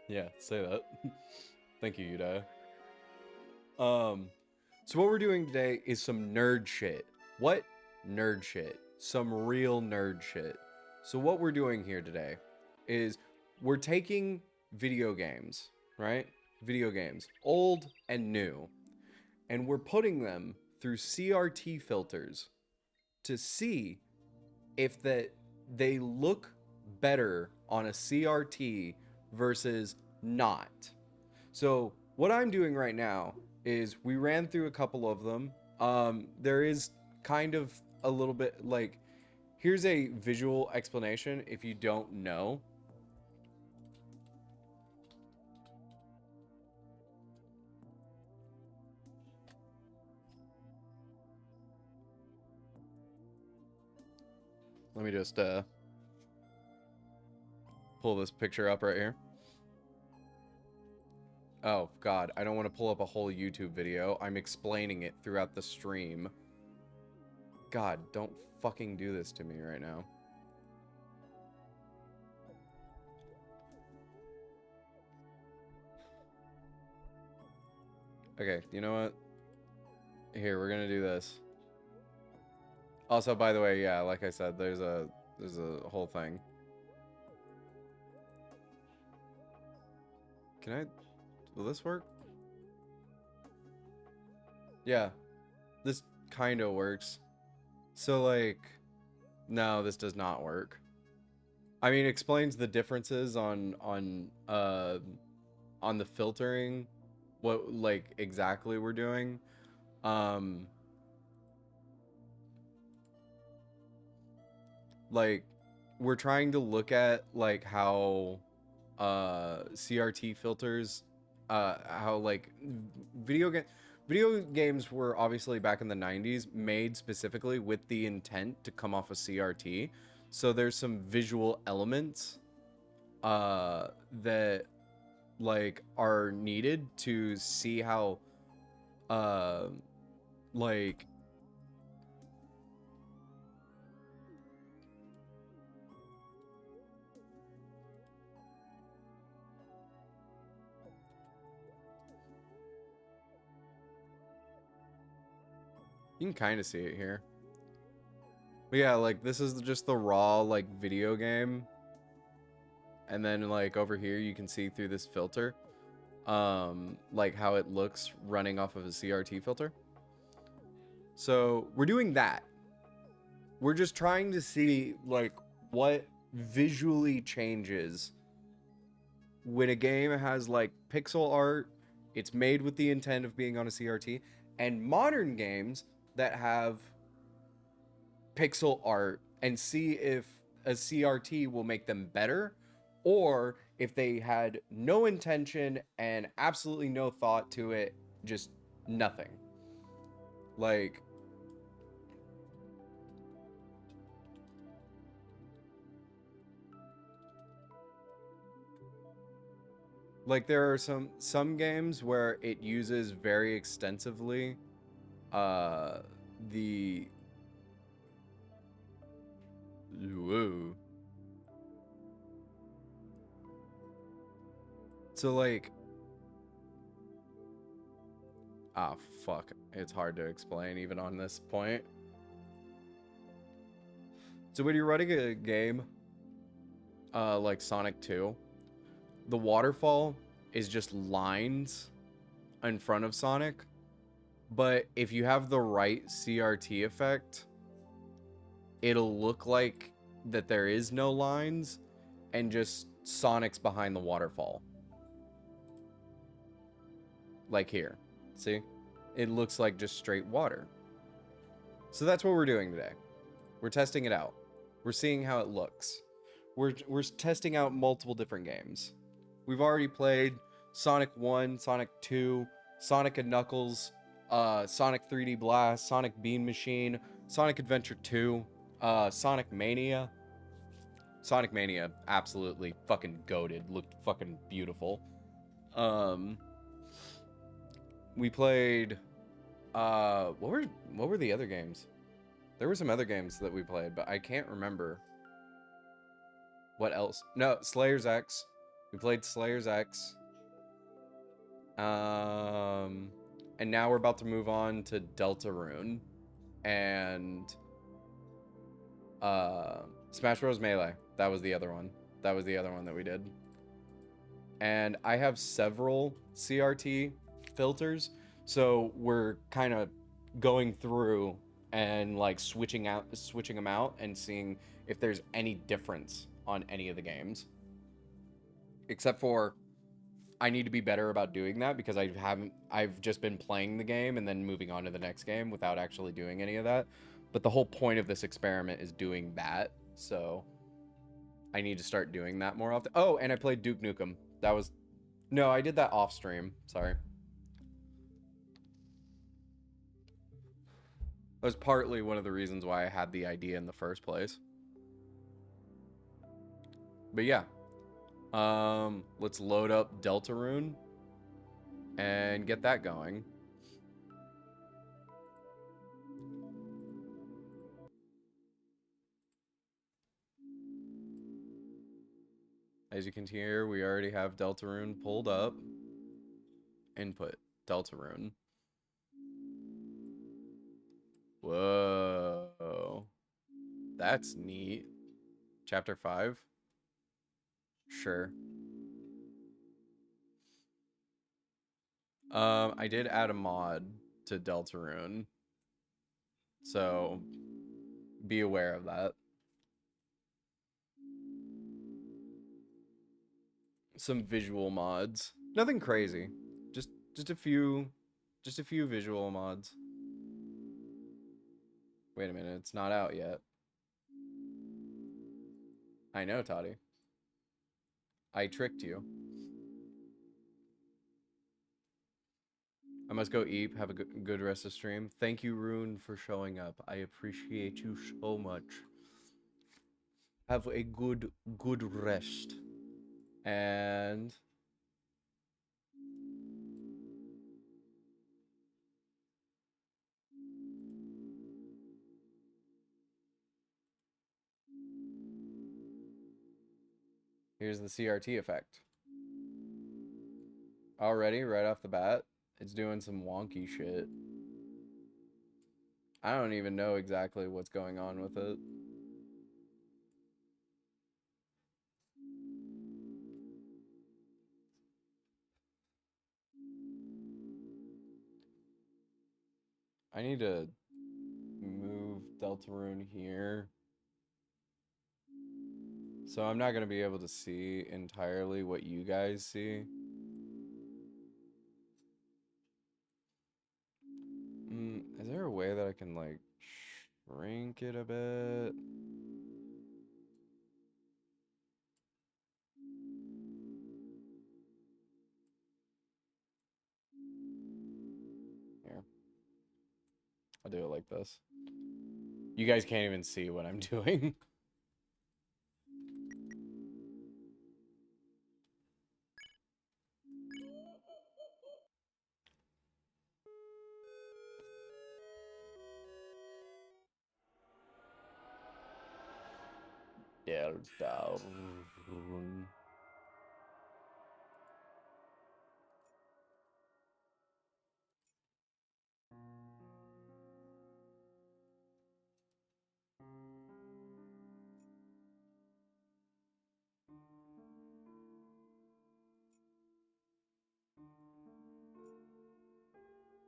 Yeah, say that. Thank you, Udaya. So what we're doing today is some nerd shit. What? Nerd shit. Some real nerd shit. So what we're doing here today is we're taking video games, right? Video games, old and new, and we're putting them through CRT filters to see if they look better on a CRT versus not. So what I'm doing right now is we ran through a couple of them. There is kind of a little bit like, here's a visual explanation if you don't know. Let me just pull this picture up right here. Oh, God. I don't want to pull up a whole YouTube video. I'm explaining it throughout the stream. God, don't fucking do this to me right now. Okay, you know what? Here, we're gonna do this. Also, by the way, yeah, like I said, there's a whole thing. Can I... Will this work? Yeah. This kind of works. So, like... No, this does not work. I mean, it explains the differences on the filtering. What, like, exactly we're doing. Like, we're trying to look at, like, how... CRT filters, how like video games were obviously back in the 90s made specifically with the intent to come off a CRT. So there's some visual elements that like are needed to see how like you can kind of see it here. But yeah, like this is just the raw like video game. And then like over here you can see through this filter like how it looks running off of a CRT filter. So we're doing that. We're just trying to see like what visually changes when a game has like pixel art, it's made with the intent of being on a CRT, and modern games that have pixel art, and see if a CRT will make them better, or if they had no intention and absolutely no thought to it, just nothing. Like, there are some games where it uses very extensively the whoa. So like fuck, it's hard to explain even on this point. So when you're running a game like Sonic 2, the waterfall is just lines in front of Sonic. But if you have the right CRT effect, it'll look like that there is no lines and just Sonic's behind the waterfall. Like here. See? It looks like just straight water. So that's what we're doing today. We're testing it out. We're seeing how it looks. We're testing out multiple different games. We've already played Sonic 1, Sonic 2, Sonic and Knuckles, Sonic 3D Blast, Sonic Bean Machine, Sonic Adventure 2, Sonic Mania. Sonic Mania, absolutely fucking goated. Looked fucking beautiful. We played, what were the other games? There were some other games that we played, but I can't remember. What else? No, Slayer's X. We played Slayer's X. And now we're about to move on to Deltarune. And Smash Bros. Melee. That was the other one. That was the other one that we did. And I have several CRT filters, so we're kind of going through and like switching them out and seeing if there's any difference on any of the games. Except for I need to be better about doing that because I've just been playing the game and then moving on to the next game without actually doing any of that. But the whole point of this experiment is doing that, so I need to start doing that more often. Oh, and I played Duke Nukem. That was... No, I did that off stream. Sorry. That was partly one of the reasons why I had the idea in the first place. But yeah. Let's load up Deltarune and get that going. As you can hear, we already have Deltarune pulled up. Input, Deltarune. Whoa. That's neat. Chapter 5? Sure. I did add a mod to Deltarune. So, be aware of that. Some visual mods. Nothing crazy. Just a few visual mods. Wait a minute, it's not out yet. I know, Toddy. I tricked you. I must go eat. Have a good rest of stream. Thank you, Rune, for showing up. I appreciate you so much. Have a good rest. And... here's the CRT effect. Already, right off the bat, it's doing some wonky shit. I don't even know exactly what's going on with it. I need to move Deltarune here. So I'm not going to be able to see entirely what you guys see. Is there a way that I can, like, shrink it a bit? Here. I'll do it like this. You guys can't even see what I'm doing. Deltarune.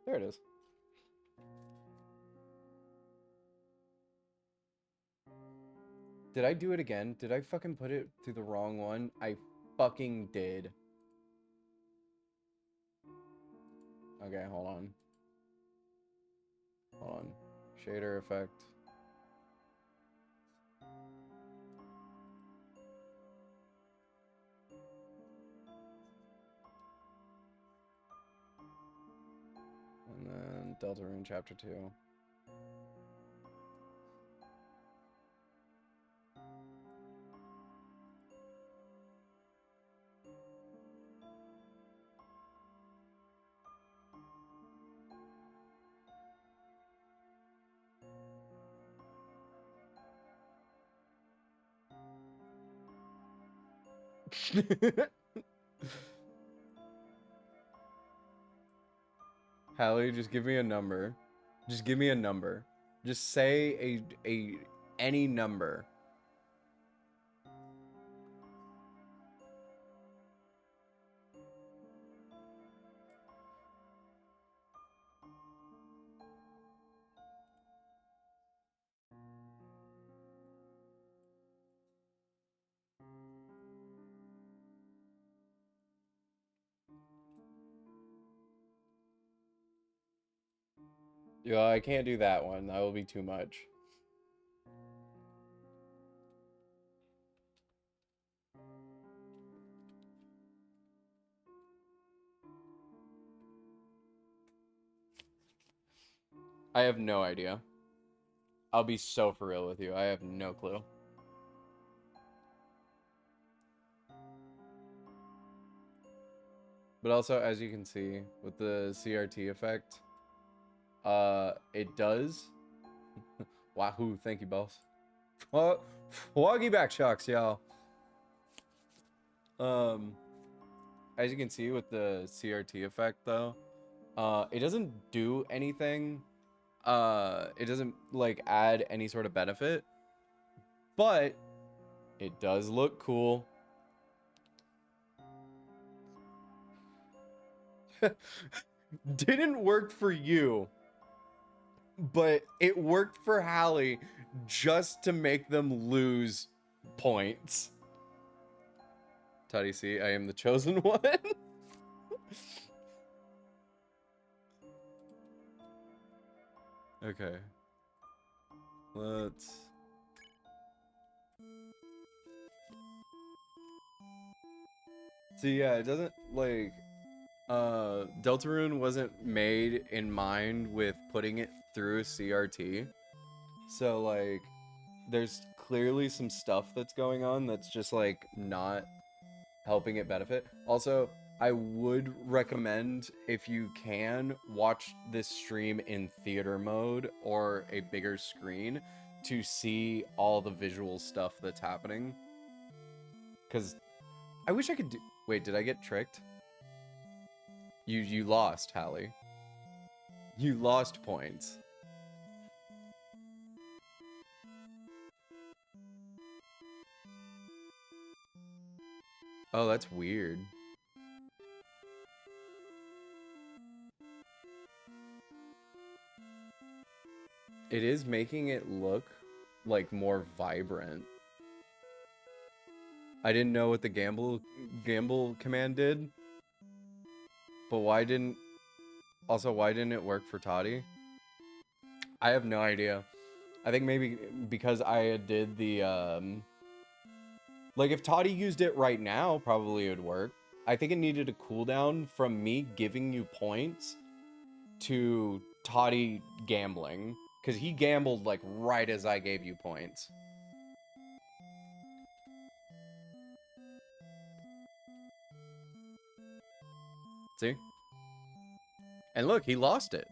There it is. Did I do it again? Did I fucking put it through the wrong one? I fucking did. Okay, hold on. Hold on. Shader effect. And then Deltarune Chapter 2. Hallie, just give me a number. Just give me a number. Just say any number. Yeah, I can't do that one. That will be too much. I have no idea. I'll be so for real with you. I have no clue. But also, as you can see, with the CRT effect, it does. Wahoo! Thank you, boss. Woggy back shocks, y'all. As you can see with the CRT effect, though, it doesn't do anything. It doesn't like add any sort of benefit, but it does look cool. Didn't work for you, but it worked for Hallie just to make them lose points. Toddy, see, I am the chosen one. Okay. Let's... See, yeah, it doesn't, like... Deltarune wasn't made in mind with putting it through a CRT. So, like, there's clearly some stuff that's going on that's just, like, not helping it benefit. Also, I would recommend, if you can, watch this stream in theater mode or a bigger screen to see all the visual stuff that's happening. Because I wish I could do... Wait, did I get tricked? You lost, Hallie. You lost points. Oh, that's weird. It is making it look like more vibrant. I didn't know what the gamble command did. But why didn't... Also, why didn't it work for Toddy? I have no idea. I think maybe because I did the, like, if Toddy used it right now, probably it would work. I think it needed a cooldown from me giving you points to Toddy gambling. Because he gambled, like, right as I gave you points. See? And look, he lost it.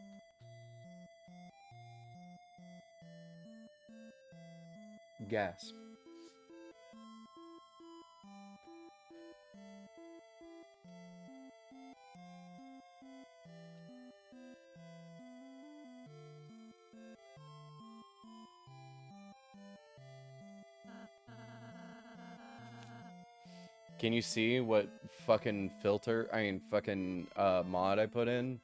Gasp. Can you see what fucking mod I put in?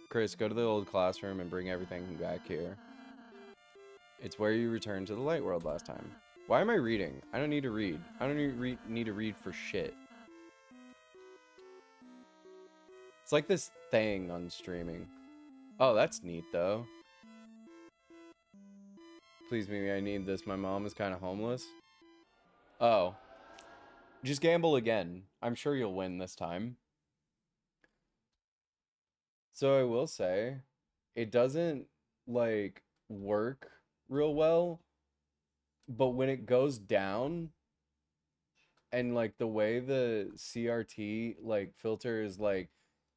Chris, go to the old classroom and bring everything back here. It's where you returned to the light world last time. Why am I reading? I don't need to read. I don't need to read for shit. It's like this thing on streaming. Oh, that's neat, though. Please, Mimi, I need this. My mom is kind of homeless. Oh. Just gamble again. I'm sure you'll win this time. So I will say, it doesn't, like, work real well. But when it goes down, and, like, the way the CRT, like, filter is, like,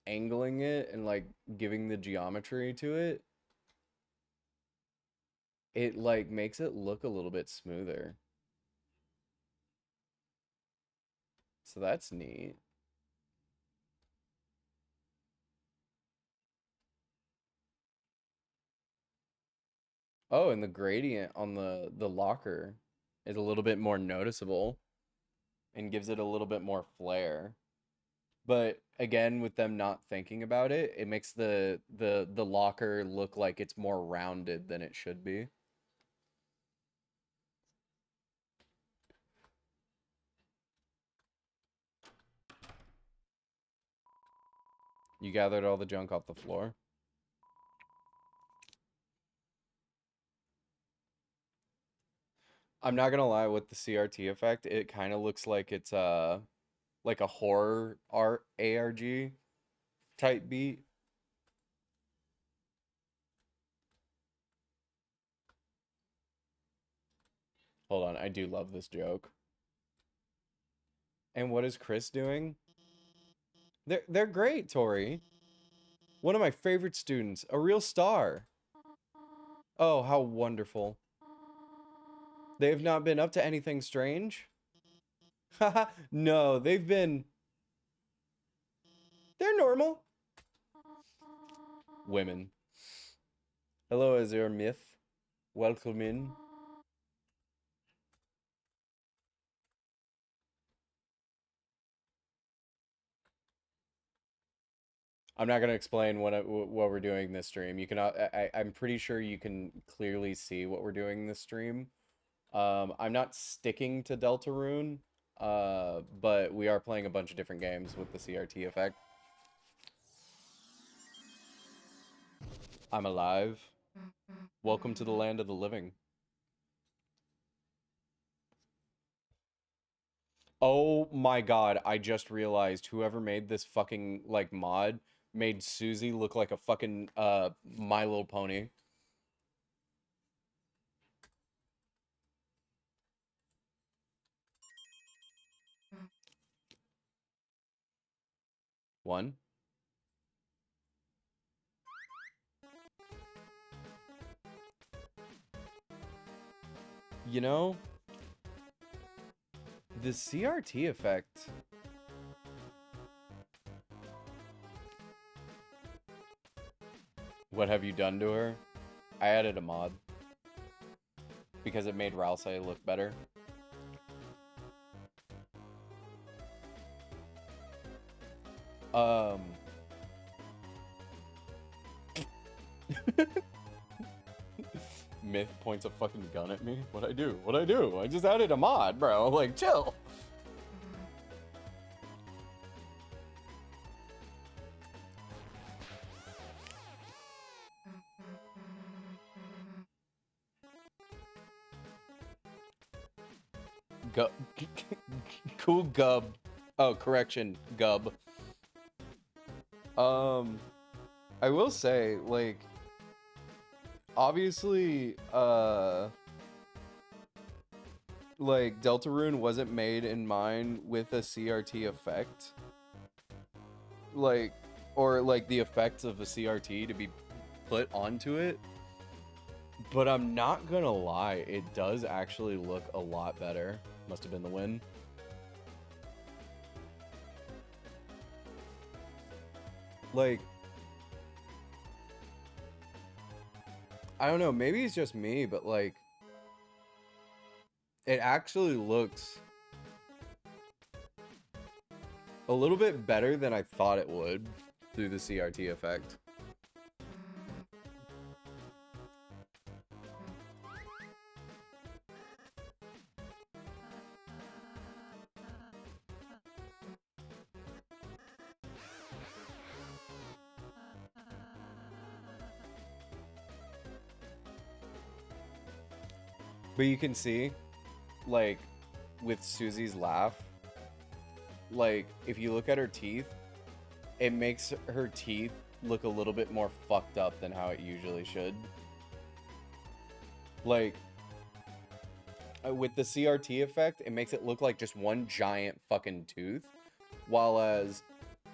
angling it and, like, giving the geometry to it, it, like, makes it look a little bit smoother. So that's neat. Oh, and the gradient on the locker is a little bit more noticeable and gives it a little bit more flair. But again, with them not thinking about it, it makes the locker look like it's more rounded than it should be. You gathered all the junk off the floor. I'm not gonna lie, with the CRT effect, it kind of looks like it's like a horror art ARG type beat. Hold on, I do love this joke. And what is Chris doing? They're great, Tori. One of my favorite students, a real star. Oh, how wonderful. They have not been up to anything strange? Haha, no, they've been... They're normal. Women. Hello, Azure Myth. Welcome in. I'm not gonna explain what we're doing this stream. You can I'm pretty sure you can clearly see what we're doing this stream. I'm not sticking to Deltarune, but we are playing a bunch of different games with the CRT effect. I'm alive. Welcome to the land of the living. Oh my god, I just realized whoever made this fucking, like, mod made Susie look like a fucking, My Little Pony. One. You know, the CRT effect... What have you done to her? I added a mod. Because it made Ralse look better. Myth points a fucking gun at me. What'd I do? What'd I do? I just added a mod, bro. Like, chill. Gub. Cool gub. Oh, correction. Gub. I will say, like, obviously, like, Deltarune wasn't made in mind with a CRT effect. Like, or, like, the effects of a CRT to be put onto it. But I'm not gonna lie, it does actually look a lot better. Must have been the win. Like, I don't know, maybe it's just me, but like, it actually looks a little bit better than I thought it would through the CRT effect. But you can see, like, with Susie's laugh, like, if you look at her teeth, it makes her teeth look a little bit more fucked up than how it usually should. Like, with the CRT effect, it makes it look like just one giant fucking tooth, while as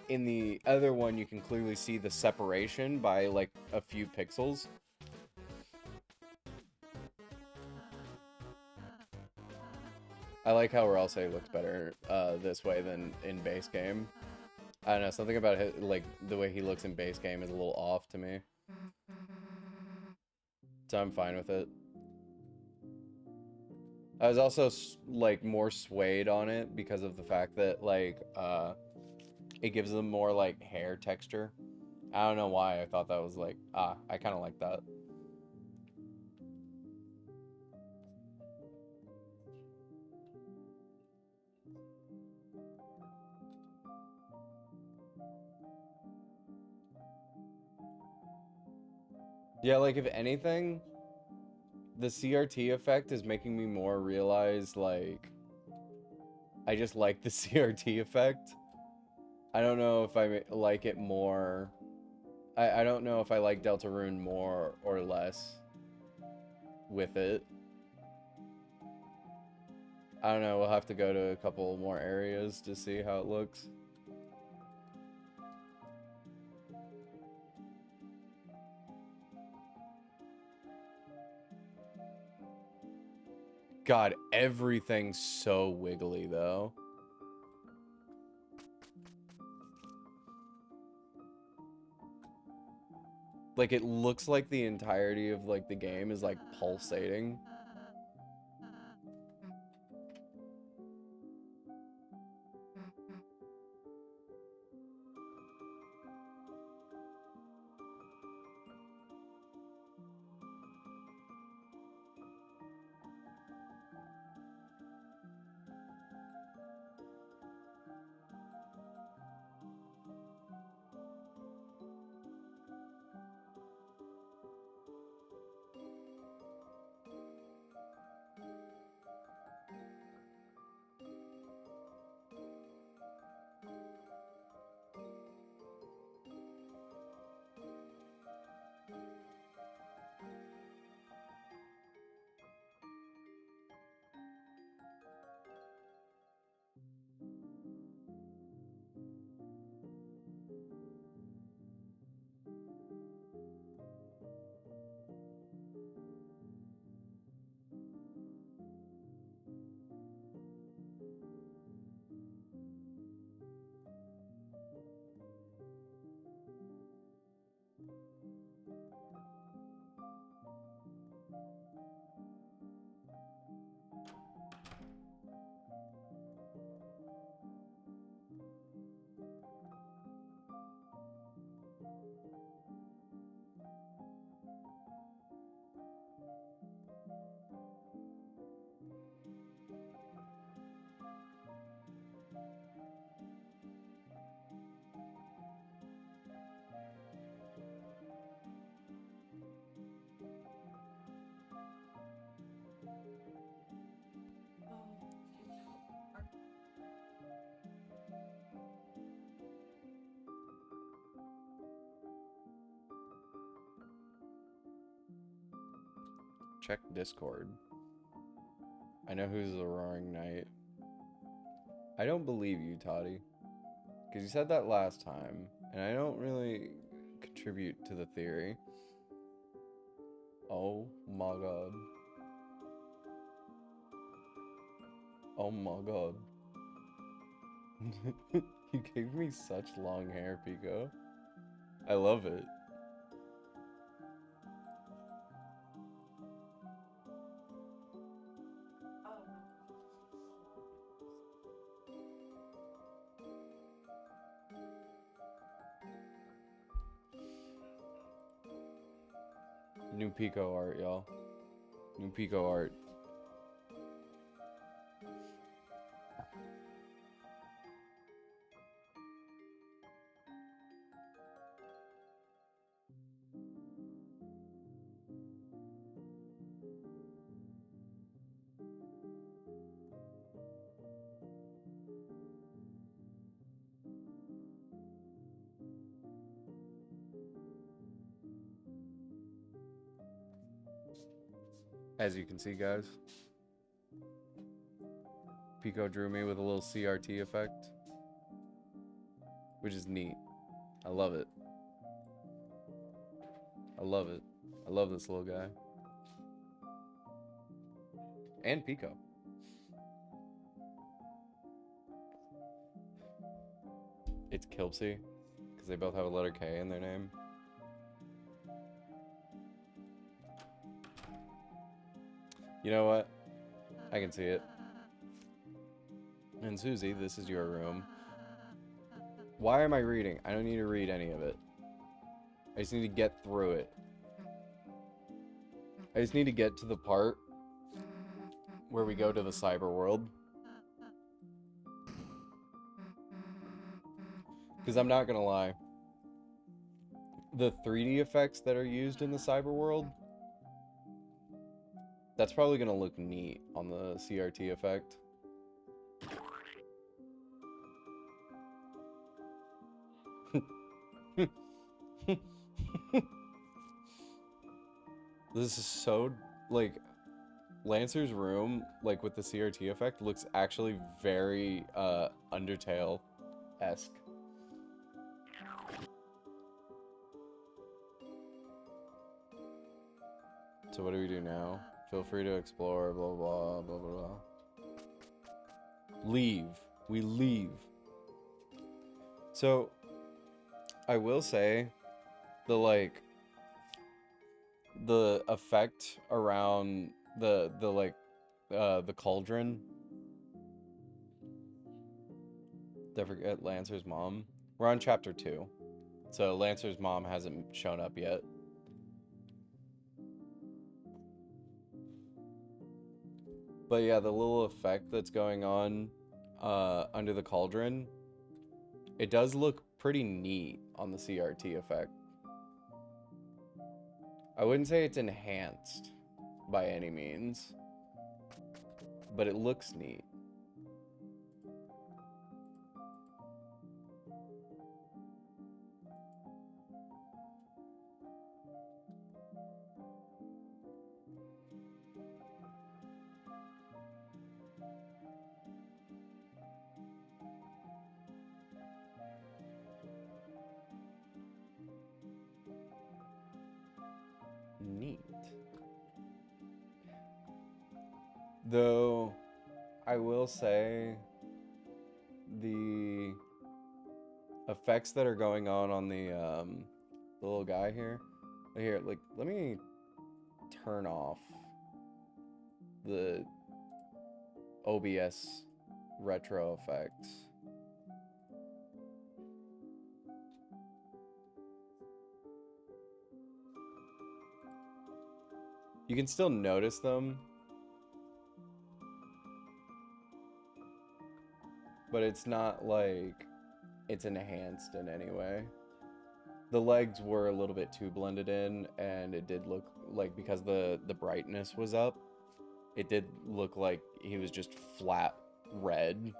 in the other one, you can clearly see the separation by, like, a few pixels. I like how Ralsei looks better this way than in base game. I don't know, something about it, like the way he looks in base game is a little off to me. So I'm fine with it. I was also like more swayed on it because of the fact that like it gives them more like hair texture. I don't know why I thought that was like I kind of like that. Yeah, like if anything, the CRT effect is making me more realize like I just like the CRT effect. I don't know if I like it more. I don't know if I like Deltarune more or less with it. I don't know, we'll have to go to a couple more areas to see how it looks. God, everything's so wiggly though. Like it looks like the entirety of like the game is like pulsating. Check Discord. I know who's the Roaring Knight. I don't believe you, Toddy. Because you said that last time, and I don't really contribute to the theory. Oh my god. Oh my god. You gave me such long hair, Pico. I love it. New Pico art, y'all. New Pico art. As you can see, guys, Pico drew me with a little CRT effect, which is neat. I love it. I love it. I love this little guy. And Pico. it's Kilpsy, because they both have a letter K in their name. You know what? I can see it. And Susie, this is your room. Why am I reading? I don't need to read any of it. I just need to get through it. I just need to get to the part where we go to the cyber world. Because I'm not gonna lie. The 3D effects that are used in the cyber world, that's probably gonna look neat on the CRT effect. This is so, like, Lancer's room, like, with the CRT effect, looks actually very, Undertale-esque. So what do we do now? Feel free to explore, blah, blah, blah, blah, blah. Leave. We leave. So, I will say, the effect around the cauldron. Did I forget Lancer's mom? We're on chapter 2. So Lancer's mom hasn't shown up yet. But yeah, the little effect that's going on under the cauldron, it does look pretty neat on the CRT effect. I wouldn't say it's enhanced by any means, but it looks neat. Neat. Though, I will say the effects that are going on the little guy here. Here, like, let me turn off the OBS retro effects. You can still notice them, but it's not like it's enhanced in any way. The legs were a little bit too blended in, and it did look like, because the brightness was up, it did look like he was just flat red.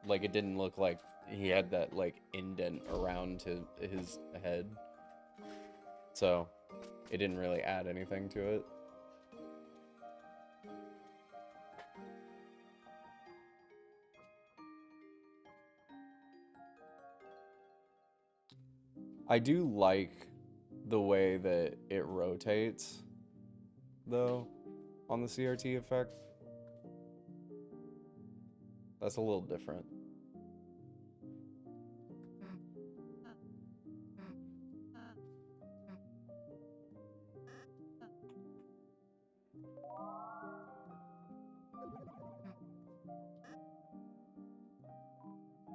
Like, it didn't look like he had that, like, indent around his head. So, it didn't really add anything to it. I do like the way that it rotates, though, on the CRT effect. That's a little different.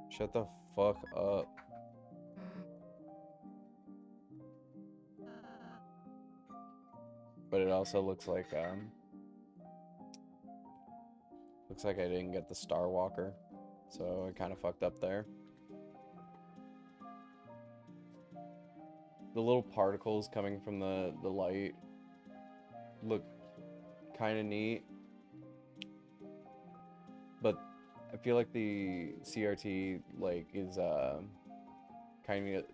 Shut the fuck up. But it also looks like I didn't get the Star Walker, so I kind of fucked up there. The little particles coming from the light look kind of neat, but I feel like the CRT like is kind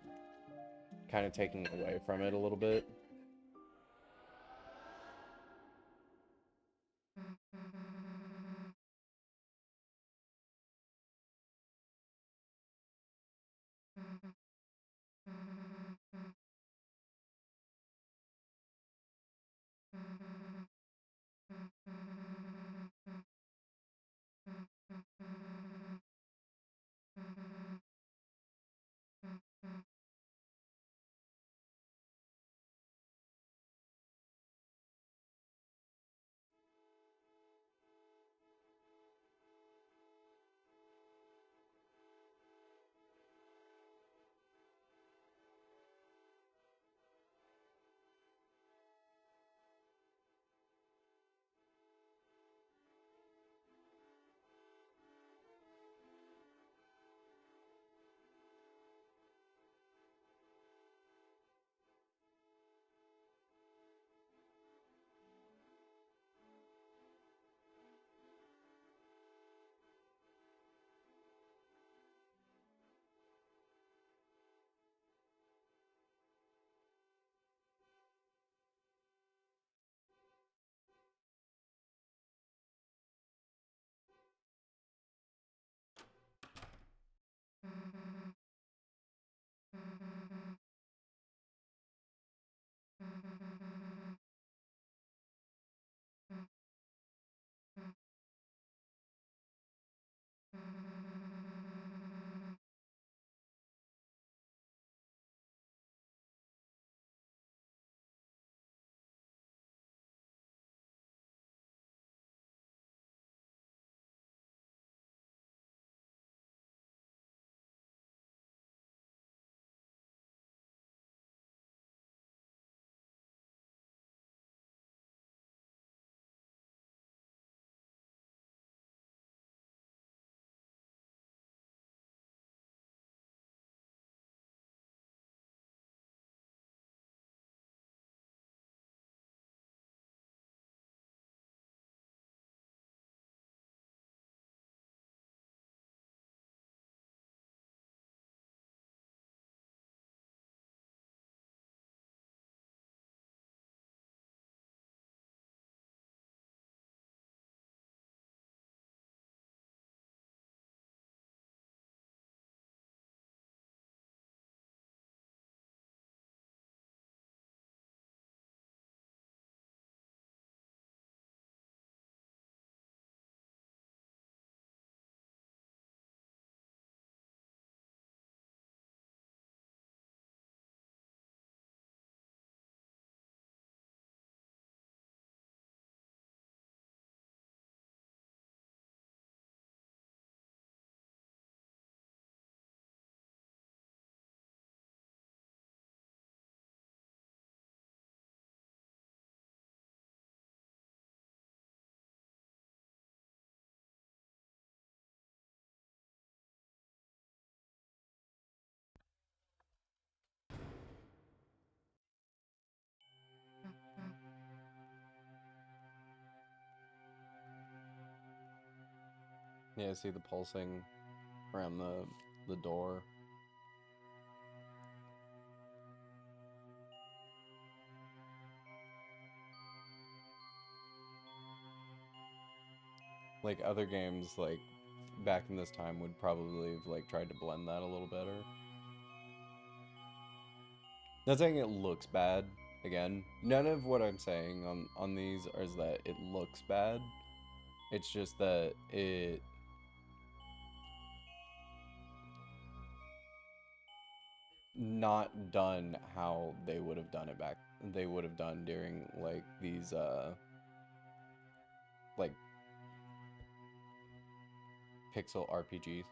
of taking away from it a little bit. Yeah, see the pulsing around the door. Like other games, like back in this time, would probably have like tried to blend that a little better. Not saying it looks bad. Again, none of what I'm saying on these is that it looks bad. It's just that it not done how they would have done it back. They would have done during like these like pixel RPGs.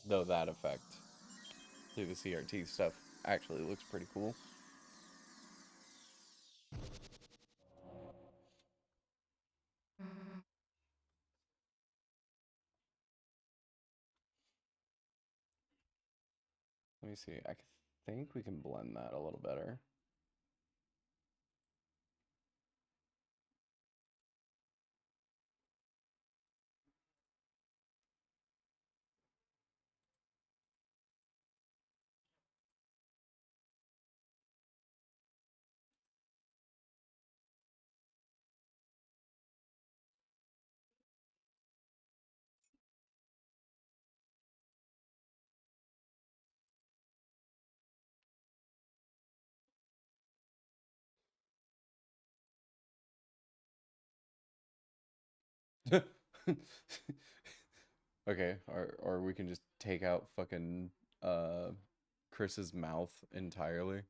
Though that effect through the CRT stuff actually looks pretty cool. Let me see. I think we can blend that a little better. Okay, or we can just take out fucking Chris's mouth entirely.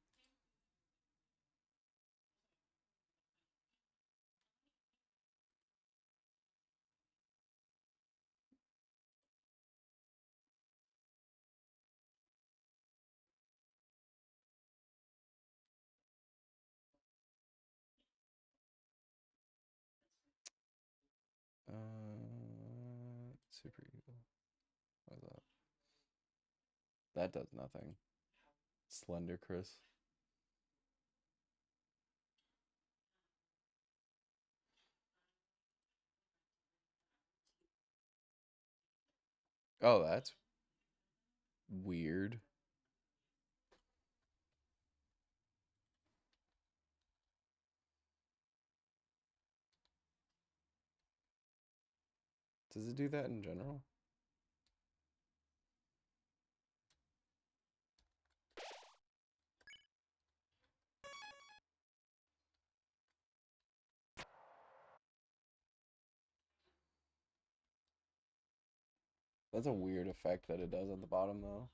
Super evil. What is that? That does nothing. Slender Chris. Oh, that's weird. Does it do that in general? That's a weird effect that it does at the bottom, though.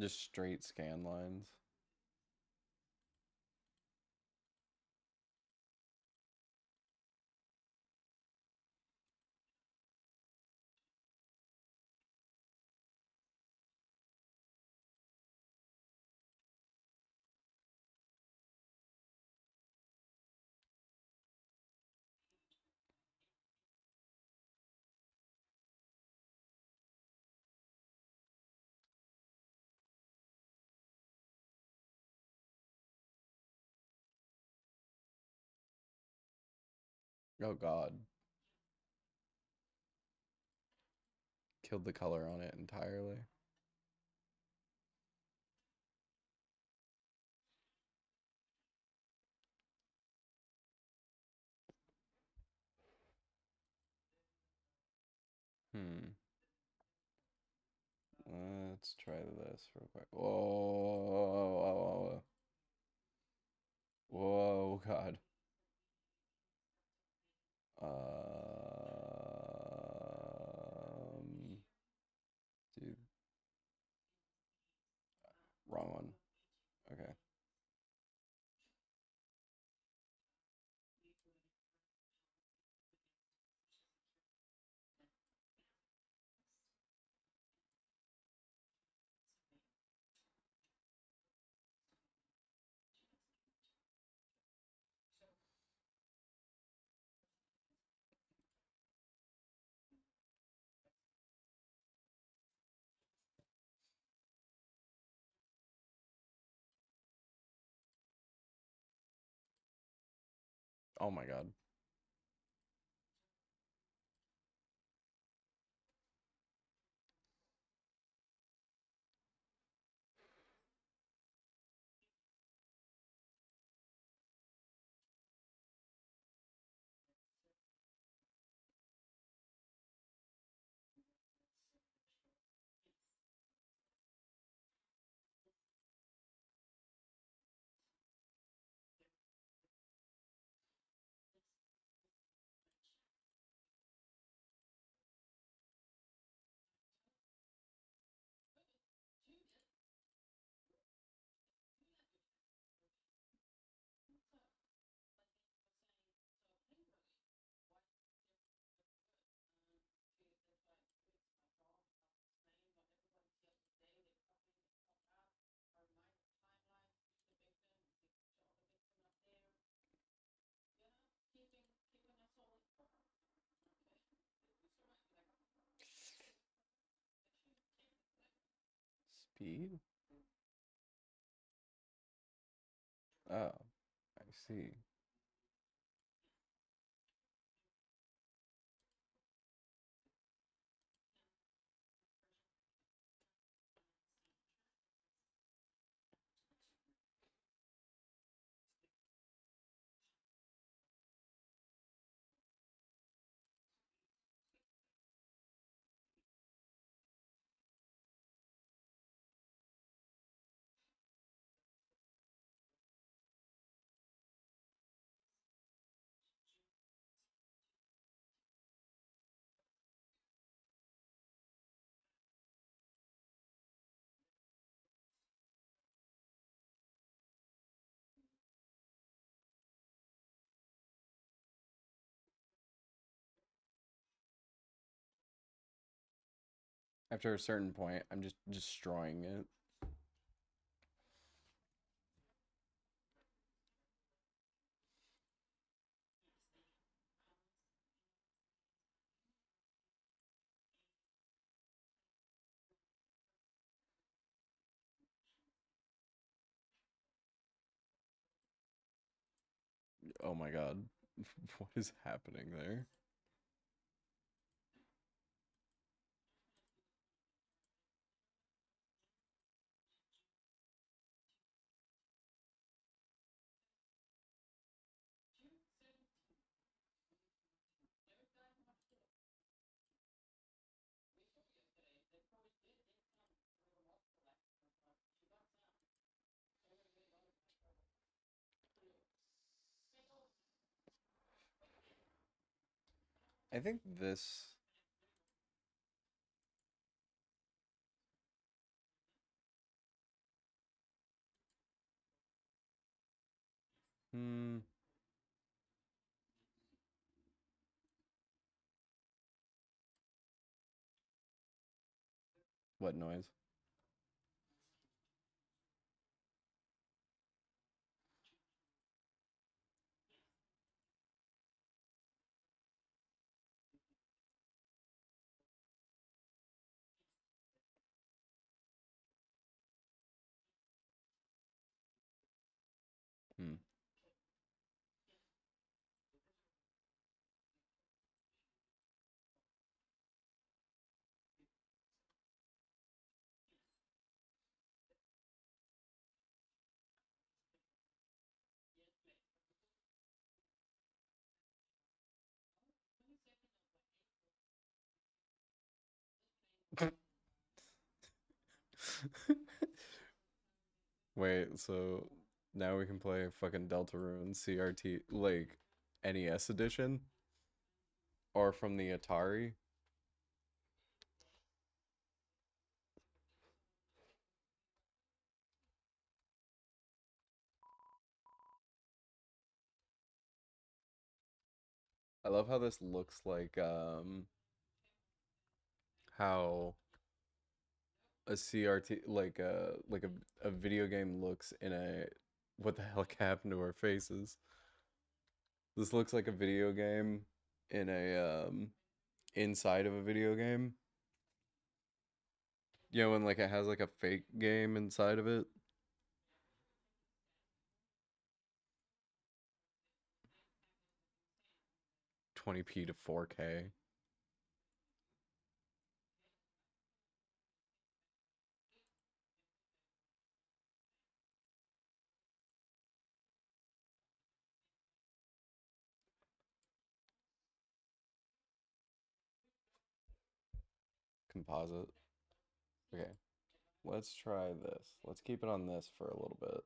Just straight scan lines. Oh, God. killed the color on it entirely. Let's try this real quick. Whoa, whoa, God. Dude, wrong one. Okay. Oh my God. Speed? Oh, I see. After a certain point, I'm just destroying it. Oh my God. What is happening there? I think this. Hmm. What noise? Hmm. Wait, so now we can play fucking Deltarune CRT, like NES edition? Or from the Atari? I love how this looks like how a CRT like a video game looks in a what the heck happened to our faces? This looks like a video game in a inside of a video game. You know when like it has like a fake game inside of it? 20p to 4K. Composite. Okay. Let's try this. Let's keep it on this for a little bit.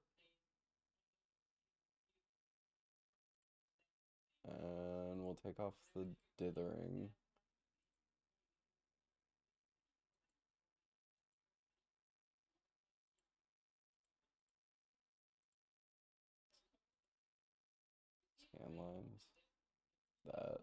And we'll take off the dithering. Scan lines. That.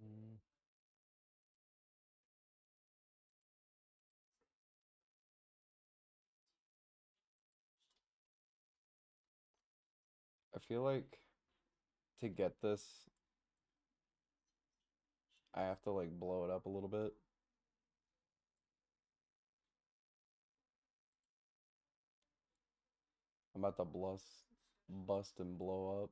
Mm, I feel like to get this, I have to like blow it up a little bit. I'm about to bust and blow up.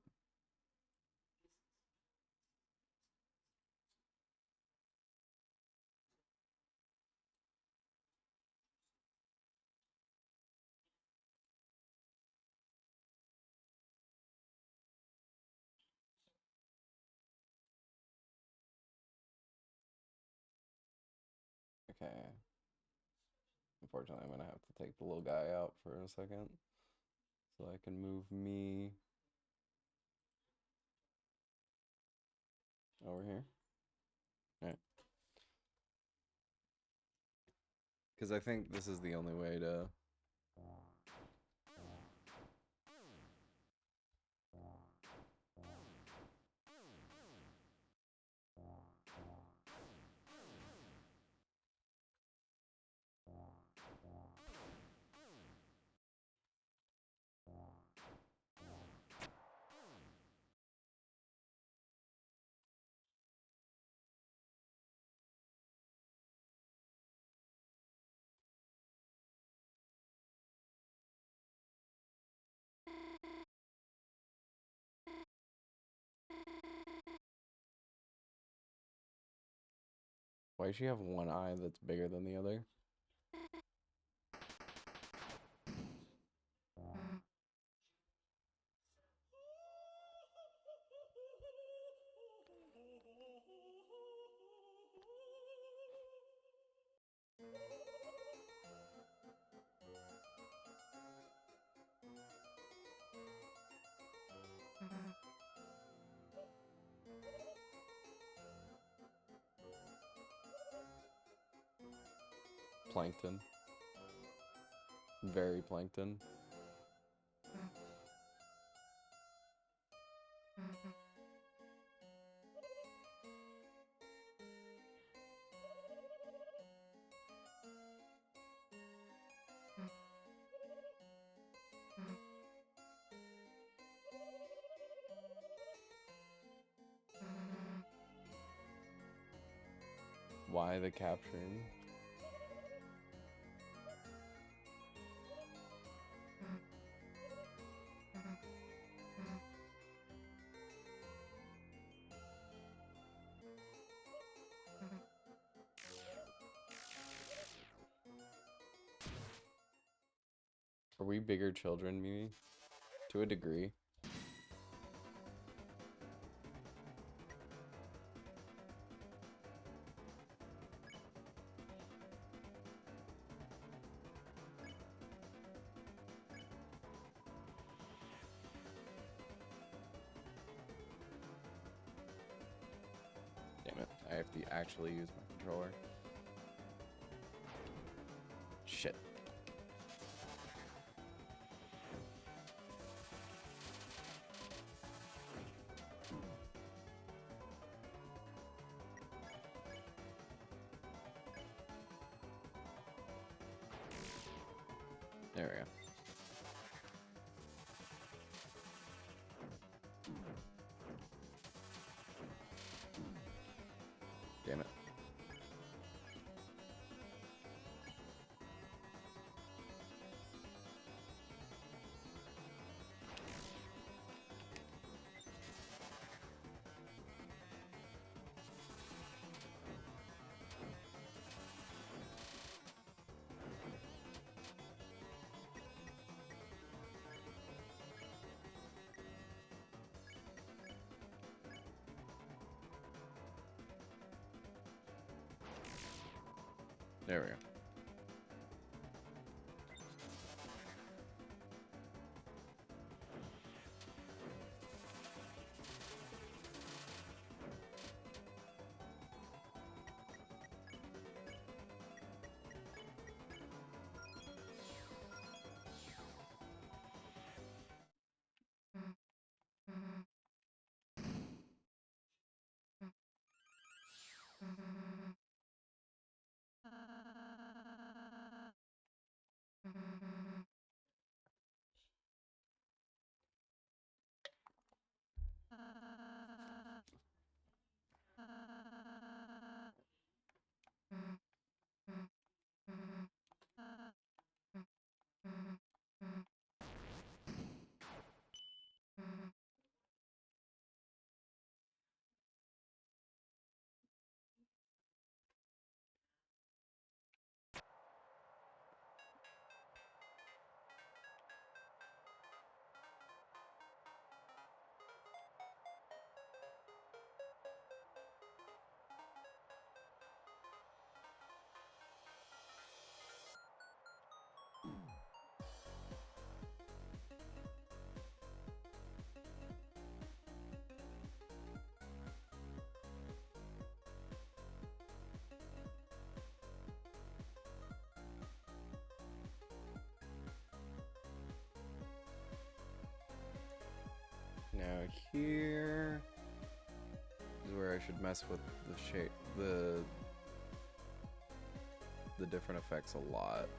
Okay. Unfortunately, I'm gonna have to take the little guy out for a second. So I can move me over here. Alright. Because I think this is the only way to... Why does she have one eye that's bigger than the other? Plankton. Very plankton. Buy the capturing. Are we bigger children, Mimi? To a degree. Damn it, I have to actually use my controller. Shit. There we go. Damn it. There we go. Now here is where I should mess with the shape, the different effects a lot.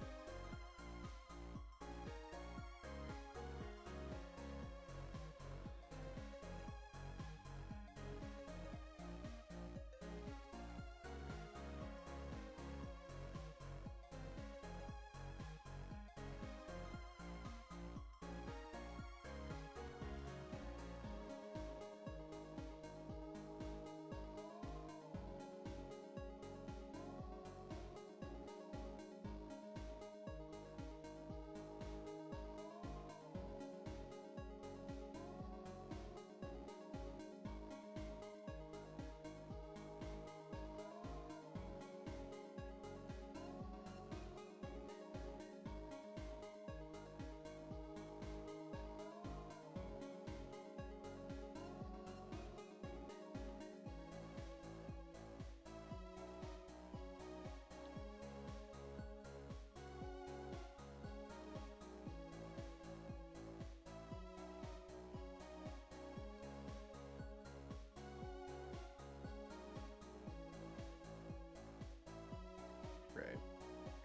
Right.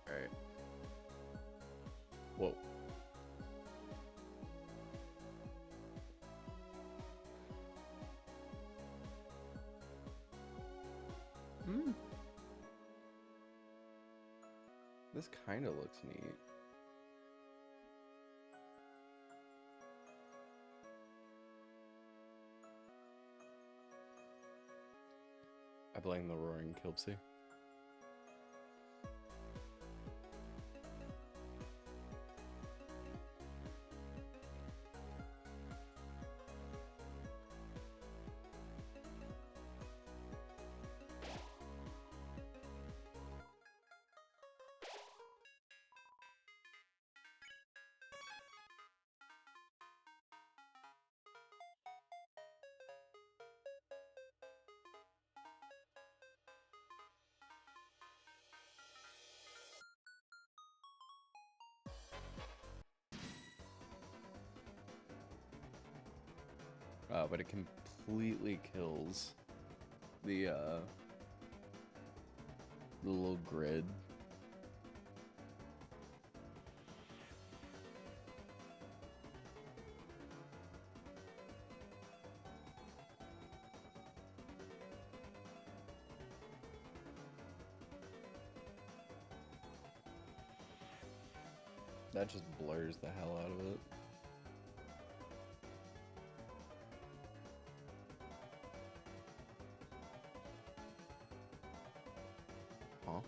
Right. Whoa. This kind of looks neat. I blame the roaring Kilpsy. But it completely kills the little grid. That just blurs the hell out of it. Huh?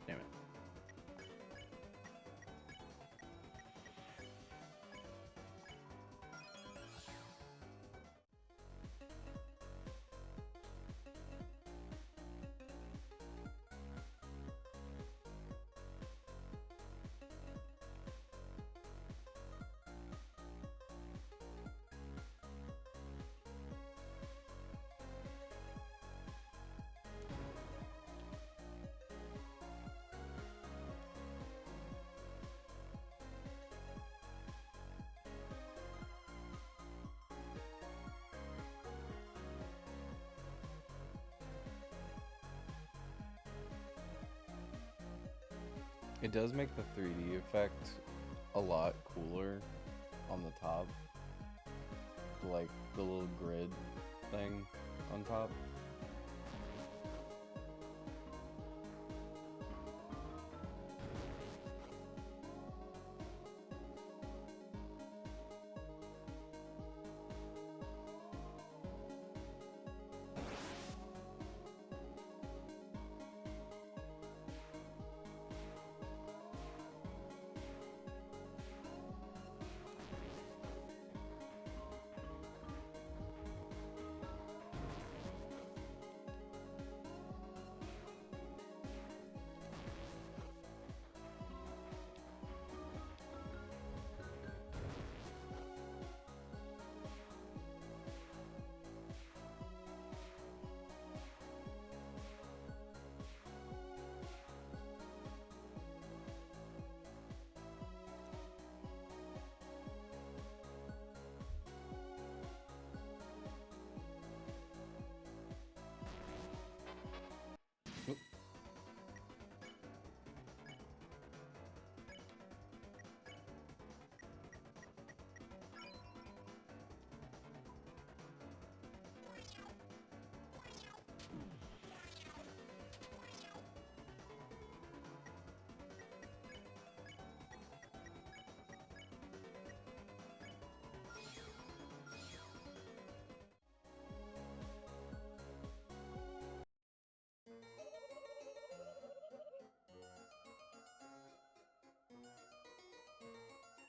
Damn it. It does make the 3D effect a lot cooler on the top. Like the little grid thing on top.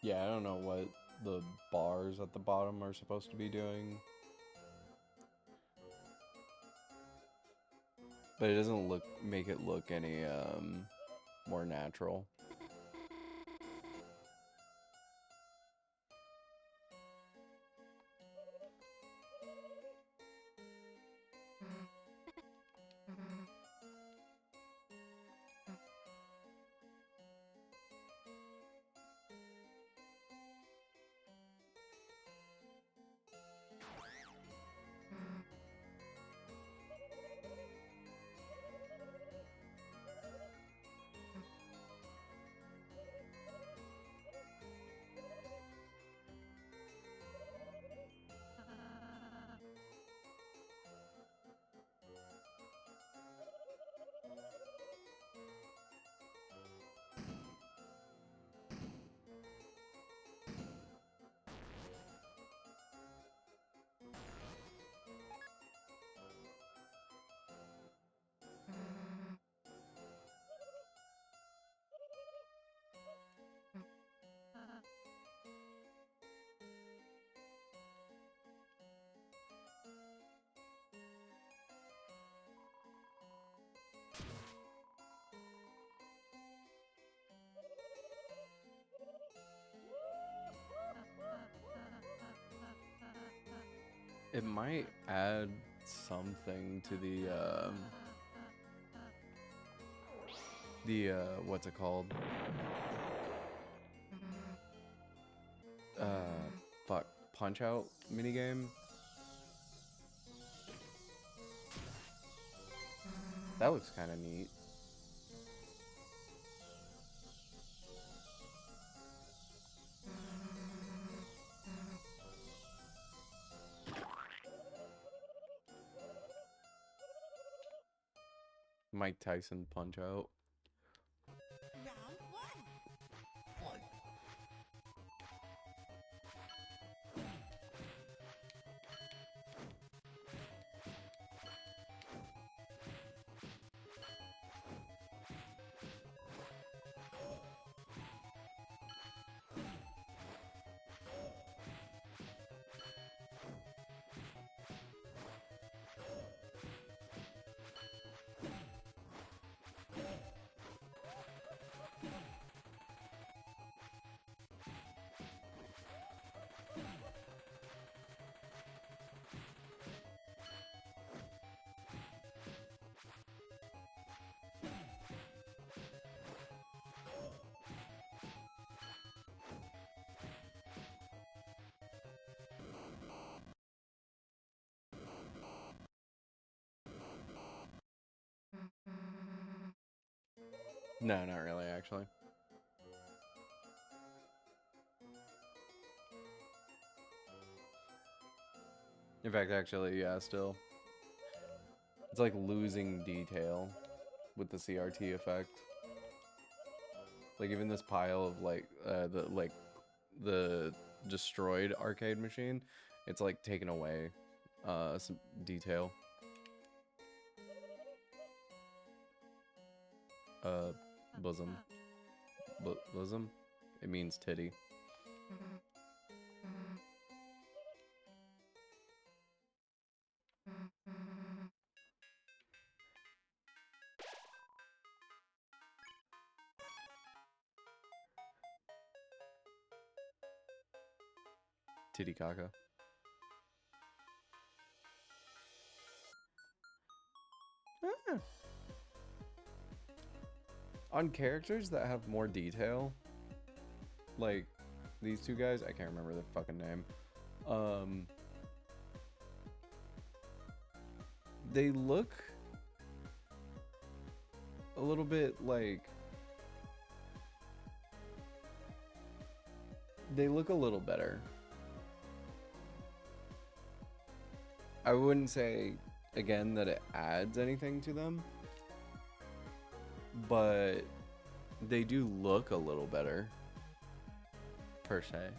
Yeah, I don't know what the bars at the bottom are supposed to be doing. But it doesn't make it look any more natural. It might add something to the what's it called? Fuck, Punch Out minigame. That looks kind of neat. Mike Tyson Punch Out.
Round one.
No, not really, actually. In fact, actually, yeah, still. It's like losing detail with the CRT effect. Like even this pile of the destroyed arcade machine, it's like taken away some detail. Bosom. Bosom? It means titty. Titty caca. Ah. On characters that have more detail, like these two guys, I can't remember their fucking name. They look a little bit like they look a little better. I wouldn't say again that it adds anything to them, but they do look a little better per se.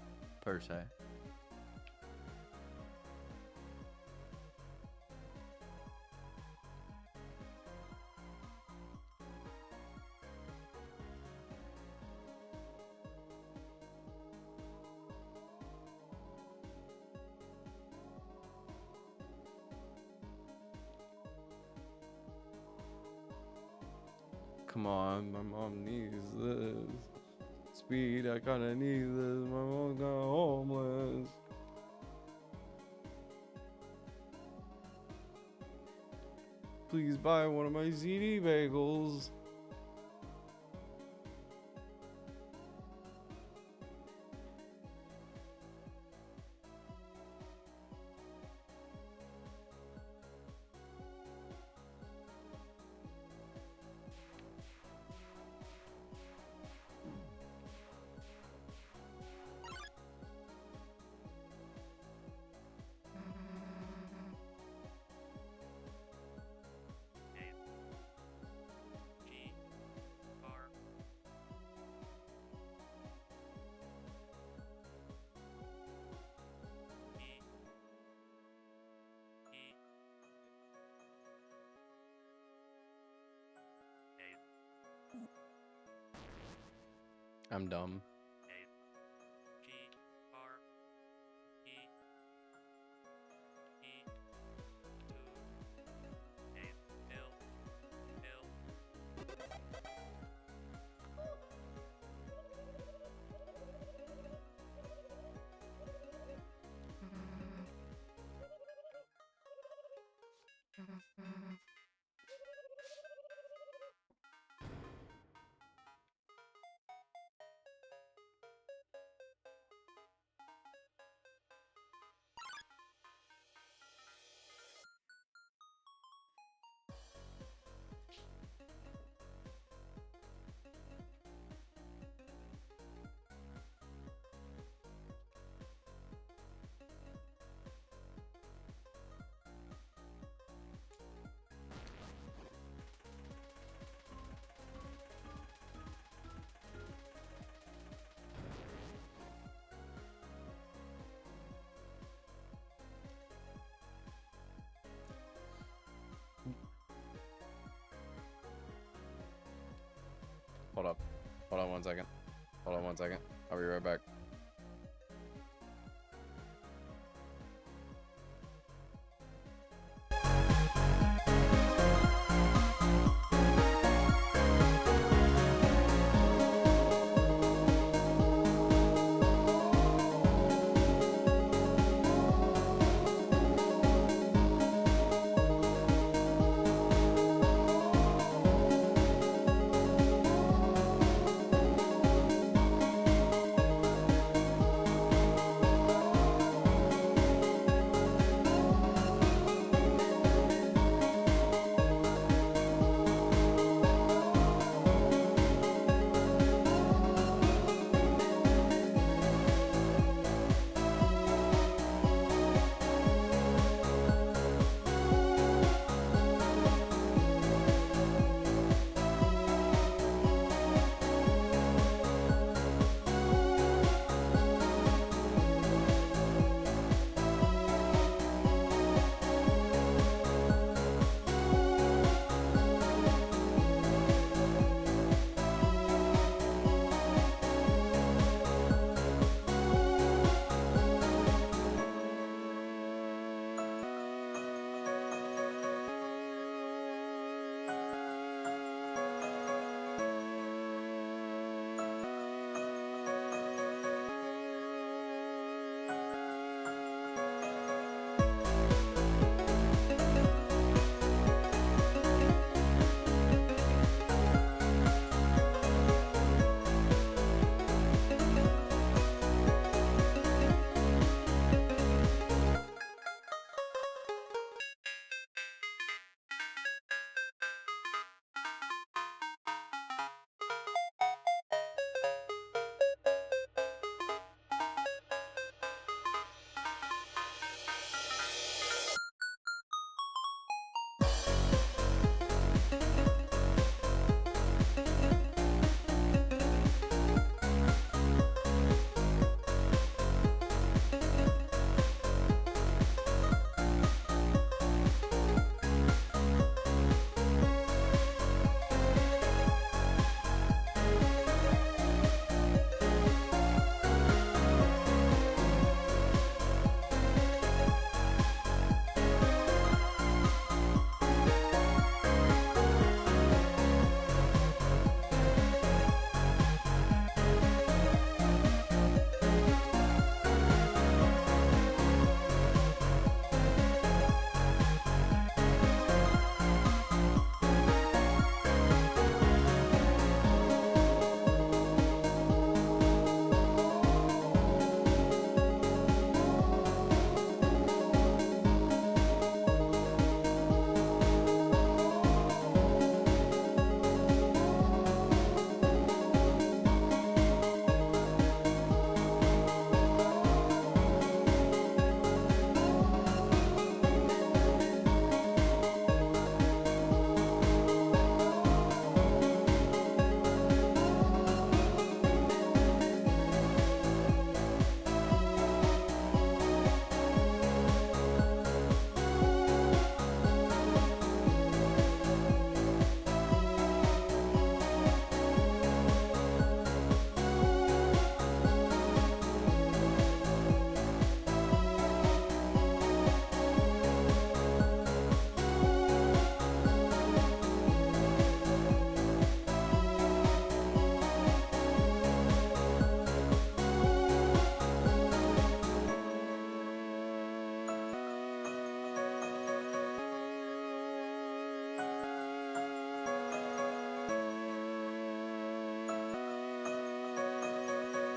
Come on, my mom needs this. Speed, I kinda need this. My mom's got homeless. Please buy one of my ZD bagels. I'm dumb. Hold up. Hold on 1 second. Hold on 1 second. I'll be right back.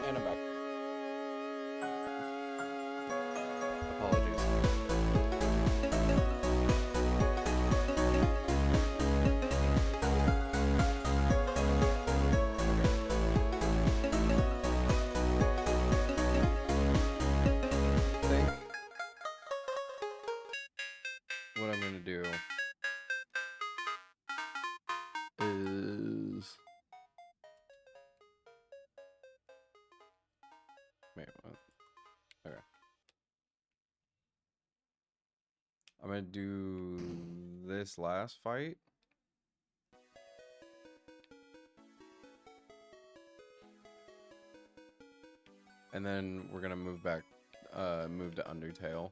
And I'm back. Apologies. I think what I'm gonna do is wait, what? Okay. I'm gonna do this last fight. And then we're gonna move back, move to Undertale.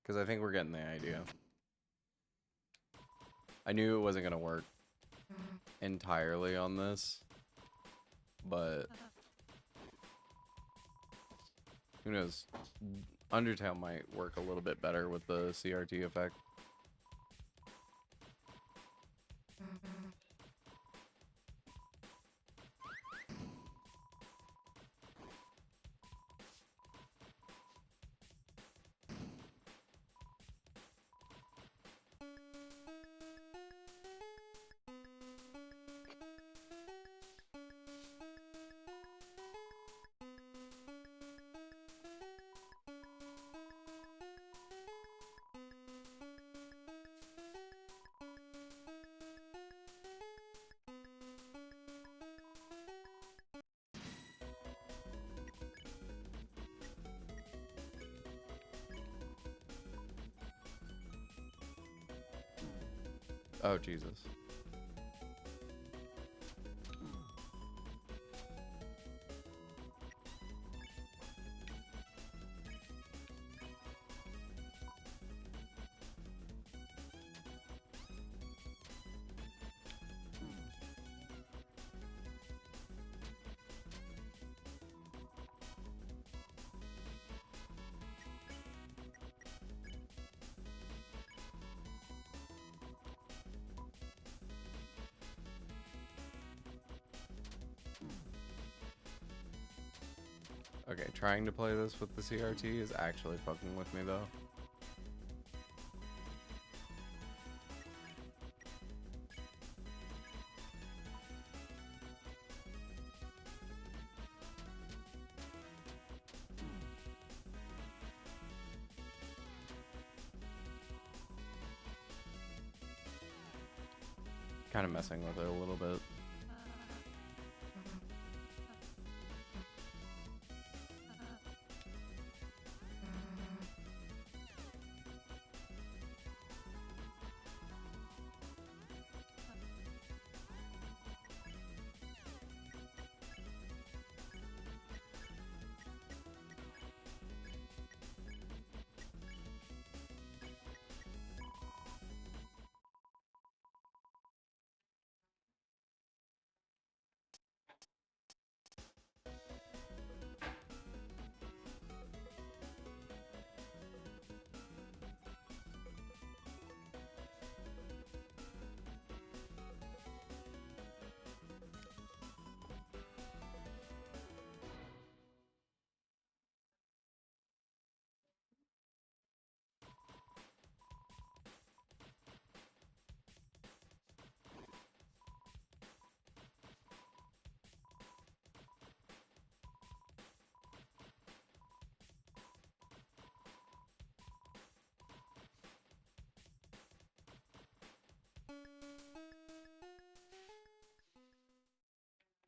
Because I think we're getting the idea. I knew it wasn't gonna work entirely on this, but who knows? Undertale might work a little bit better with the CRT effect. Oh, Jesus. Okay, trying to play this with the CRT is actually fucking with me, though. Kind of messing with it a little bit.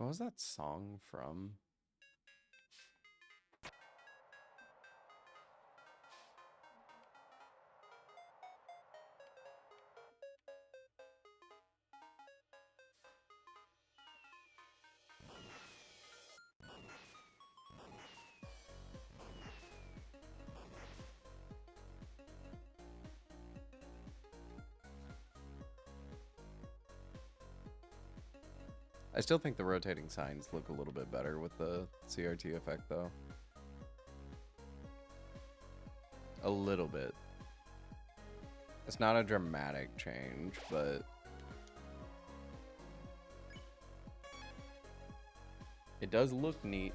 What was that song from? I still think the rotating signs look a little bit better with the CRT effect, though. A little bit. It's not a dramatic change, but it does look neat.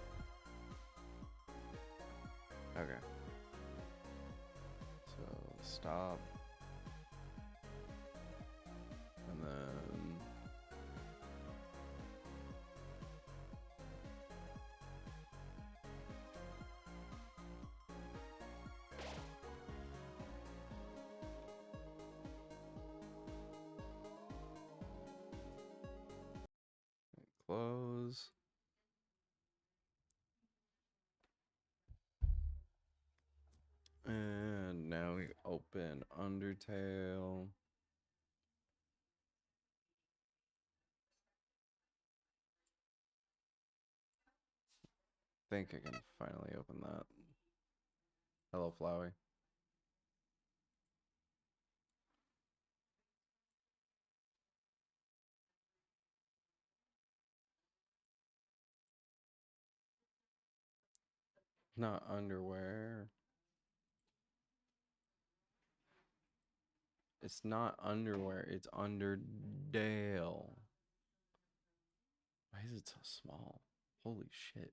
Okay. So stop. And then close. And now we open Undertale. I think I can finally open that. Hello, Flowey. Not underwear. It's not underwear. It's Underdale. Why is it so small? Holy shit.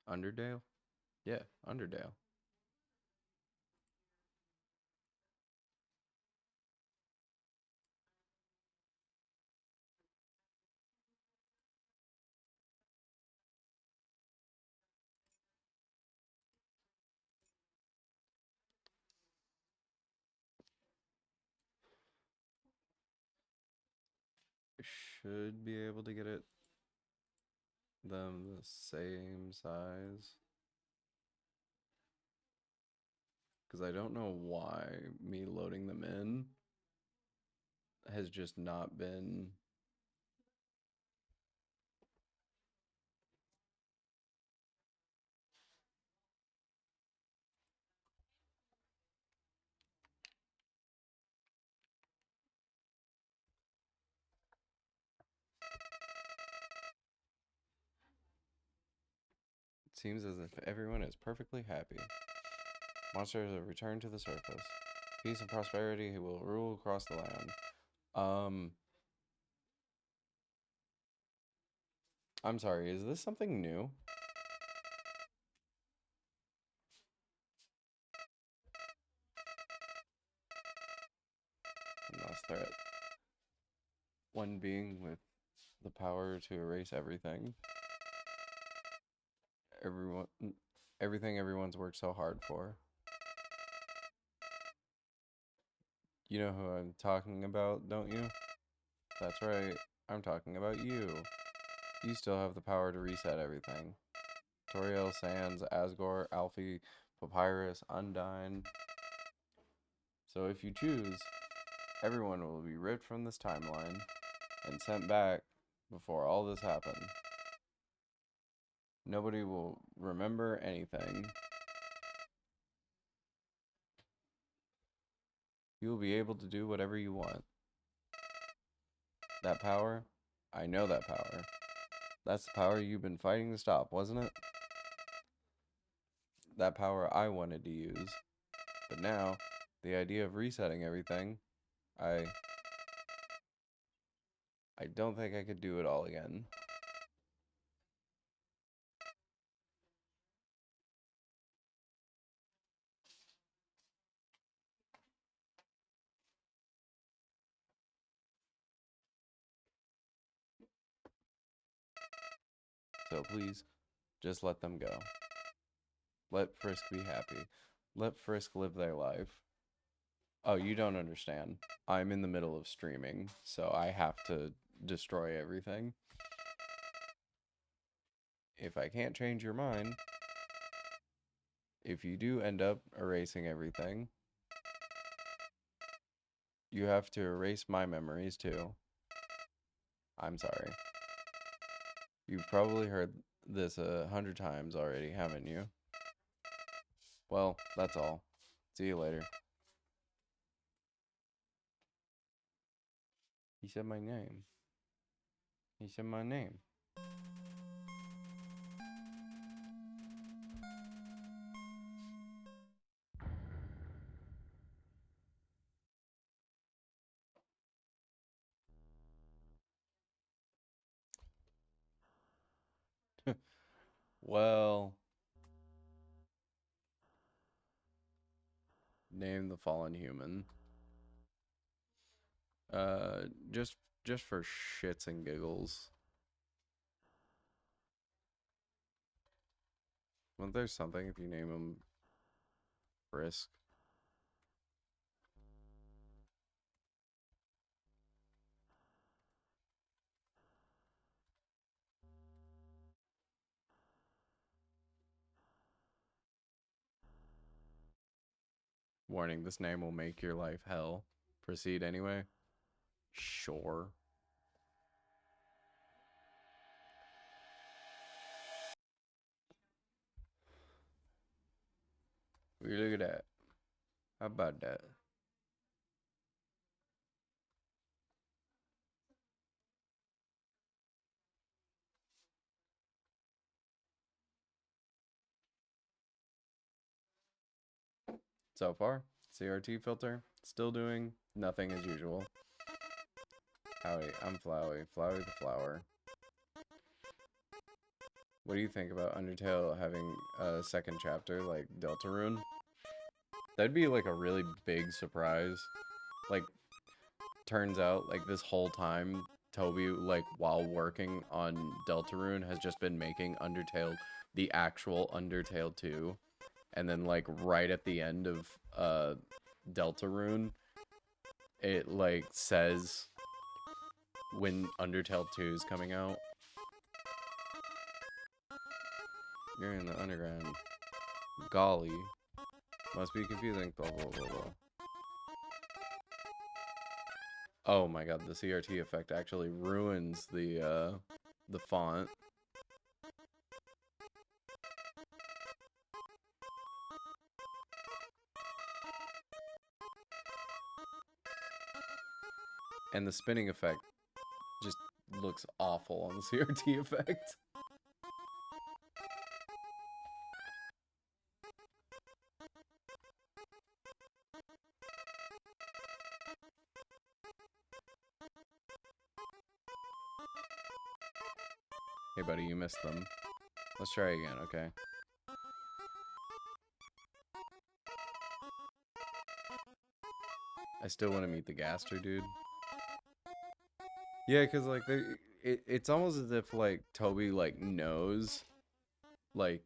Underdale? Yeah, Underdale. Should be able to get it them the same size. Because I don't know why me loading them in has just not been. It seems as if everyone is perfectly happy. Monsters have returned to the surface. Peace and prosperity will rule across the land. I'm sorry, is this something new? Last threat. One being with the power to erase everything. Everything everyone's worked so hard for. You know who I'm talking about, don't you? That's right, I'm talking about you. You still have the power to reset everything. Toriel, Sans, Asgore, Alfie, Papyrus, Undyne. So if you choose, everyone will be ripped from this timeline and sent back before all this happened. Nobody will remember anything. You will be able to do whatever you want. That power? I know that power. That's the power you've been fighting to stop, wasn't it? That power I wanted to use. But now, the idea of resetting everything, I don't think I could do it all again. So please, just let them go. Let Frisk be happy. Let Frisk live their life. Oh, you don't understand. I'm in the middle of streaming, so I have to destroy everything. If I can't change your mind, if you do end up erasing everything, you have to erase my memories too. I'm sorry. You've probably heard this 100 times already, haven't you? Well, that's all. See you later. He said my name. He said my name. Well, name the fallen human. Uh, just just for shits and giggles. Well, there's something if you name him Frisk. Warning, this name will make your life hell. Proceed anyway. Sure. Look at that. How about that? So far, CRT filter, still doing nothing as usual. Howdy, I'm Flowey. Flowey the Flower. What do you think about Undertale having a second chapter like Deltarune? That'd be like a really big surprise. Like, turns out like this whole time Toby, like while working on Deltarune, has just been making Undertale, the actual Undertale 2. And then like right at the end of Deltarune, it like says when Undertale 2 is coming out. You're in the underground. Golly. Must be confusing. Blah, blah, blah, blah. Oh my god, the CRT effect actually ruins the font. And the spinning effect just looks awful on the CRT effect. Hey buddy, you missed them. Let's try again, okay? I still want to meet the Gaster dude. Yeah, because like it's almost as if like Toby like knows, like,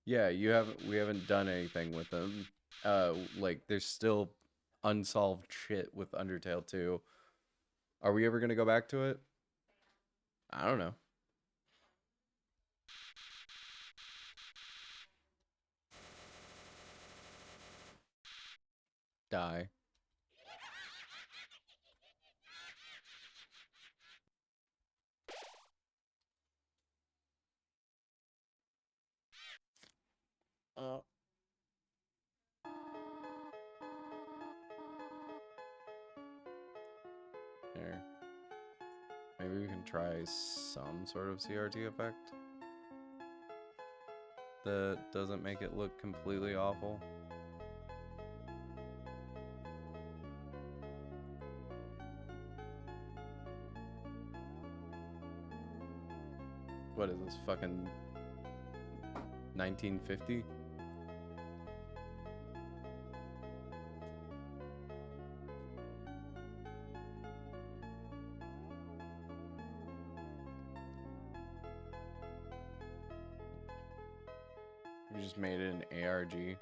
yeah, we haven't done anything with them. Like there's still unsolved shit with Undertale 2. Are we ever gonna go back to it? I don't know. Die. Here. Maybe we can try some sort of CRT effect that doesn't make it look completely awful. What is this, fucking 1950? We just made it an ARG. We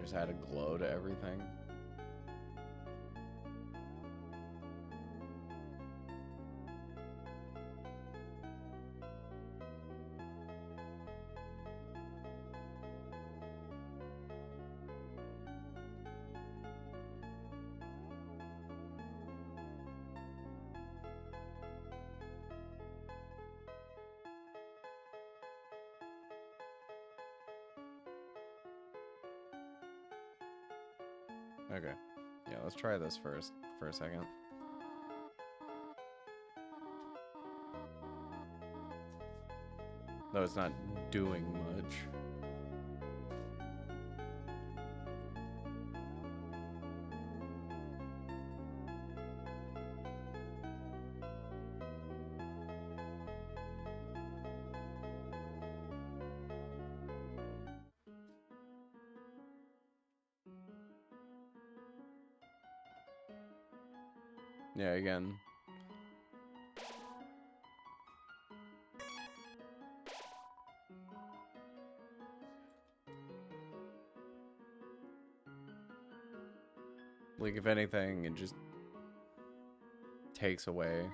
just add a glow to everything. Okay. Yeah, let's try this first for a second. Though it's not doing much. Yeah, again. Like, if anything, it just takes away.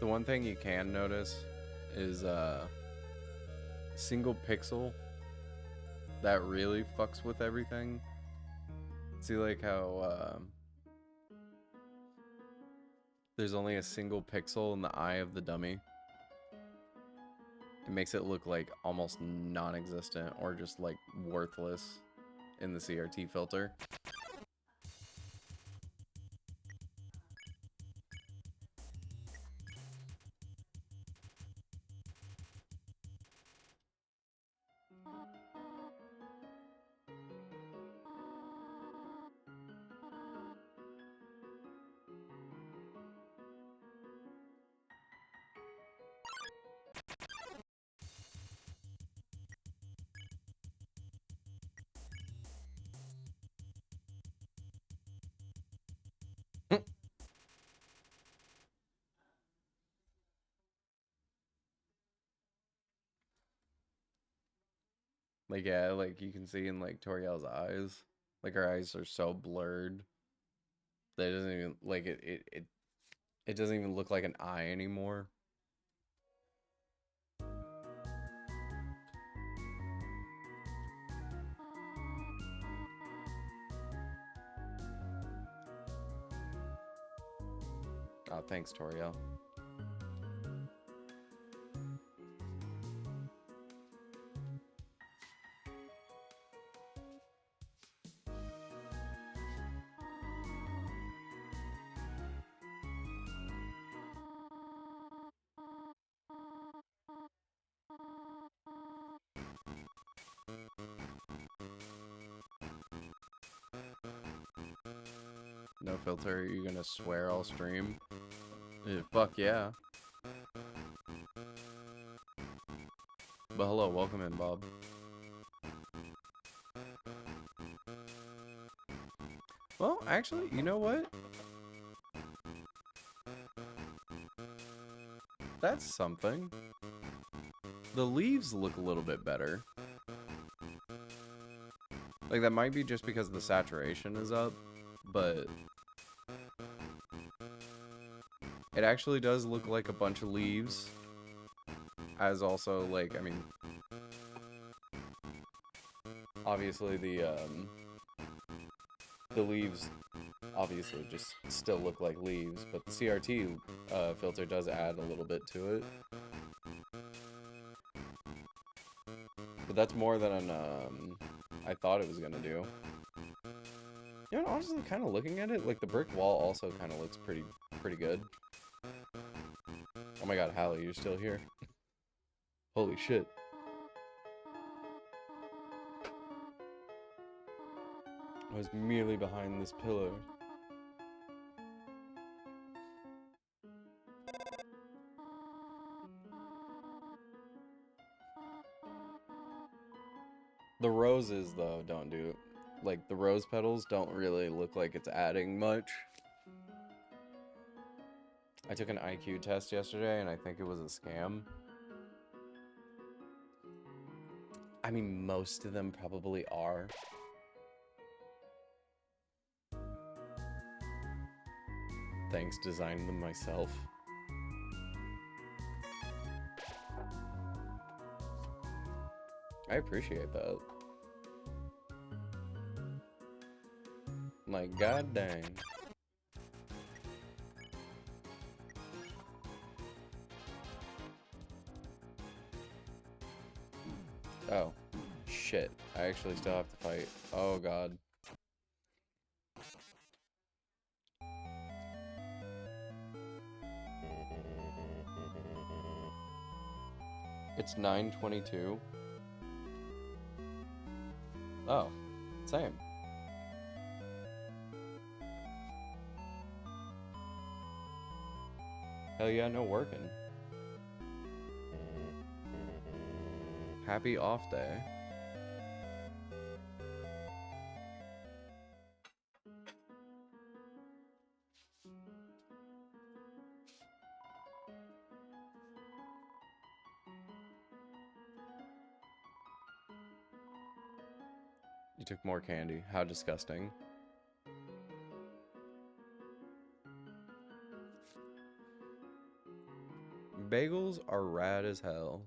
The one thing you can notice is single pixel that really fucks with everything. See, like how there's only a single pixel in the eye of the dummy. It makes it look like almost non-existent or just like worthless in the CRT filter. Like, yeah, like you can see in like Toriel's eyes, like her eyes are so blurred that it doesn't even like it doesn't even look like an eye anymore. Oh, thanks, Toriel. No filter, are you gonna swear all stream? Fuck yeah. But hello, welcome in, Bob. Well, actually, you know what? That's something. The leaves look a little bit better. Like, that might be just because the saturation is up, but it actually does look like a bunch of leaves. As also, like, I mean, obviously the leaves obviously just still look like leaves, but the CRT filter does add a little bit to it. But that's more than I thought it was gonna do. You know, honestly, kind of looking at it, like the brick wall also kind of looks pretty good. Oh my god, Hallie, you're still here. Holy shit. I was merely behind this pillar. The roses, though, don't do... Like, the rose petals don't really look like it's adding much. I took an IQ test yesterday, and I think it was a scam. I mean, most of them probably are. Thanks, designing them myself. I appreciate that. Like, god dang. Oh. Shit. I actually still have to fight. Oh god. It's 9:22. Oh. Same. Hell yeah, no working. Happy off day. You took more candy. How disgusting. Bagels are rad as hell.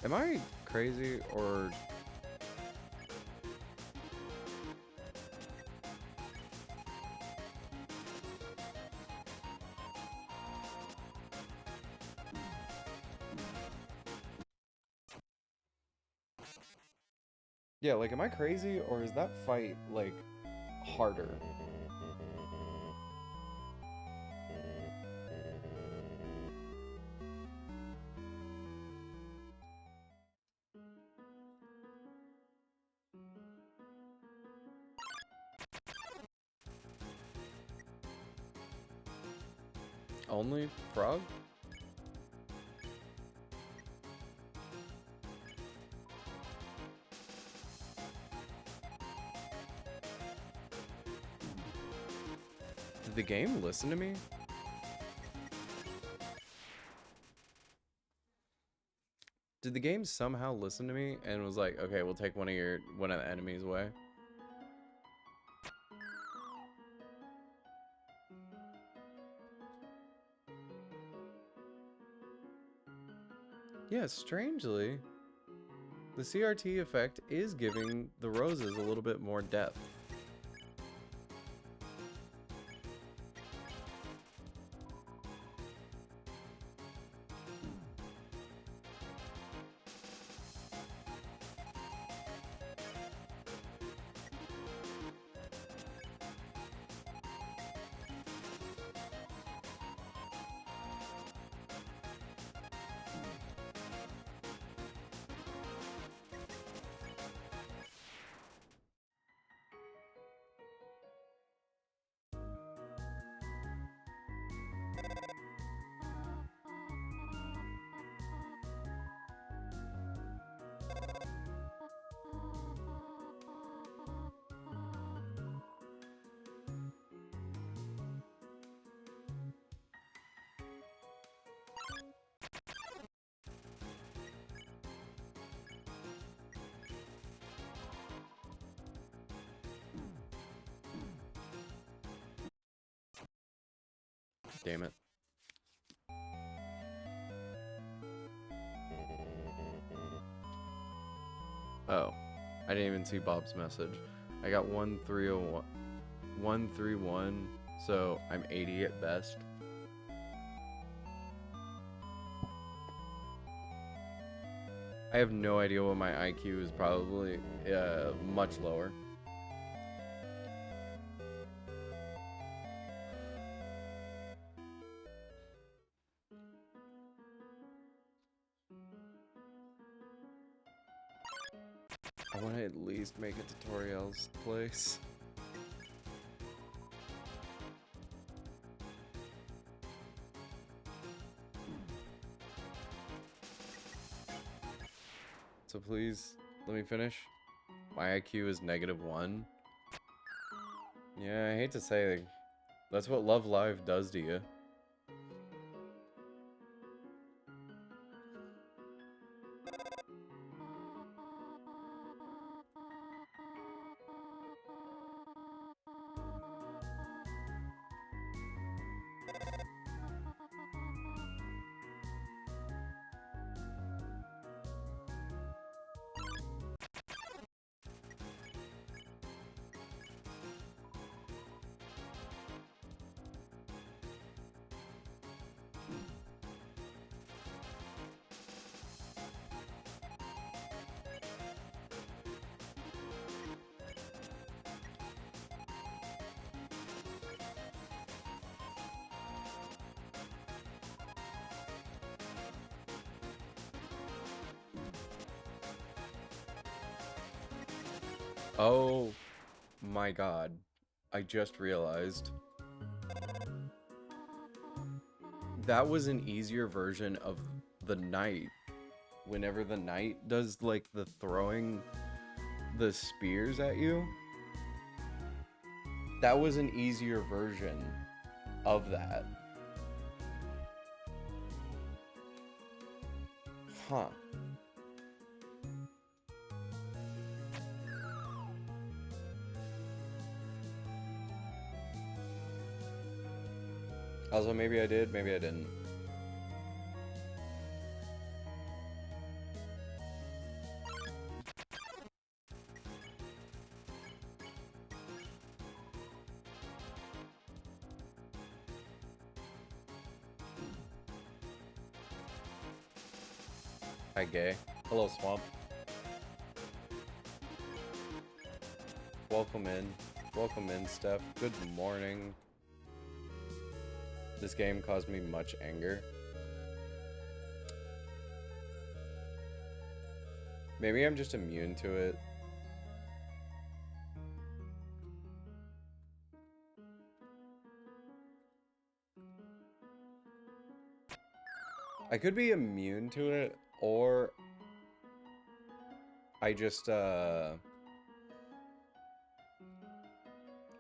Am I crazy or... Yeah, like, am I crazy or is that fight, like, harder? Only frog? Did the game listen to me? Did the game somehow listen to me and was like, okay, we'll take one of the enemies away? Yeah, strangely, the CRT effect is giving the roses a little bit more depth. Damn it. Oh, I didn't even see Bob's message. I got 131, 131, so I'm 80 at best. I have no idea what my IQ is, probably much lower. I want to at least make a tutorials place. So please, let me finish. My IQ is -1. Yeah, I hate to say, that's what Love Live does to you. Oh my god. I just realized. That was an easier version of the knight. Whenever the knight does, like, the throwing the spears at you. That was an easier version of that. Huh. Also, maybe I did, maybe I didn't. Hi, gay. Hello, Swamp. Welcome in. Welcome in, Steph. Good morning. This game caused me much anger. Maybe I'm just immune to it. I could be immune to it, or I just,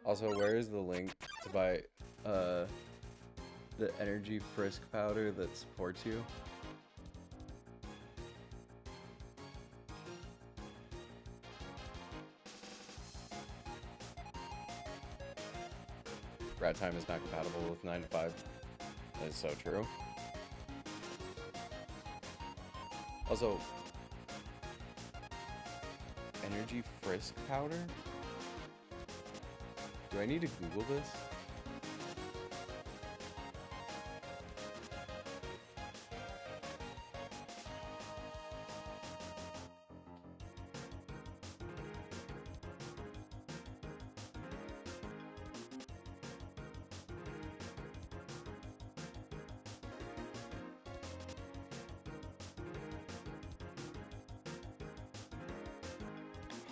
Also, where is the link to buy, the energy frisk powder that supports you? Rat time is not compatible with 9 to 5. That is so true. Also, energy frisk powder? Do I need to Google this?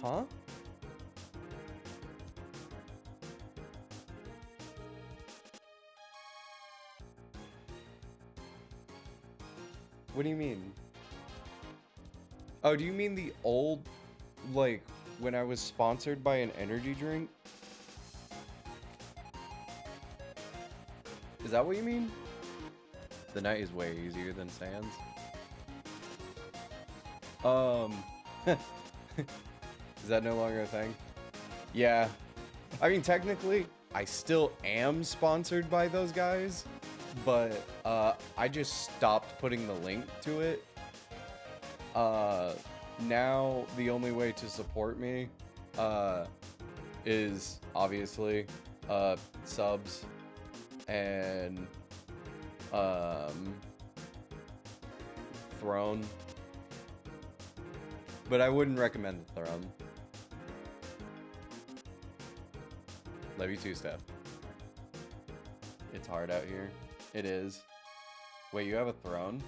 Huh? What do you mean? Oh, do you mean the old, like, when I was sponsored by an energy drink? Is that what you mean? The night is way easier than Sans. Is that no longer a thing? Yeah. I mean, technically, I still am sponsored by those guys, but I just stopped putting the link to it. Now the only way to support me is obviously subs and Throne. But I wouldn't recommend the Throne. Love you too, Steph. It's hard out here. It is. Wait, you have a Throne?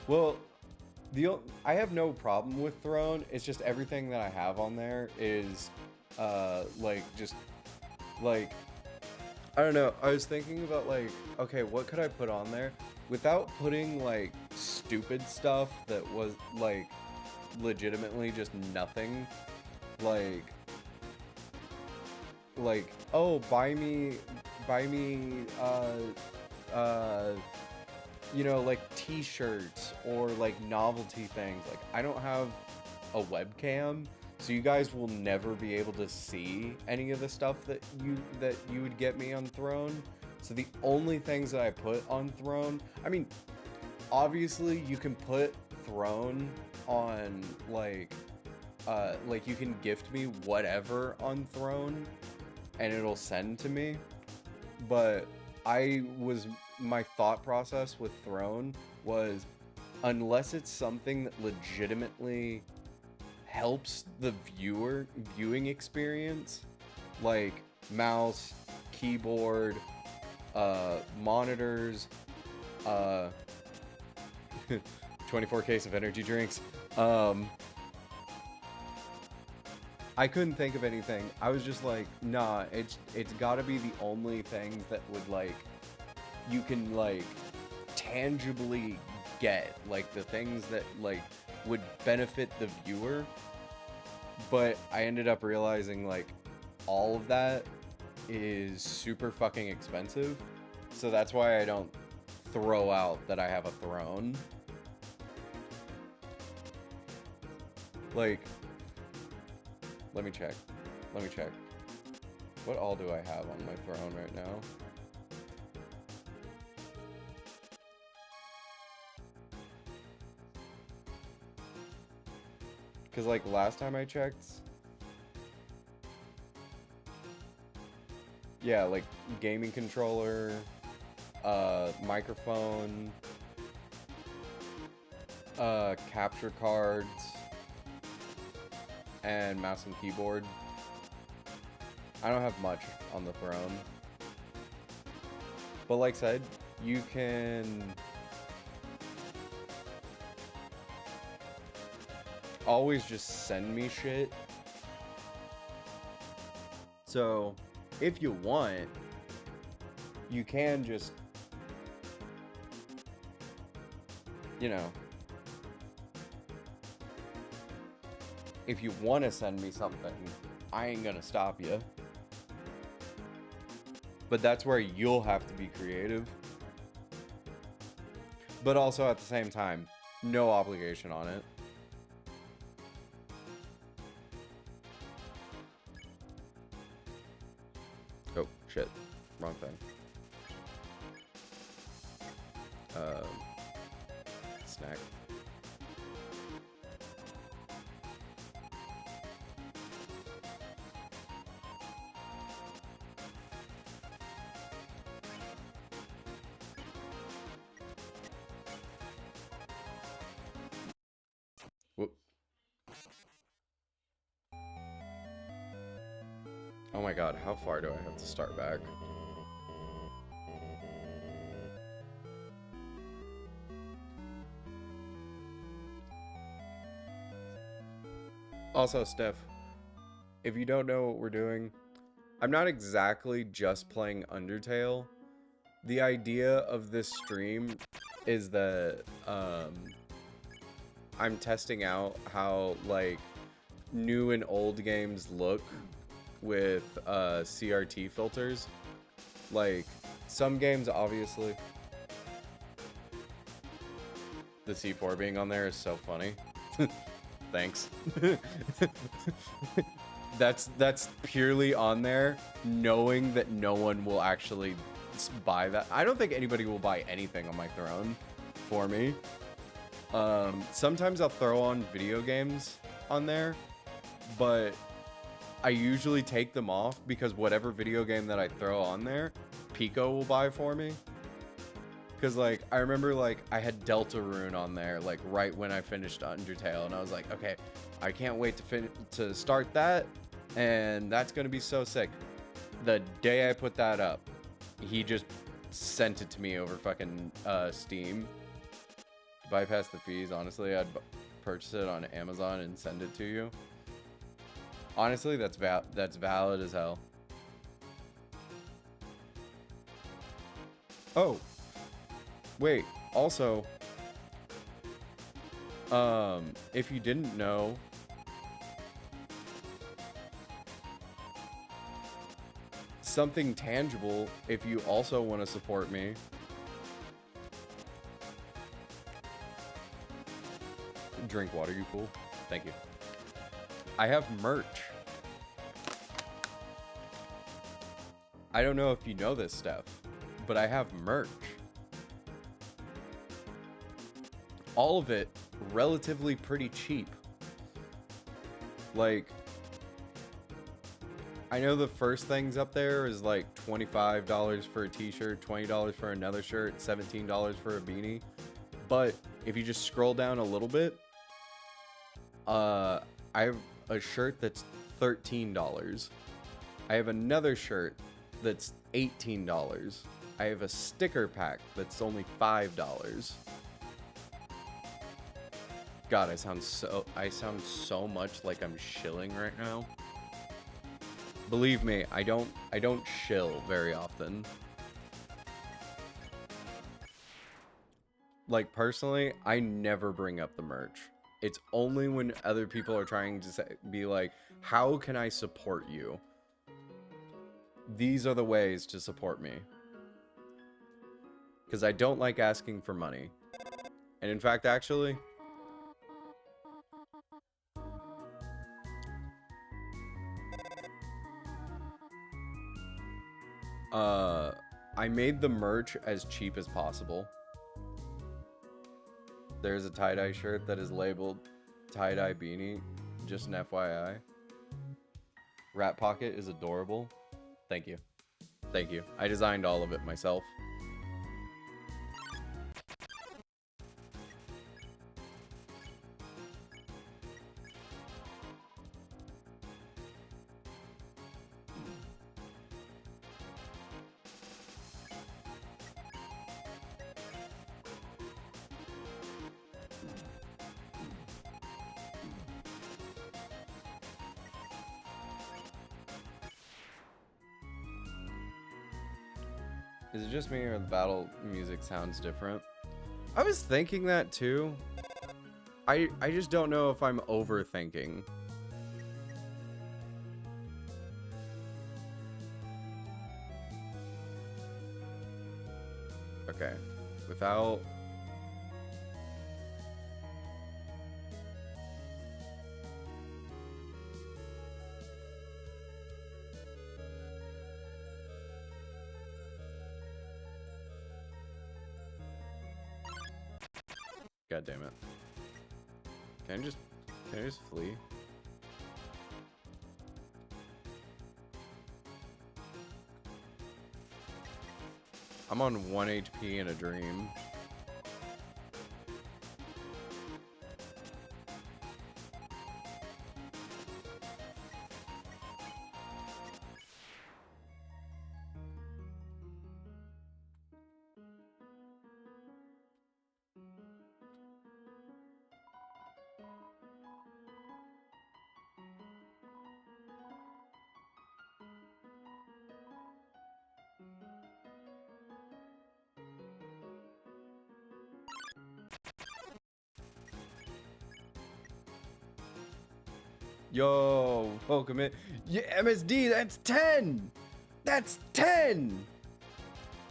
Well, I have no problem with Throne. It's just everything that I have on there is, like, just, like, I don't know. I was thinking about, like, okay, what could I put on there without putting, like, stupid stuff that was, like, legitimately just nothing. Like, oh, buy me, you know, like t-shirts or like novelty things. Like, I don't have a webcam, so you guys will never be able to see any of the stuff that you would get me on Throne. So the only things that I put on Throne, I mean, obviously you can put Throne on like you can gift me whatever on Throne and it'll send to me. But my thought process with Throne was, unless it's something that legitimately helps the viewing experience, like mouse, keyboard, monitors, 24 case of energy drinks, I couldn't think of anything. I was just like, nah, it's gotta be the only things that would, like, you can, like, tangibly get, like, the things that, like, would benefit the viewer. But I ended up realizing, like, all of that is super fucking expensive. So that's why I don't throw out that I have a Throne. Like, let me check. What all do I have on my Throne right now? Because, like, last time I checked, yeah, like, gaming controller, microphone, capture cards, and mouse and keyboard. I don't have much on the Throne. But like I said, you can always just send me shit. So, if you want, you can just, you know, if you want to send me something, I ain't gonna stop you. But that's where you'll have to be creative. But also at the same time, no obligation on it. Oh, shit. Wrong thing. Snack. Whoop. Oh my god, how far do I have to start back? Also, Steph, if you don't know what we're doing, I'm not exactly just playing Undertale. The idea of this stream is that I'm testing out how, like, new and old games look with CRT filters. Like, some games, obviously, the C4 being on there is so funny. Thanks. That's purely on there knowing that no one will actually buy that. I don't think anybody will buy anything on my Throne for me. Sometimes I'll throw on video games on there, but I usually take them off because whatever video game that I throw on there, Pico will buy for me. Because, like, I remember, like, I had Deltarune on there, like, right when I finished Undertale, and I was like, okay, I can't wait to start that, and that's gonna be so sick. The day I put that up, he just sent it to me over fucking Steam. bypass the fees. Honestly, I'd purchase it on Amazon and send it to you. Honestly, that's valid as hell. Oh, wait. Also, if you didn't know, something tangible, if you also want to support me, drink water, you fool. Thank you. I have merch. I don't know if you know this stuff, but I have merch. All of it relatively pretty cheap. Like, I know the first things up there is like $25 for a t-shirt, $20 for another shirt, $17 for a beanie. But if you just scroll down a little bit, I have a shirt that's $13. I have another shirt that's $18. I have a sticker pack that's only $5. God, I sound so much like I'm shilling right now. Believe me, I don't shill very often. Like, personally, I never bring up the merch. It's only when other people are trying to be like, how can I support you? These are the ways to support me. Because I don't like asking for money. And in fact, actually, I made the merch as cheap as possible. There's a tie-dye shirt that is labeled tie-dye beanie, just an FYI. Rat Pocket is adorable. Thank you. Thank you. I designed all of it myself. Is it just me or the battle music sounds different? I was thinking that too. I just don't know if I'm overthinking. Okay. Without... God damn it. Can I just flee? I'm on 1 HP in a dream. Yo, welcome in. Yeah, MSD, that's 10! That's 10!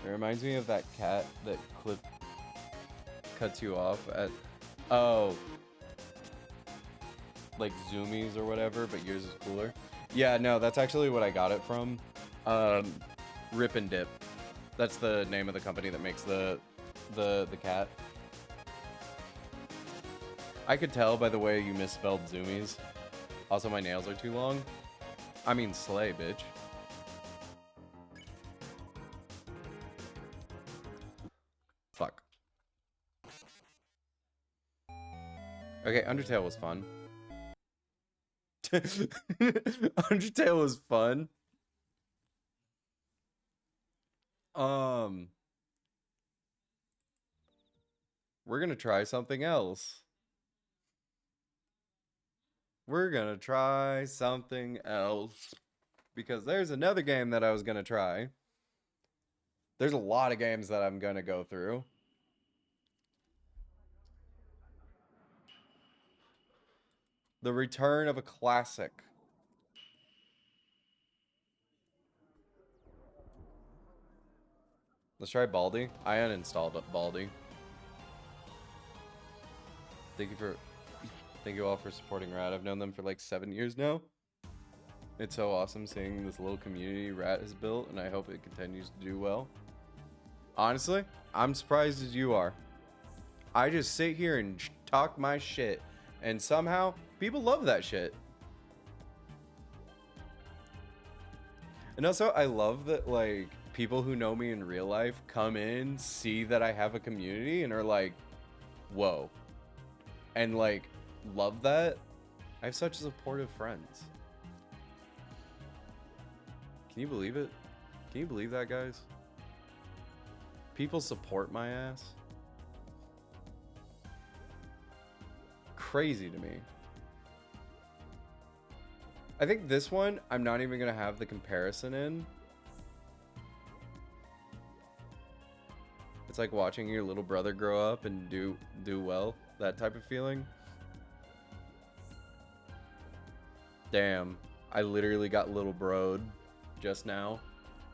It reminds me of that cat that cuts you off at... Oh. Like Zoomies or whatever, but yours is cooler. Yeah, no, that's actually what I got it from. Rip and Dip. That's the name of the company that makes the cat. I could tell by the way you misspelled Zoomies. Also, my nails are too long. I mean, slay, bitch. Fuck. Okay, Undertale was fun. Undertale was fun. we're gonna try something else. We're gonna try something else. Because there's another game that I was gonna try. There's a lot of games that I'm gonna go through. The return of a classic. Let's try Baldi. I uninstalled Baldi. Thank you all for supporting Rat. I've known them for like 7 years now. It's so awesome seeing this little community Rat has built, and I hope it continues to do well. Honestly, I'm surprised as you are. I just sit here and talk my shit, and somehow people love that shit. And also, I love that, like, people who know me in real life come in, see that I have a community, and are like, whoa. And, like, love that. I have such supportive friends. Can you believe it? Can you believe that, guys? People support my ass. Crazy to me. I think this one, I'm not even going to have the comparison in. It's like watching your little brother grow up and do well. That type of feeling. Damn. I literally got little bro'd just now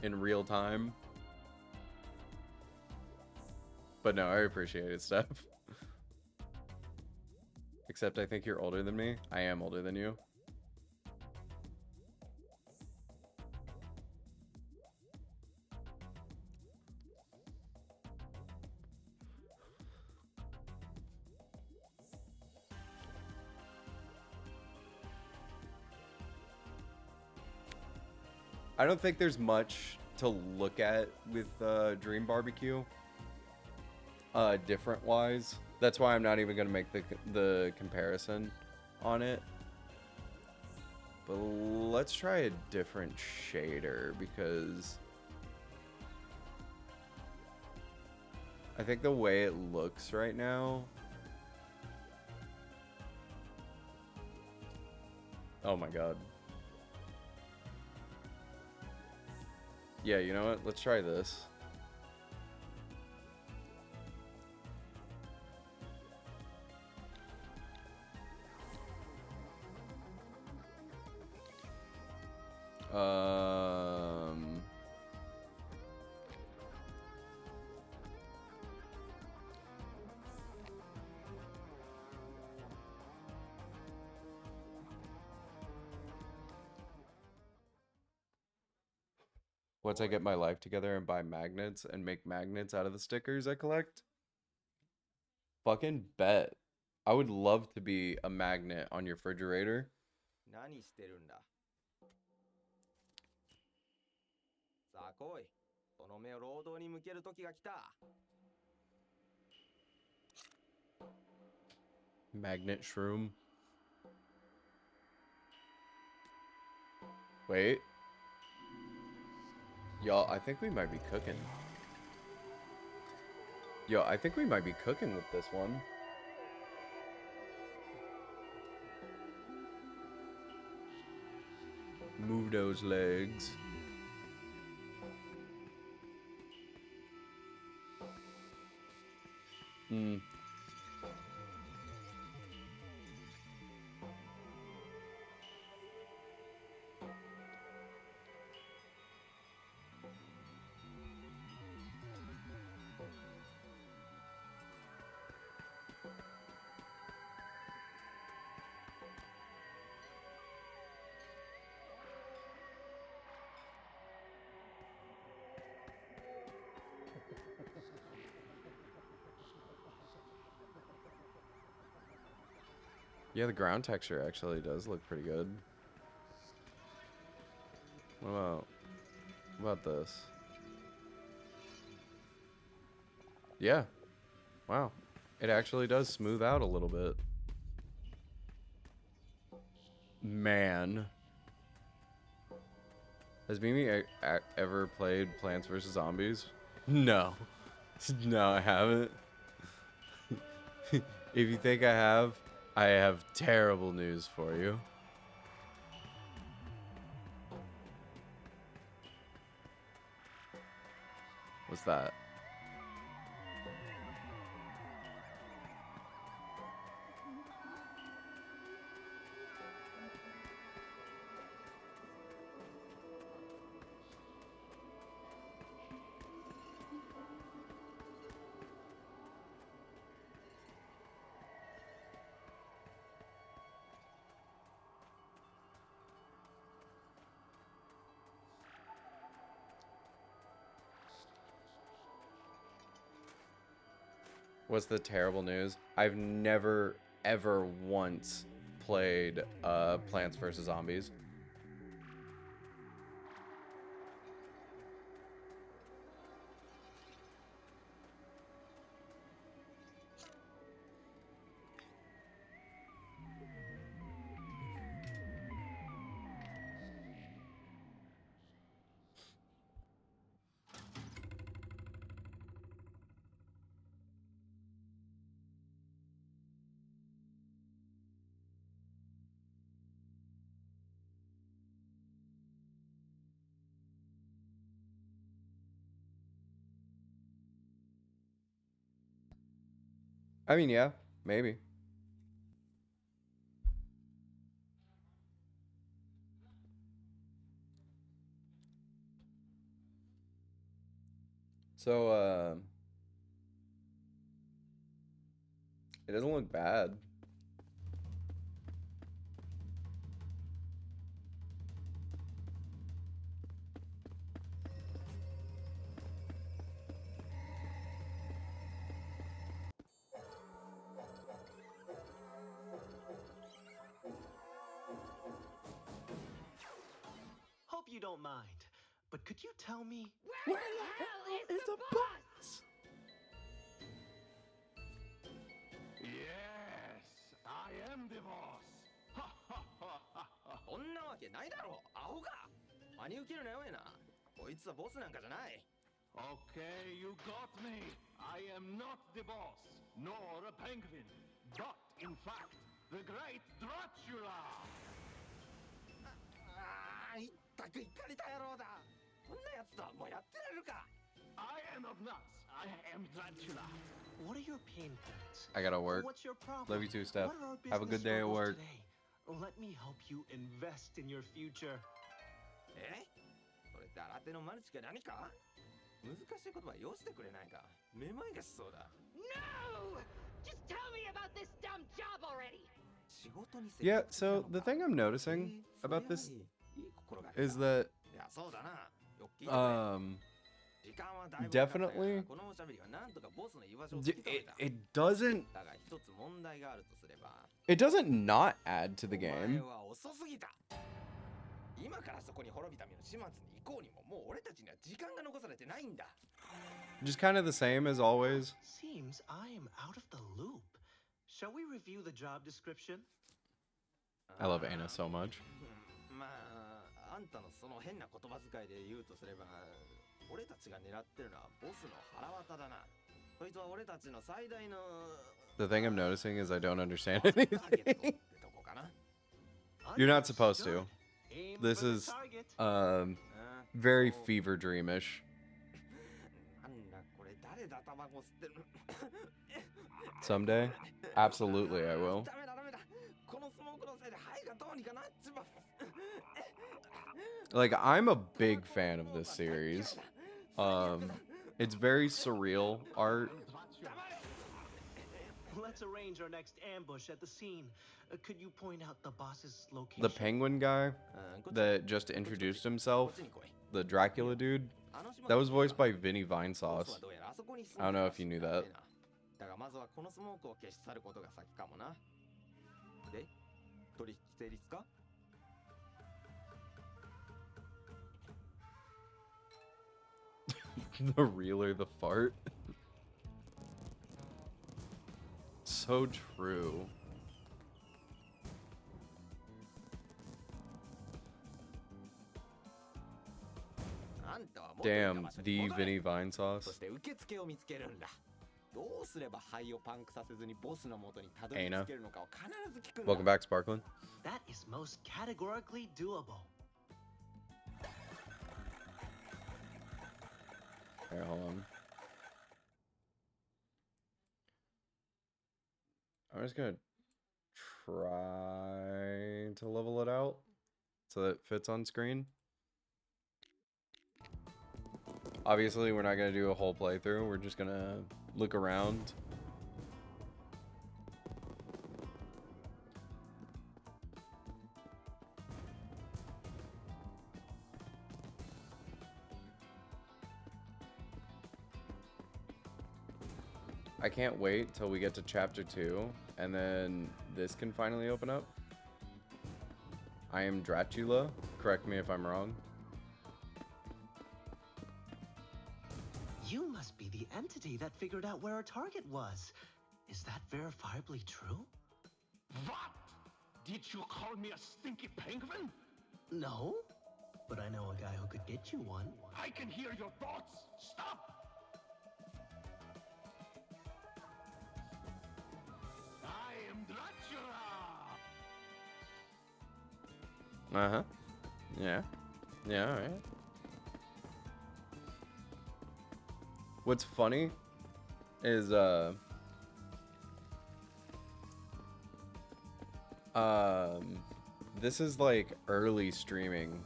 in real time. But no, I appreciate it, Steph. Except I think you're older than me. I am older than you. I don't think there's much to look at with Dream Barbecue. Different wise. That's why I'm not even gonna make the comparison on it. But let's try a different shader because I think the way it looks right now. Oh my god. Yeah, you know what? Let's try this. Once I get my life together and buy magnets and make magnets out of the stickers I collect, fucking bet. I would love to be a magnet on your refrigerator.
何してるんだ。さあ来い。その目を労働に向ける時が来た。
Magnet shroom. Wait. Y'all, I think we might be cooking. Yo, I think we might be cooking with this one. Move those legs. Hmm. Yeah, the ground texture actually does look pretty good. What about this? Yeah. Wow. It actually does smooth out a little bit. Man. Has Mimi ever played Plants vs. Zombies? No. No, I haven't. If you think I have terrible news for you. What's that? What's the terrible news? I've never, ever once played Plants vs. Zombies. I mean, yeah, maybe. So, it doesn't look bad.
Hope you don't mind, but could you tell me
Where the hell is the boss?
Yes, I am the boss.
そんなわけないだろう、アホか。真に受けるなよえな。こいつはボスなんかじゃない。
Okay, you got me. I am not the boss, nor a penguin, but in fact, the great Dracula.
ああ、いったくいかれた野郎だ。こんなやつとはもうやってられるか。
I am not nuts. I am Dracula.
what are your pain points?
I gotta work.
What's your problem?
Love you too, Steph.
What are our
Have a good
business
day at
struggles
work.
today? Let me help you invest in your future.
え？これって新手のマルチか何か？難しい言葉よしてくれないか。めまいがしそうだ。
No! Just tell me about this dumb job already!
仕事に
Yeah, so the thing I'm noticing about this is that
いやそうだな。よっきー
definitely it doesn't not add to the game.
今からそこに滅びた身の始末に行こうにももう俺たちには時間が残されてないんだ。
Just kind of the same as always.
Seems I am out of the loop. Shall we review the job description?
I love Anna so much.
まあ、あんたのその変な言葉遣いで言うとすれば、俺たちが狙ってるのはボスの腹渡だな。そいつは俺たちの最大の
The thing I'm noticing is I don't understand anything. You're not supposed to. This is very fever dreamish. Someday, absolutely I will. Like, I'm a big fan of this series. It's very surreal art.
Let's arrange our next ambush at the scene. Could you point out the boss's location?
The penguin guy that just introduced himself, the Dracula dude, that was voiced by Vinny Vinesauce. I don't know if you knew that. The reeler, the fart. So true. Damn, the Vinny Vinesauce.
そして受付を見つけるんだ。
Ana. Welcome back, Sparkling.
That is most categorically doable.
Here, hold on. I'm just gonna try to level it out so that it fits on screen. Obviously, we're not gonna do a whole playthrough. We're just gonna look around. I can't wait till we get to chapter 2 and then this can finally open up. I am Dracula. Correct me if I'm wrong.
You must be the entity that figured out where our target was. Is that verifiably true?
What? Did you call me a stinky penguin?
No, but I know a guy who could get you one.
I can hear your thoughts. Stop! I am Dracula!
Uh-huh. Yeah. Yeah, alright. What's funny is, this is like early streaming.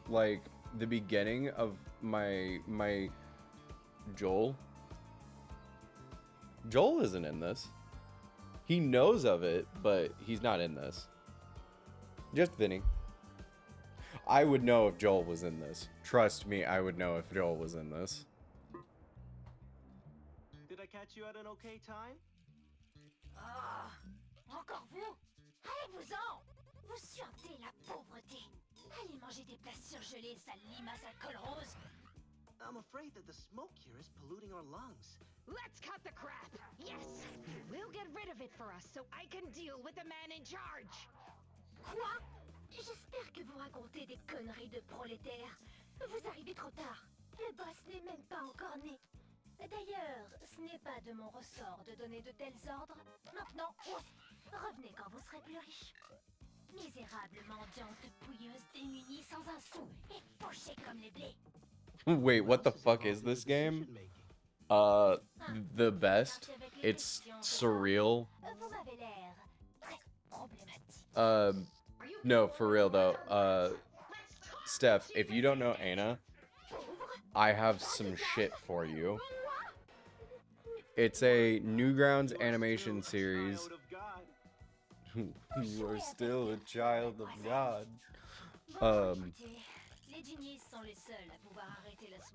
Like the beginning of my Joel. Joel isn't in this. He knows of it, but he's not in this. Just Vinny. I would know if Joel was in this. Trust me, I would know if Joel was in this.
Did I catch you at an okay time?
Ah, encore vous? Allez-vous-en! Vous sentez la pauvreté. Allez manger des plats surgelés, sale limace à col rose.
I'm afraid that the smoke here is polluting our lungs.
Let's cut the crap! Yes! We'll get rid of it for us so I can deal with the man in charge!
Quoi? J'espère que vous racontez des conneries de prolétaires. Vous arrivez trop tard. Le boss n'est même pas encore né. D'ailleurs, ce n'est pas de mon ressort de donner de tels ordres. Maintenant, revenez quand vous serez plus riche. Misérable mendiante pouilleuse démunie sans un sou et pochée comme les blés.
Wait, what the fuck is this game? The best. It's surreal.
Vous m'avez l'air très problématique.
No, for real though. Steph, if you don't know Ana, I have some shit for you. It's a Newgrounds animation series. You are still a child of God.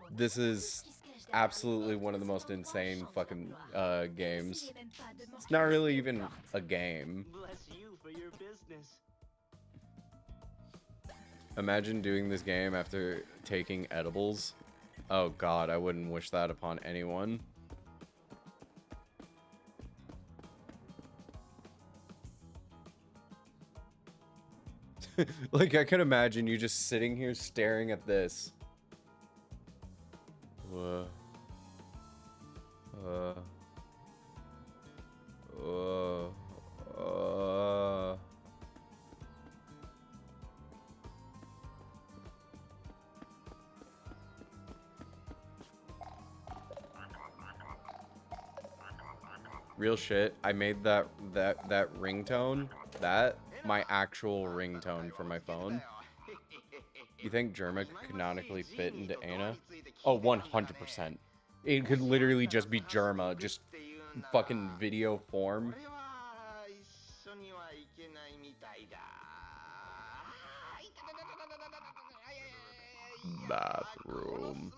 This is absolutely one of the most insane fucking games. It's not really even a game.
Bless you for your business.
Imagine doing this game after taking edibles. Oh god, I wouldn't wish that upon anyone. Like, I could imagine you just sitting here staring at this. Real shit. I made that ringtone, my actual ringtone for my phone. You think Germa could canonically fit into Ana? Oh, 100%. It could literally just be Germa, just fucking video form. Bathroom.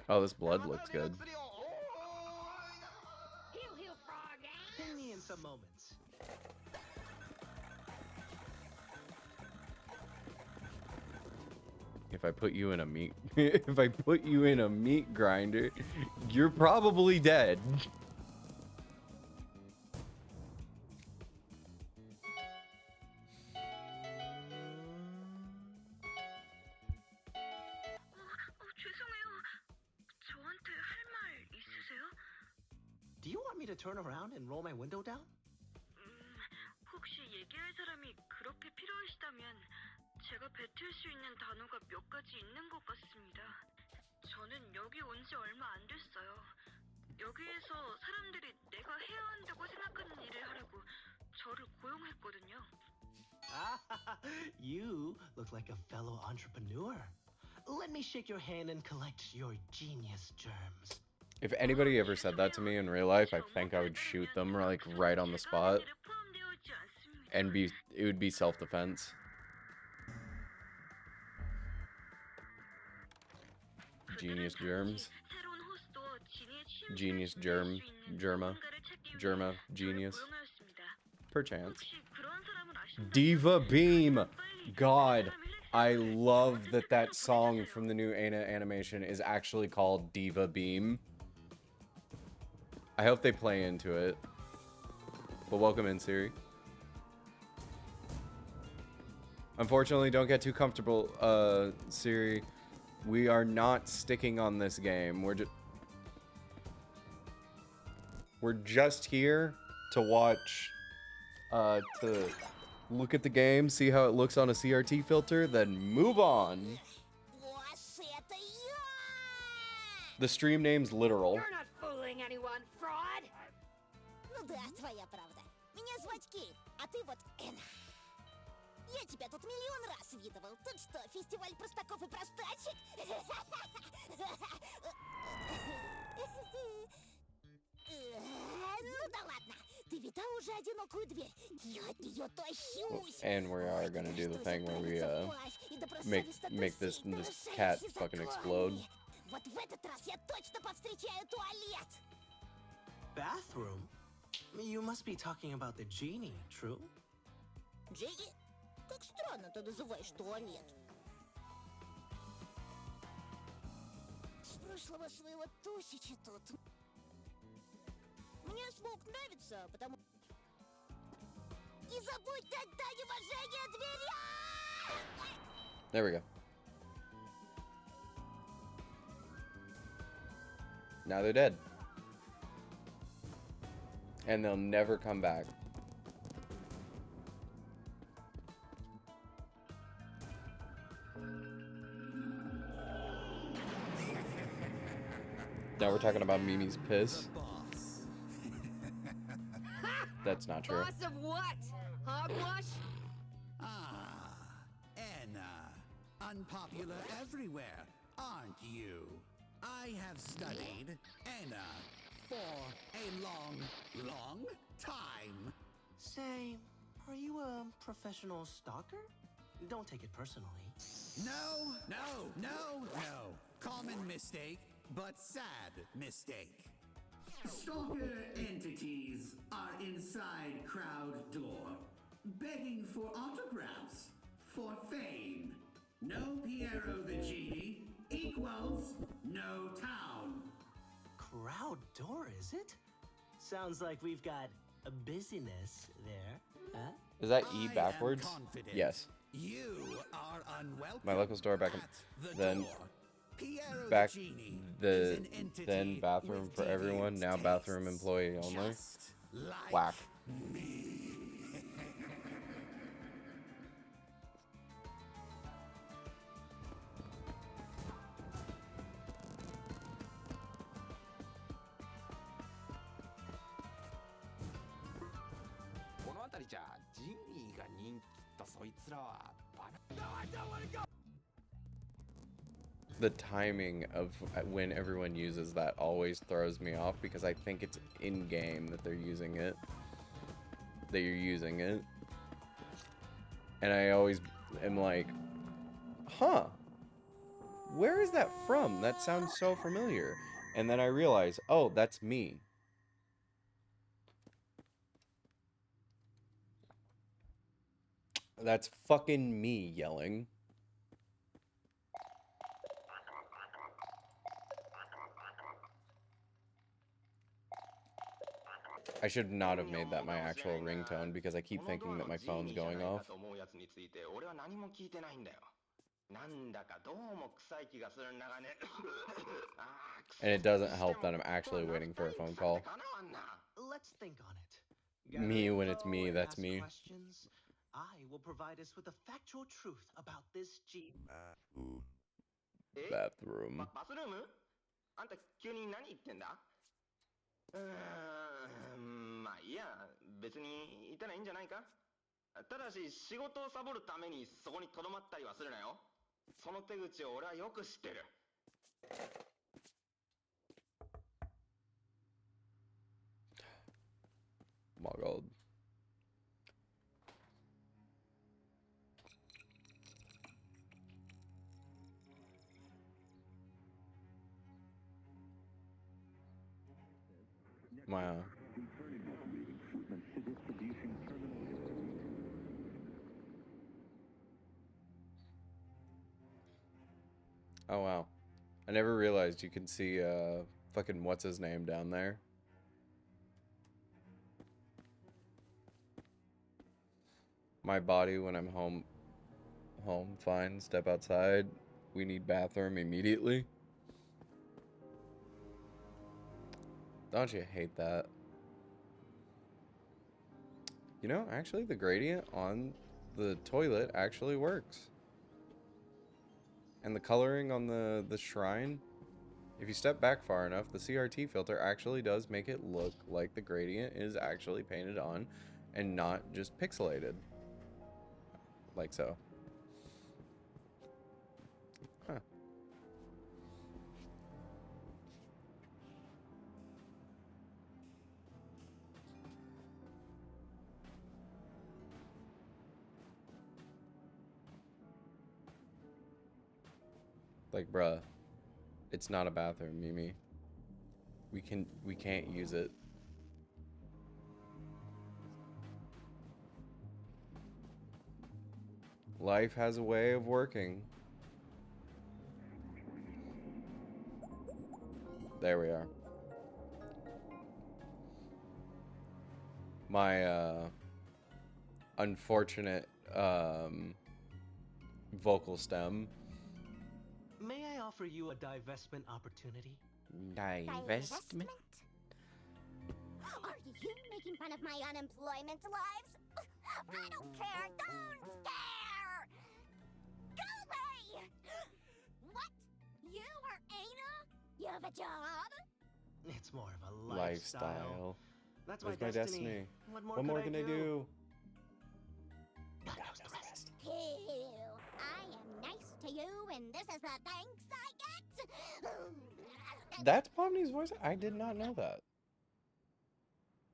Oh, this blood looks good.
Ping me in some moments.
If I put you in a meat if I put you in a meat grinder, you're probably dead.
me to turn around and roll my window down?
혹시 얘기할 사람이 그렇게 필요하시다면 제가 뱉을 수 있는 단어가 몇 가지 있는 것 같습니다. 저는 여기 온 지 얼마 안 됐어요. 여기에서 사람들이 내가 해야 한다고 생각하는 일을 하려고 저를 고용했거든요.
You look like a fellow entrepreneur. Let me shake your hand and collect your genius germs.
If anybody ever said that to me in real life, I think I would shoot them like right on the spot, and it would be self-defense. Genius germs. Genius germa, genius. Perchance. Diva Beam! God, I love that song from the new Ana animation is actually called Diva Beam. I hope they play into it. But welcome in, Siri. Unfortunately, don't get too comfortable, Siri. We are not sticking on this game. We're just here to watch, to look at the game, see how it looks on a CRT filter, then move on. The stream name's literal.
You're not fooling anyone, fraud!
Ну да, твоя правда. Меня звать Кейт, а ты вот Энна. Я тебя тут миллион раз видывал. Тут что, фестиваль простаков и простачек? Ну да ладно. Ты видал уже одинокую дверь? Я от нее тащусь.
And we are gonna do the thing where we make this cat fucking explode.
Вот в этот раз я точно повстречаю туалет.
Bathroom? You must be talking about the genie, true?
Джейни? Как странно ты называешь туалет. С прошлого своего тусича тут. Мне смог нравится, потому... Не забудь отдать уважение дверям!
There we go. Now they're dead. And they'll never come back. Now we're talking about Mimi's piss. That's not true.
Boss of what? Hogwash?
Ah, Anna. Unpopular everywhere, aren't you? I have studied Anna for a long time.
Say, are you a professional stalker? Don't take it personally.
No. Common mistake, but sad mistake. Stalker entities are inside crowd door, begging for autographs, for fame. No Piero the Genie equals no town.
Crowd door, is it? Sounds like we've got a busyness there, huh?
Is that E backwards? Yes.
You are unwelcome.
My local store back in, then
Piero
back
the Genie
then bathroom for everyone, now bathroom employee only.
like
Whack.
me.
The timing of when everyone uses that always throws me off because I think it's in game that they're using it. That you're using it. And I always am like, huh, where is that from? That sounds so familiar. And then I realize, oh, that's me. That's fucking me yelling. I should not have made that my actual ringtone because I keep thinking that my phone's going off.
なんだかどうも臭い気がするんだがね。
And it doesn't help that I'm actually waiting for a phone call.
Let's think on it.
Me
Gather
when it's
info
me,
and
that's
ask
me.
questions. I will provide us with the factual truth about this Jeep.
Bathroom.
バスルーム？あんた急に何言ってんだ？まあいいや、別にいたらいいんじゃないか？ただし仕事をサボるためにそこに留まったりはするなよ。その手口を俺はよく知ってる。
My God. Wow. Oh wow. I never realized you could see fucking what's his name down there. My body when I'm home fine, step outside. We need bathroom immediately. Don't you hate that? You know, actually the gradient on the toilet actually works. And the coloring on the shrine, if you step back far enough, the CRT filter actually does make it look like the gradient is actually painted on and not just pixelated. Like so. Huh. Like, bruh, it's not a bathroom, Mimi. We can't use it. Life has a way of working. There we are. My unfortunate vocal stem.
May I offer you a divestment opportunity?
Divestment?
Are you making fun of my unemployment lives? I don't care. Don't care. Go away. What? You are Ana? You have a job?
It's more of a
Lifestyle.
That's
Where's
my destiny. What more can I do?
God knows the rest. Ew. I am nice to you, and this is the thanks I get.
That's Pomni's voice? I did not know that.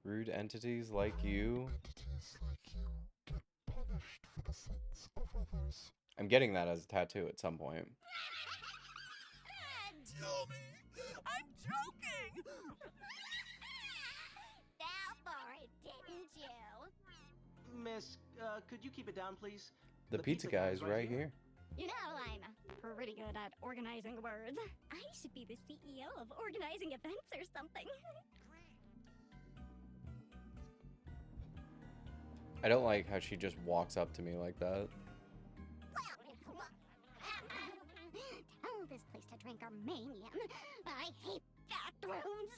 Rude entities like you. I'm getting that as a tattoo at some point.
Tell me! I'm joking! Fell for it, didn't you?
Miss, could you keep it down, please?
The pizza guy's right here.
You know, I'm pretty good at organizing words. I should be the CEO of organizing events or something.
I don't like how she just walks up to me like that.
Tell this place to drink Armenian. I hate bathrooms.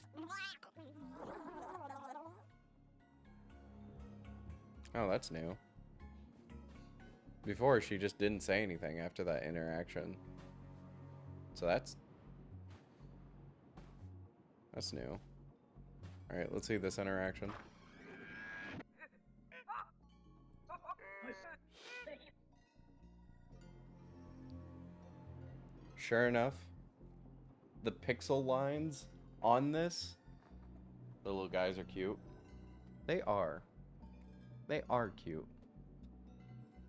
Oh, that's new. Before, she just didn't say anything after that interaction. So that's new. Alright, let's see this interaction. Sure enough, the pixel lines on this, the little guys are cute. They are. They are cute.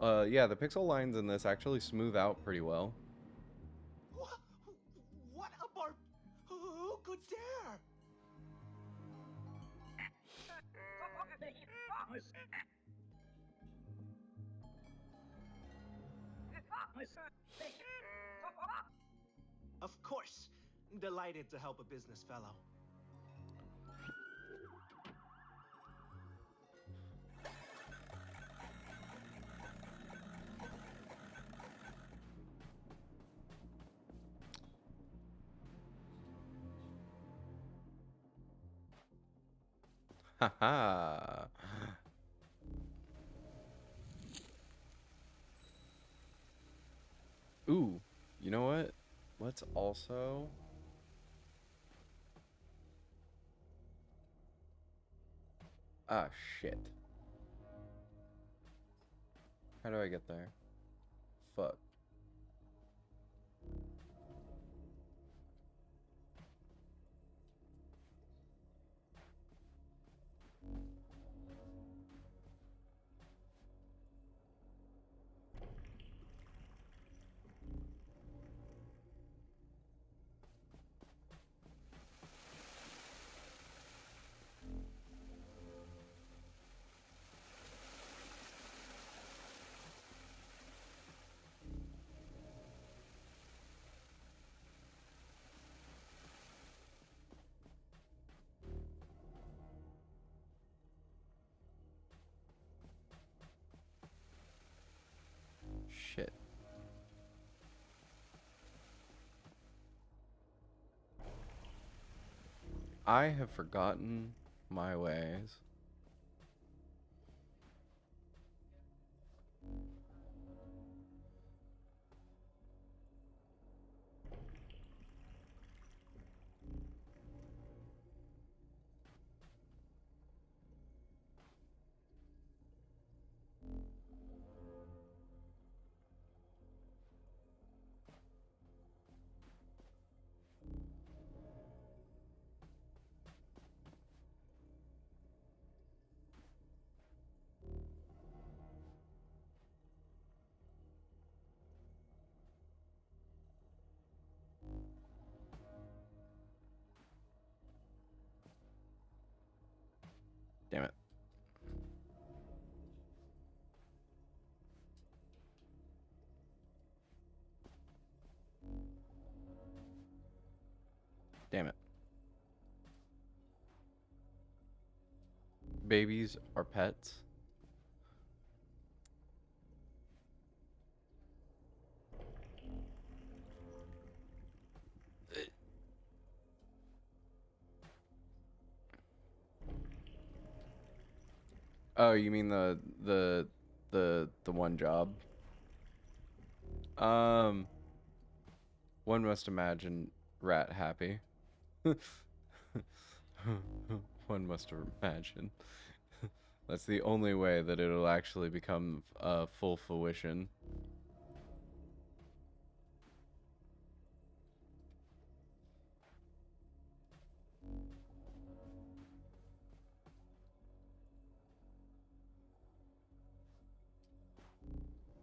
Yeah, the pixel lines in this actually smooth out pretty well.
What a bar... Who could dare? Of course. Delighted to help a business fellow.
Haha. Ooh, you know what? Let's also... Ah, shit. How do I get there? Fuck. Shit. I have forgotten my ways. Damn it. Damn it. Babies are pets. Oh, you mean the one job? Um, one must imagine rat happy. One must imagine. That's the only way that it'll actually become full fruition.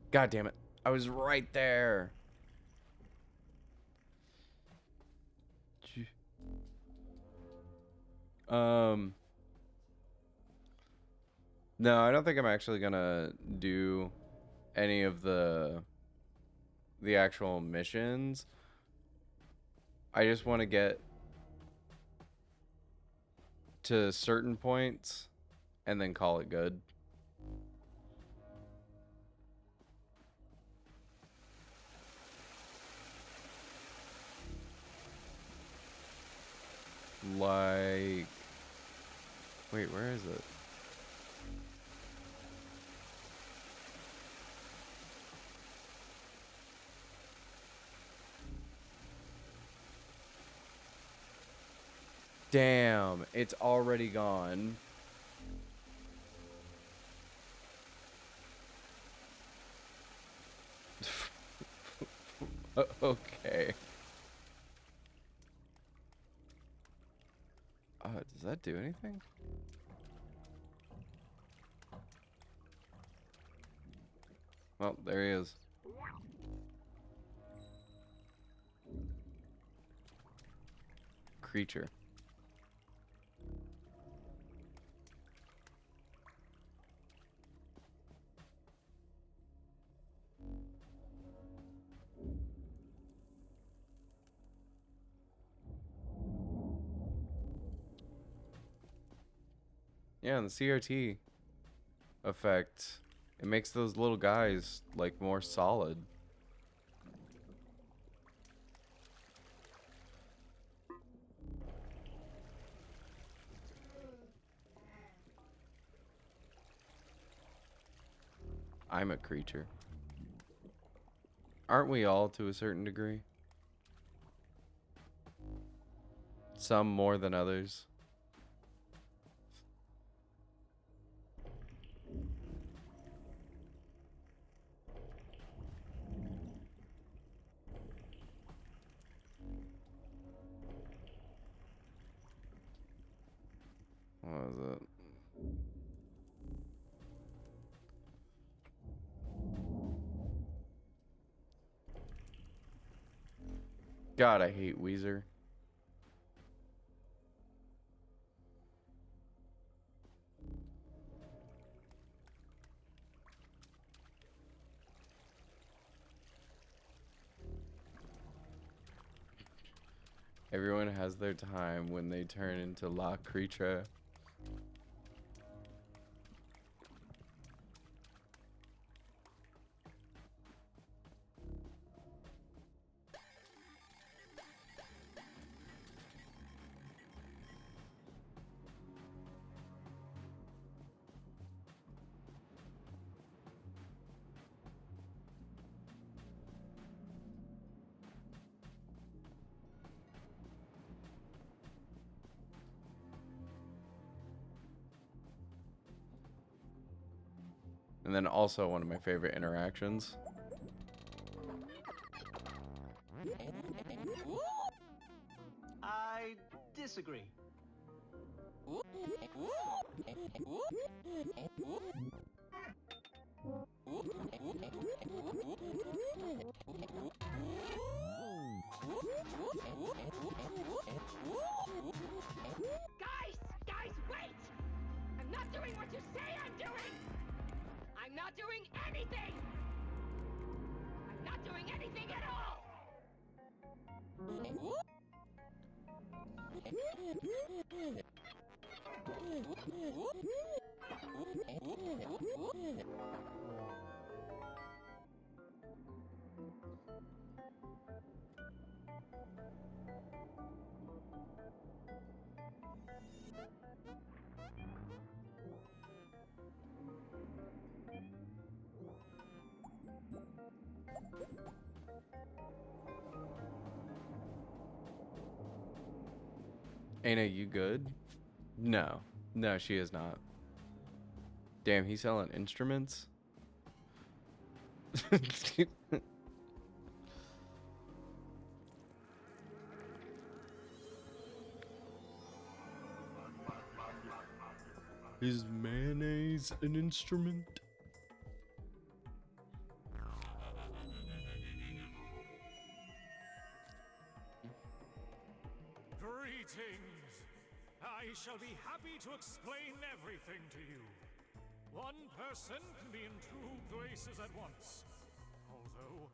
God damn it. I was right there. Um, no, I don't think I'm actually gonna do any of the actual missions. I just want to get to certain points and then call it good. Like, wait, where is it? Damn, it's already gone. Okay. Does that do anything? Well, there he is. Creature. Yeah, and the CRT effect, it makes those little guys like more solid. I'm a creature. Aren't we all to a certain degree? Some more than others. What was it? God, I hate Weezer. Everyone has their time when they turn into La Creature. And then also one of my favorite interactions.
I disagree.
Guys, wait! I'm not doing what you say I'm doing! I'm not doing anything! I'm not doing anything at all!
Ana, you good? No. No, she is not. Damn, he's selling instruments? Is mayonnaise an instrument?
Greetings! I shall be happy to explain everything to you. One person can be in two places at once. Although,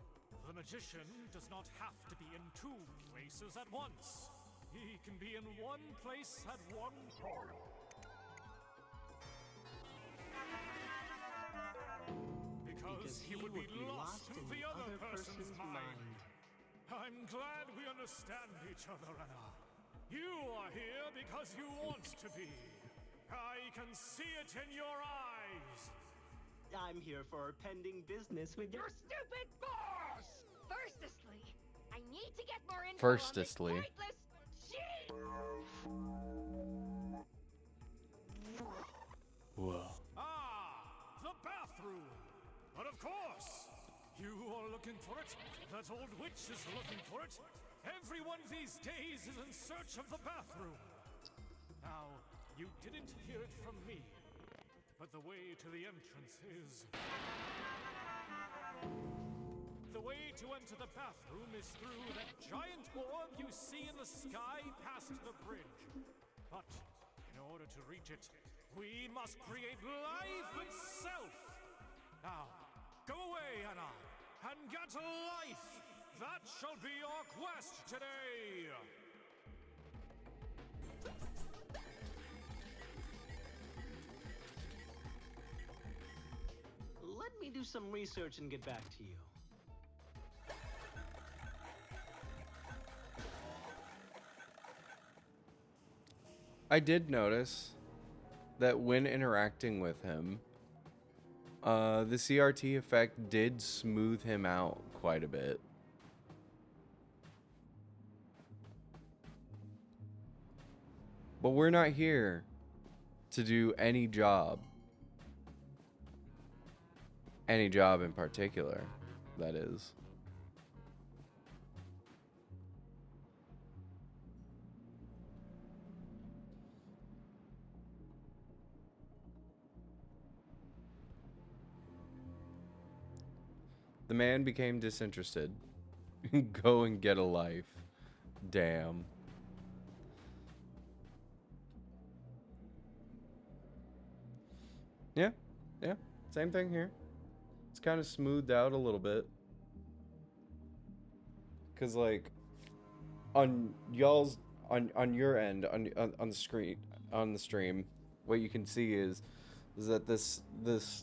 the magician does not have to be in two places at once. He can be in one place at one time. Because he would be lost to the other person's mind. I'm glad we understand each other, Anna. You are here because you want to be. I can see it in your eyes.
I'm here for pending business with
Your stupid boss! Firstly, I need to get more info
Firstly.
on this pointless shit!
Whoa.
The bathroom! But of course! You are looking for it. That old witch is looking for it. Everyone these days is in search of the bathroom. Now, you didn't hear it from me, but the way to the entrance is... The way to enter the bathroom is through that giant orb you see in the sky past the bridge. But, in order to reach it, we must create life itself! Now, go away, Anna, and get life! That shall be your quest today!
Let me do some research and get back to you.
I did notice that when interacting with him, The CRT effect did smooth him out quite a bit. But we're not here to do any job. Any job in particular, that is. The man became disinterested. Go and get a life. Damn. Yeah, yeah, same thing here. It's kind of smoothed out a little bit. Cause like, on y'all's, on your end, on the screen, on the stream, what you can see is that this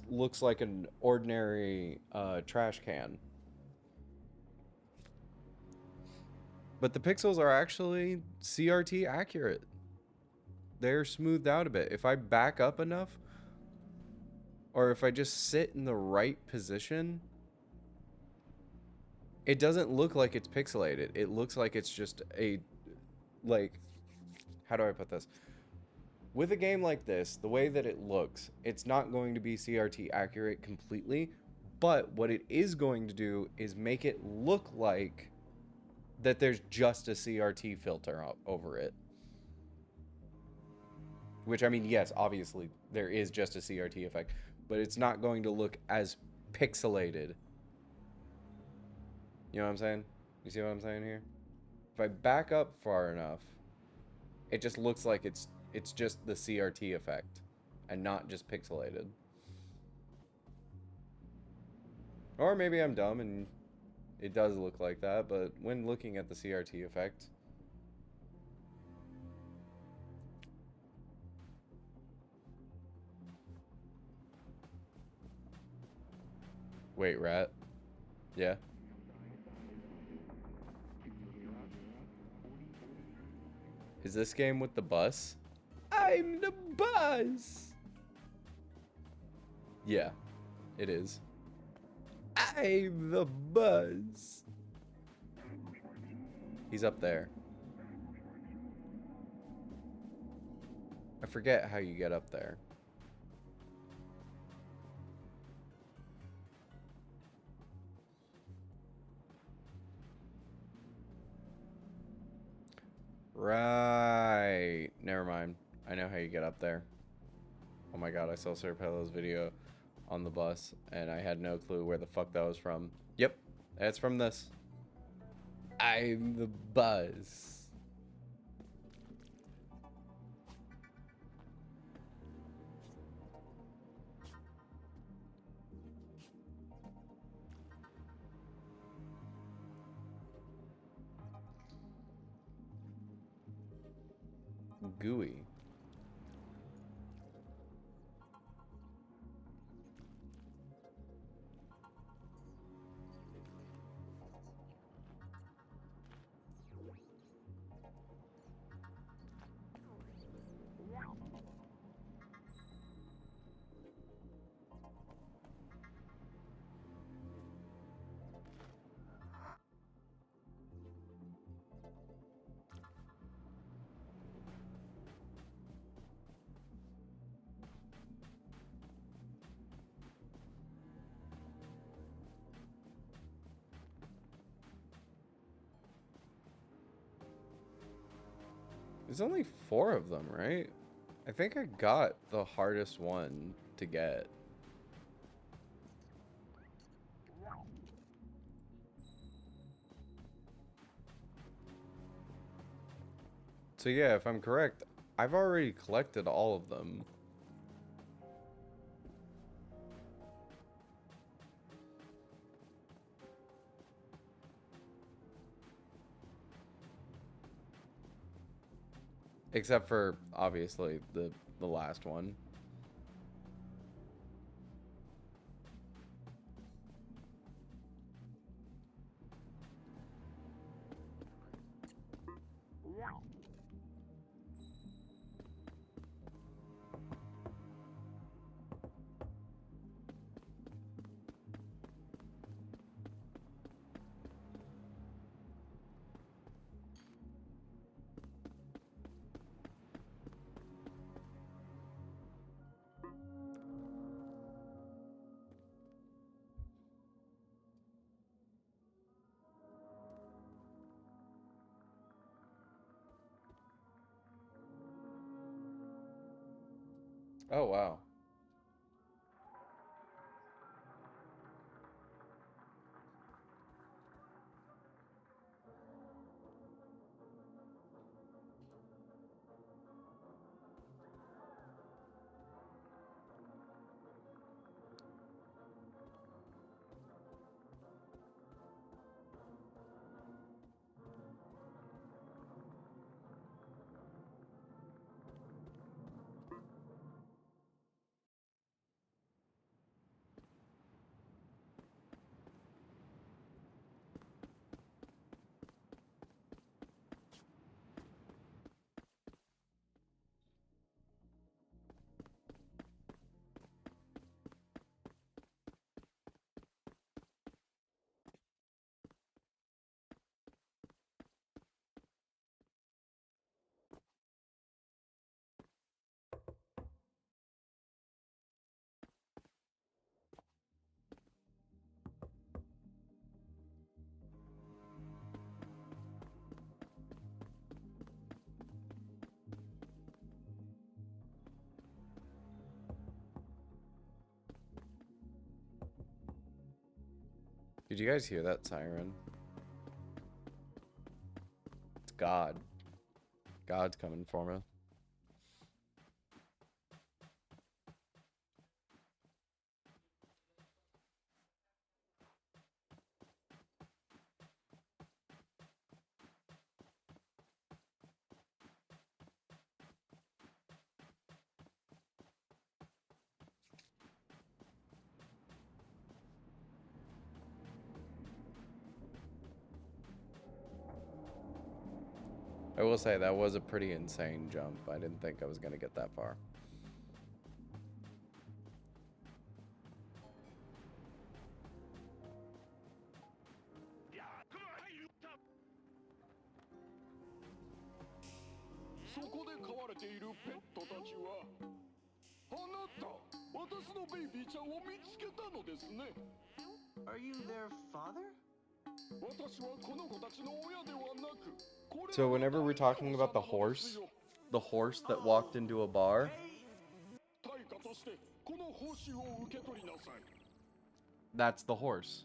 looks like an ordinary trash can. But the pixels are actually CRT accurate. They're smoothed out a bit. If I back up enough, or if I just sit in the right position, it doesn't look like it's pixelated. It looks like it's just a, like, how do I put this? With a game like this, the way that it looks, it's not going to be CRT accurate completely, but what it is going to do is make it look like that there's just a CRT filter over it. Which, I mean, yes, obviously, there is just a CRT effect, but it's not going to look as pixelated. You know what I'm saying? You see what I'm saying here? If I back up far enough, it just looks like it's just the CRT effect and not just pixelated. Or maybe I'm dumb and it does look like that, but when looking at the CRT effect, wait, rat? Yeah? Is this game with the bus? I'm the bus! Yeah, it is. I'm the buzz. He's up there. I forget how you get up there. Right. Never mind. I know how you get up there. Oh my god, I saw Sir Pello's video on the bus, and I had no clue where the fuck that was from. Yep, that's from this. I'm the buzz. Gooey. There's only 4 of them, right? I think I got the hardest one to get. So yeah, if I'm correct, I've already collected all of them. Except for, obviously, the last one. Oh, wow. Did you guys hear that siren? It's God. God's coming for me. I will say that was a pretty insane jump. I didn't think I was going to get that far.
Are you their father?
So whenever we're talking about the horse that walked into a bar, that's the horse.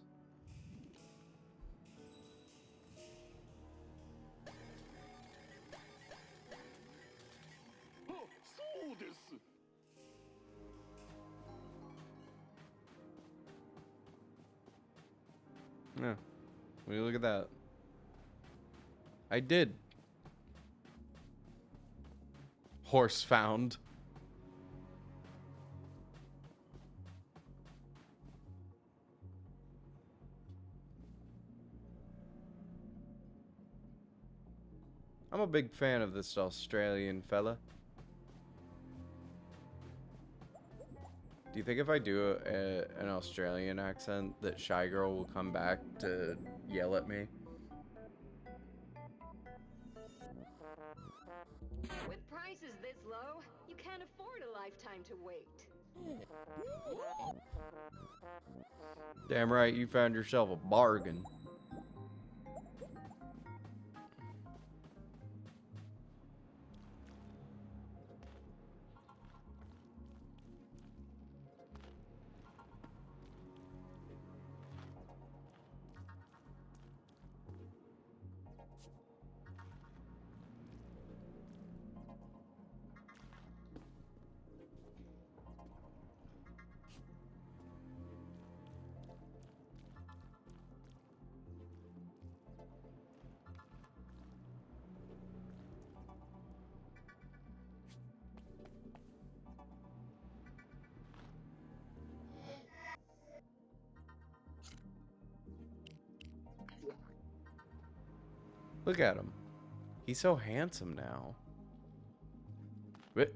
Yeah. Will you look at that? I did. Horse found. I'm a big fan of this Australian fella. Do you think if I do an Australian accent that Shy Girl will come back to yell at me?
With prices this low, you can't afford a lifetime to wait.
Damn right, you found yourself a bargain. Look at him. He's so handsome now. Wait.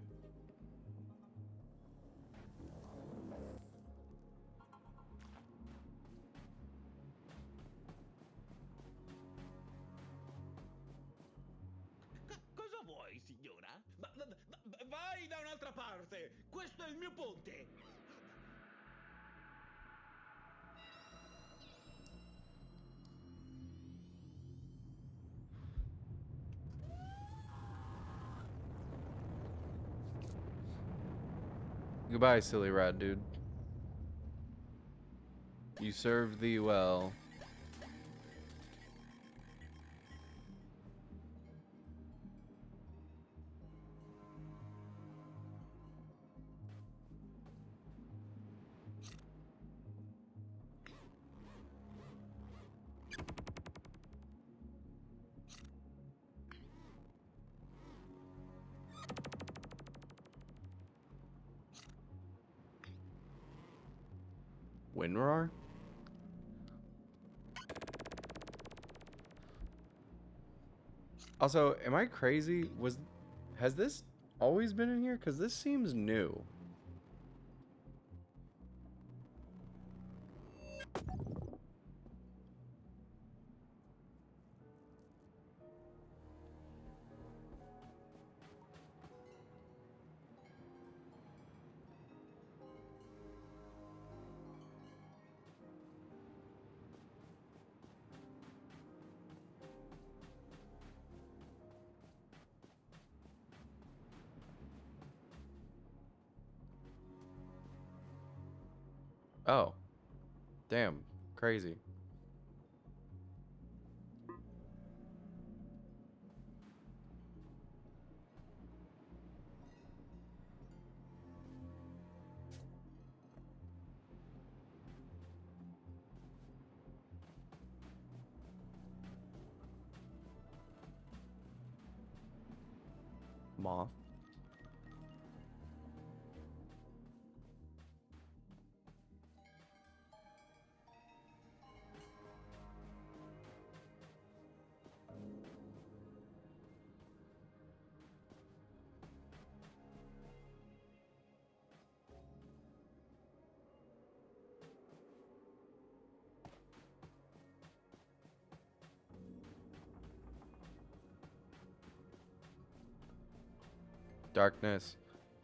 Cosa vuoi, signora? Vai da un'altra parte! Questo è il mio ponte!
Goodbye, silly rat dude. You served thee well. WinRAR? Also, am I crazy? Has this always been in here? Because this seems new. Oh. Damn. Crazy. Moth. Darkness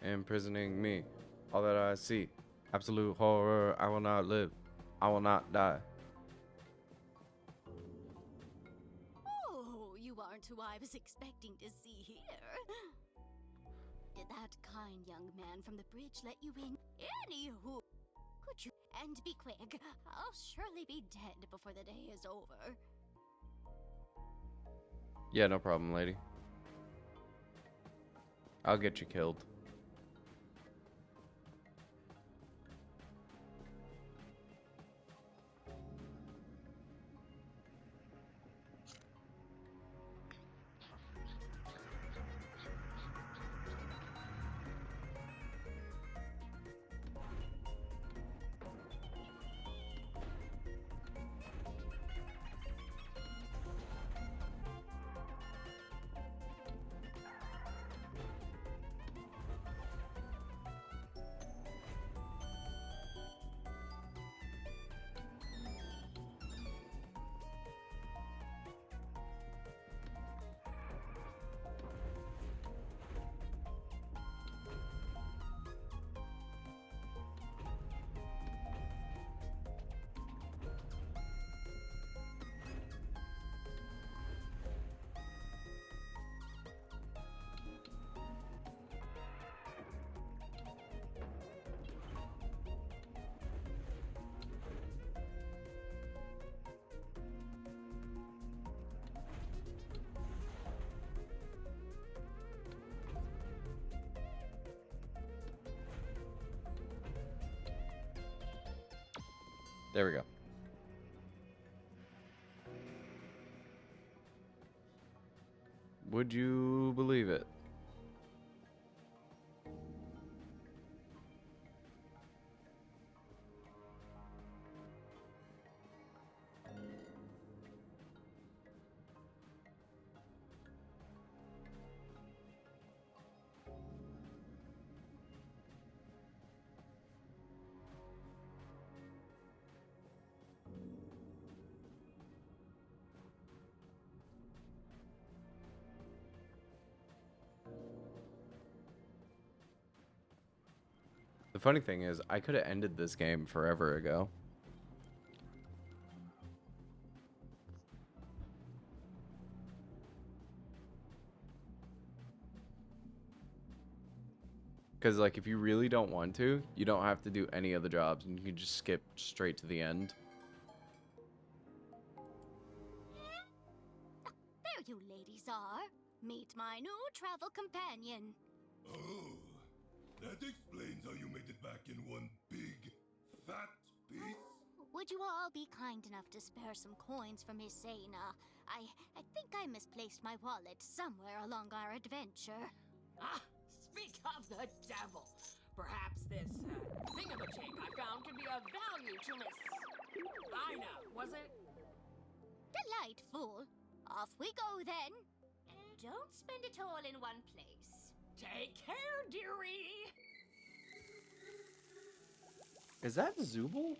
imprisoning me. All that I see. Absolute horror. I will not live. I will not die.
Oh, you aren't who I was expecting to see here. Did that kind young man from the bridge let you in? Anywho, could you... And be quick. I'll surely be dead before the day is over.
Yeah, no problem, lady. I'll get you killed. There we go. Would you believe it? The funny thing is, I could have ended this game forever ago. Because, like, if you really don't want to, you don't have to do any of the jobs, and you can just skip straight to the end.
There you ladies are. Meet my new travel companion.
Oh, that explains how you made it back in one big, fat piece.
Would you all be kind enough to spare some coins for Miss Zaina? I think I misplaced my wallet somewhere along our adventure.
Ah, speak of the devil. Perhaps this thingamajig I found could be of value to Miss Ina, was it?
Delightful. Off we go then. Don't spend it all in one place.
Take care, dearie.
Is that Zubul?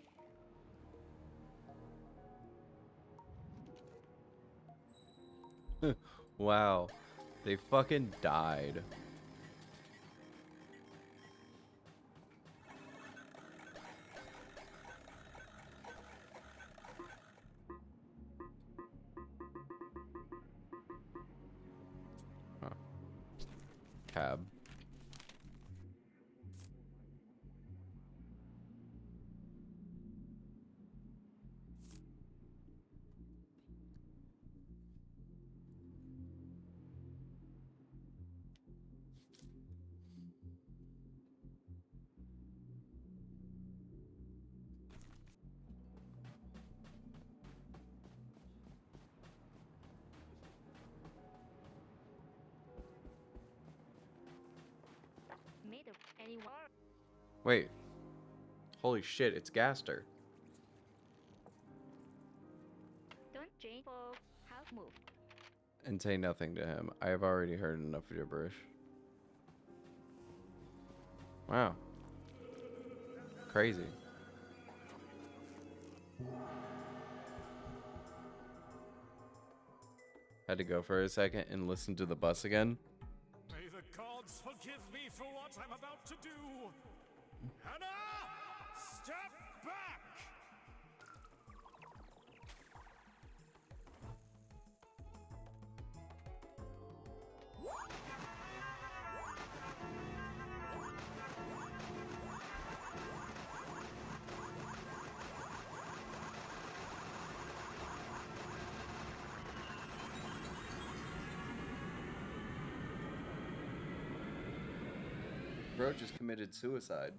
Wow. They fucking died. Huh. Cab.
Made of anyone.
Wait. Holy shit, it's Gaster.
Don't change for half move.
And say nothing to him. I have already heard enough gibberish. Wow. Crazy. Had to go for a second and listen to the bus again.
May the gods forgive me for what I'm about to do. Hannah, step back!
Bro just committed suicide.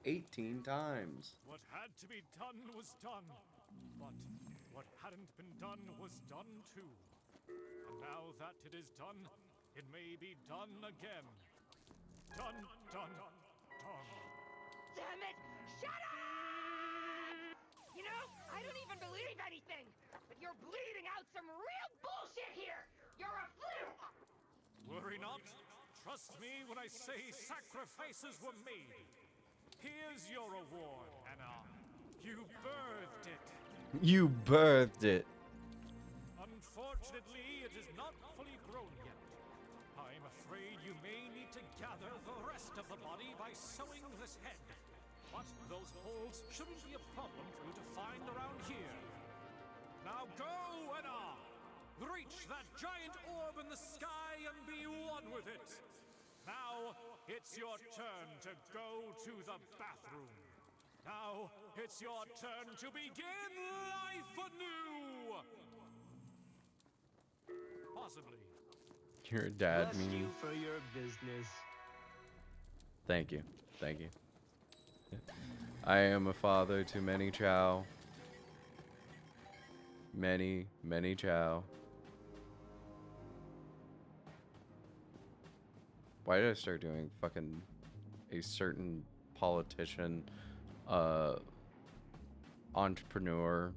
18 times.
What had to be done was done, but what hadn't been done was done too. And now that it is done, it may be done again. Done, done, done.
Damn it! Shut up! You know, I don't even believe anything, but you're bleeding out some real bullshit here! You're a fluke!
Worry not. Trust me when I say sacrifices were made. Here's your reward, Anna. You birthed it.
You birthed it.
Unfortunately, it is not fully grown yet. I'm afraid you may need to gather the rest of the body by sewing this head. But those holes shouldn't be a problem for you to find around here. Now go, Anna! Reach that giant orb in the sky and be one with it! Now, it's your turn to go to the bathroom. Now, it's your turn to begin life anew! Possibly.
Your dad
Bless
mean.
you for your business.
Thank you. Thank you. I am a father to many chow. Many, many chow. Why did I start doing fucking a certain politician, entrepreneur,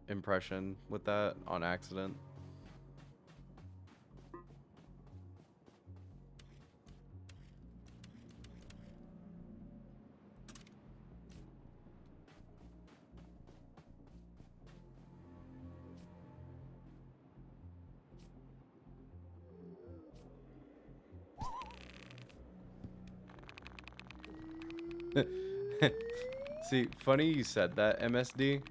impression with that on accident? See, funny you said that, MSD.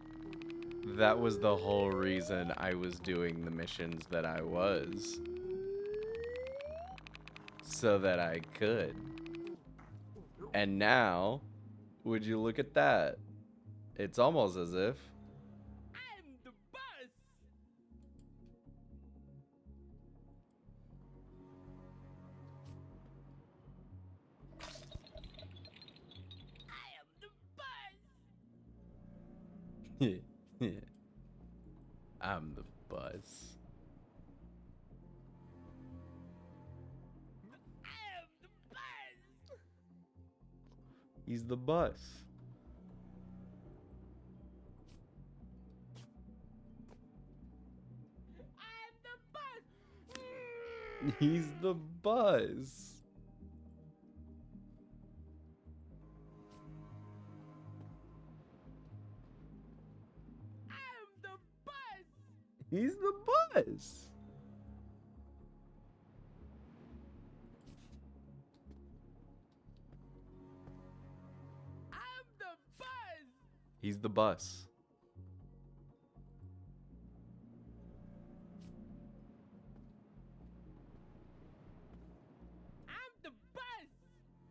That was the whole reason I was doing the missions that I was. so that I could. And now, would you look at that? It's almost as if
I'm the boss. I am the boss.
I'm the bus.
I am the boss.
He's the bus.
I'm the boss.
He's the bus.
I'm the boss.
He's the bus.
I'm the boss.
He's the bus.
I'm the boss.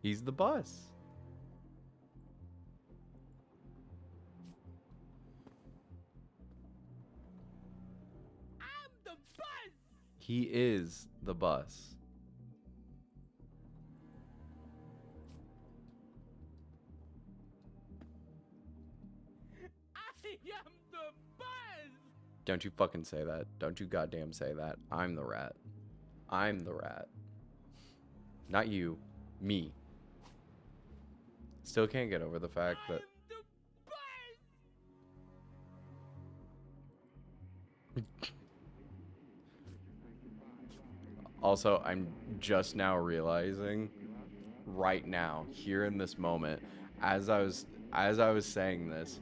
He's the bus.
I'm the boss.
He is the bus.
I am the boss.
Don't you fucking say that. Don't you goddamn say that. I'm the rat. I'm the rat. Not you. Me. Still can't get over the fact that... Also, I'm just now realizing, right now, here in this moment, as I was saying this,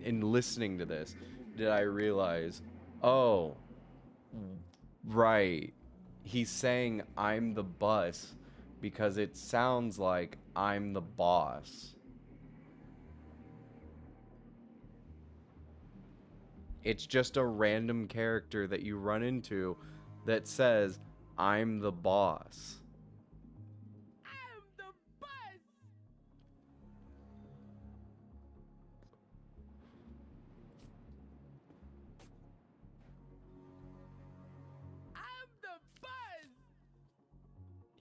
in listening to this, did I realize, oh, right, he's saying I'm the bus because it sounds like I'm the boss. It's just a random character that you run into that says, I'm the boss.
I'm the boss. I'm the boss.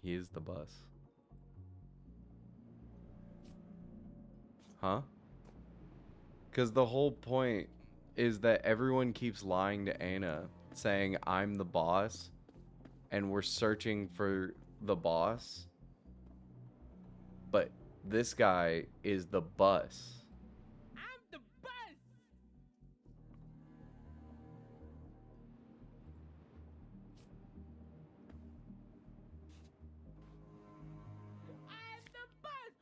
He is the bus. Huh? Because the whole point is that everyone keeps lying to Anna, saying I'm the boss, and we're searching for the boss. But this guy is the bus.
I'm the boss. I'm the boss.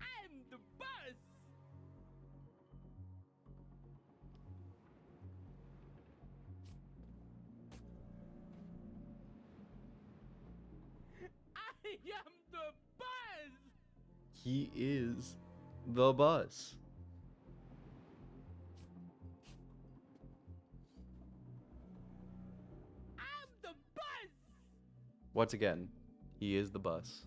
I'm the boss. I am the boss.
He is the bus.
I'm the boss.
Once again, he is the bus.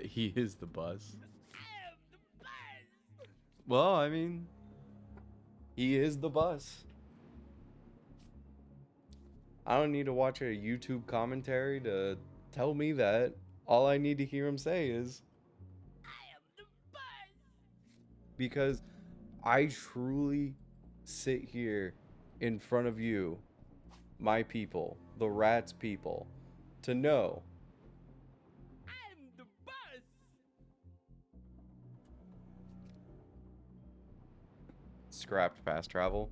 He is the bus.
I am the boss.
Well, I mean, he is the bus. I don't need to watch a YouTube commentary to tell me that. All I need to hear him say is,
I am the boss.
because I truly sit here in front of you, my people, the rats people, to know
I'm the boss.
scrapped fast travel.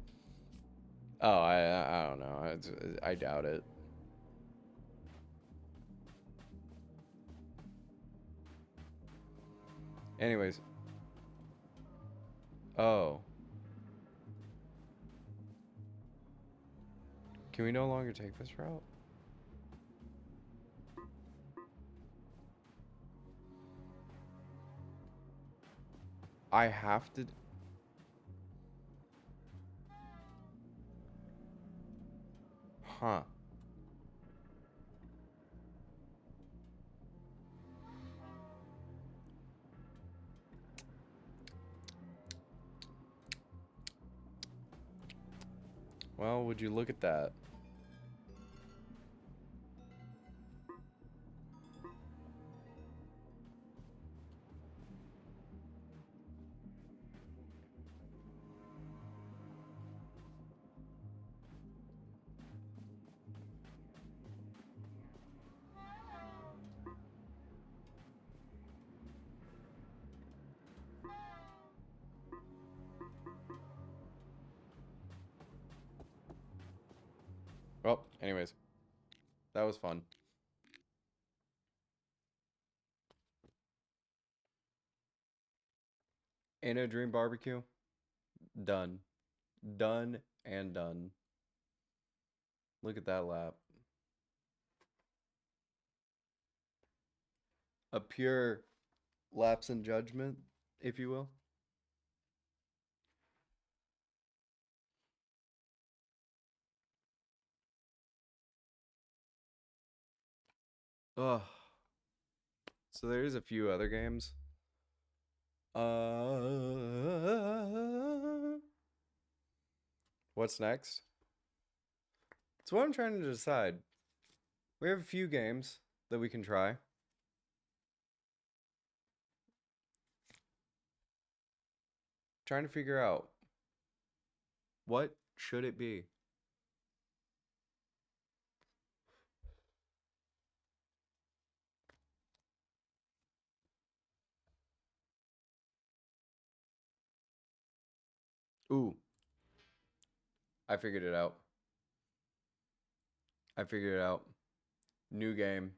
Oh, I don't know. I doubt it. Anyways. Oh. Can we no longer take this route? I have to... Huh. Well, would you look at that? Well, anyways. That was fun. Ain't no dream barbecue? Done. Done and done. Look at that lap. A pure lapse in judgment, if you will. Ugh. So there's a few other games. What's next? It's what I'm trying to decide. We have a few games that we can try. Trying to figure out what should it be. Ooh. I figured it out. I figured it out. New game.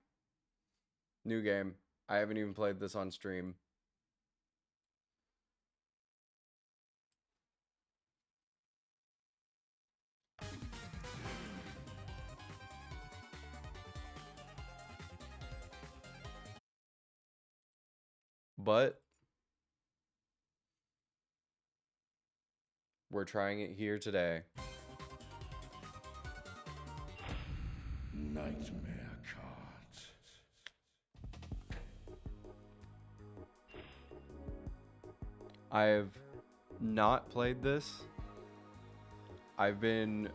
New game. I haven't even played this on stream. But we're trying it here today.
Nightmare cards.
I have not played this. I've been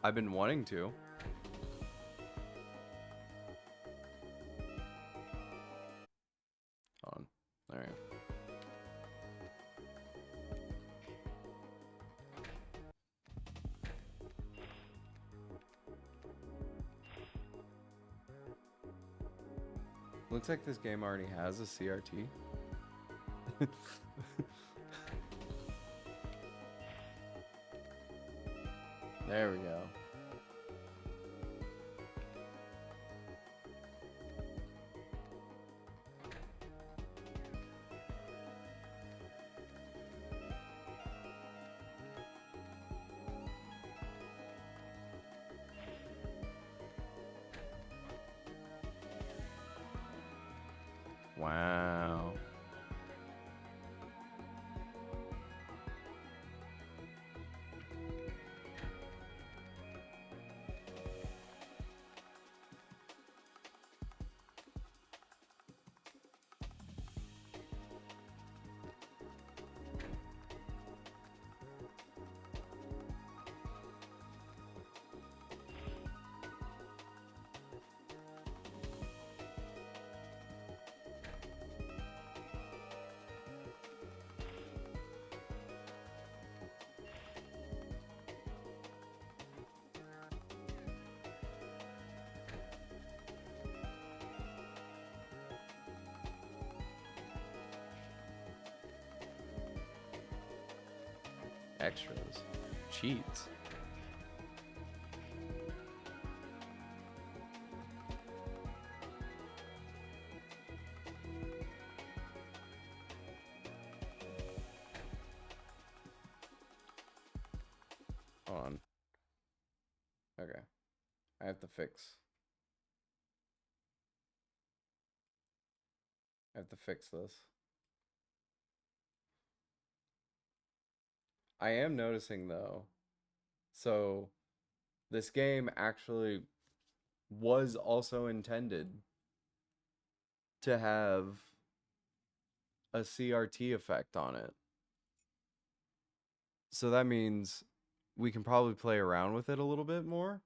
wanting to. Hold on. All right. Looks like this game already has a CRT. There we go. Wow. Extras. Cheats. Hold on. Okay. I have to fix. I have to fix this. I am noticing though. So this game actually was also intended to have a CRT effect on it. So that means we can probably play around with it a little bit more.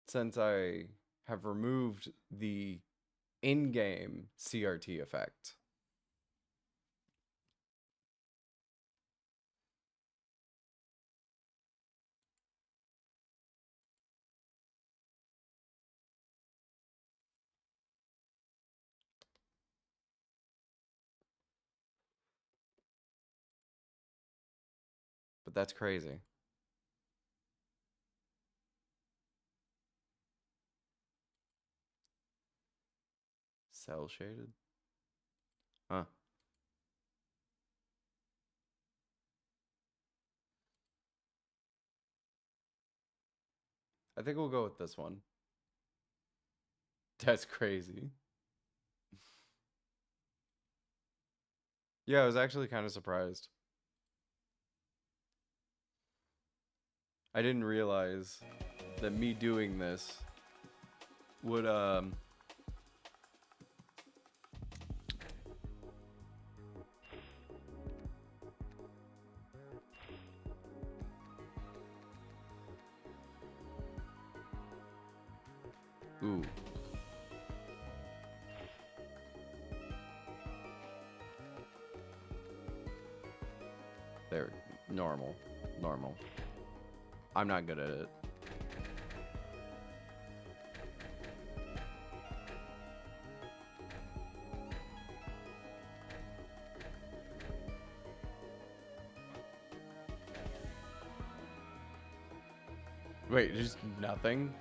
Since I have removed the in-game CRT effect. But that's crazy. Cell shaded? Huh. I think we'll go with this one. That's crazy. Yeah, I was actually kind of surprised. I didn't realize that me doing this would ooh. There, normal. I'm not good at it. Wait, just nothing?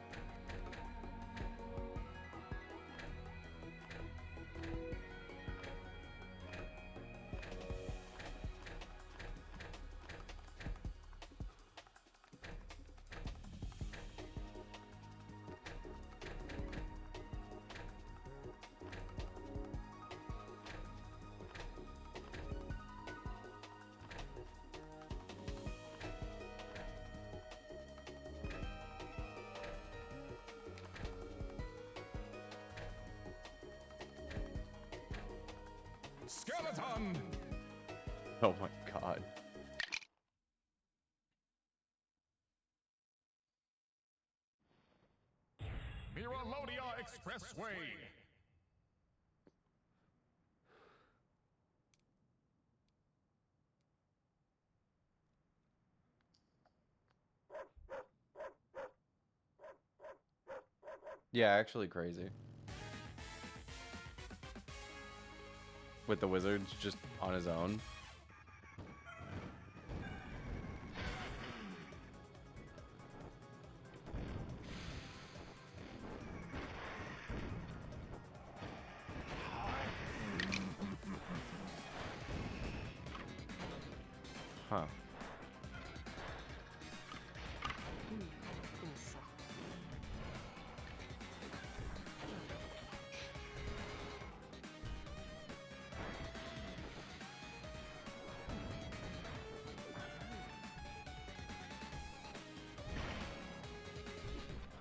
Skeleton!
Oh my god.
Miralodia Expressway!
Yeah, actually crazy. With the wizards just on his own. Huh.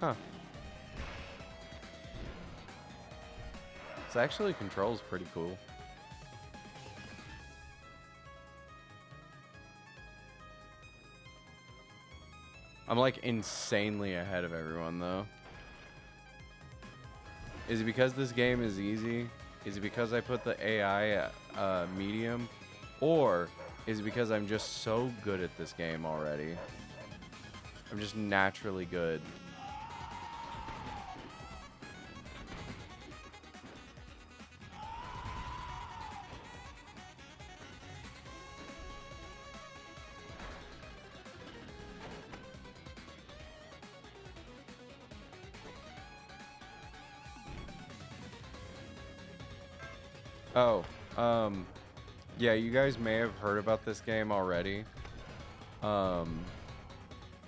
Huh. This actually controls pretty cool. I'm like insanely ahead of everyone though. Is it because this game is easy? Is it because I put the AI at medium? Or is it because I'm just so good at this game already? I'm just naturally good. Oh, yeah, you guys may have heard about this game already.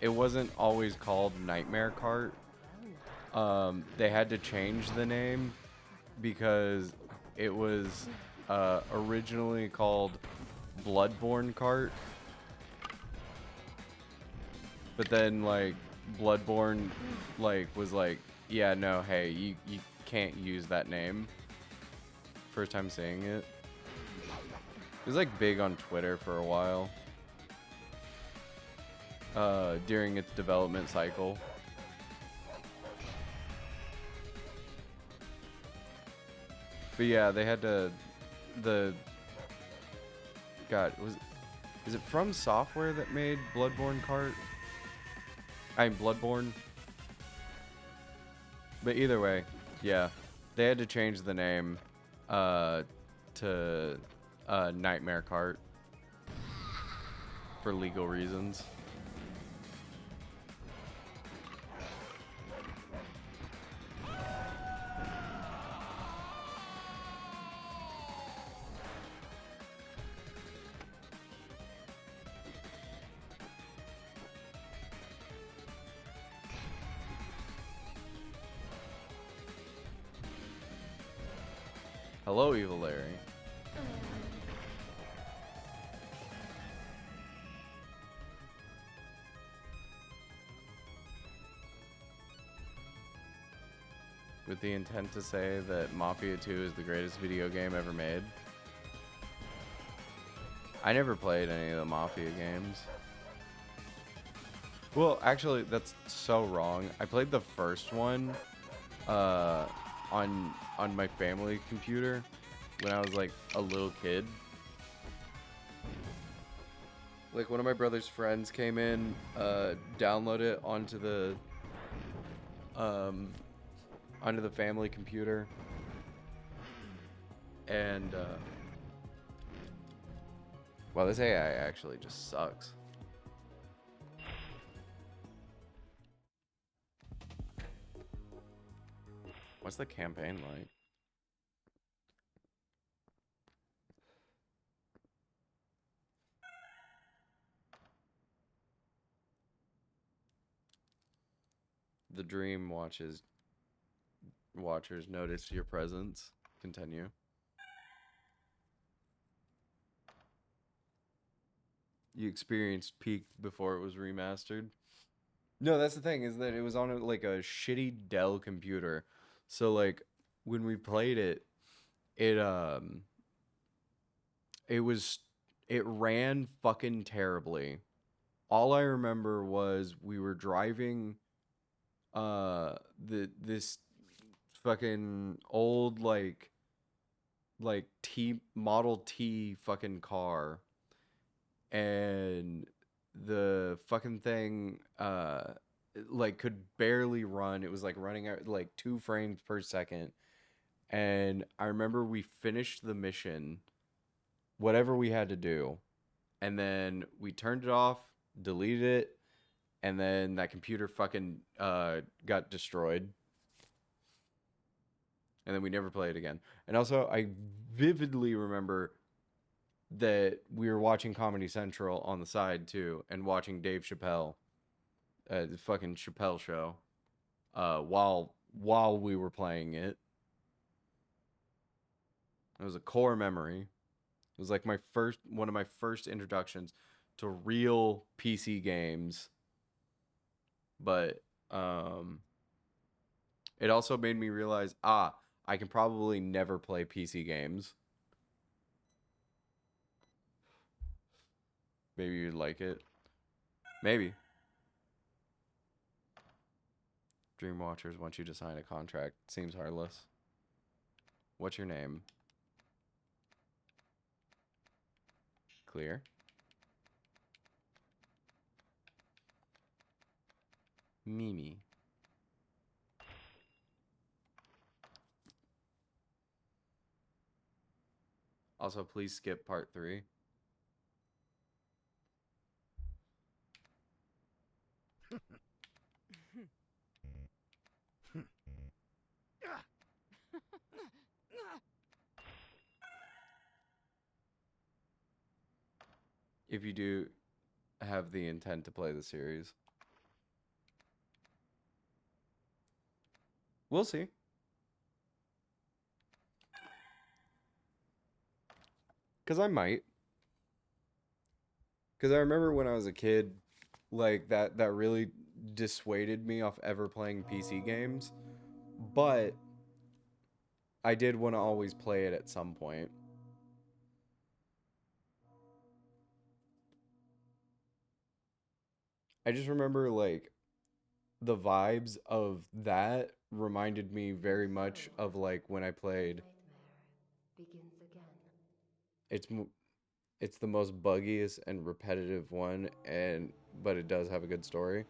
It wasn't always called Nightmare Cart. They had to change the name because it was originally called Bloodborne Cart. But then, like, Bloodborne, like, was like, yeah, no, hey, you can't use that name. First time saying it. It was, like, big on Twitter for a while. During its development cycle. But yeah, they had to, God, is it From Software that made Bloodborne Cart? Bloodborne. But either way, yeah, they had to change the name, to, Nightmare Cart. For legal reasons. Hello, Evil Larry. With the intent to say that Mafia 2 is the greatest video game ever made. I never played any of the Mafia games. Well, actually, that's so wrong. I played the first one on my family computer when I was like a little kid. Like one of my brother's friends came in, downloaded it onto the family computer, and wow, this AI actually just sucks. What's the campaign like? The dream watchers notice your presence. Continue. You experienced peak before it was remastered. No, that's the thing, is that it was on like a shitty Dell computer. So like when we played it, it it ran fucking terribly. All I remember was we were driving this fucking old like Model T fucking car, and the fucking thing like could barely run. It was like running at like 2 frames per second. And I remember we finished the mission, whatever we had to do, and then we turned it off, deleted it, and then that computer fucking got destroyed. And then we never played again. And also, I vividly remember that we were watching Comedy Central on the side too, and watching Dave Chappelle, the fucking Chappelle show, while we were playing it. It was a core memory. It was like one of my first introductions to real PC games. But it also made me realize, I can probably never play PC games. Maybe you'd like it. Maybe. Dream Watchers want you to sign a contract. Seems heartless. What's your name? Clear. Mimi. Also, please skip part 3. if you do have the intent to play the series. We'll see. Because I might. Because I remember when I was a kid, like, that really dissuaded me off ever playing PC games. But I did want to always play it at some point. I just remember, like, the vibes of that reminded me very much of, like, when I played.
Begins again.
It's it's the most buggiest and repetitive one, but it does have a good story.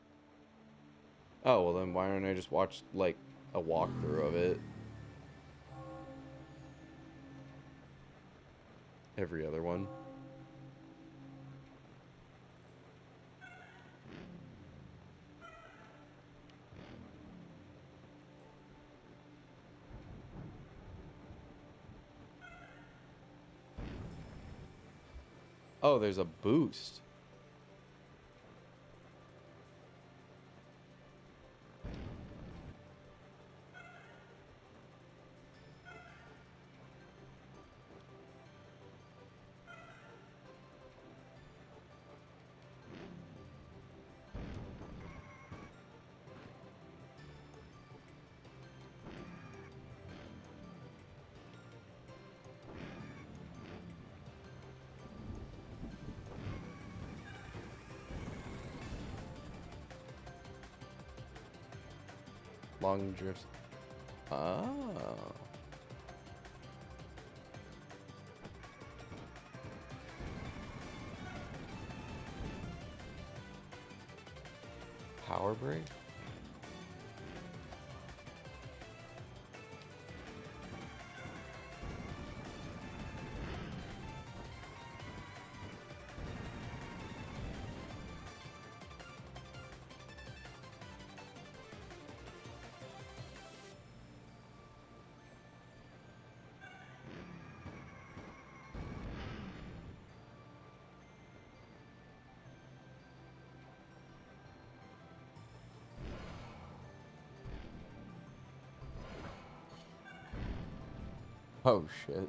Oh, well then why don't I just watch, like, a walkthrough of it? Every other one. Oh, there's a boost. Long drifts. Oh. Power break? Oh shit.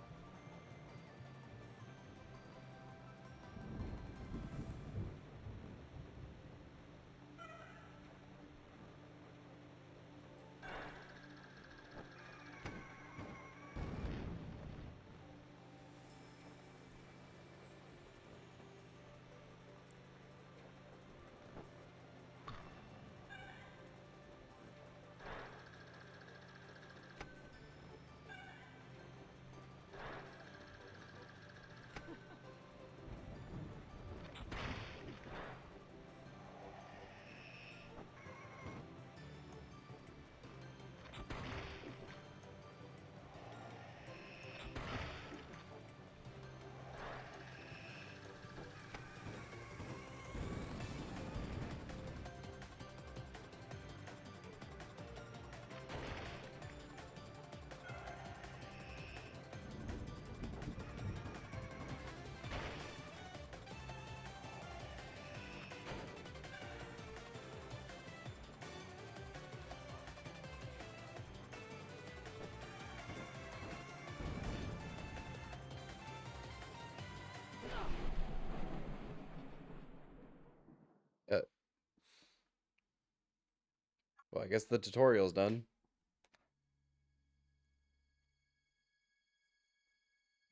Well, I guess the tutorial's done.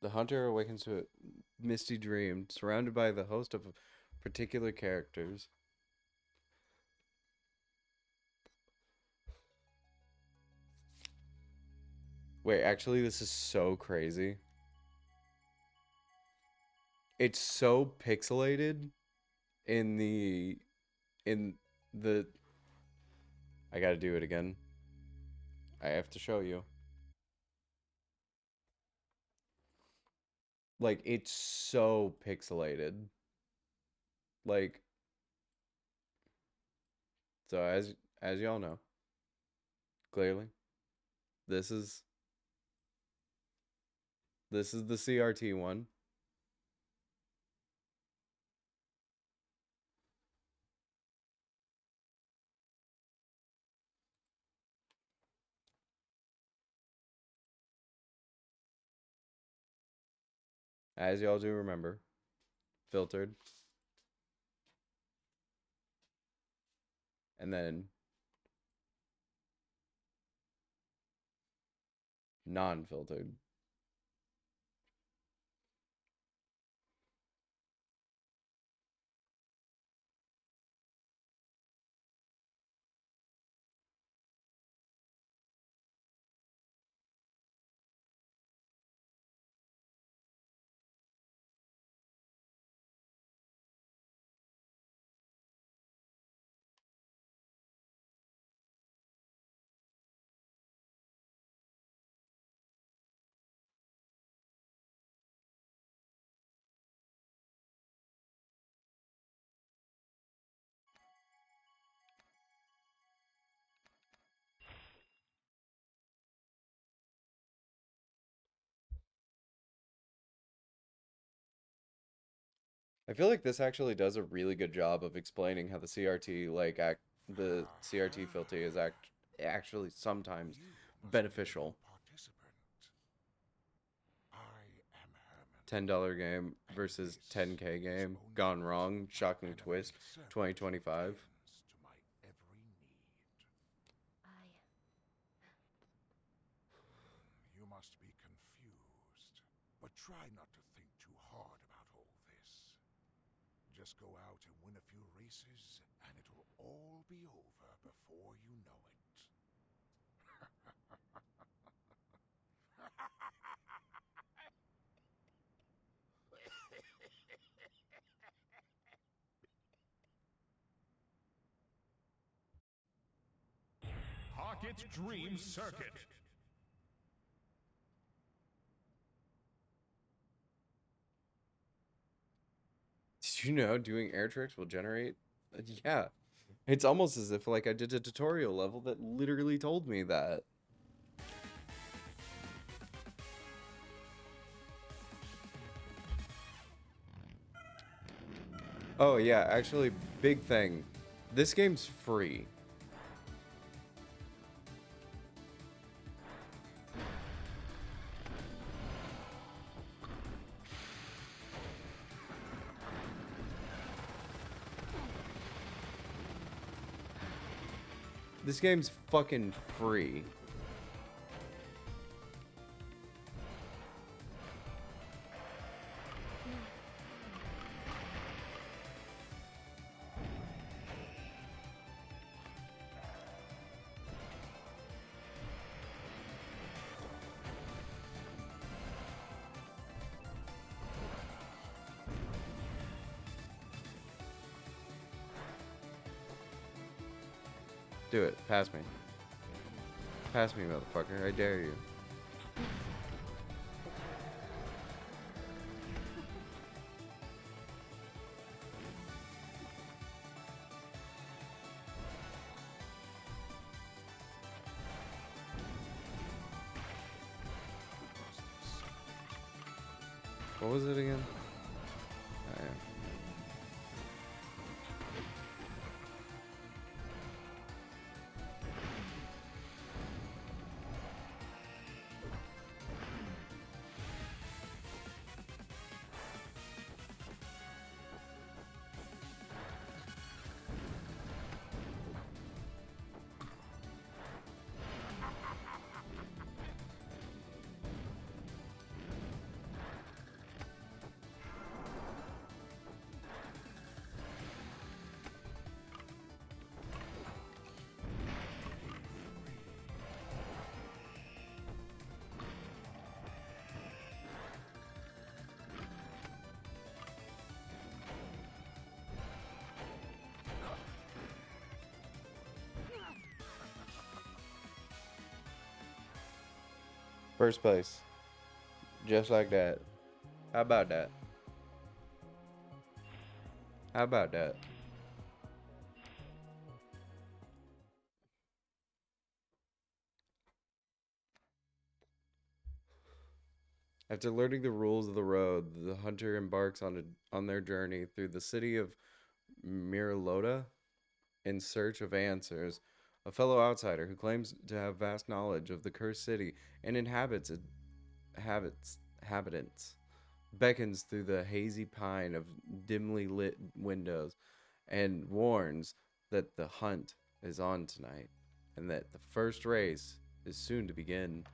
The hunter awakens to a misty dream, surrounded by the host of particular characters. Wait, actually, this is so crazy. It's so pixelated in the I gotta do it again. I have to show you. Like, it's so pixelated. Like, so as y'all know, clearly, this is the CRT one. As y'all do remember, filtered. And then non-filtered. I feel like this actually does a really good job of explaining how the CRT the CRT filter is actually sometimes beneficial. $10 game versus 10K game. Gone wrong. Shocking twist. 2025.
You must be confused, but try not to think too hard about all this. Just go out and win a few races, and it'll all be over before you know it.
Pocket Dream Circuit.
Did you know doing air tricks will generate? Yeah. It's almost as if like I did a tutorial level that literally told me that. Oh yeah, actually, big thing. This game's free. This game's fucking free. Do it. Pass me. Pass me, motherfucker. I dare you. What was it again? Oh, yeah. First place. Just like that. How about that? How about that? After learning the rules of the road, the hunter embarks on their journey through the city of Miralota in search of answers. A fellow outsider who claims to have vast knowledge of the cursed city and inhabitants beckons through the hazy pine of dimly lit windows and warns that the hunt is on tonight and that the first race is soon to begin.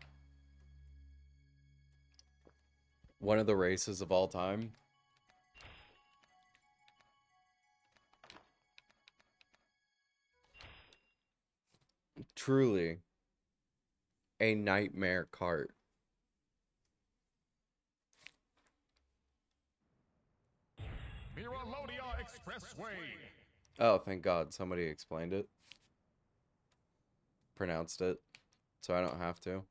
One of the races of all time. Truly a nightmare cart.
Miralodia Expressway.
Oh, thank God somebody explained it. Pronounced it. So I don't have to.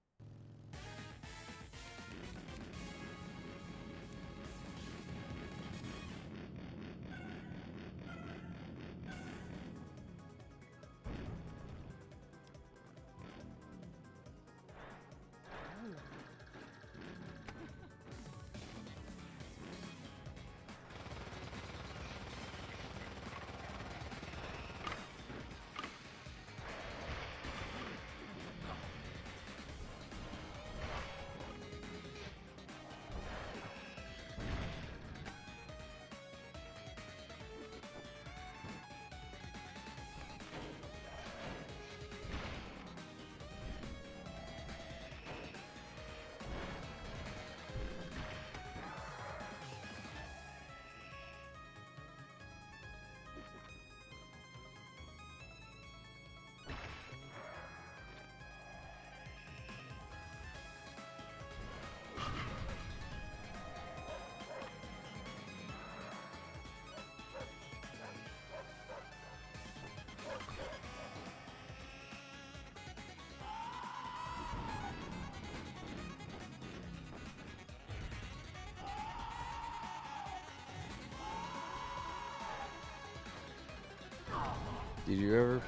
Did you ever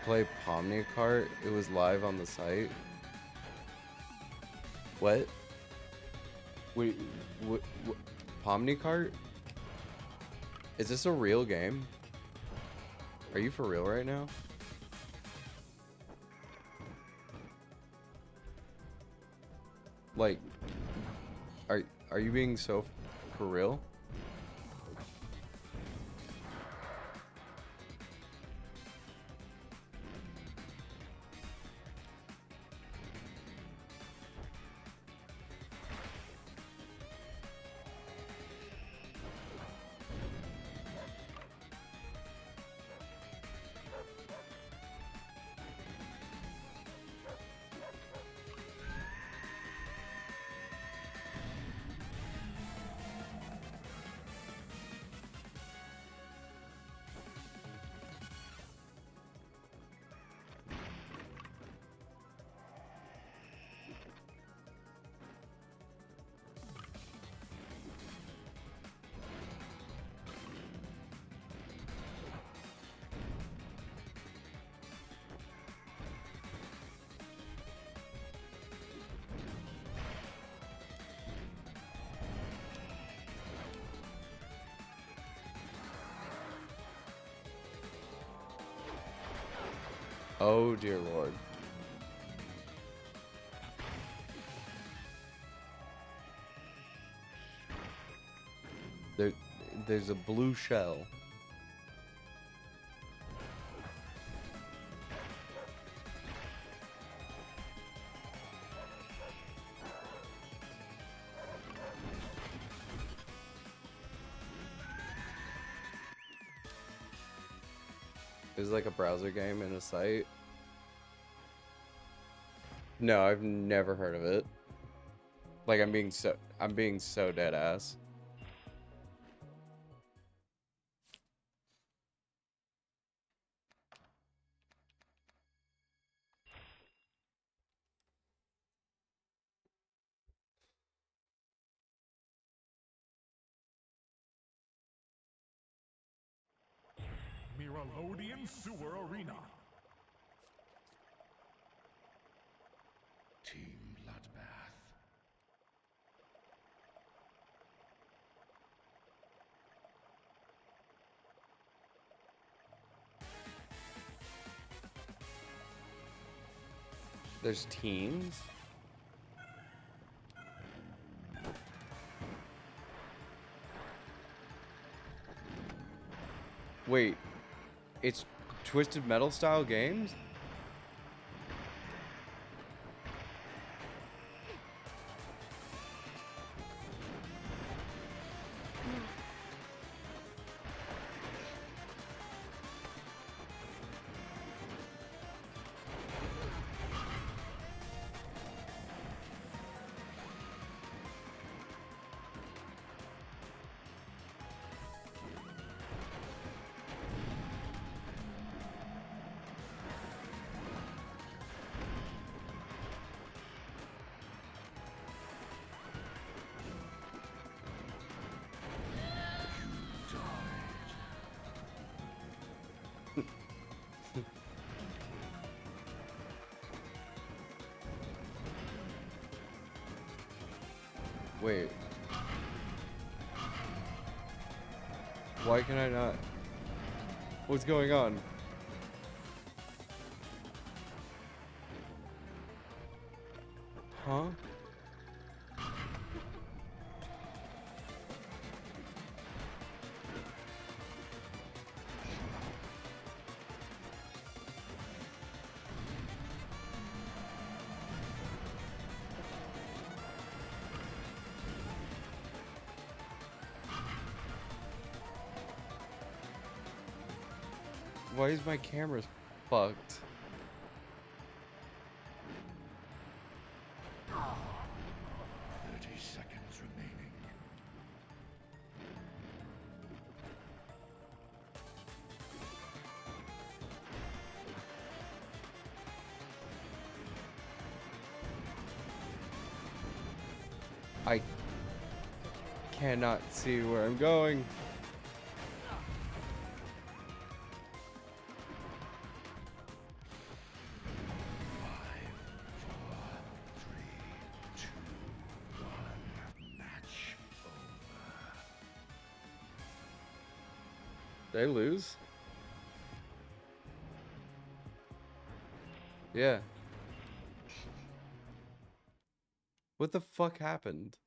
play Pomni Kart? It was live on the site. What? Wait, what? Pomni Kart? Is this a real game? Are you for real right now? Like, are you being so for real? Oh dear Lord. There's a blue shell. It's like a browser game in a site. No, I've never heard of it. Like I'm being so dead ass.
Miralodian Sewer Arena. Team Bloodbath.
There's teams? Wait, it's Twisted Metal style games? Wait. Why can I not? What's going on? Huh? Why is my camera fucked?
30 seconds remaining.
I cannot see where I'm going. Did I lose? Yeah. What the fuck happened?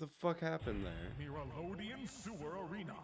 The fuck happened there?
Miralodian Sewer Arena.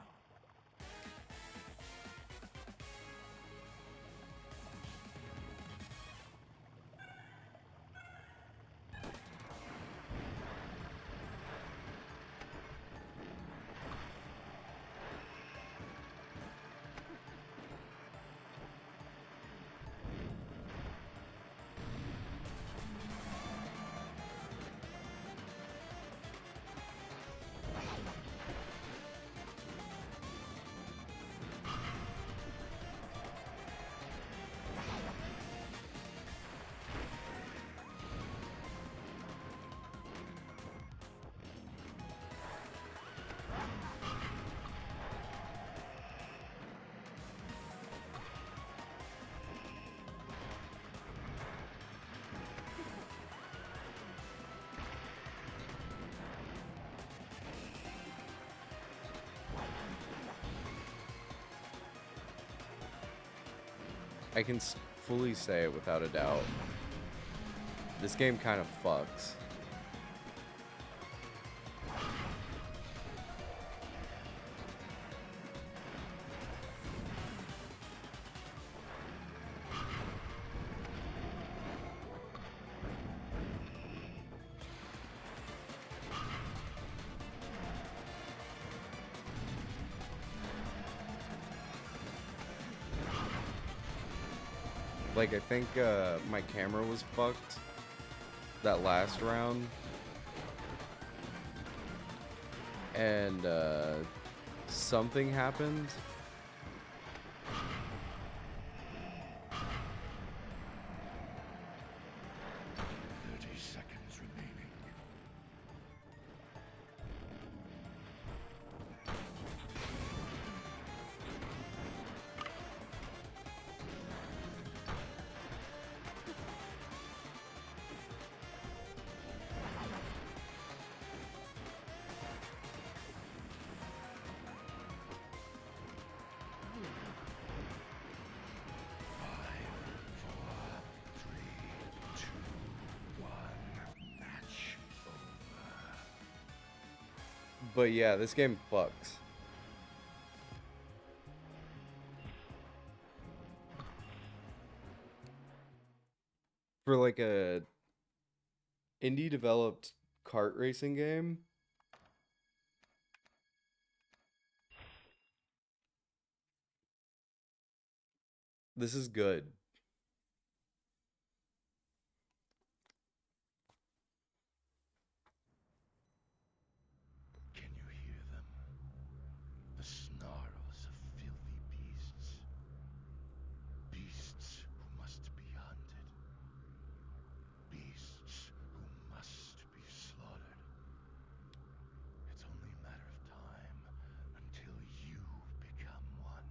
I can fully say it without a doubt. This game kind of fucks. Like, I think my camera was fucked that last round. And something happened. But yeah, this game fucks. For like a indie developed kart racing game, this is good.
Can you hear them? The snarls of filthy beasts. Beasts who must be hunted. Beasts who must be slaughtered. It's only a matter of time until you become one.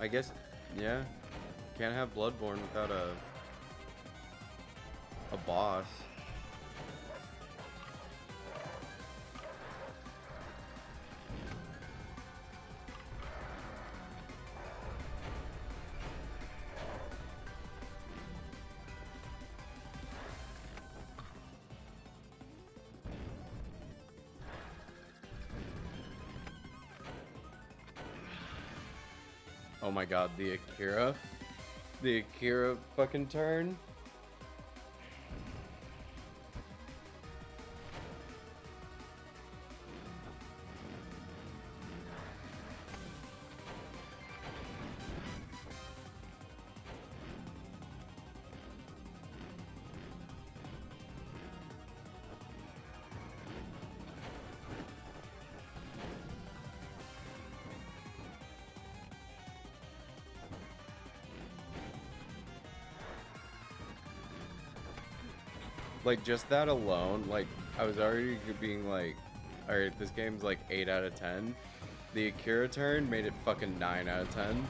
I guess, yeah. Can't have Bloodborne without a boss. Oh my god, the Akira? The Akira fucking turn? Like, just that alone, like, I was already being like, alright, this game's like 8 out of 10. The Akira turn made it fucking 9 out of 10.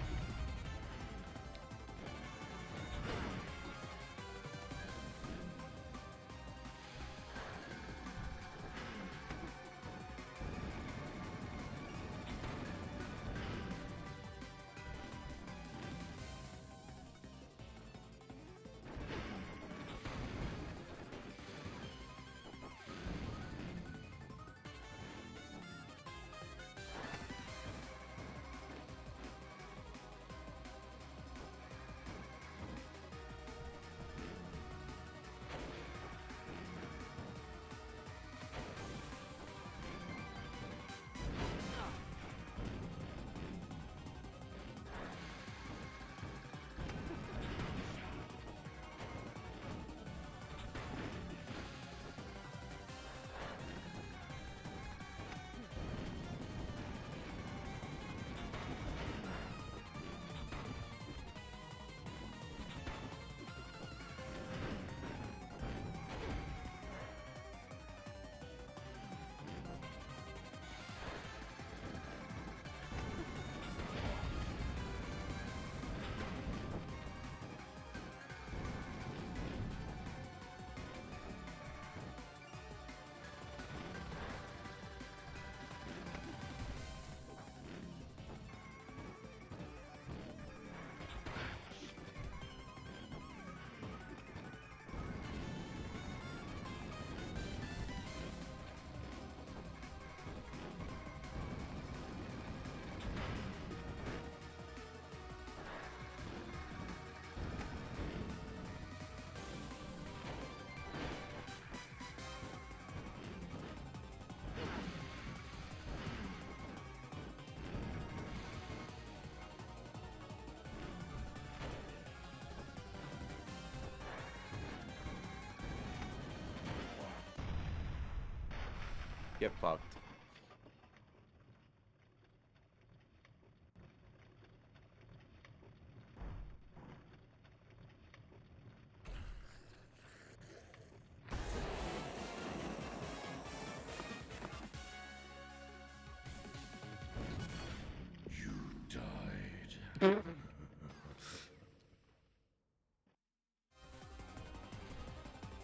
Get fucked.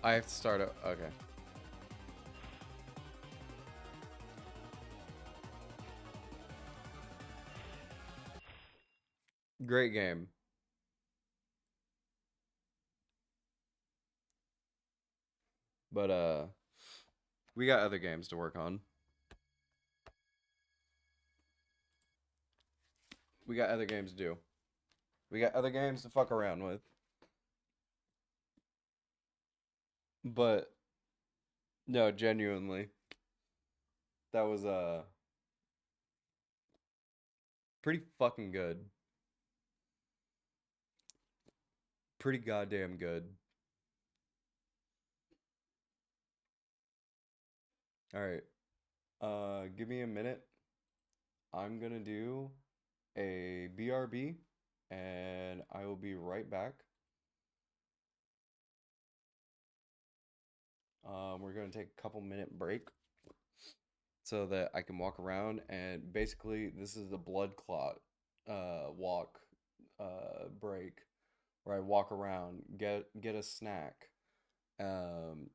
I have to start it. Okay. Great game. But we got other games to work on. We got other games to do. We got other games to fuck around with. But no, genuinely. That was pretty fucking good. Pretty goddamn good. All right. Give me a minute. I'm gonna do a BRB and I will be right back. We're gonna take a couple minute break so that I can walk around, and basically this is the blood clot walk break where I walk around, get a snack, um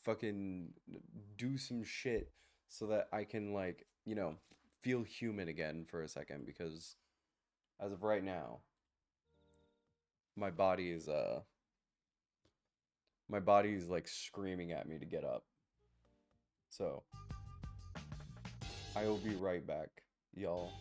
fucking do some shit so that I can, like, you know, feel human again for a second, because as of right now my body is like screaming at me to get up. So I will be right back, y'all.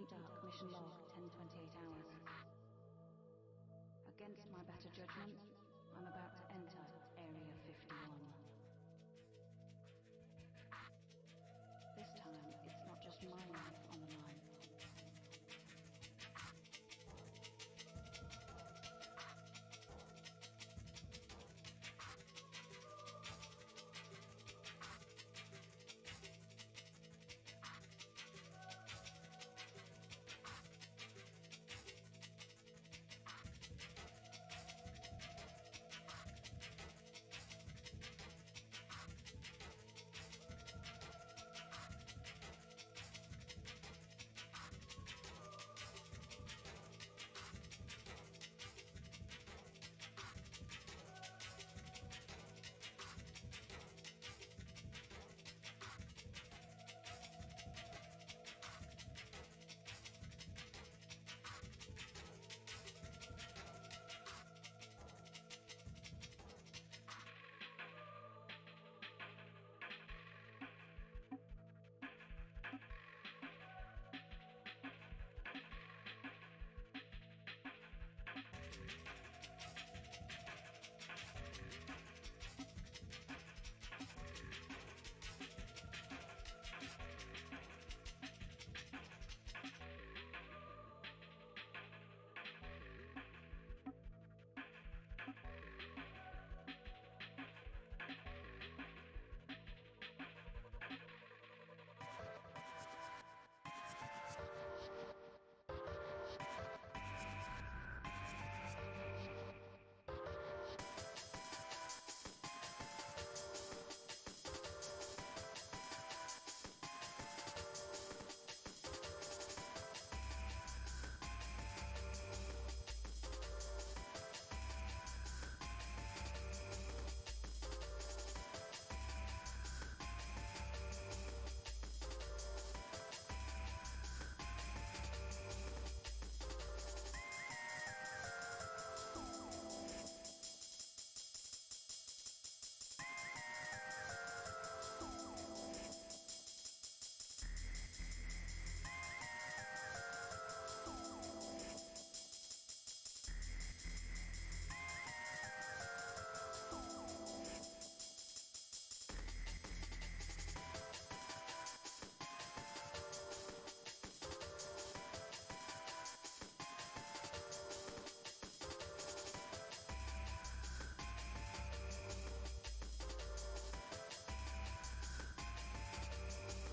Agent Dark, mission log, 10:28 hours. Against my better judgment, I'm about to enter Area 51. This time, it's not just my life on the line.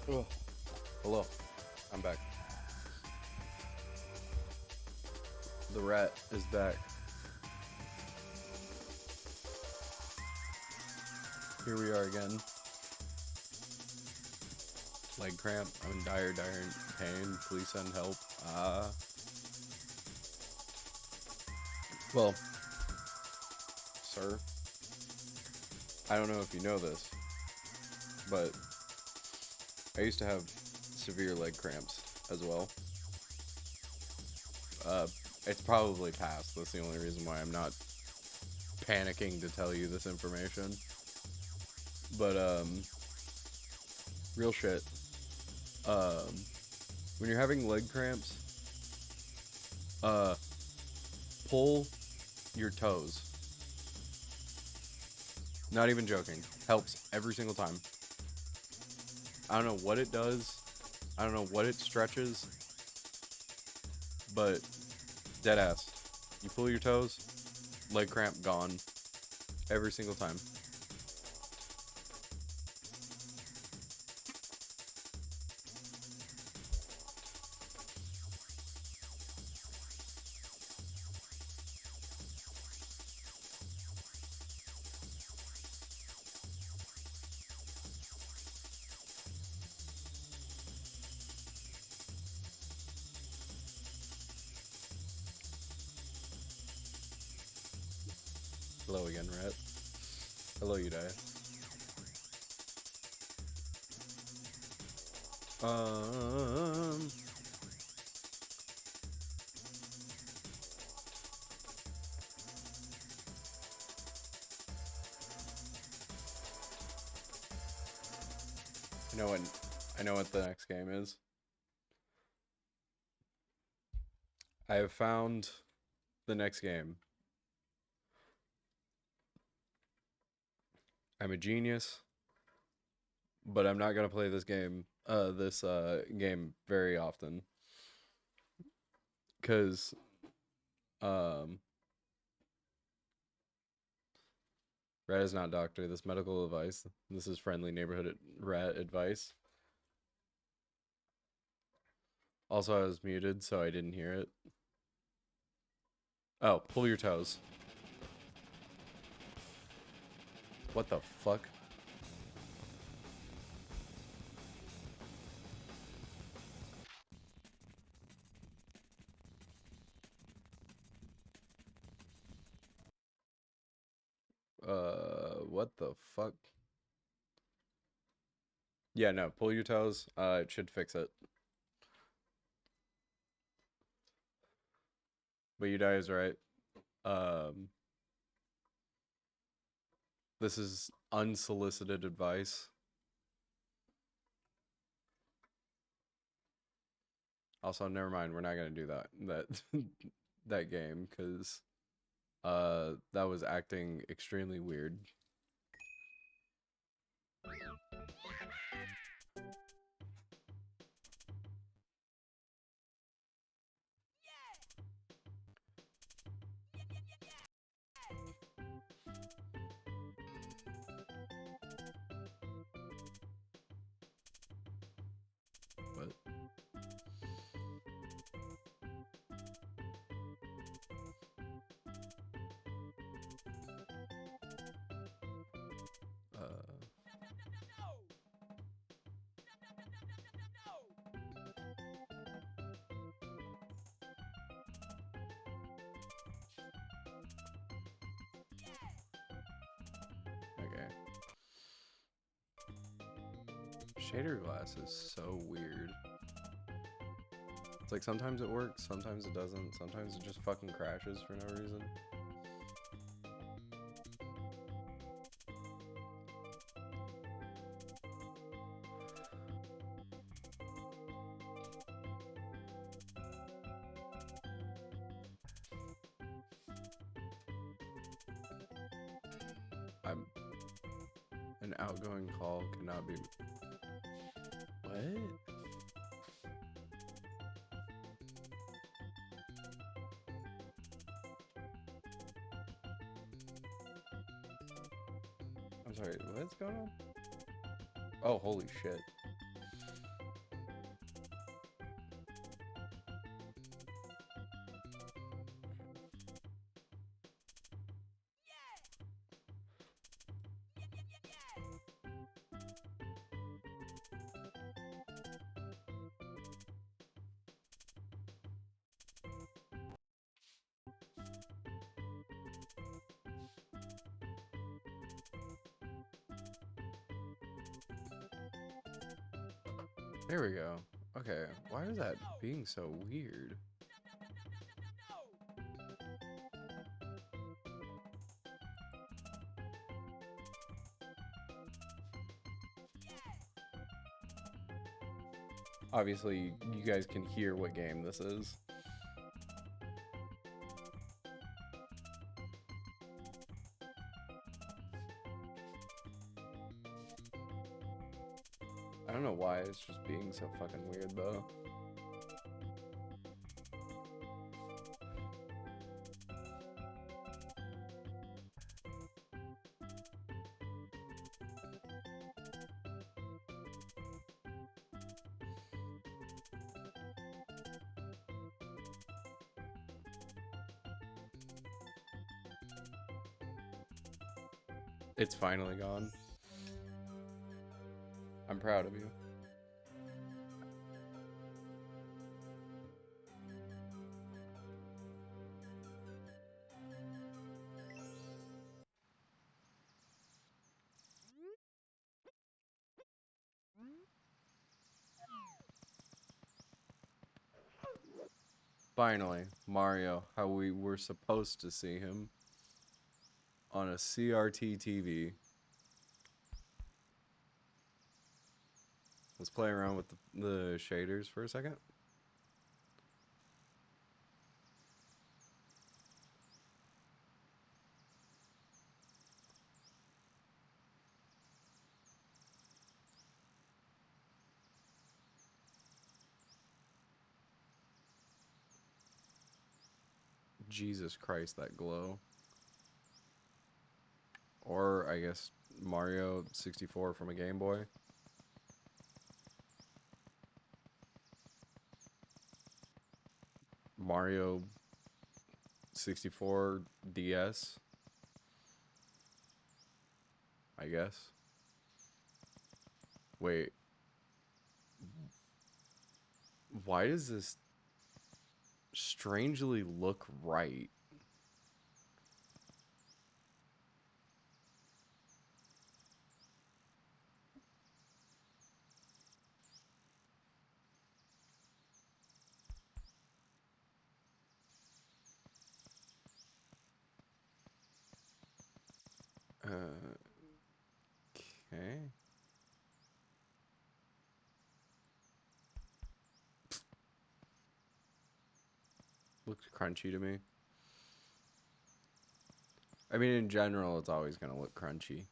Oh, hello. I'm back. The rat is back. Here we are again. Leg cramp. I'm in dire pain. Please send help. Well, sir, I don't know if you know this, but I used to have severe leg cramps as well. It's probably past. That's the only reason why I'm not panicking to tell you this information. But, real shit. When you're having leg cramps, pull your toes. Not even joking. Helps every single time. I don't know what it does. I don't know what it stretches. But, dead ass. You pull your toes, leg cramp gone. Every single time. Hello again, Rat. Hello, you die. I know what the next game is. I have found the next game. I'm a genius, but I'm not gonna play this game. This game very often, cause um, rat is not doctor. This medical advice. This is friendly neighborhood rat advice. Also, I was muted, so I didn't hear it. Oh, pull your toes. What the fuck? What the fuck? Yeah, no, pull your toes. It should fix it. But you guys right. Um, this is unsolicited advice. Also, never mind. We're not gonna do that that game because that was acting extremely weird. What? Okay. Shader glass is so weird. It's like sometimes it works, sometimes it doesn't, sometimes it just fucking crashes for no reason. An outgoing call cannot be. What? I'm sorry, what's going on? Oh, holy shit. There we go. Okay, why is that being so weird? Obviously, you guys can hear what game this is. I don't know why it's just being so fucking weird though. It's finally gone. I'm proud of you. Finally, Mario, how we were supposed to see him on a CRT TV. Let's play around with the shaders for a second. Jesus Christ, that glow. Or, I guess, Mario 64 from a Game Boy. Mario 64 DS. I guess. Wait. Why does this strangely look right? Okay. Looks crunchy to me. I mean, in general, it's always going to look crunchy.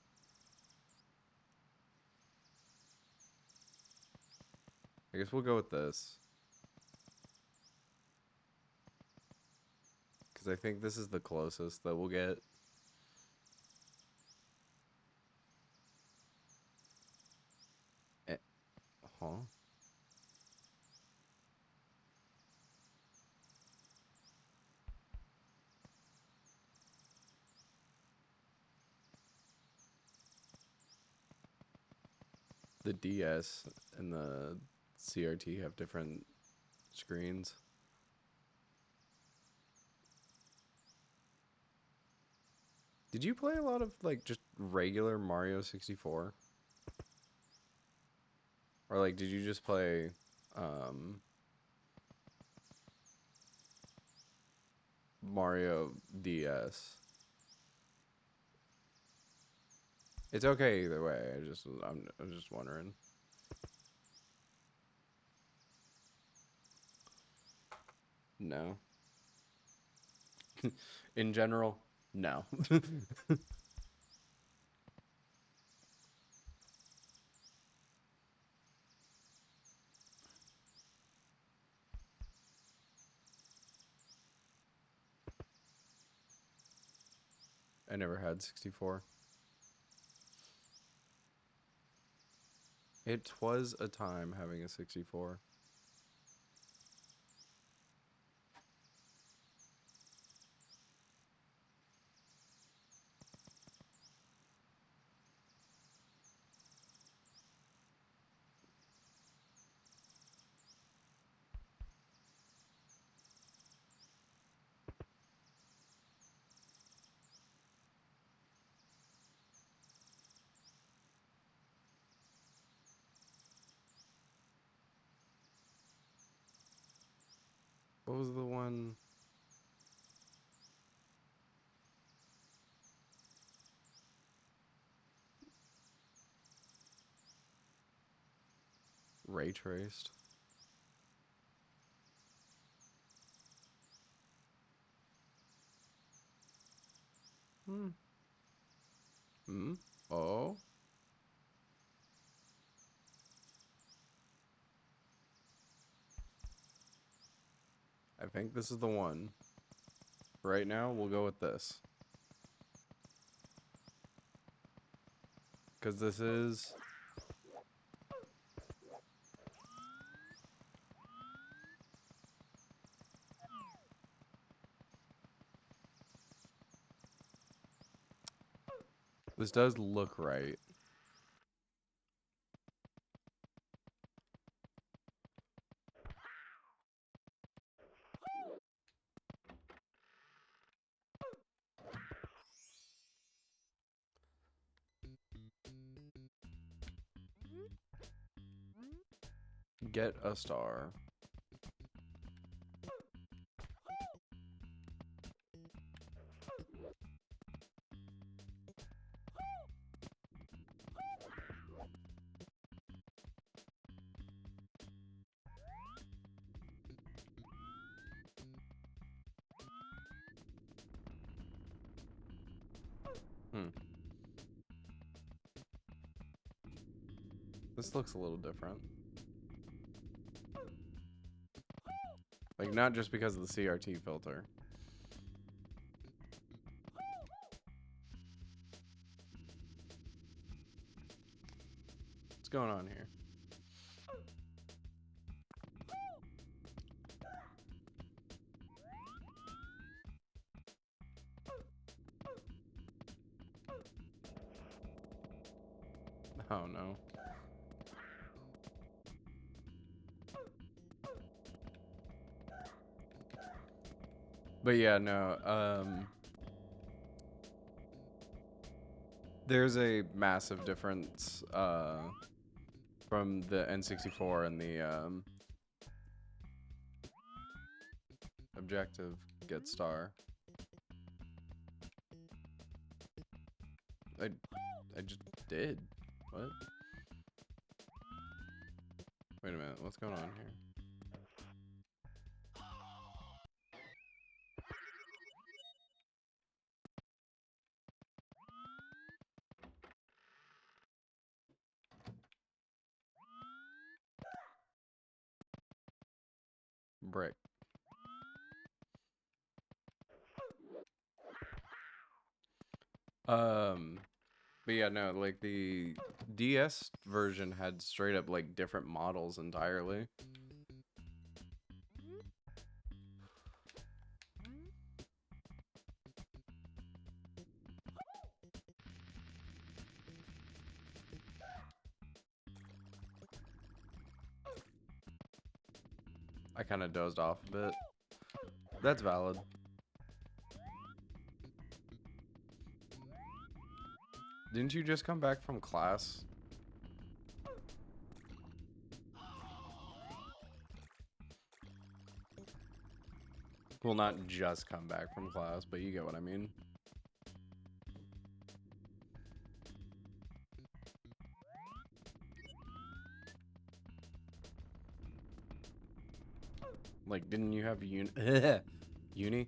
I guess we'll go with this. Because I think this is the closest that we'll get. Huh? The DS and the CRT have different screens. Did you play a lot of, like, just regular Mario 64? Or, like, did you just play, Mario DS? It's okay either way. I'm just wondering. No. In general, no. I never had 64. It was a time having a 64. What was the one? Ray traced. Hmm. Hmm. Oh. I think this is the one. Right now, we'll go with this. Because this is... This does look right. Get a star. Hmm. This looks a little different. Like, not just because of the CRT filter. going on here? Oh no. But yeah, no, there's a massive difference from the N64 and the objective get star. I just did. What? Wait a minute, what's going on here? Brick. But yeah, no, like the DS version had straight up like different models entirely. I kind of dozed off a bit. That's valid. Didn't you just come back from class? Well, not just come back from class, but you get what I mean. Like, didn't you have uni?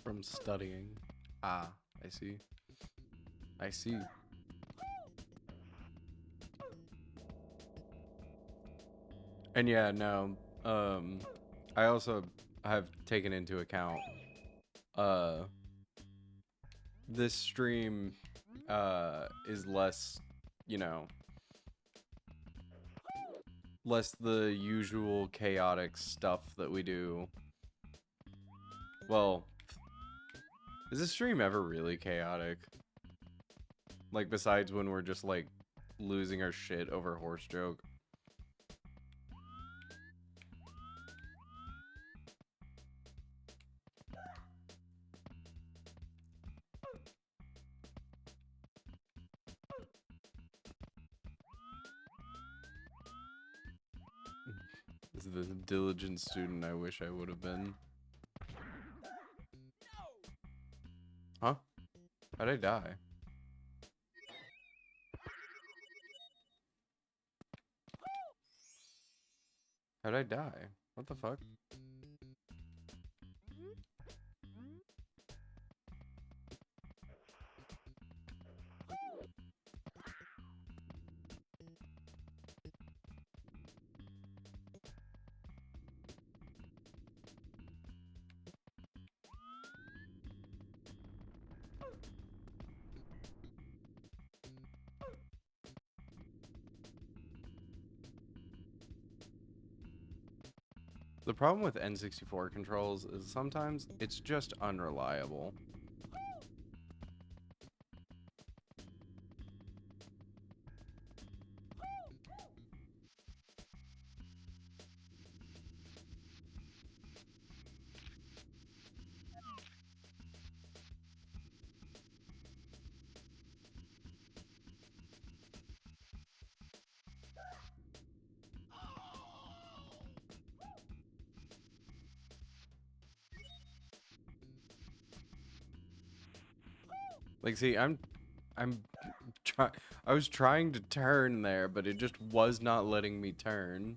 From studying. Ah, I see. I see. And yeah, no. I also have taken into account this stream is less, you know, less the usual chaotic stuff that we do. Well, is this stream ever really chaotic? Like, besides when we're just, like, losing our shit over horse joke. This is the diligent student I wish I would have been. Huh? How'd I die? How'd I die? What the fuck? The problem with N64 controls is sometimes it's just unreliable. Like, see, I'm I was trying to turn there, but it just was not letting me turn.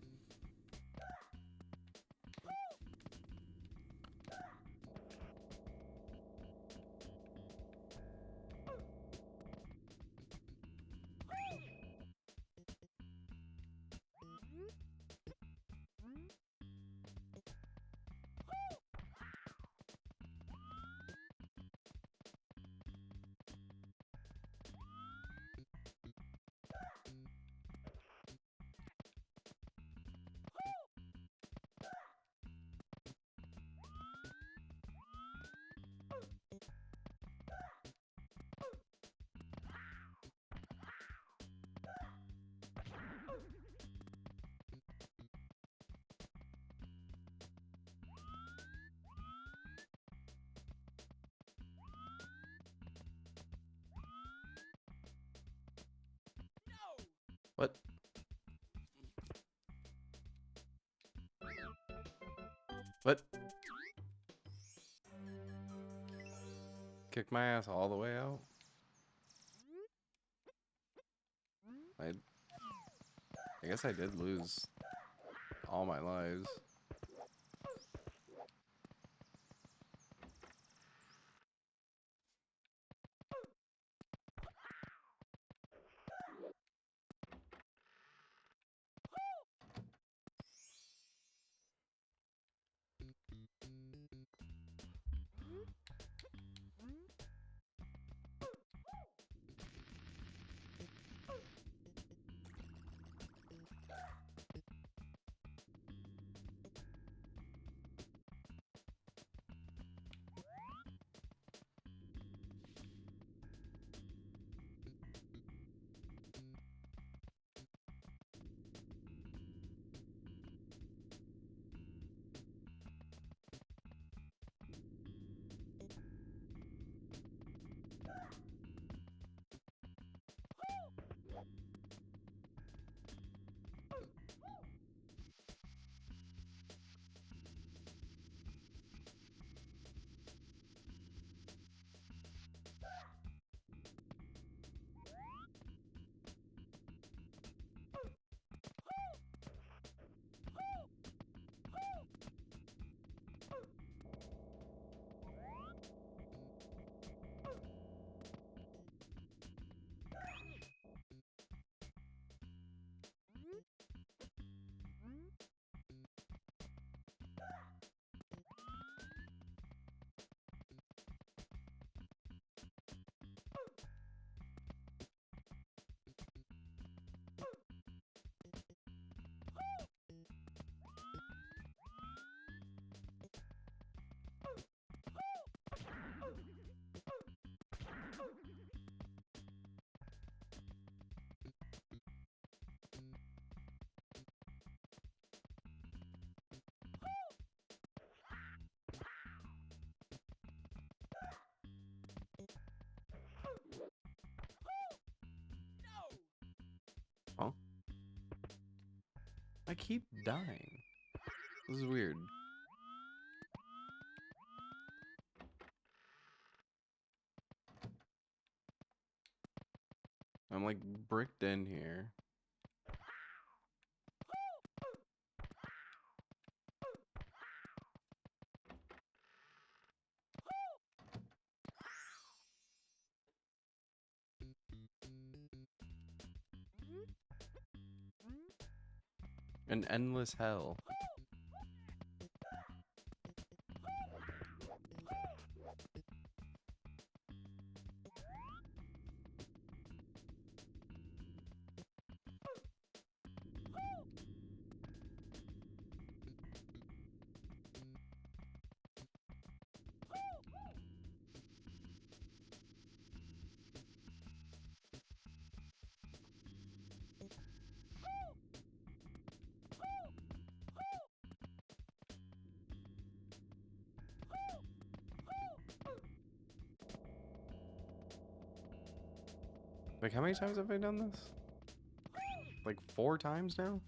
What? What? Kick my ass all the way out? I guess I did lose all my lives. Huh? I keep dying. This is weird. I'm like bricked in here. An endless hell. Like, how many times have I done this? Like 4 times now?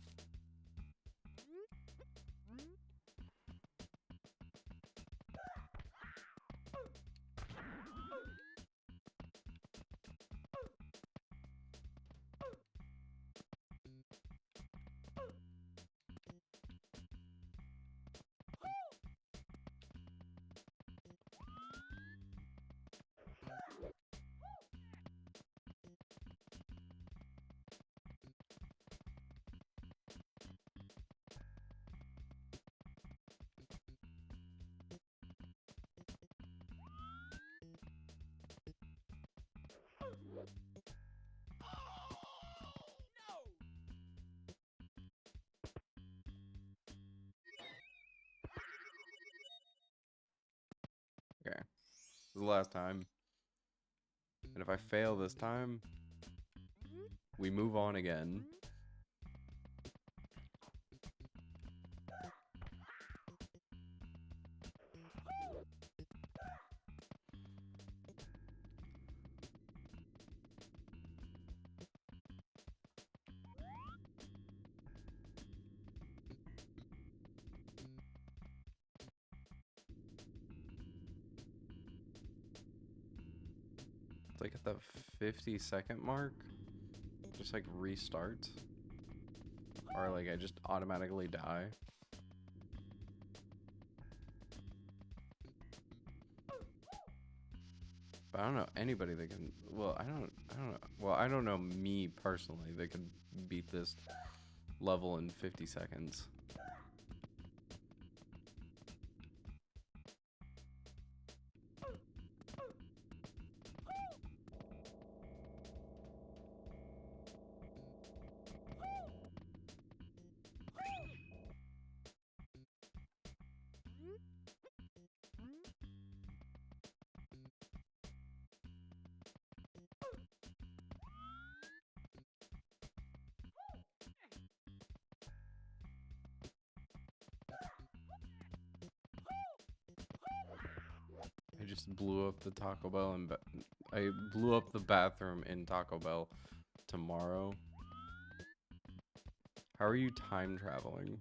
Okay. This is the last time. And if I fail this time, we move on again. It's like at the 50-second mark, just like restart. Or like I just automatically die. But I don't know anybody that can, well, I don't know. Well, I don't know me personally that can beat this level in 50 seconds. I just blew up the Taco Bell and I blew up the bathroom in Taco Bell tomorrow. How are you time traveling?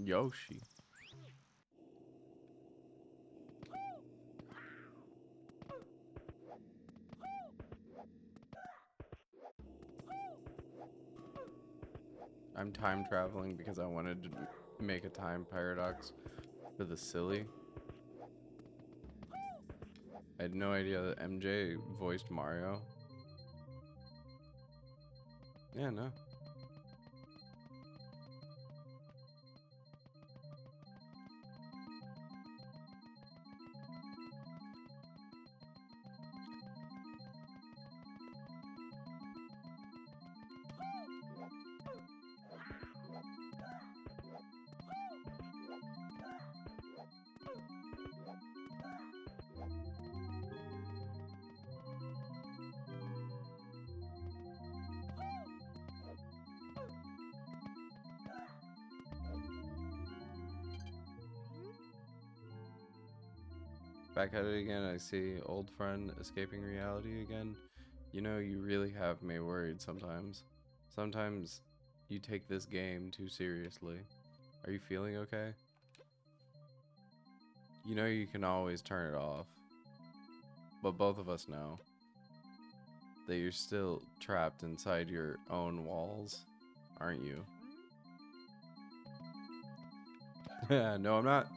Yoshi. I'm time traveling because I wanted to make a time paradox for the silly. I had no idea that MJ voiced Mario. Yeah, no. Back at it again, I see old friend escaping reality again. You know, you really have me worried sometimes. Sometimes you take this game too seriously. Are you feeling okay? You know you can always turn it off. But both of us know that you're still trapped inside your own walls, aren't you? No, I'm not.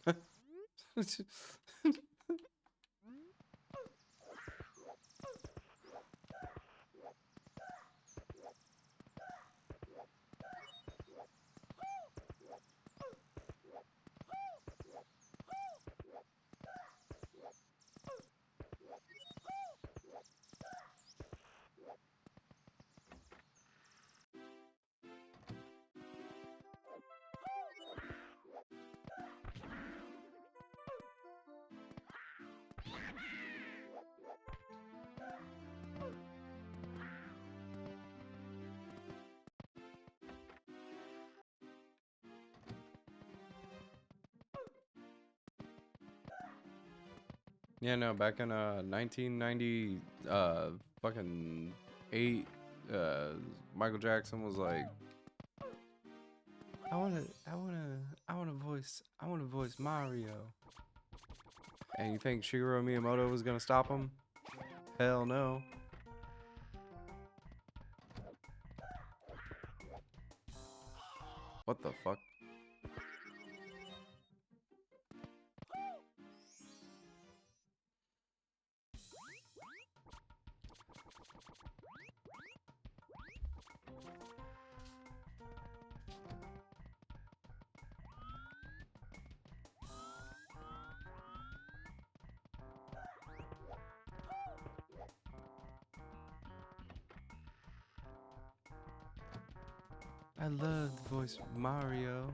Huh? Yeah, no, back in 1990 fucking 8 Michael Jackson was like, I want to voice Mario. And you think Shigeru Miyamoto was going to stop him? Hell no. What the fuck? I love the voice of Mario.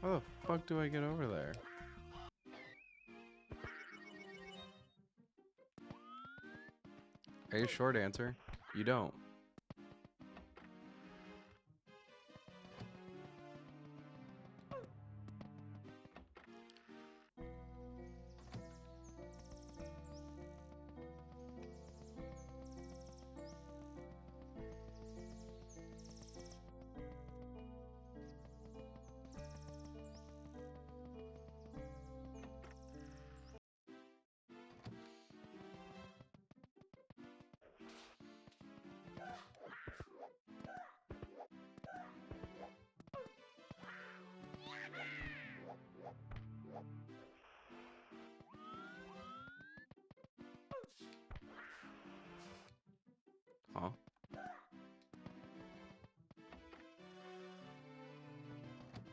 How the fuck do I get over there? A short answer, you don't. Huh?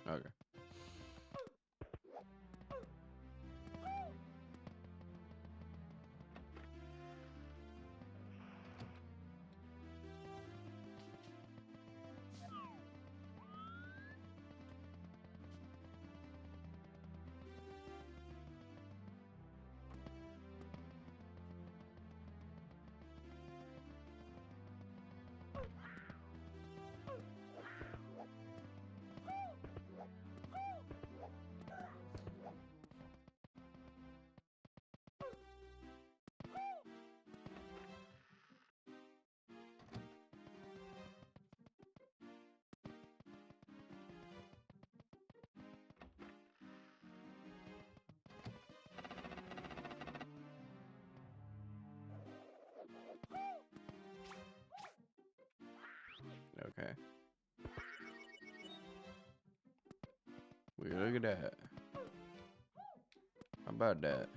Okay. Okay. Look at that. How about that?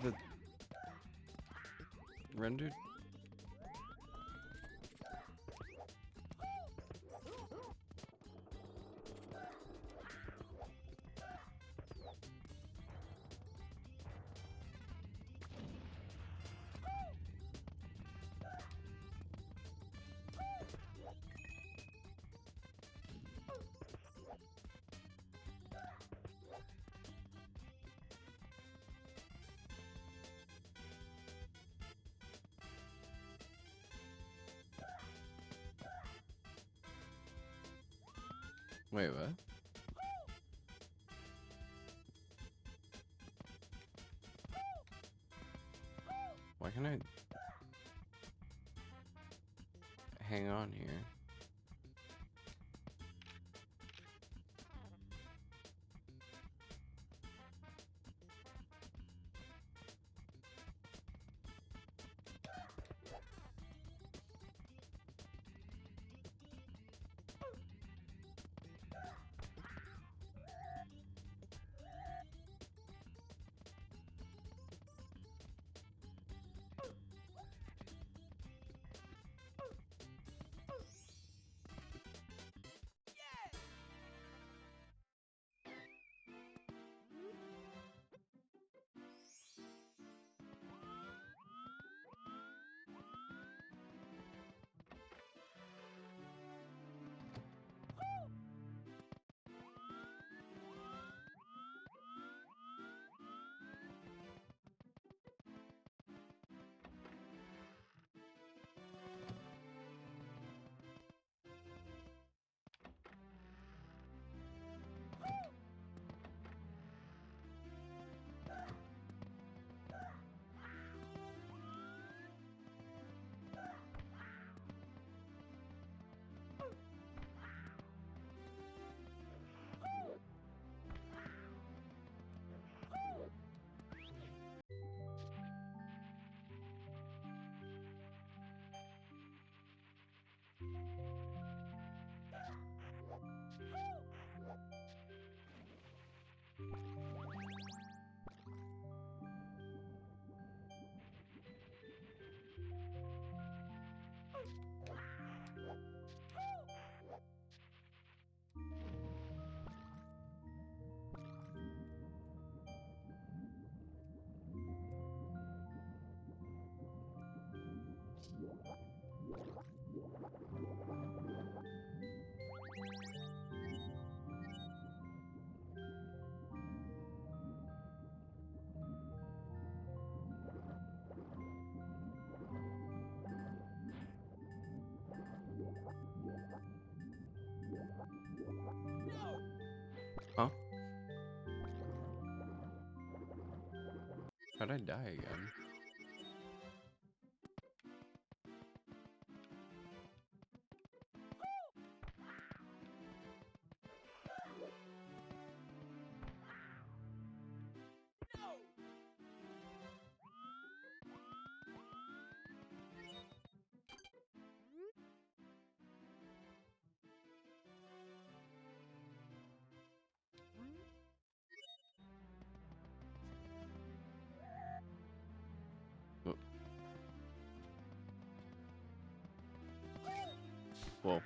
The rendered? Wait, what? Why can't I hang on here? How'd I die again? Oh. Whoa.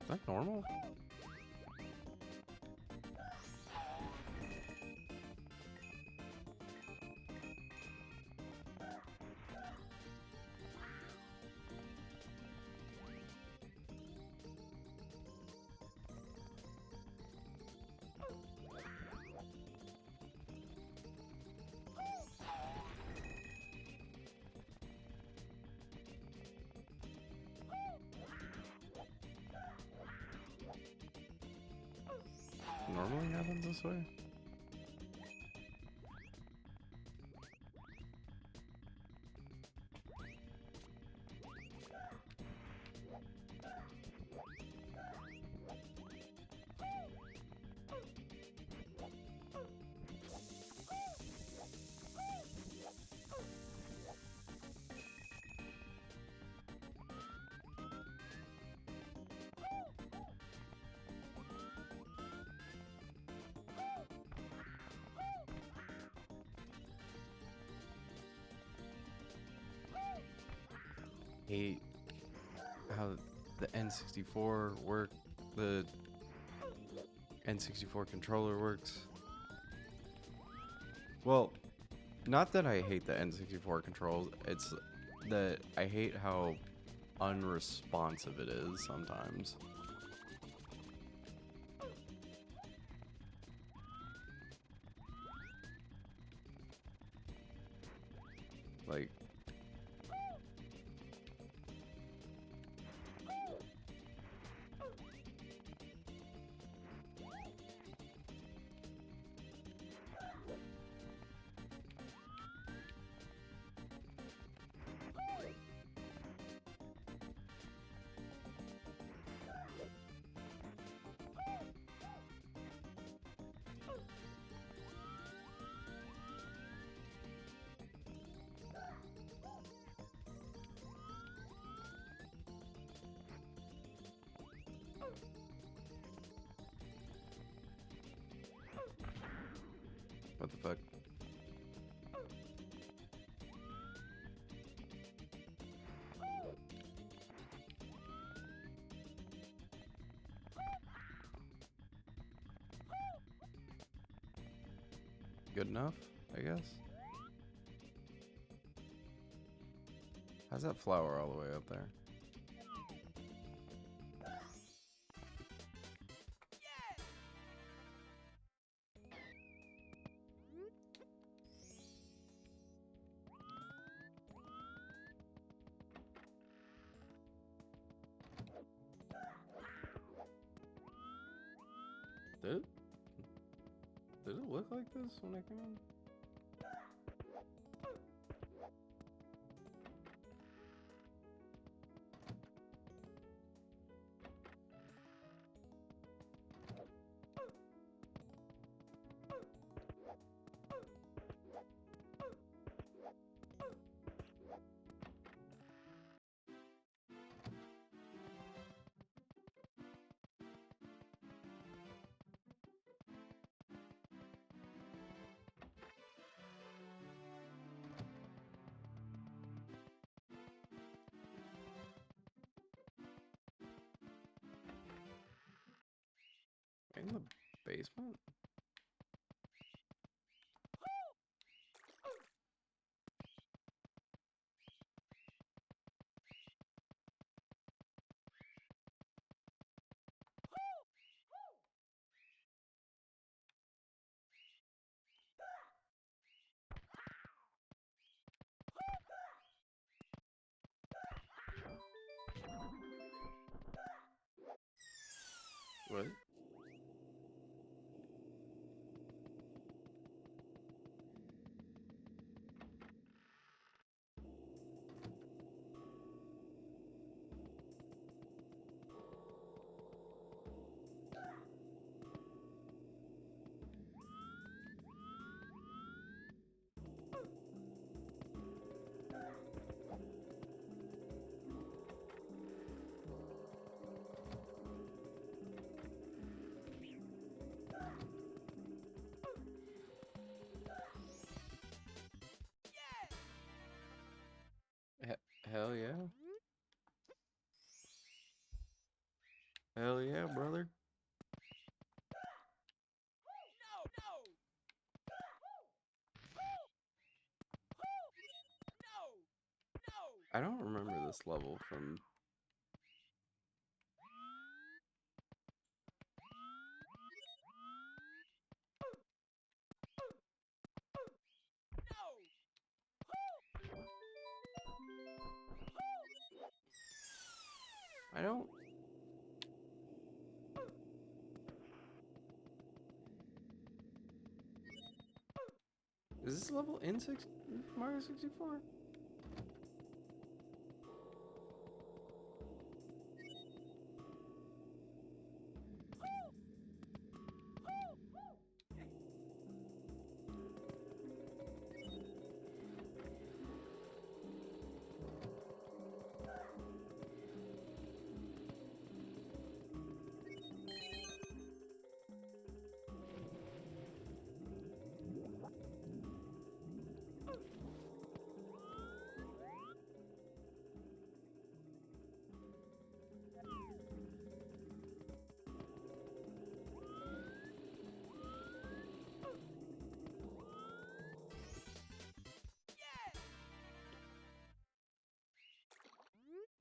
Is that normal? Normally happens this way? Hate how the N64 the N64 controller works. Well, not that I hate the N64 controls, it's that I hate how unresponsive it is sometimes. Like, what the fuck? Good enough, I guess? How's that flower all the way up there? like this when I come in? In the basement? What? Hell yeah. Hell yeah, brother. I don't remember this level from... I don't... Is this level in Mario 64?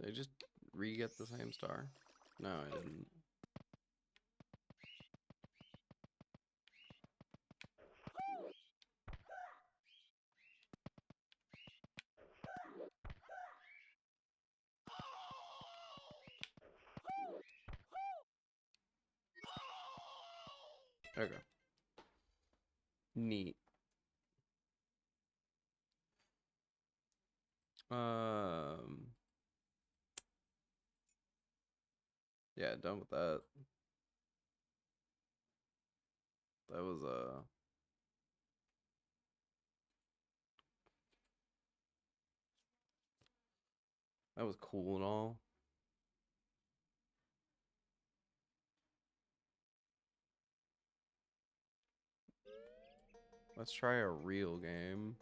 Did I just re-get the same star? No, I didn't. Okay. Neat. Yeah, done with that. That was that was cool and all. Let's try a real game.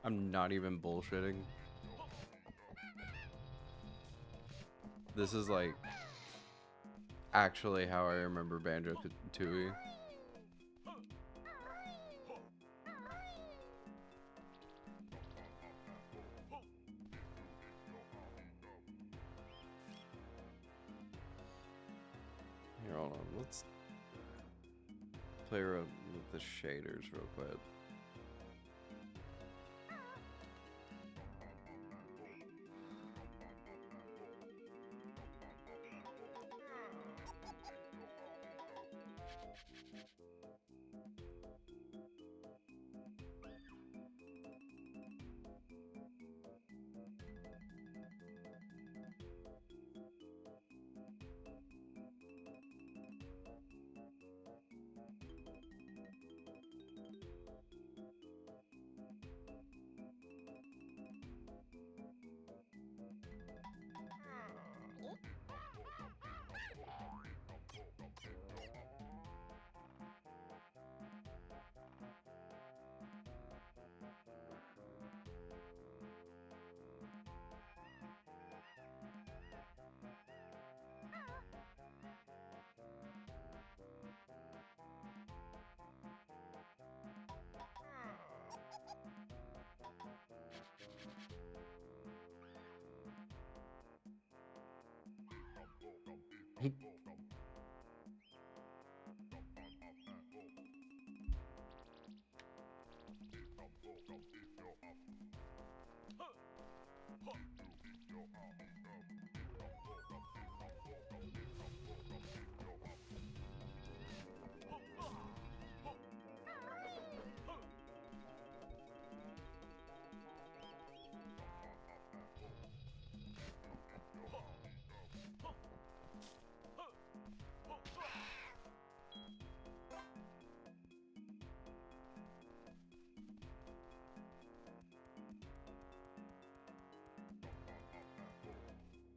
I'm not even bullshitting. This is like actually how I remember Banjo-Tooie. Here, hold on. Let's play around with the shaders real quick.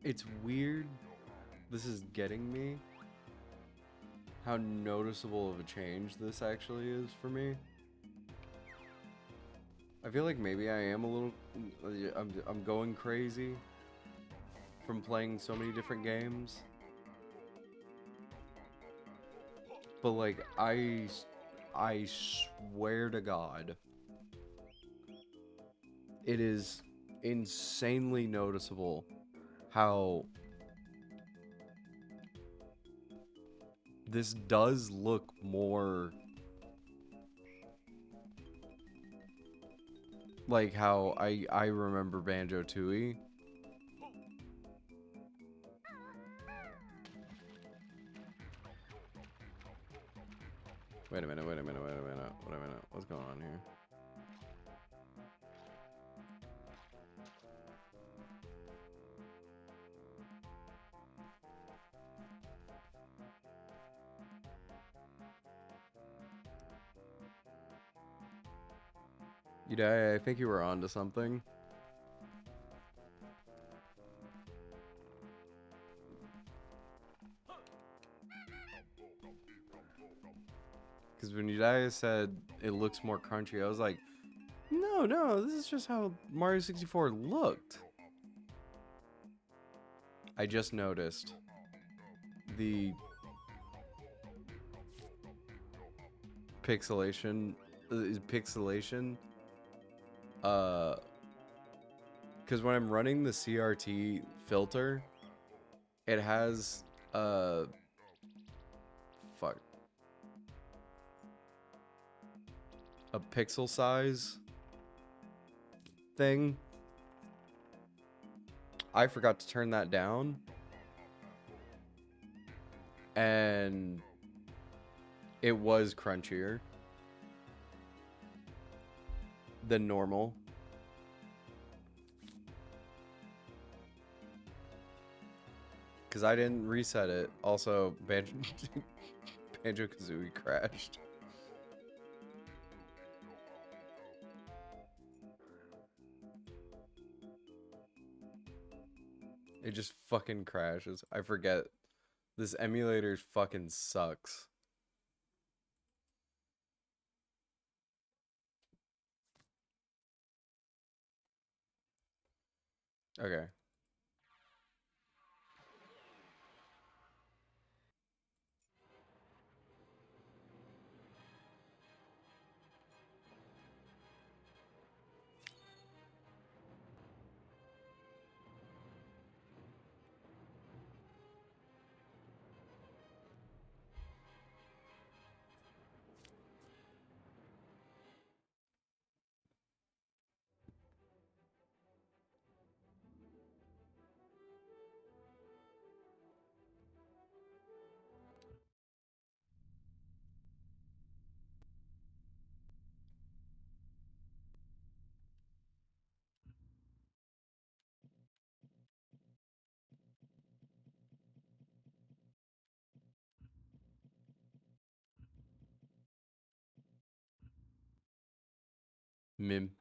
It's weird. This is getting me. How noticeable of a change this actually is for me. I feel like maybe I am a little. I'm going crazy from playing so many different games. But like I swear to God, it is insanely noticeable how this does look more like how I remember Banjo-Tooie. Wait a minute. What's going on here? I think you were onto something. Because when Udaya said it looks more crunchy, I was like, no, this is just how Mario 64 looked. I just noticed the pixelation, because when I'm running the CRT filter, it has fuck, a pixel size thing. I forgot to turn that down, and it was crunchier than normal. Because I didn't reset it. Also, Banjo-Kazooie crashed. It just fucking crashes. I forget. This emulator fucking sucks. Okay. Mim.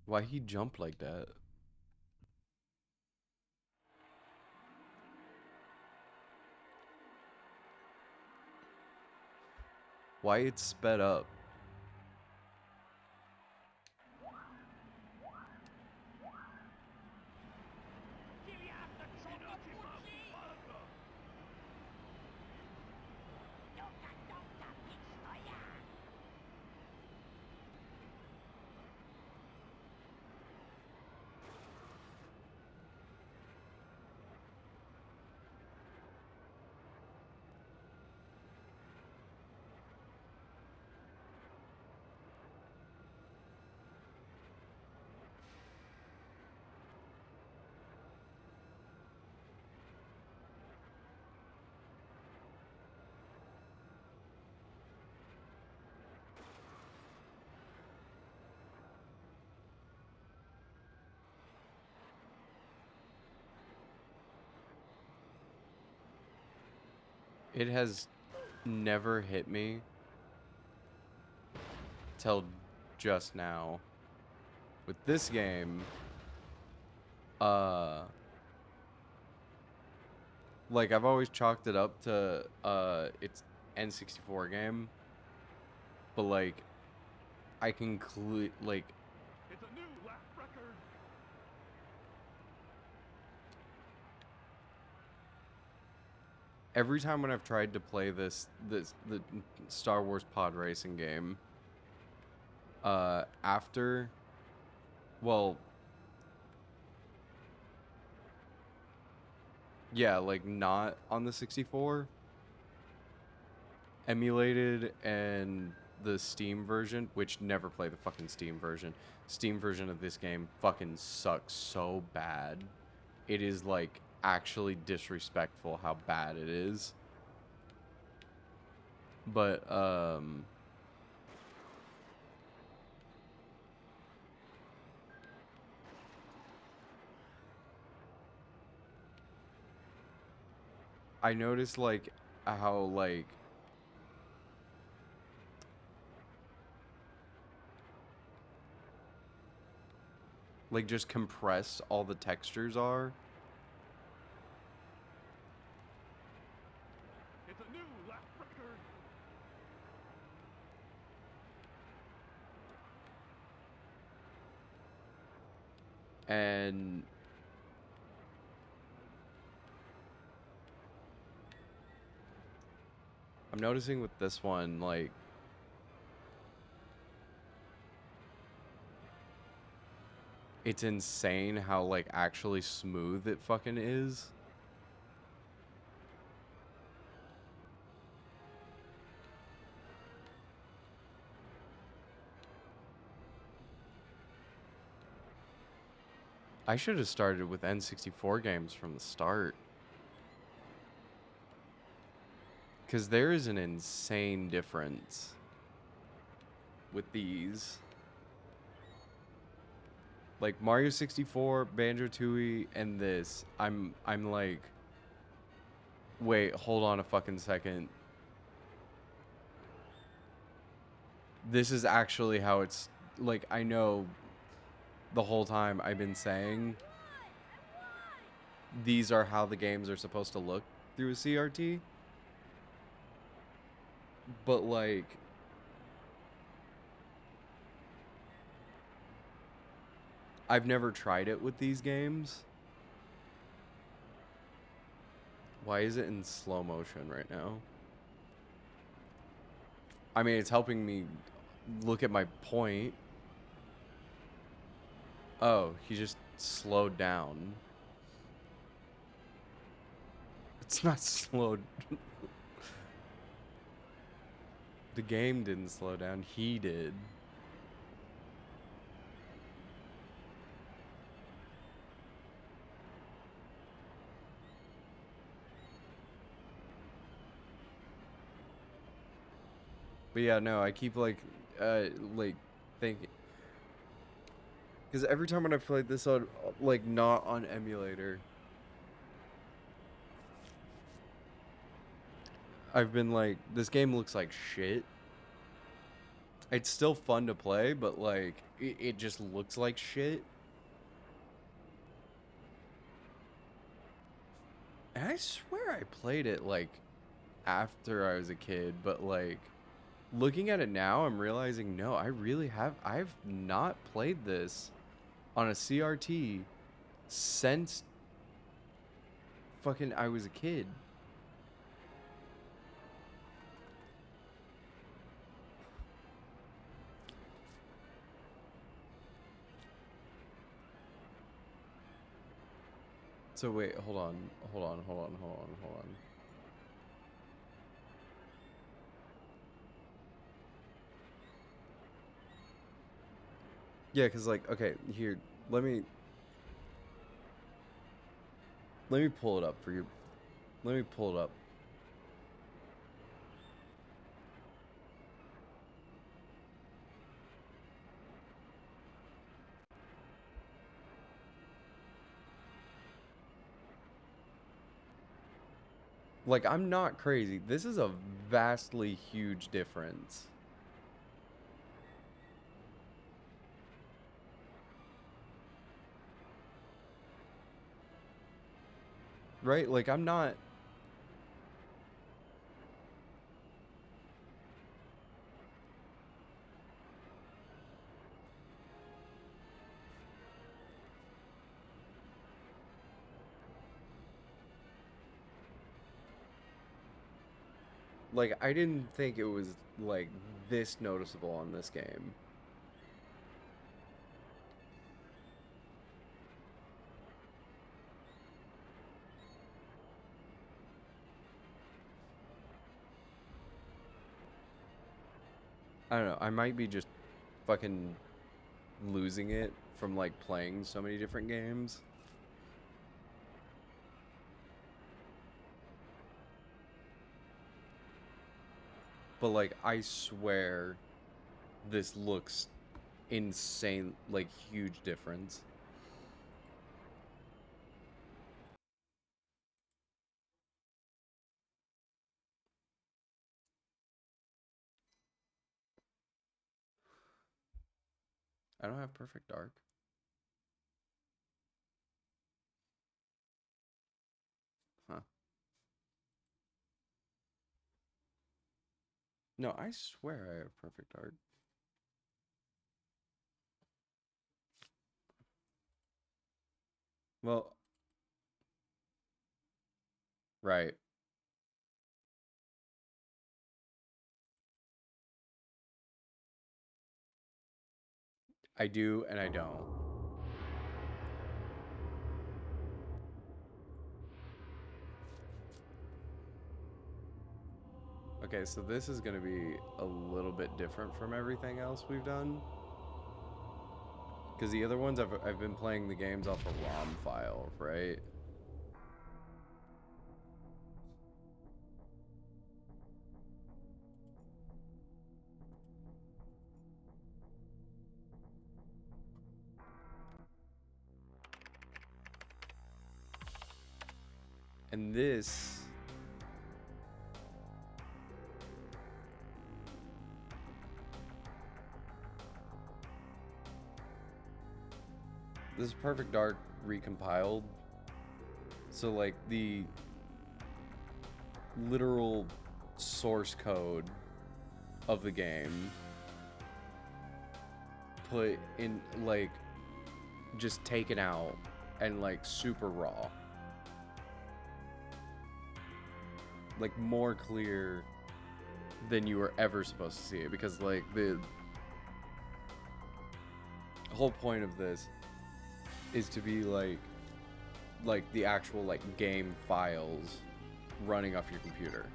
Why he jump like that? Why it's sped up? It has never hit me till just now. With this game, like I've always chalked it up to it's N64 game, but like I can like
It's a new lap record.
every time when I've tried to play the Star Wars pod racing game, after, well, yeah, like not on the 64, emulated, and the Steam version, which never play the fucking Steam version. Steam version of this game fucking sucks so bad. It is like actually disrespectful how bad it is. But I noticed like how like just compressed all the textures are.
It's a new lap record.
And I'm noticing with this one, like, it's insane how like actually smooth it fucking is. I should have started with N64 games from the start. Because there is an insane difference with these. Like Mario 64, Banjo-Tooie, and this, I'm like, wait, hold on a fucking second. This is actually how it's, like, I know the whole time I've been saying these are how the games are supposed to look through a CRT. But like, I've never tried it with these games. Why is it in slow motion right now? I mean, it's helping me look at my point. Oh, he just slowed down. It's not slowed. The game didn't slow down. He did. But yeah, no, I keep like thinking, because every time when I played this on, like, not on emulator, I've been like, this game looks like shit. It's still fun to play, but like, it just looks like shit. And I swear I played it like after I was a kid, but like, looking at it now, I'm realizing, no, I've not played this on a CRT since fucking I was a kid. So wait, hold on. Yeah, cause like, okay, here, let me pull it up for you. Let me pull it up. Like, I'm not crazy. This is a vastly huge difference. Right? Like, I'm not... Like, I didn't think it was, like, this noticeable on this game. I don't know. I might be just fucking losing it from, like, playing so many different games. But, like, I swear this looks insane, like, huge difference. I don't have perfect dark. Huh. No, I swear I have perfect dark. Well, right. I do and I don't. Okay, so this is going to be a little bit different from everything else we've done. Because the other ones, I've been playing the games off a ROM file, right? And this... This is Perfect Dark recompiled. So, like, the literal source code of the game put in, like, just taken out and like super raw. Like more clear than you were ever supposed to see it, because like the whole point of this is to be like the actual like game files running off your computer.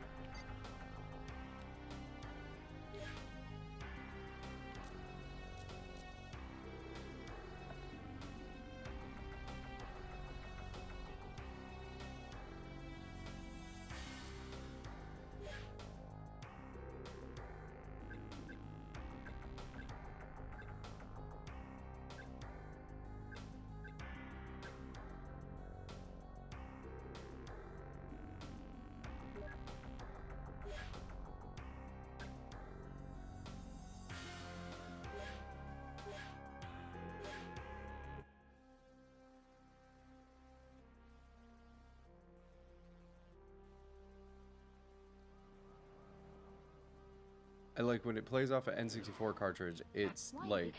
I like when it plays off an N64 cartridge, it's like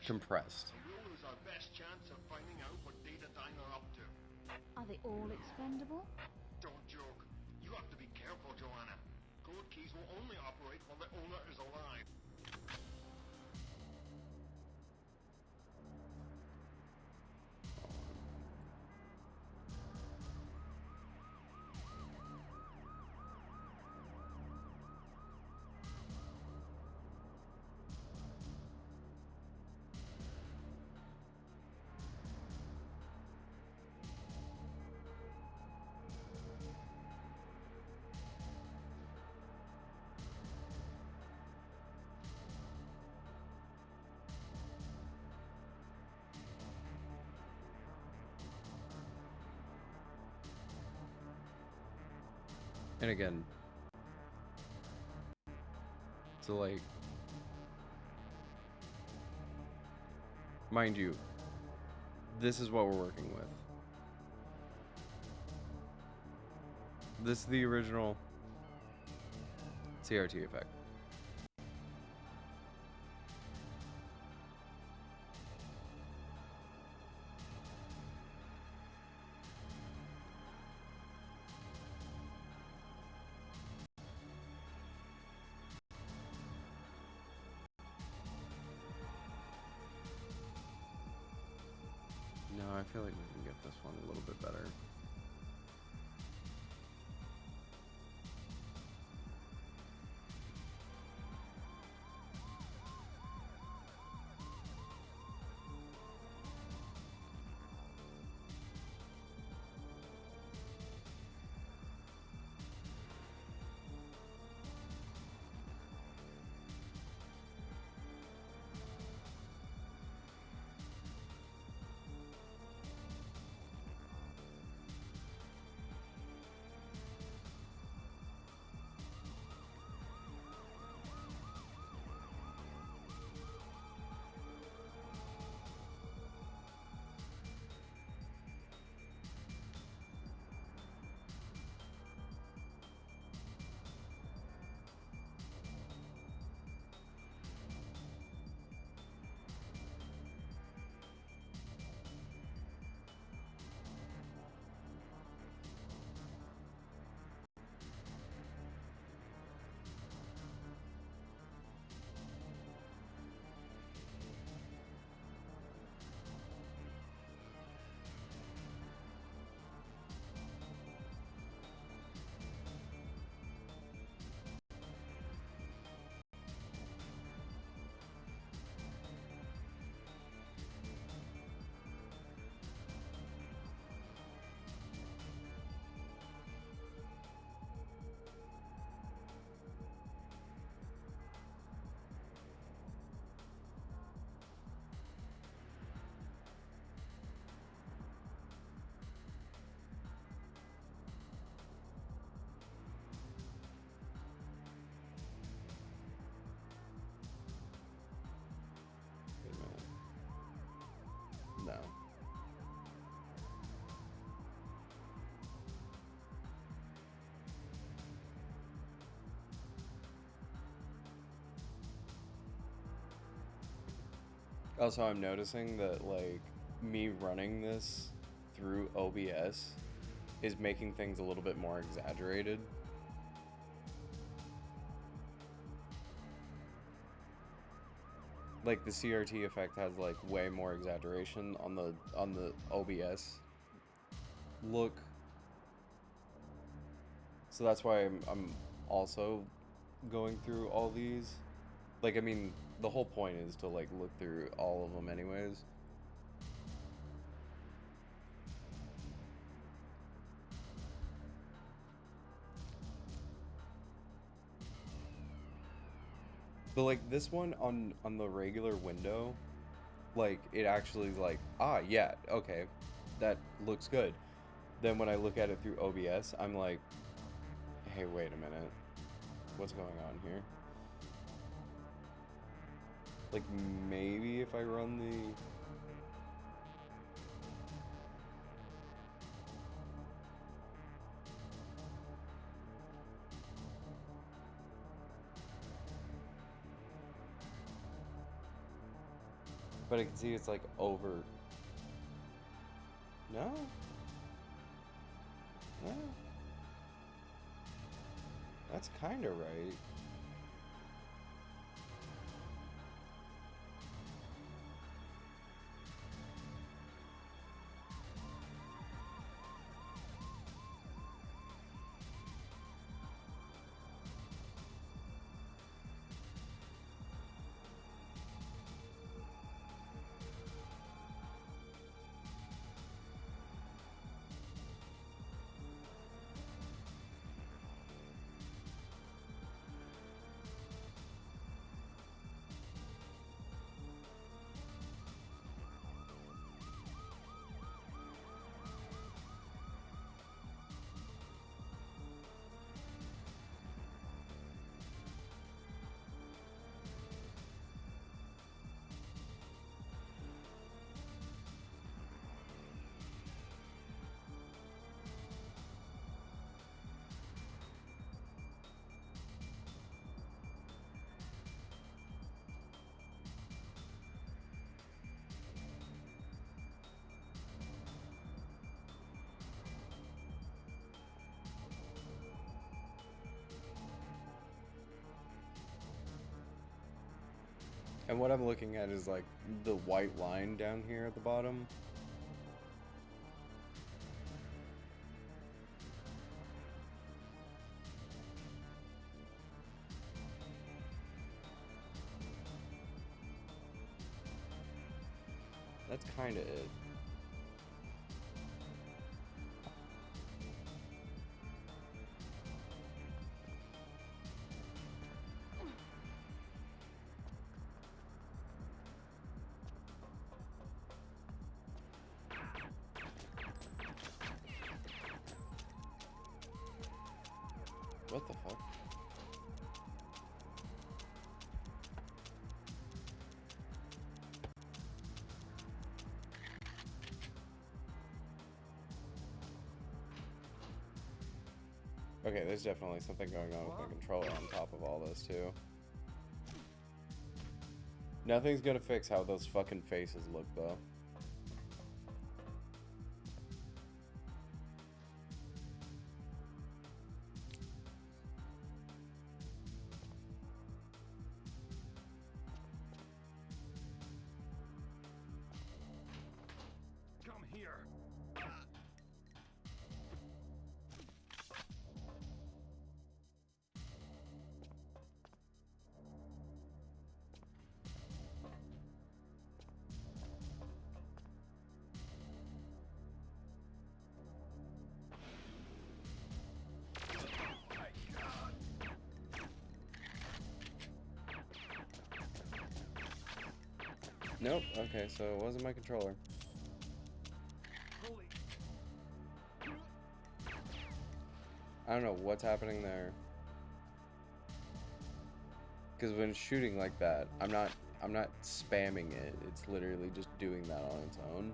compressed.
We'll lose our best chance of finding out what Datadyne are up to.
Are they all expendable?
Don't joke. You have to be careful, Joanna. Code keys will only operate while the owner is alive.
And again, so like, mind you, this is what we're working with. This is the original CRT effect. No, I feel like we can get this one a little bit better. Also, I'm noticing that, like, me running this through OBS is making things a little bit more exaggerated. Like, the CRT effect has, like, way more exaggeration on the OBS look. So that's why I'm also going through all these. Like, I mean, the whole point is to, like, look through all of them anyways. But, like, this one on the regular window, like, it actually is like, ah, yeah, okay, that looks good. Then when I look at it through OBS, I'm like, hey, wait a minute. What's going on here? Like, maybe if I run the... But I can see it's, like, over... No? No. That's kind of right. And what I'm looking at is, like, the white line down here at the bottom. That's kind of it. What the fuck? Okay, there's definitely something going on with my controller on top of all this, too. Nothing's gonna fix how those fucking faces look, though.
Come here.
Nope, okay, so it wasn't my controller. I don't know what's happening there. Because when shooting like that, I'm not spamming it. It's literally just doing that on its own.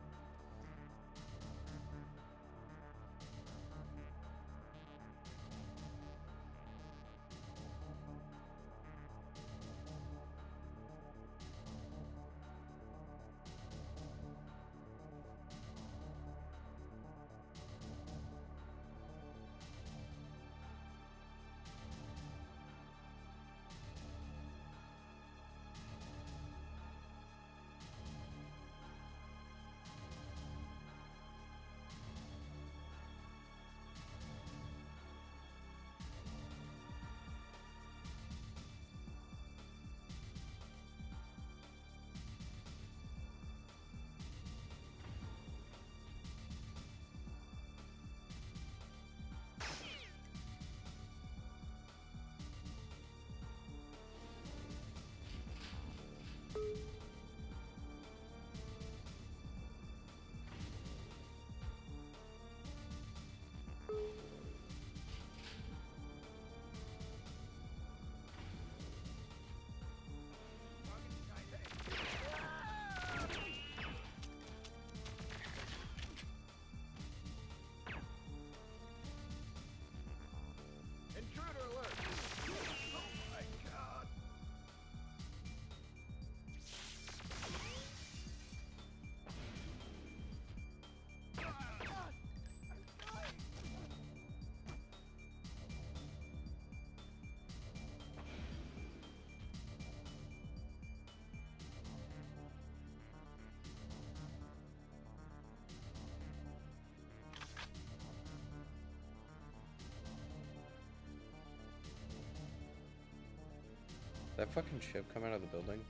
That fucking ship come out of the building?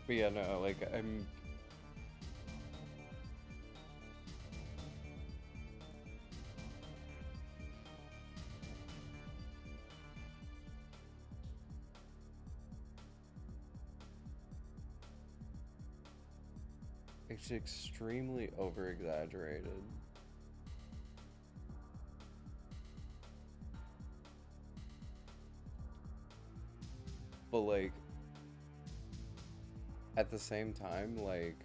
But yeah, no, like, I'm... It's extremely over-exaggerated. But like, at the same time, like,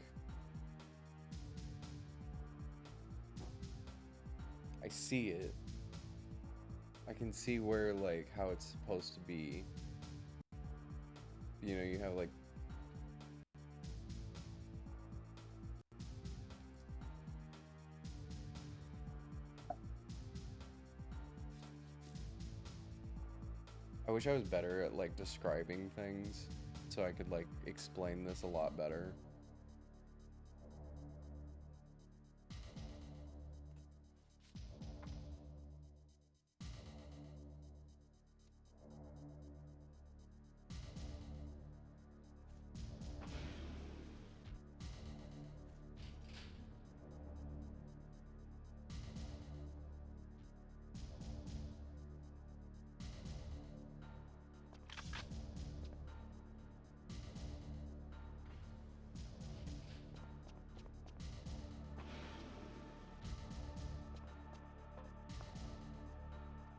I see it. I can see where, like, how it's supposed to be. You know, you have like I wish I was better at like describing things so I could like explain this a lot better.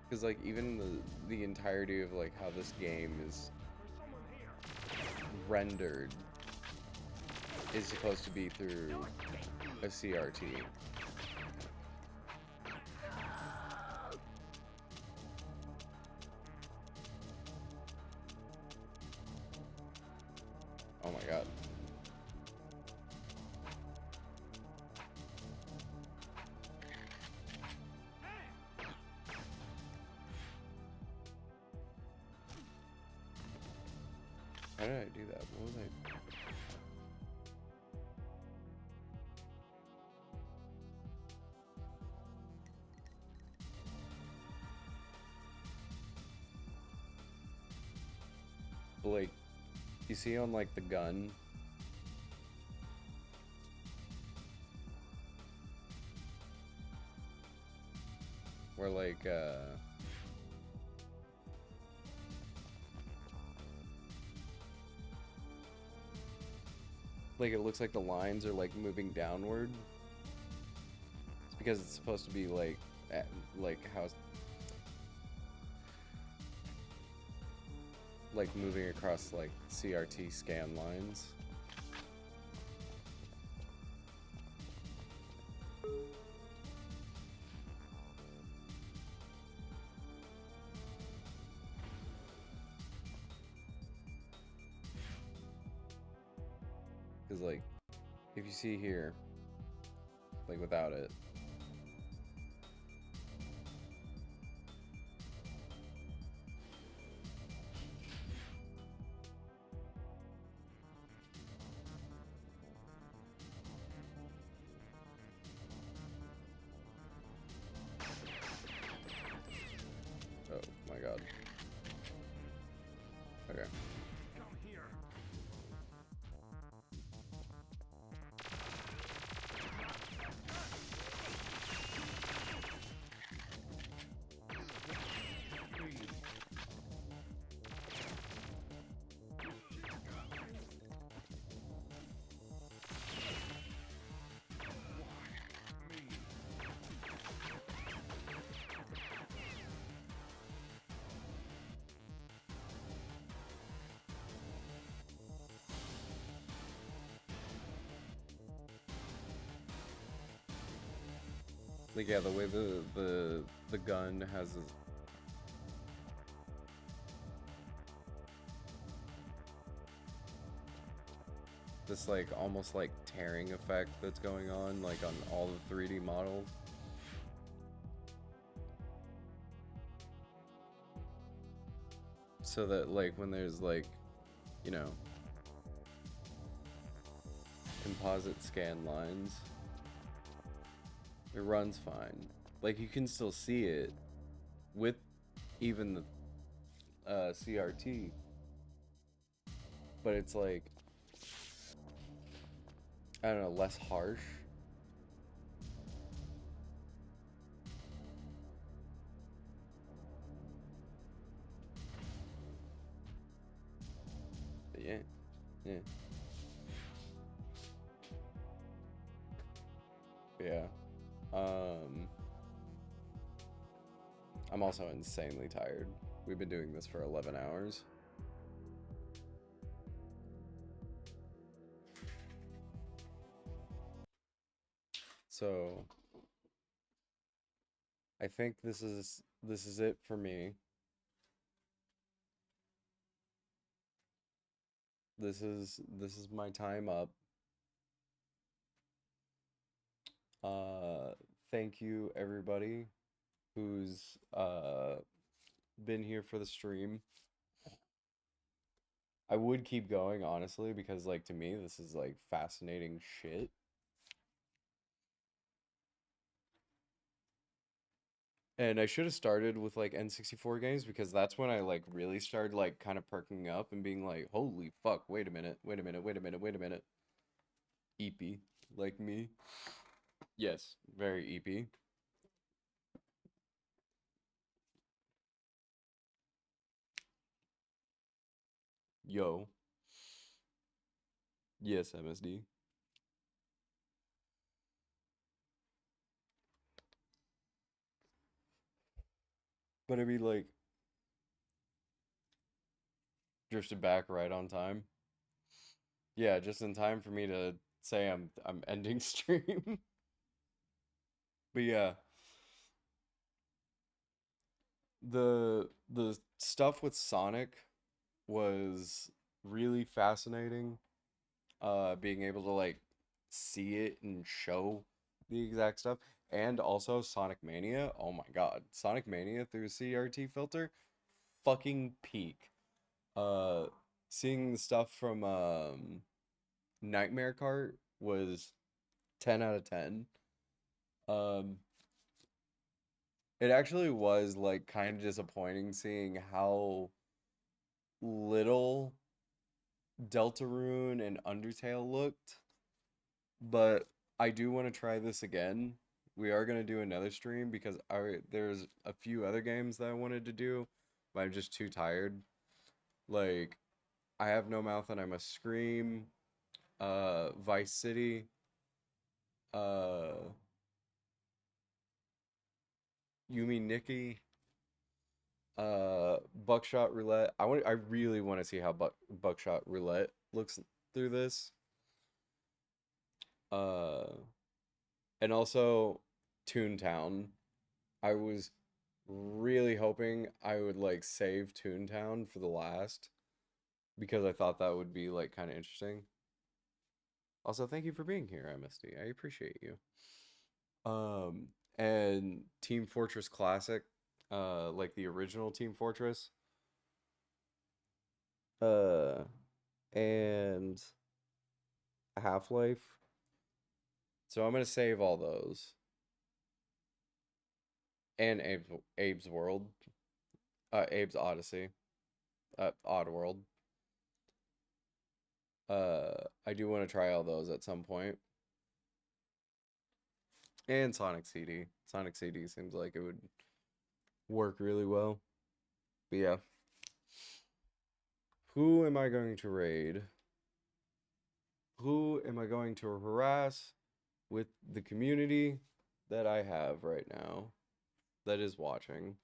Because like even the entirety of like how this game is rendered is supposed to be through a CRT. Oh my god. How did I do that? What was I... Like, you see on like the gun, where like it looks like the lines are like moving downward. It's because it's supposed to be like how it's like moving across like CRT scan lines. Because like, if you see here, like without it, oh my god. Okay. Like yeah, the way the gun has this like almost like tearing effect that's going on like on all the 3D models. So that like when there's like, you know, composite scan lines, It runs fine. Like, you can still see it with even the CRT. But it's like, I don't know, less harsh. But yeah. Yeah. Yeah. I'm also insanely tired. We've been doing this for 11 hours. So I think this is it for me. This is my time up. Thank you everybody who's been here for the stream. I would keep going, honestly, because, like, to me this is like fascinating shit. And I should have started with like N64 games, because that's when I like really started like kind of perking up and being like, holy fuck, wait a minute, wait a minute, wait a minute, wait a minute. EP, like me. Yes, very EP. Yo. Yes, MSD. But I mean, like, drifted back right on time. Yeah, just in time for me to say I'm ending stream. But yeah, the stuff with Sonic was really fascinating. Being able to like see it and show the exact stuff, and also Sonic Mania. Oh my God, Sonic Mania through CRT filter, fucking peak. Uh, Seeing the stuff from Nightmare Cart was 10 out of 10. Um, it actually was like kind of disappointing seeing how little Deltarune and Undertale looked, but I do want to try this again. We are going to do another stream because there's a few other games that I wanted to do, but I'm just too tired. Like, I Have No Mouth and I Must Scream, Vice City, uh, Yumi Nikki, Buckshot Roulette. I really want to see how Buckshot Roulette looks through this. Uh, and also Toontown. I was really hoping I would like save Toontown for the last, because I thought that would be like kind of interesting. Also, thank you for being here, MSD. I appreciate you. And Team Fortress Classic, like the original Team Fortress. Uh, and Half-Life. So I'm gonna save all those. And Abe's World. Abe's Odyssey. Oddworld. I do want to try all those at some point. And Sonic CD. Sonic CD seems like it would work really well. But yeah. Who am I going to raid? Who am I going to harass with the community that I have right now that is watching?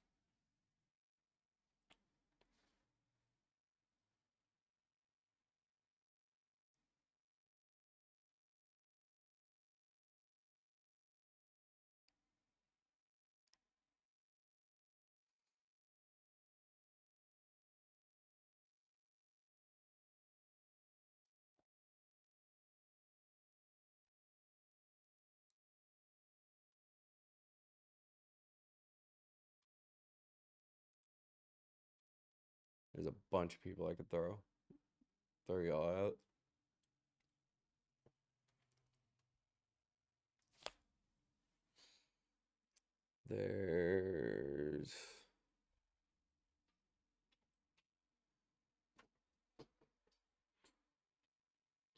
There's a bunch of people I could throw. Throw y'all out. There's...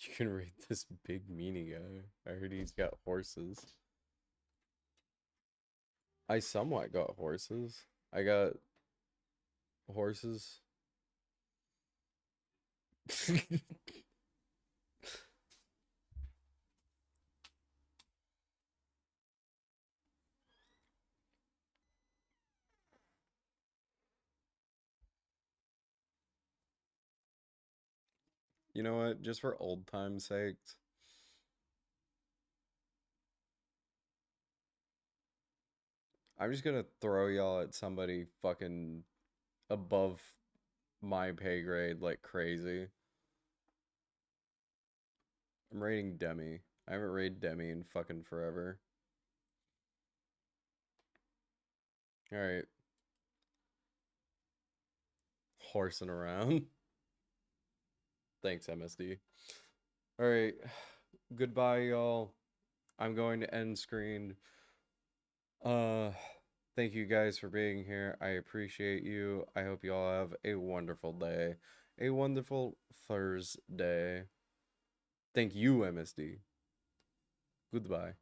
You can read this big meanie guy. I heard he's got horses. I somewhat got horses. I got horses. You know what? Just for old time's sake, I'm just gonna throw y'all at somebody fucking above my pay grade like crazy. I'm rating Demi. I haven't rated Demi in fucking forever. Alright. Horsing around. Thanks, MSD. Alright. Goodbye, y'all. I'm going to end screen. Thank you guys for being here. I appreciate you. I hope you all have a wonderful day. A wonderful Thursday. Thank you, MSD. Goodbye.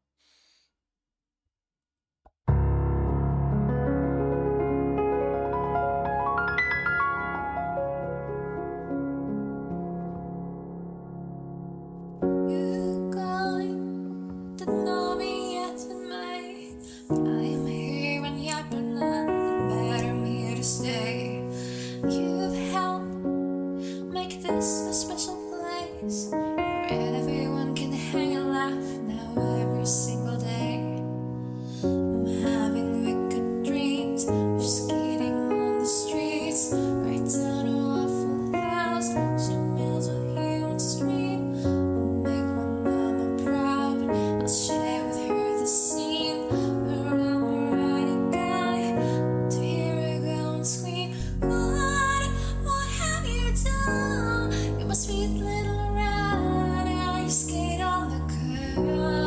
You're going to know me as a man, but I am here and yapping and better I'm here to stay. You've helped make this a special place where everyone can hang and laugh now every single day. I'm having wicked dreams of skating on the streets, right down to Waffle House, she meals with you on stream. Will make my mama proud. I'll share with her the scene where I'm a riding guy to hear her go and scream. What have you done? You're my sweet little rat. Now you skate on the curb.